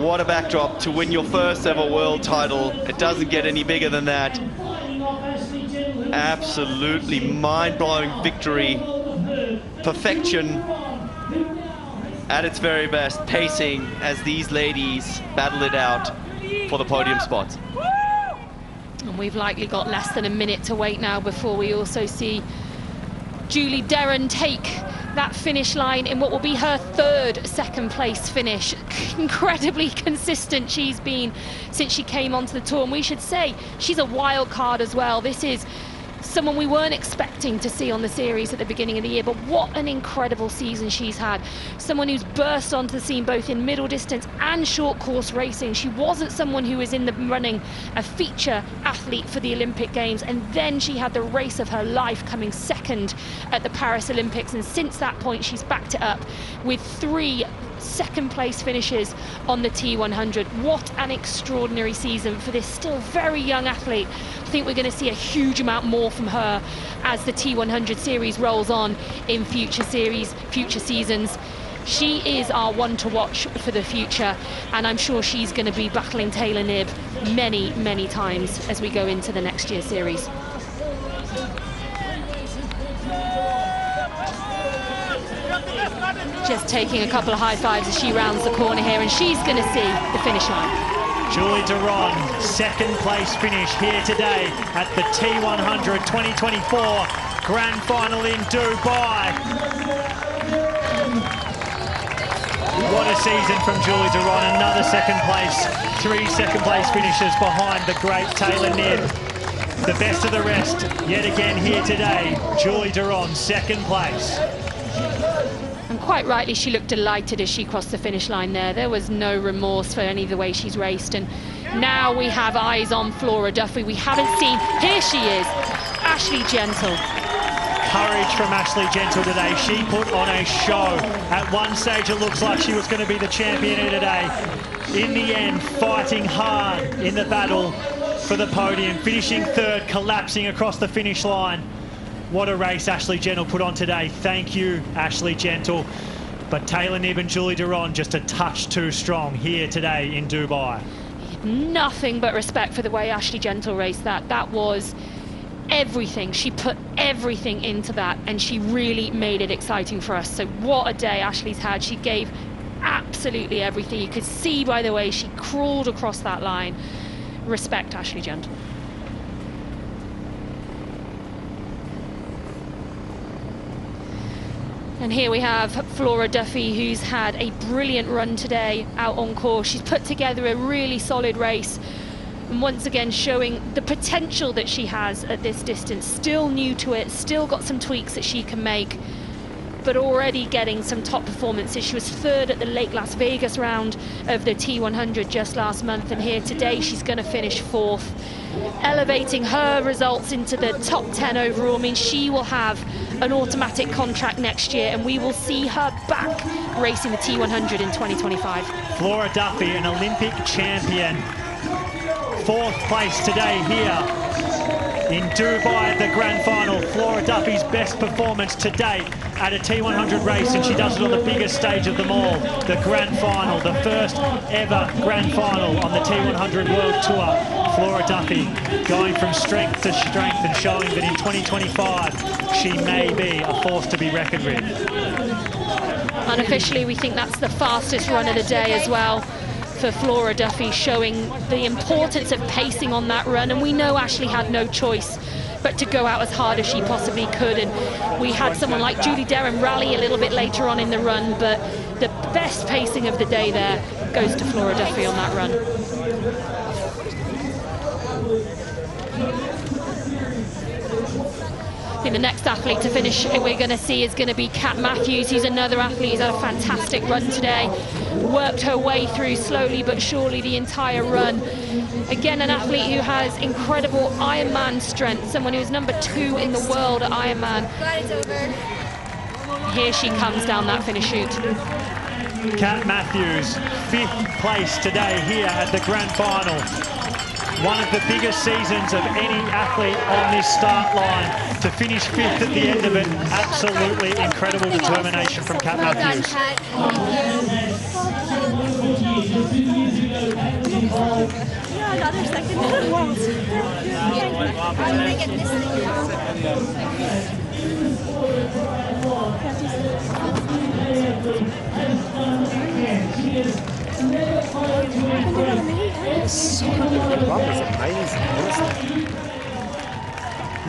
What a backdrop to win your first ever world title. It doesn't get any bigger than that. Absolutely mind-blowing victory. Perfection at its very best, pacing as these ladies battle it out for the podium spots. And we've likely got less than a minute to wait now before we also see Julie Duron take that finish line in what will be her 3rd second-place finish. Incredibly consistent she's been since she came onto the tour, and we should say she's a wild card as well. This is someone we weren't expecting to see on the series at the beginning of the year, but what an incredible season she's had. Someone who's burst onto the scene both in middle distance and short course racing. She wasn't someone who was in the running, a feature athlete for the Olympic Games, and then she had the race of her life, coming 2nd at the Paris Olympics, and since that point she's backed it up with 3 second-place finishes on the T100. What an extraordinary season for this still very young athlete. I think we're going to see a huge amount more from her as the T100 series rolls on in future seasons. She is our one to watch for the future, and I'm sure she's going to be battling Taylor Knibb many, many times as we go into the next year's series. Just taking a couple of high fives as she rounds the corner here, and she's going to see the finish line. Julie Duron, 2nd-place finish here today at the T100 2024 Grand Final in Dubai. What a season from Julie Duron, another 2nd place, 3 second-place finishes behind the great Taylor Knibb. The best of the rest, yet again here today, Julie Duron, 2nd place. And quite rightly, she looked delighted as she crossed the finish line there. There was no remorse for any of the way she's raced. And now we have eyes on Flora Duffy. We haven't seen, here she is, Ashleigh Gentle. Courage from Ashleigh Gentle today. She put on a show. At one stage it looks like she was going to be the champion here today. In the end, fighting hard in the battle for the podium, finishing 3rd, collapsing across the finish line. What a race Ashleigh Gentle put on today. Thank you, Ashleigh Gentle. But Taylor Knibb and Julie Duron just a touch too strong here today in Dubai. Nothing but respect for the way Ashleigh Gentle raced that. That was everything. She put everything into that, and she really made it exciting for us. So what a day Ashleigh's had. She gave absolutely everything. You could see by the way she crawled across that line. Respect Ashleigh Gentle. And here we have Flora Duffy, who's had a brilliant run today out on course. She's put together a really solid race, and once again showing the potential that she has at this distance. Still new to it, still got some tweaks that she can make, but already getting some top performances. She was 3rd at the Lake Las Vegas round of the T100 just last month, and here today she's going to finish 4th, elevating her results into the top 10 overall. Means she will have an automatic contract next year, and we will see her back racing the T100 in 2025. Flora Duffy, an Olympic champion, 4th place today here in Dubai at the Grand Final. Flora Duffy's best performance to date at a T100 race, and she does it on the biggest stage of them all, the Grand Final, the first ever Grand Final on the T100 World Tour. Flora Duffy going from strength to strength and showing that in 2025 she may be a force to be reckoned with. Unofficially, we think that's the fastest run of the day as well for Flora Duffy, showing the importance of pacing on that run. And we know Ashleigh had no choice but to go out as hard as she possibly could. And we had someone like Julie Derham rally a little bit later on in the run, but the best pacing of the day there goes to Flora Duffy on that run. I think the next athlete to finish we're going to see is going to be Kat Matthews, who's another athlete who's had a fantastic run today. Worked her way through slowly but surely the entire run. Again, an athlete who has incredible Ironman strength, someone who's number 2 in the world at Ironman. Here she comes down that finish chute. Kat Matthews, 5th place today here at the grand final. One of the biggest seasons of any athlete on this start line. To finish 5th at the end of it, absolutely incredible determination from Kat Matthews. Another second.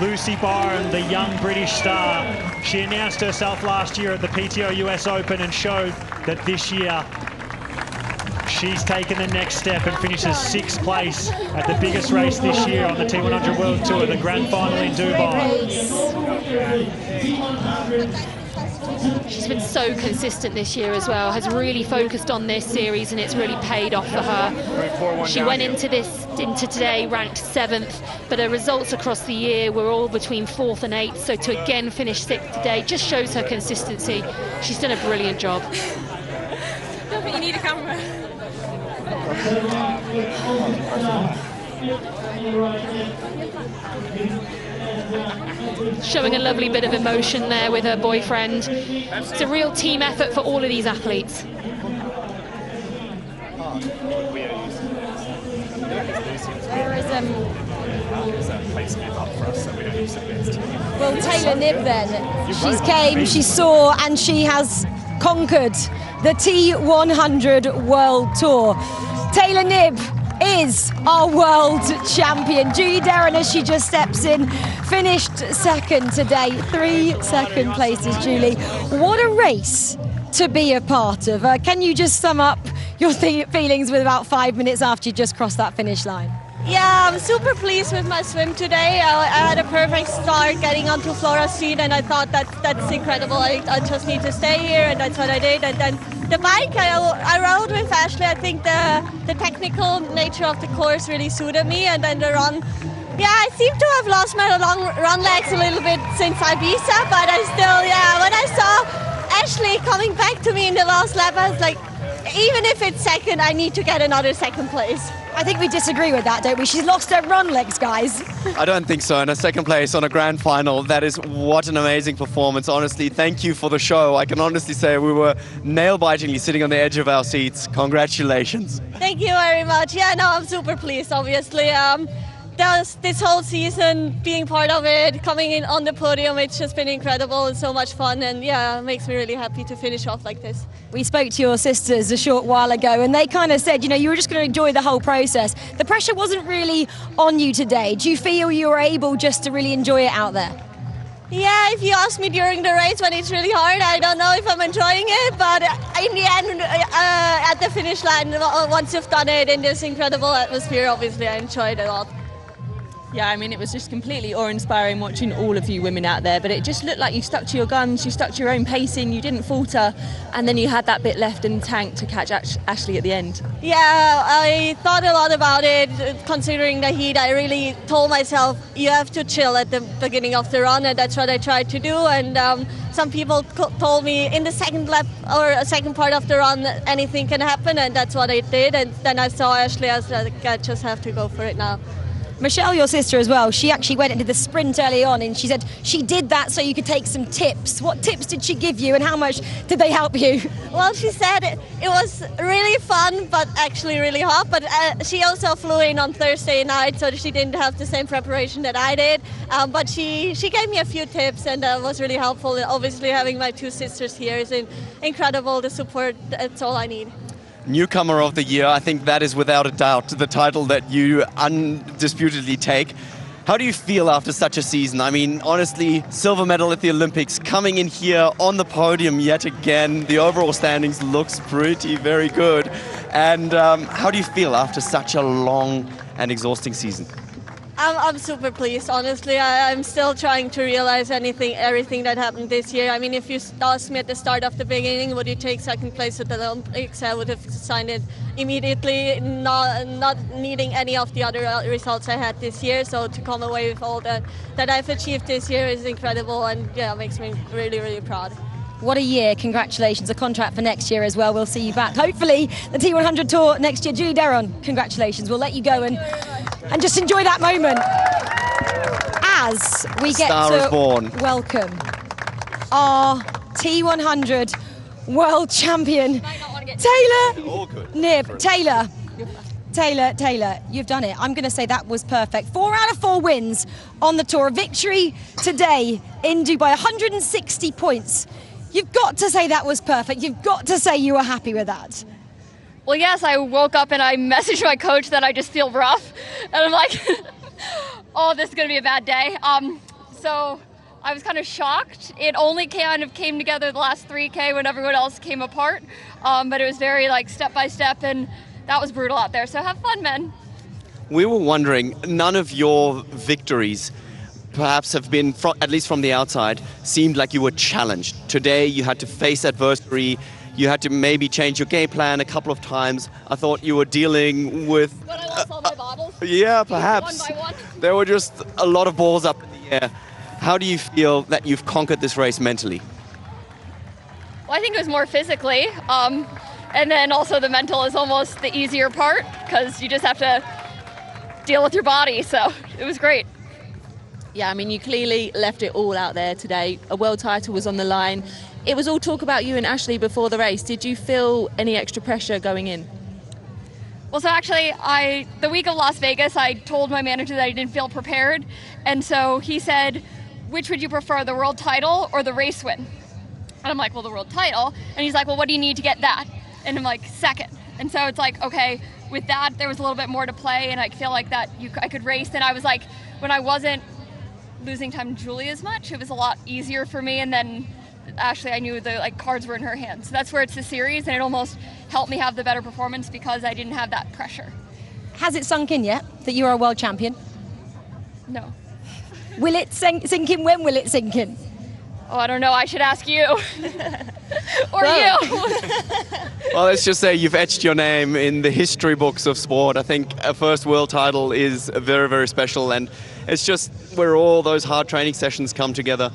Lucy Byron, the young British star, she announced herself last year at the PTO US Open and showed that this year she's taken the next step and finishes 6th place at the biggest race this year on the T100 World Tour, the grand final in Dubai. She's been so consistent this year as well, has really focused on this series, and it's really paid off for her. She went into today ranked 7th, but her results across the year were all between 4th and 8th, so to again finish 6th today just shows her consistency. She's done a brilliant job. No, but you need a camera. Showing a lovely bit of emotion there with her boyfriend. It's a real team effort for all of these athletes. Well, Taylor Knibb then, she saw, and she has conquered the T100 World Tour. Taylor Knibb is our world champion. Julie Derham, as she just steps in, finished 2nd today. 3 second places, Julie. What a race to be a part of. Can you just sum up your feelings with about 5 minutes after you just crossed that finish line? Yeah, I'm super pleased with my swim today. I had a perfect start getting onto Flora's seat, and I thought that's incredible. I just need to stay here, and that's what I did. And then the bike, I rode with Ashleigh. I think the technical nature of the course really suited me, and then the run. Yeah, I seem to have lost my long run legs a little bit since Ibiza, but I still, yeah, when I saw Ashleigh coming back to me in the last lap, I was like, even if it's 2nd, I need to get another 2nd place. I think we disagree with that, don't we? She's lost her run legs, guys. I don't think so. And a 2nd place on a grand final, that is what an amazing performance. Honestly, thank you for the show. I can honestly say we were nail-bitingly sitting on the edge of our seats. Congratulations. Thank you very much. Yeah, no, I'm super pleased, obviously. This whole season, being part of it, coming in on the podium, it's just been incredible and so much fun, and yeah, it makes me really happy to finish off like this. We spoke to your sisters a short while ago, and they kind of said, you know, you were just going to enjoy the whole process. The pressure wasn't really on you today. Do you feel you were able just to really enjoy it out there? Yeah, if you ask me during the race when it's really hard, I don't know if I'm enjoying it, but in the end, at the finish line, once you've done it in this incredible atmosphere, obviously I enjoyed it a lot. Yeah, I mean, it was just completely awe-inspiring watching all of you women out there, but it just looked like you stuck to your guns, you stuck to your own pacing, you didn't falter, and then you had that bit left in the tank to catch Ashleigh at the end. Yeah, I thought a lot about it, considering the heat. I really told myself, you have to chill at the beginning of the run, and that's what I tried to do. And some people told me in the 2nd lap or a 2nd part of the run, anything can happen, and that's what I did. And then I saw Ashleigh, I was like, I just have to go for it now. Michelle, your sister as well, she actually went into the sprint early on, and she said she did that so you could take some tips. What tips did she give you, and how much did they help you? Well, she said it was really fun, but actually really hot. But she also flew in on Thursday night, so she didn't have the same preparation that I did. But she gave me a few tips, and was really helpful. And obviously, having my 2 sisters here is incredible. The support, that's all I need. Newcomer of the year, I think that is without a doubt the title that you undisputedly take. How do you feel after such a season? I mean, honestly, silver medal at the Olympics, coming in here on the podium yet again. The overall standings looks very good. And how do you feel after such a long and exhausting season? I'm super pleased, honestly. I'm still trying to realize everything that happened this year. I mean, if you asked me at the start of the beginning, would you take second place at the Olympics, I would have signed it immediately, not needing any of the other results I had this year. So to come away with all that I've achieved this year is incredible, and yeah, makes me really, really proud. What a year. Congratulations. A contract for next year as well. We'll see you back. Hopefully, the T100 Tour next year. Julie Deron, congratulations. We'll let you go and just enjoy that moment as we get to welcome our T100 World Champion, Taylor Knibb. Taylor, you've done it. I'm going to say that was perfect. 4 out of 4 wins on the tour. Victory today in Dubai, 160 points. You've got to say that was perfect. You've got to say you were happy with that. Well, yes, I woke up and I messaged my coach that I just feel rough. And I'm like, oh, this is going to be a bad day. So I was kind of shocked. It only kind of came together the last 3K when everyone else came apart. But it was very like step by step, and that was brutal out there. So have fun, men. We were wondering, none of your victories perhaps have been, at least from the outside, seemed like you were challenged. Today you had to face adversity, you had to maybe change your game plan a couple of times. I thought you were dealing with... When I lost all my bottles? Yeah, perhaps. One by one? There were just a lot of balls up in the air. How do you feel that you've conquered this race mentally? Well, I think it was more physically. And then also the mental is almost the easier part, because you just have to deal with your body. So it was great. Yeah, I mean, you clearly left it all out there today. A world title was on the line. It was all talk about you and Ashleigh before the race. Did you feel any extra pressure going in? Well, so actually, the week of Las Vegas, I told my manager that I didn't feel prepared. And so he said, which would you prefer, the world title or the race win? And I'm like, well, the world title. And he's like, well, what do you need to get that? And I'm like, second. And so it's like, okay, with that, there was a little bit more to play, and I feel like that I could race. And I was like, when I wasn't losing time to Julie as much, it was a lot easier for me. And then Ashleigh, I knew the cards were in her hands. So that's where it's the series, and it almost helped me have the better performance because I didn't have that pressure. Has it sunk in yet that you are a world champion? No. Will it sink in? When will it sink in? Oh, I don't know. I should ask you. Or you. Well, let's just say you've etched your name in the history books of sport. I think a first world title is very, very special, and it's just where all those hard training sessions come together.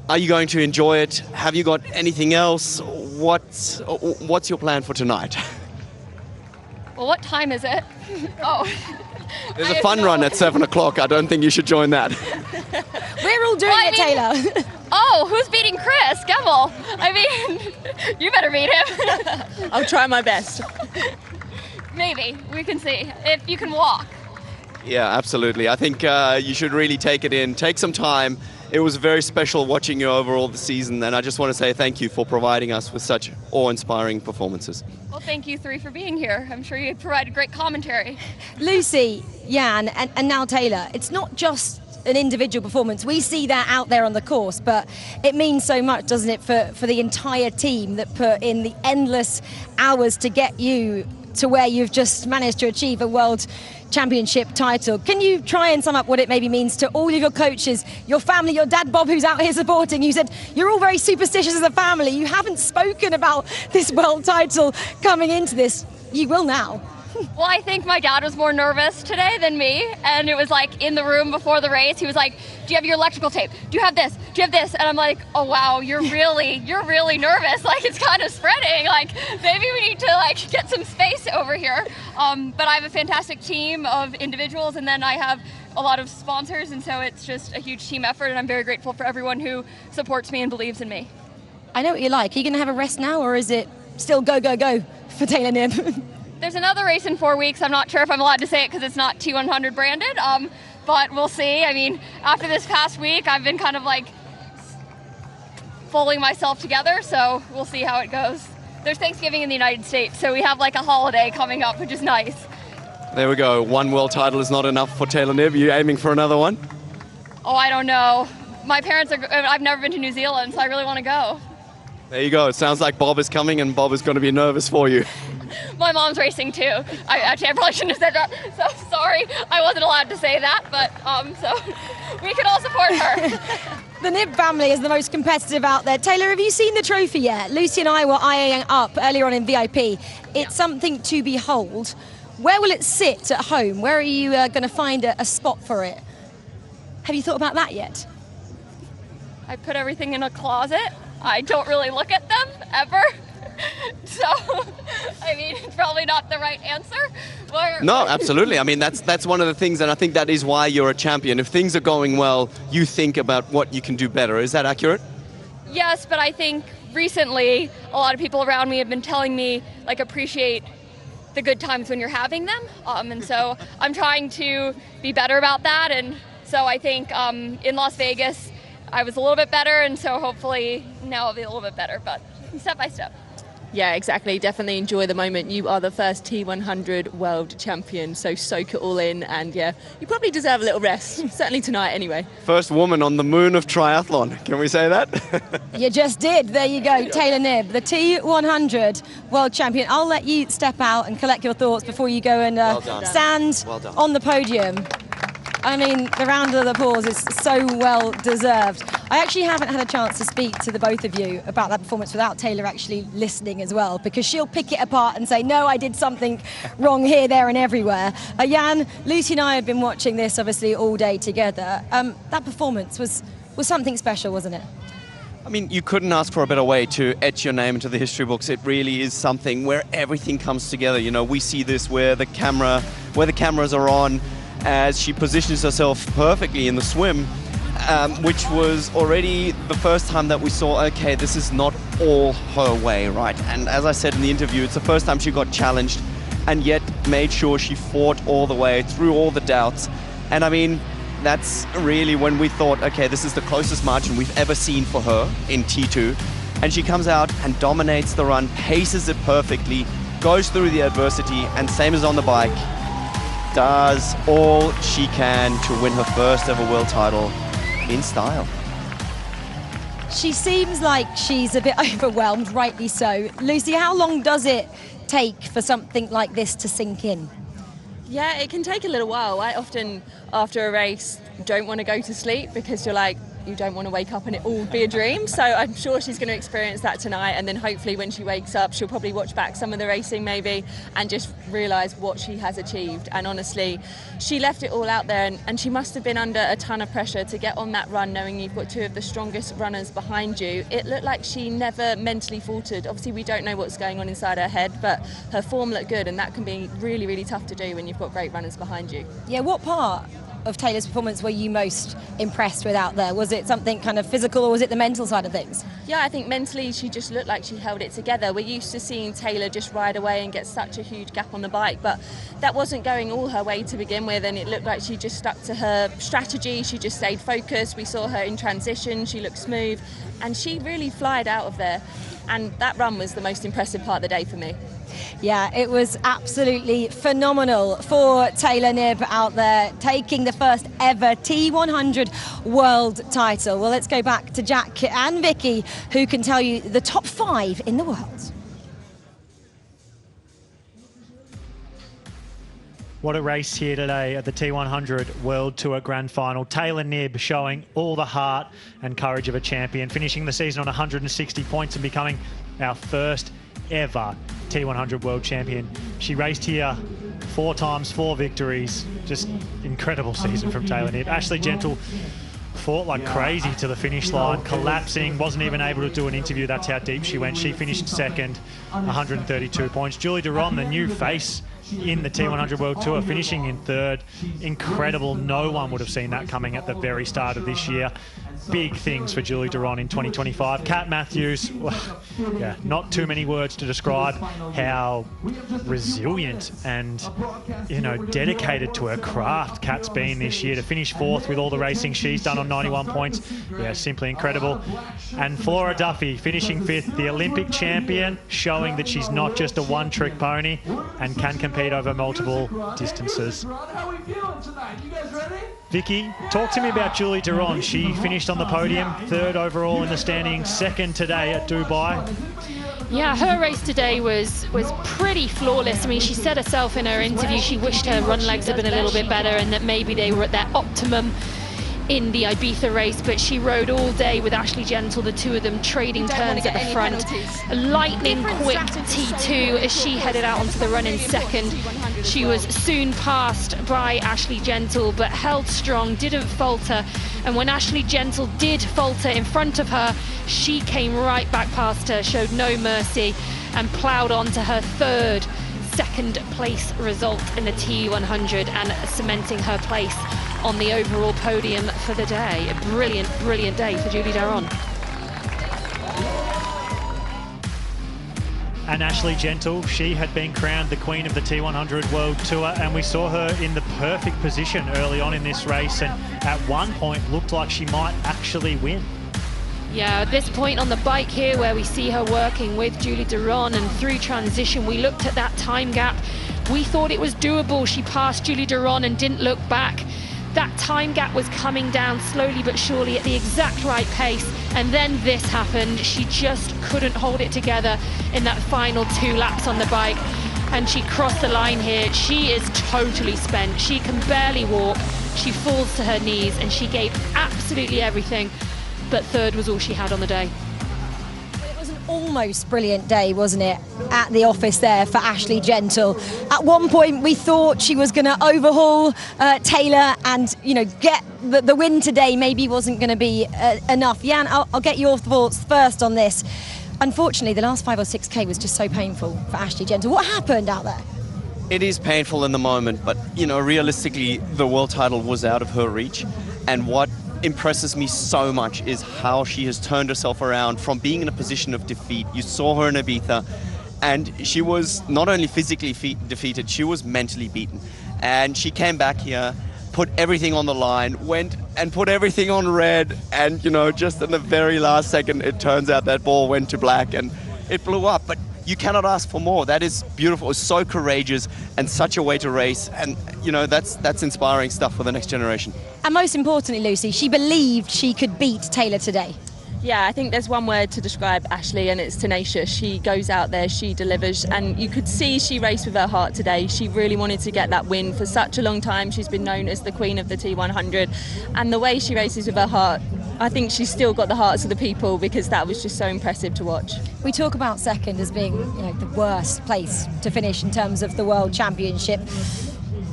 Are you going to enjoy it? Have you got anything else? What's your plan for tonight? Well, what time is it? Oh. There's a fun run at 7 o'clock. I don't think you should join that. We're all doing it, Taylor. Oh, who's beating Chris? Gemmell. I mean, you better beat him. I'll try my best. Maybe. We can see. If you can walk. Yeah, absolutely. I think you should really take it in. Take some time. It was very special watching you overall the season, and I just want to say thank you for providing us with such awe-inspiring performances. Well, thank you three for being here. I'm sure you provided great commentary. Lucy, Jan, and now Taylor, it's not just an individual performance. We see that out there on the course, but it means so much, doesn't it, for the entire team that put in the endless hours to get you to where you've just managed to achieve a world championship title. Can you try and sum up what it maybe means to all of your coaches, your family, your dad Bob, who's out here supporting you? Said you're all very superstitious as a family. You haven't spoken about this world title coming into this. You will now. Well, I think my dad was more nervous today than me, and it was like in the room before the race, he was like, do you have your electrical tape? Do you have this? Do you have this? And I'm like, oh wow, you're really nervous. Like, it's kind of spreading. Like, maybe we need to like get some space over here. But I have a fantastic team of individuals, and then I have a lot of sponsors, and so it's just a huge team effort, and I'm very grateful for everyone who supports me and believes in me. I know what you like. Are you going to have a rest now, or is it still go, go, go for Taylor Knibb? There's another race in 4 weeks. I'm not sure if I'm allowed to say it because it's not T100 branded, but we'll see. I mean, after this past week, I've been kind of like pulling myself together, so we'll see how it goes. There's Thanksgiving in the United States, so we have like a holiday coming up, which is nice. There we go. One world title is not enough for Taylor Knibb. You aiming for another one? Oh, I don't know. My parents are, I've never been to New Zealand, so I really want to go. There you go. It sounds like Bob is coming and Bob is going to be nervous for you. My mom's racing too. I probably shouldn't have said that. So sorry, I wasn't allowed to say that, but so we can all support her. The Knibb family is the most competitive out there. Taylor, have you seen the trophy yet? Lucy and I were eyeing up earlier on in VIP. It's something to behold. Where will it sit at home? Where are you going to find a spot for it? Have you thought about that yet? I put everything in a closet. I don't really look at them, ever. So, I mean, it's probably not the right answer. No, absolutely. I mean, that's one of the things, and I think that is why you're a champion. If things are going well, you think about what you can do better. Is that accurate? Yes, but I think recently a lot of people around me have been telling me, like, appreciate the good times when you're having them. And so I'm trying to be better about that. And so I think in Las Vegas, I was a little bit better, and so hopefully now I'll be a little bit better, but step by step. Yeah, exactly. Definitely enjoy the moment. You are the first T100 World Champion, so soak it all in, and yeah, you probably deserve a little rest, certainly tonight anyway. First woman on the moon of triathlon. Can we say that? You just did. There you go. Taylor Knibb, the T100 World Champion. I'll let you step out and collect your thoughts before you go and stand on the podium. I mean, the round of applause is so well deserved. I actually haven't had a chance to speak to the both of you about that performance without Taylor actually listening as well, because she'll pick it apart and say, no, I did something wrong here, there and everywhere. Jan, Lucy and I had been watching this obviously all day together. That performance was something special, wasn't it? I mean, you couldn't ask for a better way to etch your name into the history books. It really is something where everything comes together. You know, we see this where the cameras are on, as she positions herself perfectly in the swim, which was already the first time that we saw, okay, this is not all her way, right? And as I said in the interview, it's the first time she got challenged and yet made sure she fought all the way through all the doubts. And I mean, that's really when we thought, okay, this is the closest margin we've ever seen for her in T2. And she comes out and dominates the run, paces it perfectly, goes through the adversity, and same as on the bike, does all she can to win her first ever world title in style. She seems like she's a bit overwhelmed, rightly so. Lucy, how long does it take for something like this to sink in? Yeah, it can take a little while. I often, after a race, don't want to go to sleep because you're like, you don't want to wake up and it all be a dream. So I'm sure she's going to experience that tonight, and then hopefully when she wakes up she'll probably watch back some of the racing maybe and just realise what she has achieved. And honestly, she left it all out there, and she must have been under a ton of pressure to get on that run knowing you've got two of the strongest runners behind you. It looked like she never mentally faltered. Obviously we don't know what's going on inside her head, but her form looked good, and that can be really, really tough to do when you've got great runners behind you. Yeah, what part of Taylor's performance were you most impressed with out there? Was it something kind of physical, or was it the mental side of things? Yeah, I think mentally she just looked like she held it together. We're used to seeing Taylor just ride away and get such a huge gap on the bike, but that wasn't going all her way to begin with, and it looked like she just stuck to her strategy. She just stayed focused. We saw her in transition, she looked smooth, and she really flied out of there. And that run was the most impressive part of the day for me. Yeah, it was absolutely phenomenal for Taylor Knibb out there, taking the first ever T100 World title. Well, let's go back to Jack and Vicky, who can tell you the top 5 in the world. What a race here today at the T100 World Tour Grand Final. Taylor Knibb showing all the heart and courage of a champion, finishing the season on 160 points and becoming our first ever T100 World Champion. She raced here 4 times, 4 victories. Just incredible season from Taylor Knibb. Ashleigh Gentle fought like crazy to the finish line, collapsing, wasn't even able to do an interview. That's how deep she went. She finished second, 132 points. Julie Duron, the new face in the T100 World Tour, finishing in third. Incredible. No one would have seen that coming at the very start of this year. big things for Julie Duron in 2025. Kat Matthews, well, yeah, not too many words to describe how resilient and, you know, dedicated to her craft Kat's been this year. To finish 4th with all the racing she's done on 91 points, yeah, simply incredible. And Flora Duffy finishing 5th, the Olympic champion, showing that she's not just a one-trick pony and can compete over multiple distances. Vicky, talk to me about Julie Duron. She finished on the podium, 3rd overall in the standings, 2nd today at Dubai. Yeah, her race today was pretty flawless. I mean, she said herself in her interview she wished her run legs had been a little bit better and that maybe they were at their optimum in the Ibiza race, but she rode all day with Ashleigh Gentle, the two of them trading turns at the front. A lightning quick T2 as she headed out onto the run in 2nd. She was soon passed by Ashleigh Gentle, but held strong, didn't falter. And when Ashleigh Gentle did falter in front of her, she came right back past her, showed no mercy, and ploughed on to her 3rd second place result in the T100 and cementing her place on the overall podium for the day. A brilliant, brilliant day for Julie Duron. And Ashleigh Gentle, she had been crowned the Queen of the T100 World Tour, and we saw her in the perfect position early on in this race, and at one point looked like she might actually win. Yeah, at this point on the bike here where we see her working with Julie Duron, and through transition we looked at that time gap. We thought it was doable. She passed Julie Duron and didn't look back. That time gap was coming down slowly but surely at the exact right pace, and then this happened. She just couldn't hold it together in that final 2 laps on the bike, and she crossed the line here. She is totally spent. She can barely walk. She falls to her knees, and she gave absolutely everything, but 3rd was all she had on the day. Almost brilliant day, wasn't it, at the office there for Ashleigh Gentle. At one point we thought she was going to overhaul Taylor and, you know, get the win today. Maybe wasn't going to be enough. Jan, I'll get your thoughts first on this. Unfortunately, the last 5 or 6K was just so painful for Ashleigh Gentle. What happened out there? It is painful in the moment, but, you know, realistically, the world title was out of her reach. And what impresses me so much is how she has turned herself around from being in a position of defeat. You saw her in Ibiza, and she was not only physically defeated, she was mentally beaten. And she came back here, put everything on the line, went and put everything on red, and, you know, just in the very last second, it turns out that ball went to black and it blew up. But you cannot ask for more. That is beautiful. It's so courageous and such a way to race. And, you know, that's inspiring stuff for the next generation. And most importantly, Lucy, she believed she could beat Taylor today. Yeah, I think there's one word to describe Ashleigh, and it's tenacious. She goes out there, she delivers, and you could see she raced with her heart today. She really wanted to get that win for such a long time. She's been known as the Queen of the T100, and the way she races with her heart, I think she's still got the hearts of the people, because that was just so impressive to watch. We talk about 2nd as being, you know, the worst place to finish in terms of the World Championship.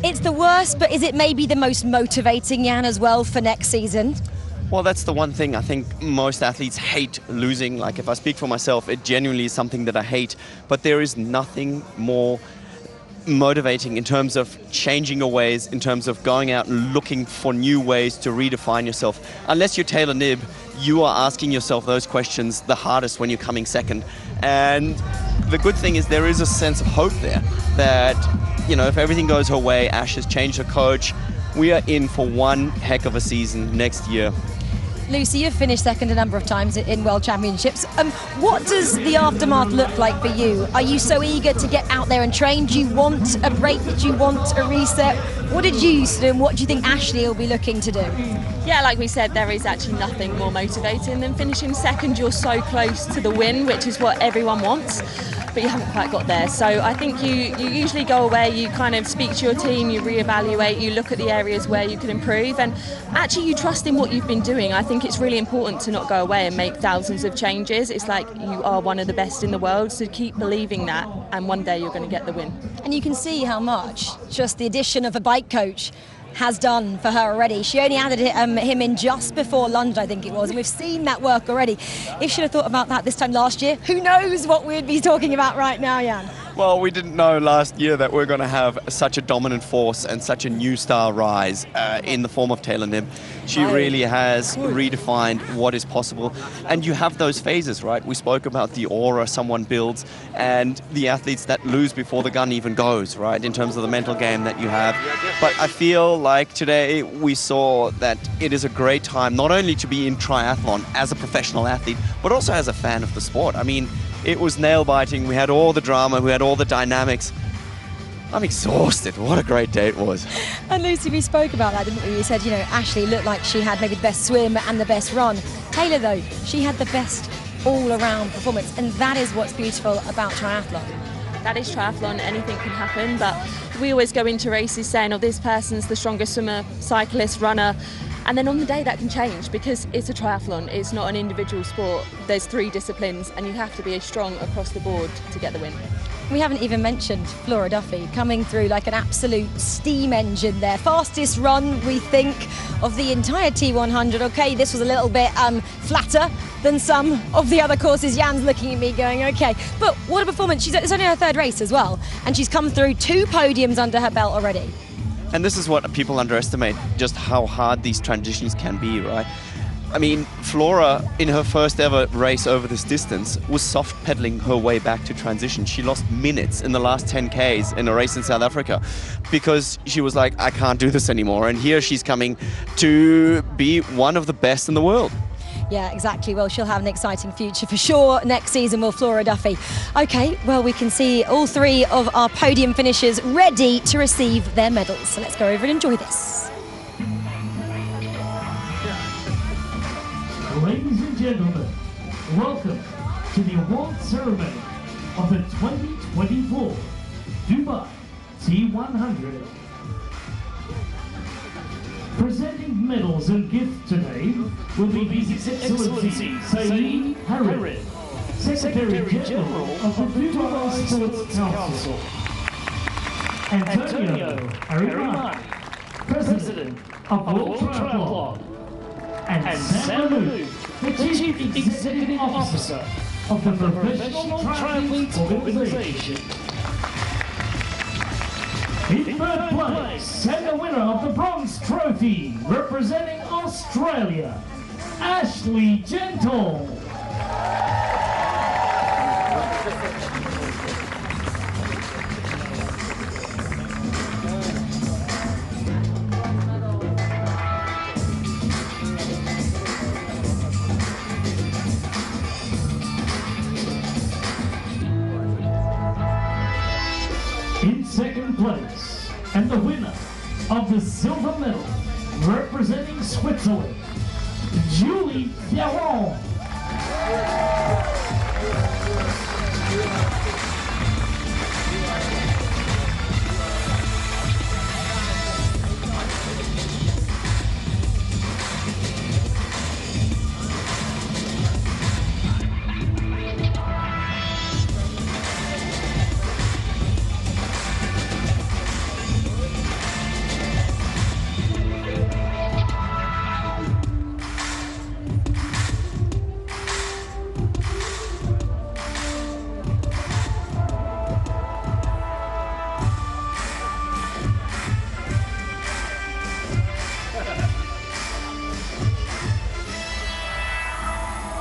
It's the worst, but is it maybe the most motivating, Jan, as well for next season? Well, that's the one thing I think most athletes hate losing. Like, if I speak for myself, it genuinely is something that I hate. But there is nothing more motivating in terms of changing your ways, in terms of going out and looking for new ways to redefine yourself. Unless you're Taylor Knibb, you are asking yourself those questions the hardest when you're coming 2nd. And the good thing is there is a sense of hope there that, you know, if everything goes her way, Ash has changed her coach, we are in for one heck of a season next year. Lucy, you've finished 2nd a number of times in World Championships. What does the aftermath look like for you? Are you so eager to get out there and train? Do you want a break? Do you want a reset? What did you used to do, and what do you think Ashleigh will be looking to do? Yeah, like we said, there is actually nothing more motivating than finishing 2nd. You're so close to the win, which is what everyone wants, but you haven't quite got there. So I think you usually go away, you kind of speak to your team, you reevaluate, you look at the areas where you can improve, and actually you trust in what you've been doing. I think it's really important to not go away and make thousands of changes. It's like you are one of the best in the world, so keep believing that, and one day you're going to get the win. And you can see how much just the addition of a bike coach has done for her already. She only added him in just before London, I think it was, and we've seen that work already. If she'd have thought about that this time last year, who knows what we'd be talking about right now, Jan? Well, we didn't know last year that we're going to have such a dominant force and such a new star rise in the form of Taylor Knibb. She really has redefined what is possible. And you have those phases, right? We spoke about the aura someone builds and the athletes that lose before the gun even goes, right? In terms of the mental game that you have. But I feel like today we saw that it is a great time not only to be in triathlon as a professional athlete, but also as a fan of the sport. I mean, it was nail-biting. We had all the drama. We had all the dynamics. I'm exhausted. What a great day it was. And Lucy, we spoke about that, didn't we? We said, you know, Ashleigh looked like she had maybe the best swim and the best run. Taylor, though, she had the best all-around performance. And that is what's beautiful about triathlon. That is triathlon. Anything can happen. But we always go into races saying, oh, this person's the strongest swimmer, cyclist, runner. And then on the day that can change because it's a triathlon, it's not an individual sport. There's 3 disciplines and you have to be strong across the board to get the win. We haven't even mentioned Flora Duffy coming through like an absolute steam engine there. Fastest run, we think, of the entire T100. Okay, this was a little bit flatter than some of the other courses. Jan's looking at me going, okay. But what a performance. It's only her 3rd race as well. And she's come through 2 podiums under her belt already. And this is what people underestimate, just how hard these transitions can be, right? I mean, Flora, in her first ever race over this distance, was soft pedaling her way back to transition. She lost minutes in the last 10Ks in a race in South Africa because she was like, I can't do this anymore. And here she's coming to be one of the best in the world. Yeah, exactly. Well, she'll have an exciting future for sure next season, will Flora Duffy. Okay, well, we can see all 3 of our podium finishers ready to receive their medals. So let's go over and enjoy this. Ladies and gentlemen, welcome to the award ceremony of the 2024 Dubai T100. Presenting medals and gifts today will be His Excellency Saeed Harrid, Secretary General of the Dubai Sports Council, Antonio Arimani, President of World Triathlon, and Sam Malou, the Chief Executive Officer of the Professional Triathletes Organization. In 3rd place, and the winner of the bronze trophy, representing Australia, Ashleigh Gentle. In 2nd place, and the winner of the silver medal, representing Switzerland, Julie Ferron.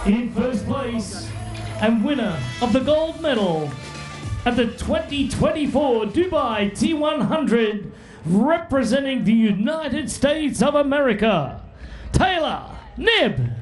In 1st place, and winner of the gold medal at the 2024 Dubai T100, representing the United States of America, Taylor Knibb.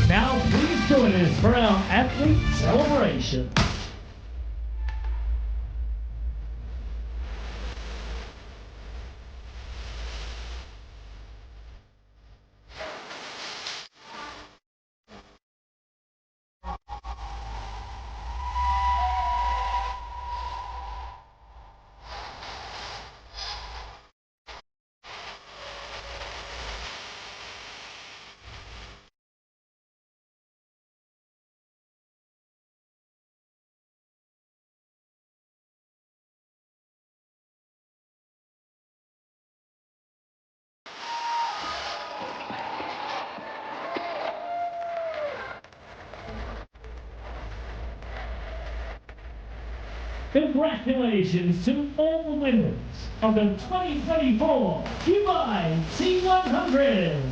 Now please join us for our athlete celebration. Congratulations to all the winners of the 2024 Dubai T100.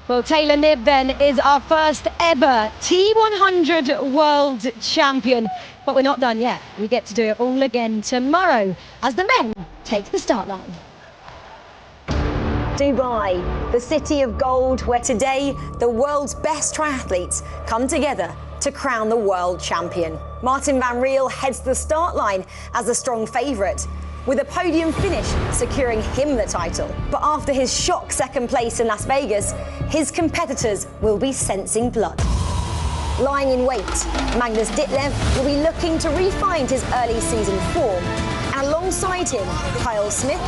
Well, Taylor Knibb then is our first ever T100 World Champion. But we're not done yet. We get to do it all again tomorrow as the men take the start line. Dubai, the city of gold, where today the world's best triathletes come together to crown the world champion. Martin van Riel heads the start line as a strong favourite, with a podium finish securing him the title. But after his shock second place in Las Vegas, his competitors will be sensing blood. Lying in wait, Magnus Ditlev will be looking to re-find his early season form. And alongside him, Kyle Smith,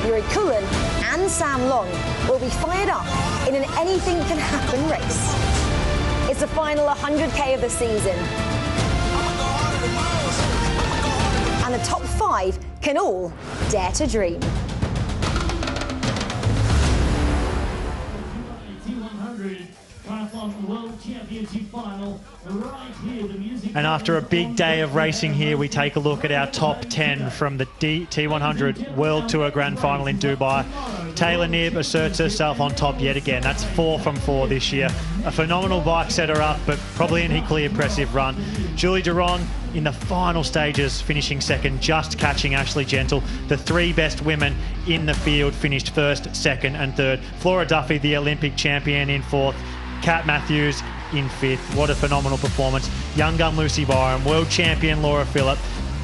Yuri Kulin and Sam Long will be fired up in an anything can happen race. It's the final 100k of the season. And the top 5 can all dare to dream. T100 Triathlon World Championship final. Right here, the music. And after a big day of racing here, we take a look at our top 10 from the T100 World Tour Grand Final in Dubai. Taylor Knibb asserts herself on top yet again. That's 4 from 4 this year. A phenomenal bike set her up, but probably an equally impressive run. Julie Duron in the final stages, finishing second, just catching Ashleigh Gentle. The 3 best women in the field finished first, second and third. Flora Duffy, the Olympic champion, in 4th. Kat Matthews in 5th. What a phenomenal performance. Young gun Lucy Byram, world champion Laura Phillip.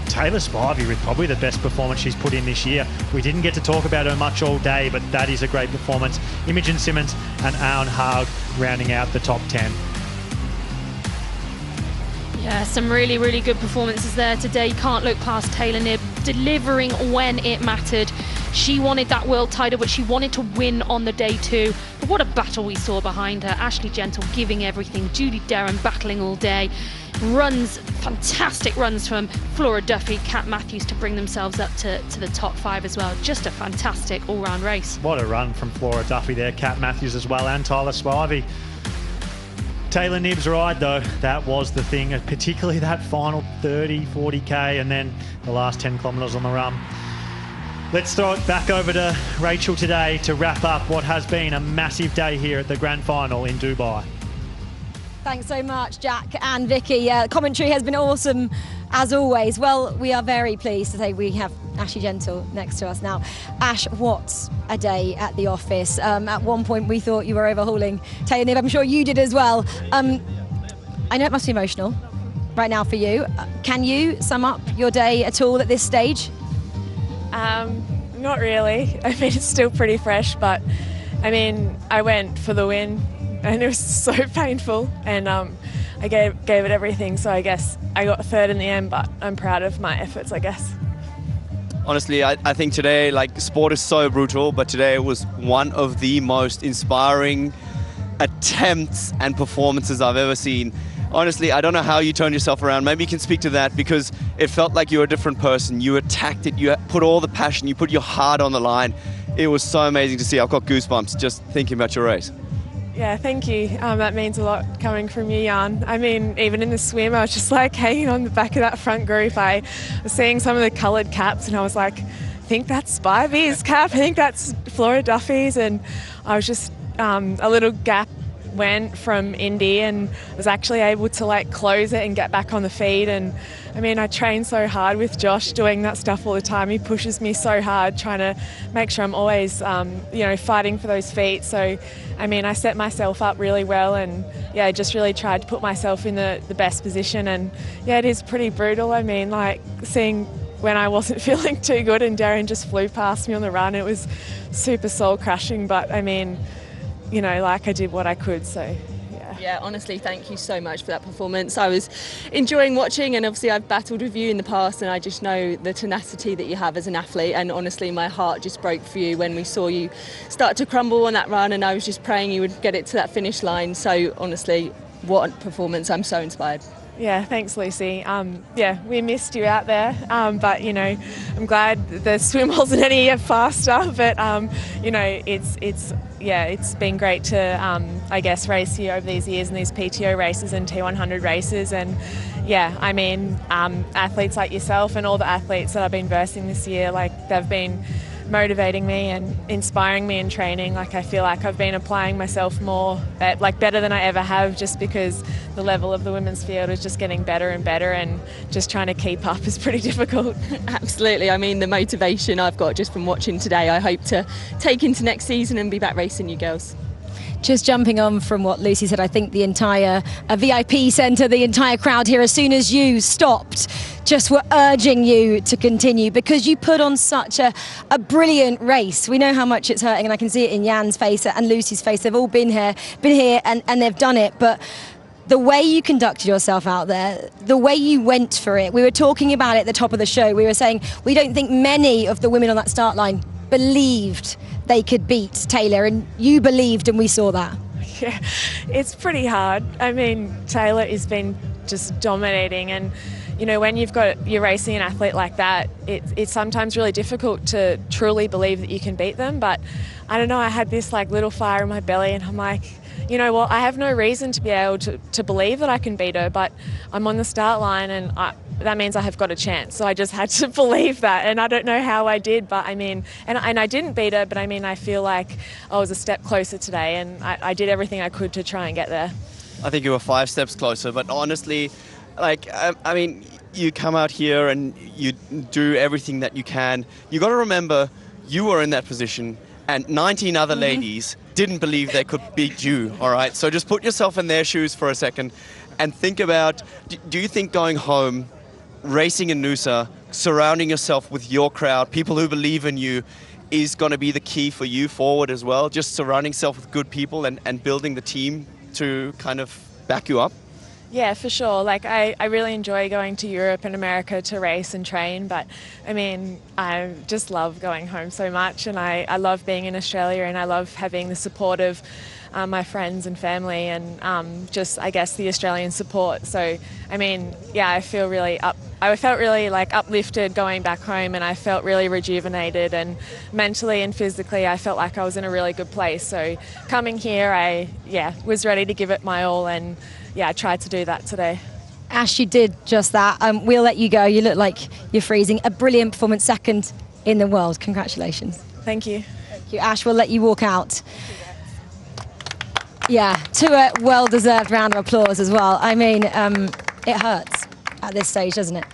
Taylor Spivey with probably the best performance she's put in this year. We didn't get to talk about her much all day, but that is a great performance. Imogen Simmons and Aon Haug rounding out the top 10. Yeah, some really, really good performances there today. Can't look past Taylor Knibb, delivering when it mattered. She wanted that world title, but she wanted to win on the day too. But what a battle we saw behind her. Ashleigh Gentle giving everything. Judy Derham battling all day. Runs, fantastic runs from Flora Duffy, Kat Matthews to bring themselves up to the top 5 as well. Just a fantastic all-round race. What a run from Flora Duffy there, Kat Matthews as well, and Tyler Spivey. Taylor Knibb's ride though, that was the thing, particularly that final 30, 40k and then the last 10 kilometres on the run. Let's throw it back over to Rachel today to wrap up what has been a massive day here at the Grand Final in Dubai. Thanks so much, Jack and Vicky. Commentary has been awesome, as always. Well, we are very pleased to say we have Ashleigh Gentle next to us now. Ash, what a day at the office. At one point, we thought you were overhauling Taylor Knibb. I'm sure you did as well. I know it must be emotional right now for you. Can you sum up your day at all at this stage? Not really. I mean, it's still pretty fresh, but I mean, I went for the win. And it was so painful, and I gave it everything, so I guess I got 3rd in the end, but I'm proud of my efforts, I guess. Honestly, I think today, like, sport is so brutal, but today was one of the most inspiring attempts and performances I've ever seen. Honestly, I don't know how you turned yourself around. Maybe you can speak to that, because it felt like you were a different person. You attacked it, you put all the passion, you put your heart on the line. It was so amazing to see. I've got goosebumps just thinking about your race. Yeah, thank you. That means a lot coming from you, Jan. I mean, even in the swim, I was just like hanging on the back of that front group. I was seeing some of the coloured caps and I was like, I think that's Spivey's cap, I think that's Flora Duffy's, and I was just a little gap went from Indy and was actually able to like close it and get back on the feed. And I mean, I train so hard with Josh doing that stuff all the time. He pushes me so hard trying to make sure I'm always fighting for those feet. So I mean, I set myself up really well, and yeah, I just really tried to put myself in the best position. And yeah, it is pretty brutal. I mean, like seeing when I wasn't feeling too good and Darren just flew past me on the run, it was super soul crushing. But I mean, like I did what I could, so yeah. Yeah, honestly, thank you so much for that performance. I was enjoying watching, and obviously I've battled with you in the past, and I just know the tenacity that you have as an athlete, and honestly my heart just broke for you when we saw you start to crumble on that run, and I was just praying you would get it to that finish line. So honestly, what a performance. I'm so inspired. Yeah, thanks, Lucy. Yeah, we missed you out there, but you know, I'm glad the swim wasn't any faster. But you know, it's been great to I guess race you over these years in these PTO races and T100 races, and yeah, I mean, athletes like yourself and all the athletes that I've been versing this year, like they've been motivating me and inspiring me in training. Like I feel like I've been applying myself more, like better than I ever have, just because the level of the women's field is just getting better and better, and just trying to keep up is pretty difficult. Absolutely. I mean, the motivation I've got just from watching today, I hope to take into next season and be back racing you girls. Just jumping on from what Lucy said, I think the entire VIP centre, the entire crowd here, as soon as you stopped, just were urging you to continue, because you put on such a brilliant race. We know how much it's hurting, and I can see it in Jan's face and Lucy's face. They've all been here and they've done it. But the way you conducted yourself out there, the way you went for it, we were talking about it at the top of the show. We were saying we don't think many of the women on that start line believed they could beat Taylor, and you believed, and we saw that. Yeah, it's pretty hard. I mean, Taylor has been just dominating, and you know, when you're racing an athlete like that, it's sometimes really difficult to truly believe that you can beat them. But I don't know, I had this like little fire in my belly, and I'm like, you know what, I have no reason to be able to believe that I can beat her, but I'm on the start line, and that means I have got a chance. So I just had to believe that, and I don't know how I did, but I mean, and I didn't beat her, but I mean, I feel like I was a step closer today, and I did everything I could to try and get there. I think you were 5 steps closer, but honestly, like, I mean, you come out here and you do everything that you can. You got to remember, you were in that position, and 19 other ladies didn't believe they could beat you, all right? So just put yourself in their shoes for a second and think about, do you think going home, racing in Noosa, surrounding yourself with your crowd, people who believe in you, is going to be the key for you forward as well? Just surrounding yourself with good people and building the team to kind of back you up? Yeah, for sure. Like I really enjoy going to Europe and America to race and train, but I mean, I just love going home so much, and I love being in Australia, and I love having the support of my friends and family, and just, I guess, the Australian support. So, I mean, yeah, I felt really like uplifted going back home, and I felt really rejuvenated, and mentally and physically I felt like I was in a really good place. So coming here, I was ready to give it my all, and yeah, I tried to do that today. Ash, you did just that. We'll let you go. You look like you're freezing. A brilliant performance, second in the world. Congratulations. Thank you. Thank you. Ash, we'll let you walk out. Yeah, to a well-deserved round of applause as well. I mean, it hurts at this stage, doesn't it?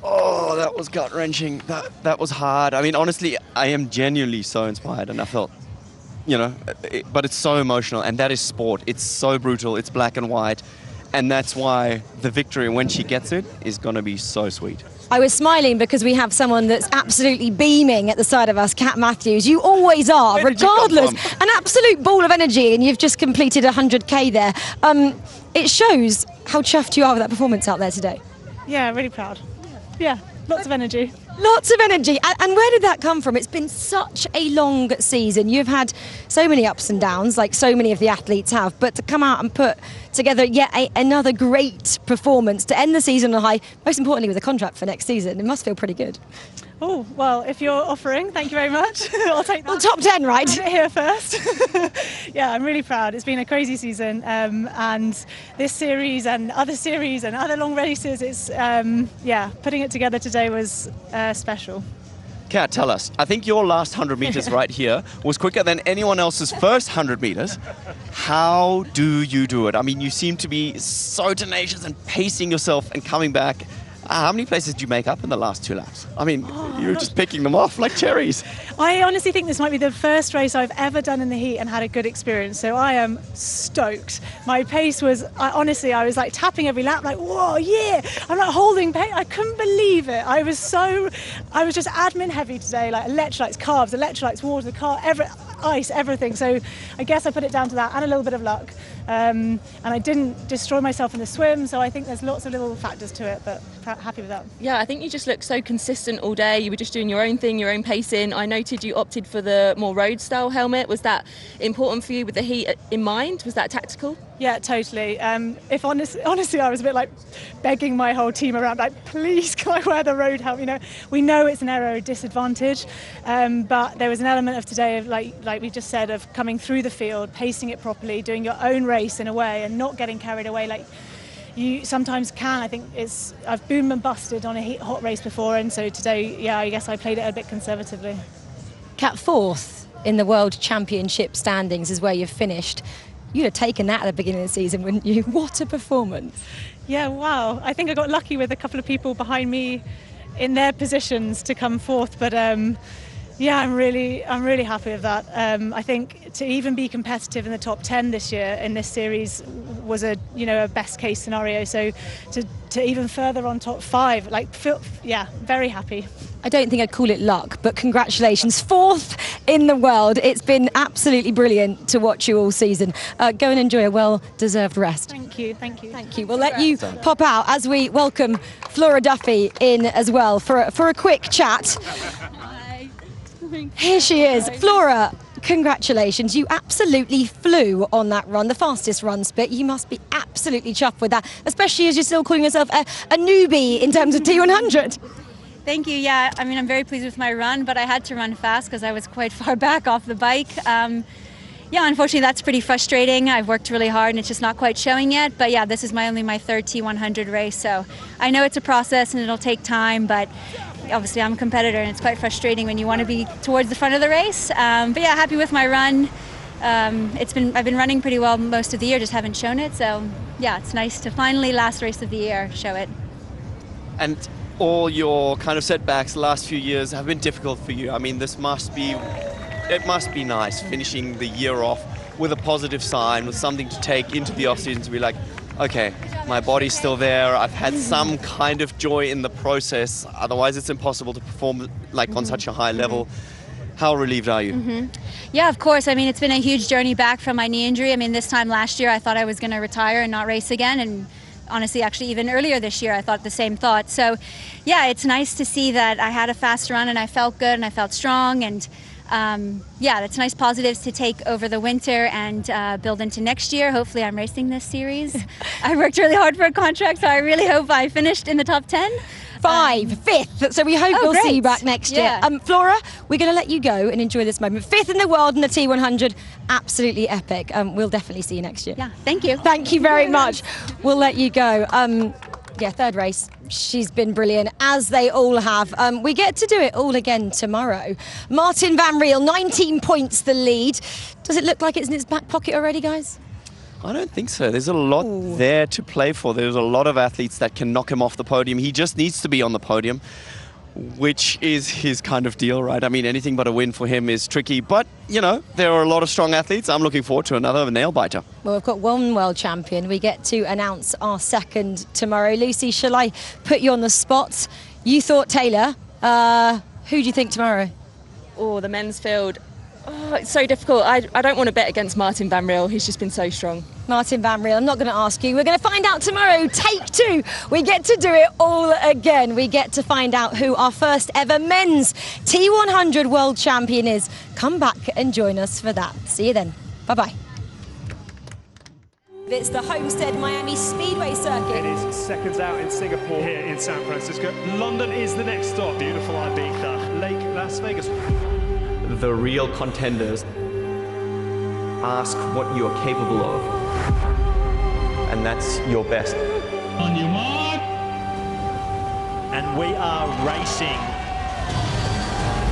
Oh, that was gut-wrenching. That was hard. I mean, honestly, I am genuinely so inspired, and I felt, you know, but it's so emotional, and that is sport. It's so brutal. It's black and white, and that's why the victory, when she gets it, is going to be so sweet. I was smiling because we have someone that's absolutely beaming at the side of us, Kat Matthews. You always are, regardless. An absolute ball of energy, and you've just completed 100k there. It shows how chuffed you are with that performance out there today. Yeah, really proud. Yeah, lots of energy. Lots of energy. And where did that come from? It's been such a long season. You've had so many ups and downs, like so many of the athletes have, but to come out and put together yet another great performance to end the season on a high, most importantly with a contract for next season, it must feel pretty good. Oh, well, if you're offering, thank you very much. I'll take that. Well, top 10, right? Here first. Yeah, I'm really proud. It's been a crazy season, and this series and other long races, it's, putting it together today was special. Kat, tell us, I think your last 100 meters right here was quicker than anyone else's first 100 meters. How do you do it? I mean, you seem to be so tenacious and pacing yourself and coming back. How many places did you make up in the last 2 laps? I mean, you were just picking them off like cherries. I honestly think this might be the first race I've ever done in the heat and had a good experience, so I am stoked. My pace was, I was like tapping every lap, like, whoa, yeah! I'm like holding pace, I couldn't believe it. I was just admin heavy today, like electrolytes, carbs, water, the car, ice, everything. So I guess I put it down to that and a little bit of luck. And I didn't destroy myself in the swim, so I think there's lots of little factors to it, but happy with that. Yeah, I think you just looked so consistent all day. You were just doing your own thing, your own pacing. I noted you opted for the more road style helmet. Was that important for you with the heat in mind? Was that tactical? Yeah, totally. If honestly, I was a bit like begging my whole team around, like, please can I wear the road helmet? You know, we know it's an aero disadvantage, but there was an element of today of like we just said, of coming through the field, pacing it properly, doing your own race in a way, and not getting carried away like you sometimes can. I think I've boomed and busted on a hot race before, and so today, yeah, I guess I played it a bit conservatively. Cat, fourth in the World Championship standings is where you've finished. You'd have taken that at the beginning of the season, wouldn't you? What a performance. Yeah, wow. I think I got lucky with a couple of people behind me in their positions to come fourth, but yeah, I'm really happy with that. I think to even be competitive in the top 10 this year in this series was a best case scenario. So to even further on top 5, yeah, very happy. I don't think I'd call it luck, but congratulations, fourth in the world. It's been absolutely brilliant to watch you all season. Go and enjoy a well-deserved rest. Thank you. We'll let you pop out as we welcome Flora Duffy in as well for a quick chat. Here she is. Flora, congratulations. You absolutely flew on that run, the fastest run split. You must be absolutely chuffed with that, especially as you're still calling yourself a newbie in terms of T100. Thank you. Yeah, I mean, I'm very pleased with my run, but I had to run fast because I was quite far back off the bike. Yeah, unfortunately, that's pretty frustrating. I've worked really hard and it's just not quite showing yet. But yeah, this is only my third T100 race, so I know it's a process and it'll take time, but obviously I'm a competitor and it's quite frustrating when you want to be towards the front of the race. But yeah, happy with my run. I've been running pretty well most of the year, just haven't shown it. So yeah, it's nice to finally, last race of the year, show it. And all your kind of setbacks the last few years have been difficult for you. I mean, it must be nice finishing the year off with a positive sign, with something to take into the off-season to be like, okay, my body's still there, I've had some kind of joy in the process, otherwise it's impossible to perform on such a high level. How relieved are you? Yeah, of course. I mean, it's been a huge journey back from my knee injury. I mean, this time last year I thought I was going to retire and not race again, and honestly, actually, even earlier this year, I thought the same thought. So, yeah, it's nice to see that I had a fast run and I felt good and I felt strong. And yeah, it's nice positives to take over the winter and build into next year. Hopefully, I'm racing this series. I worked really hard for a contract, so I really hope I finished in the top 10. Fifth. So we hope we'll see you back next year. Flora, we're going to let you go and enjoy this moment. Fifth in the world in the T100. Absolutely epic. We'll definitely see you next year. Yeah, thank you. Thank you very much. We'll let you go. Yeah, third race. She's been brilliant, as they all have. We get to do it all again tomorrow. Martin Van Riel, 19 points the lead. Does it look like it's in his back pocket already, guys? I don't think so. There's a lot there to play for. There's a lot of athletes that can knock him off the podium. He just needs to be on the podium, which is his kind of deal, right? I mean, anything but a win for him is tricky. But, you know, there are a lot of strong athletes. I'm looking forward to another nail-biter. Well, we've got one world champion. We get to announce our second tomorrow. Lucy, shall I put you on the spot? You thought Taylor. Who do you think tomorrow? Oh, the men's field. Oh, it's so difficult. I don't want to bet against Martin Van Riel. He's just been so strong. Martin Van Riel, I'm not going to ask you. We're going to find out tomorrow. Take 2. We get to do it all again. We get to find out who our first ever men's T100 World Champion is. Come back and join us for that. See you then. Bye-bye. It's the Homestead Miami Speedway Circuit. It is seconds out in Singapore, here in San Francisco. London is the next stop. Beautiful Ibiza. Lake Las Vegas. The real contenders ask what you're capable of, and that's your best. On your mark. And we are racing.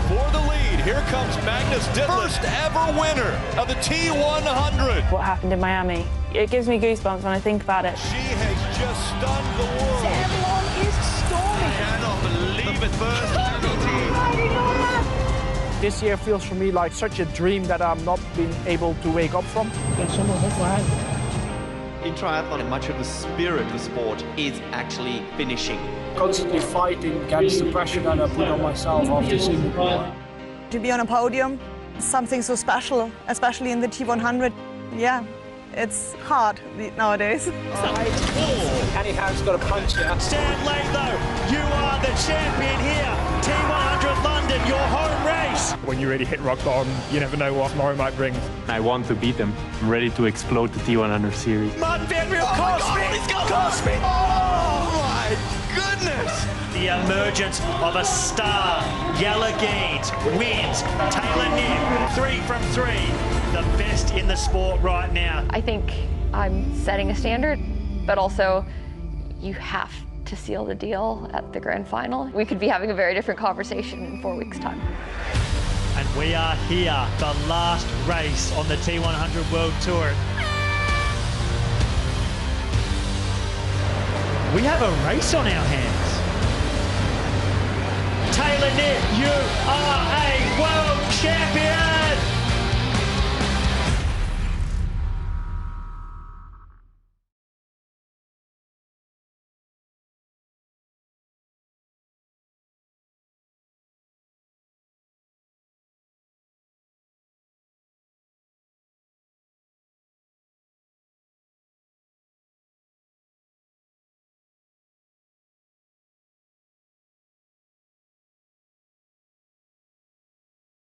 For the lead, here comes Magnus Dittlin, first ever winner of the T100. What happened in Miami? It gives me goosebumps when I think about it. She has just stunned the world. Everyone is storming. I cannot believe it. First penalty. This year feels for me like such a dream that I'm not been able to wake up from. In triathlon, much of the spirit of the sport is actually finishing. Constantly fighting against the pressure that I put on myself after Singapore. To be on a podium something so special, especially in the T100. Yeah, it's hard nowadays. Anyhow's got to punch you. Stand late though, you are the champion here. T100 London, your home race. When you really hit rock bottom, you never know what tomorrow might bring. I want to beat them. I'm ready to explode the T100 series. Martin Van Riel, cost me! Oh my goodness! The emergence of a star. Jelle Geens wins. Taylor Knibb, 3 from 3. The best in the sport right now. I think I'm setting a standard, but also you have to seal the deal at the grand final. We could be having a very different conversation in 4 weeks' time. And we are here, the last race on the T100 World Tour. We have a race on our hands. Taylor Knibb, you are a world champion!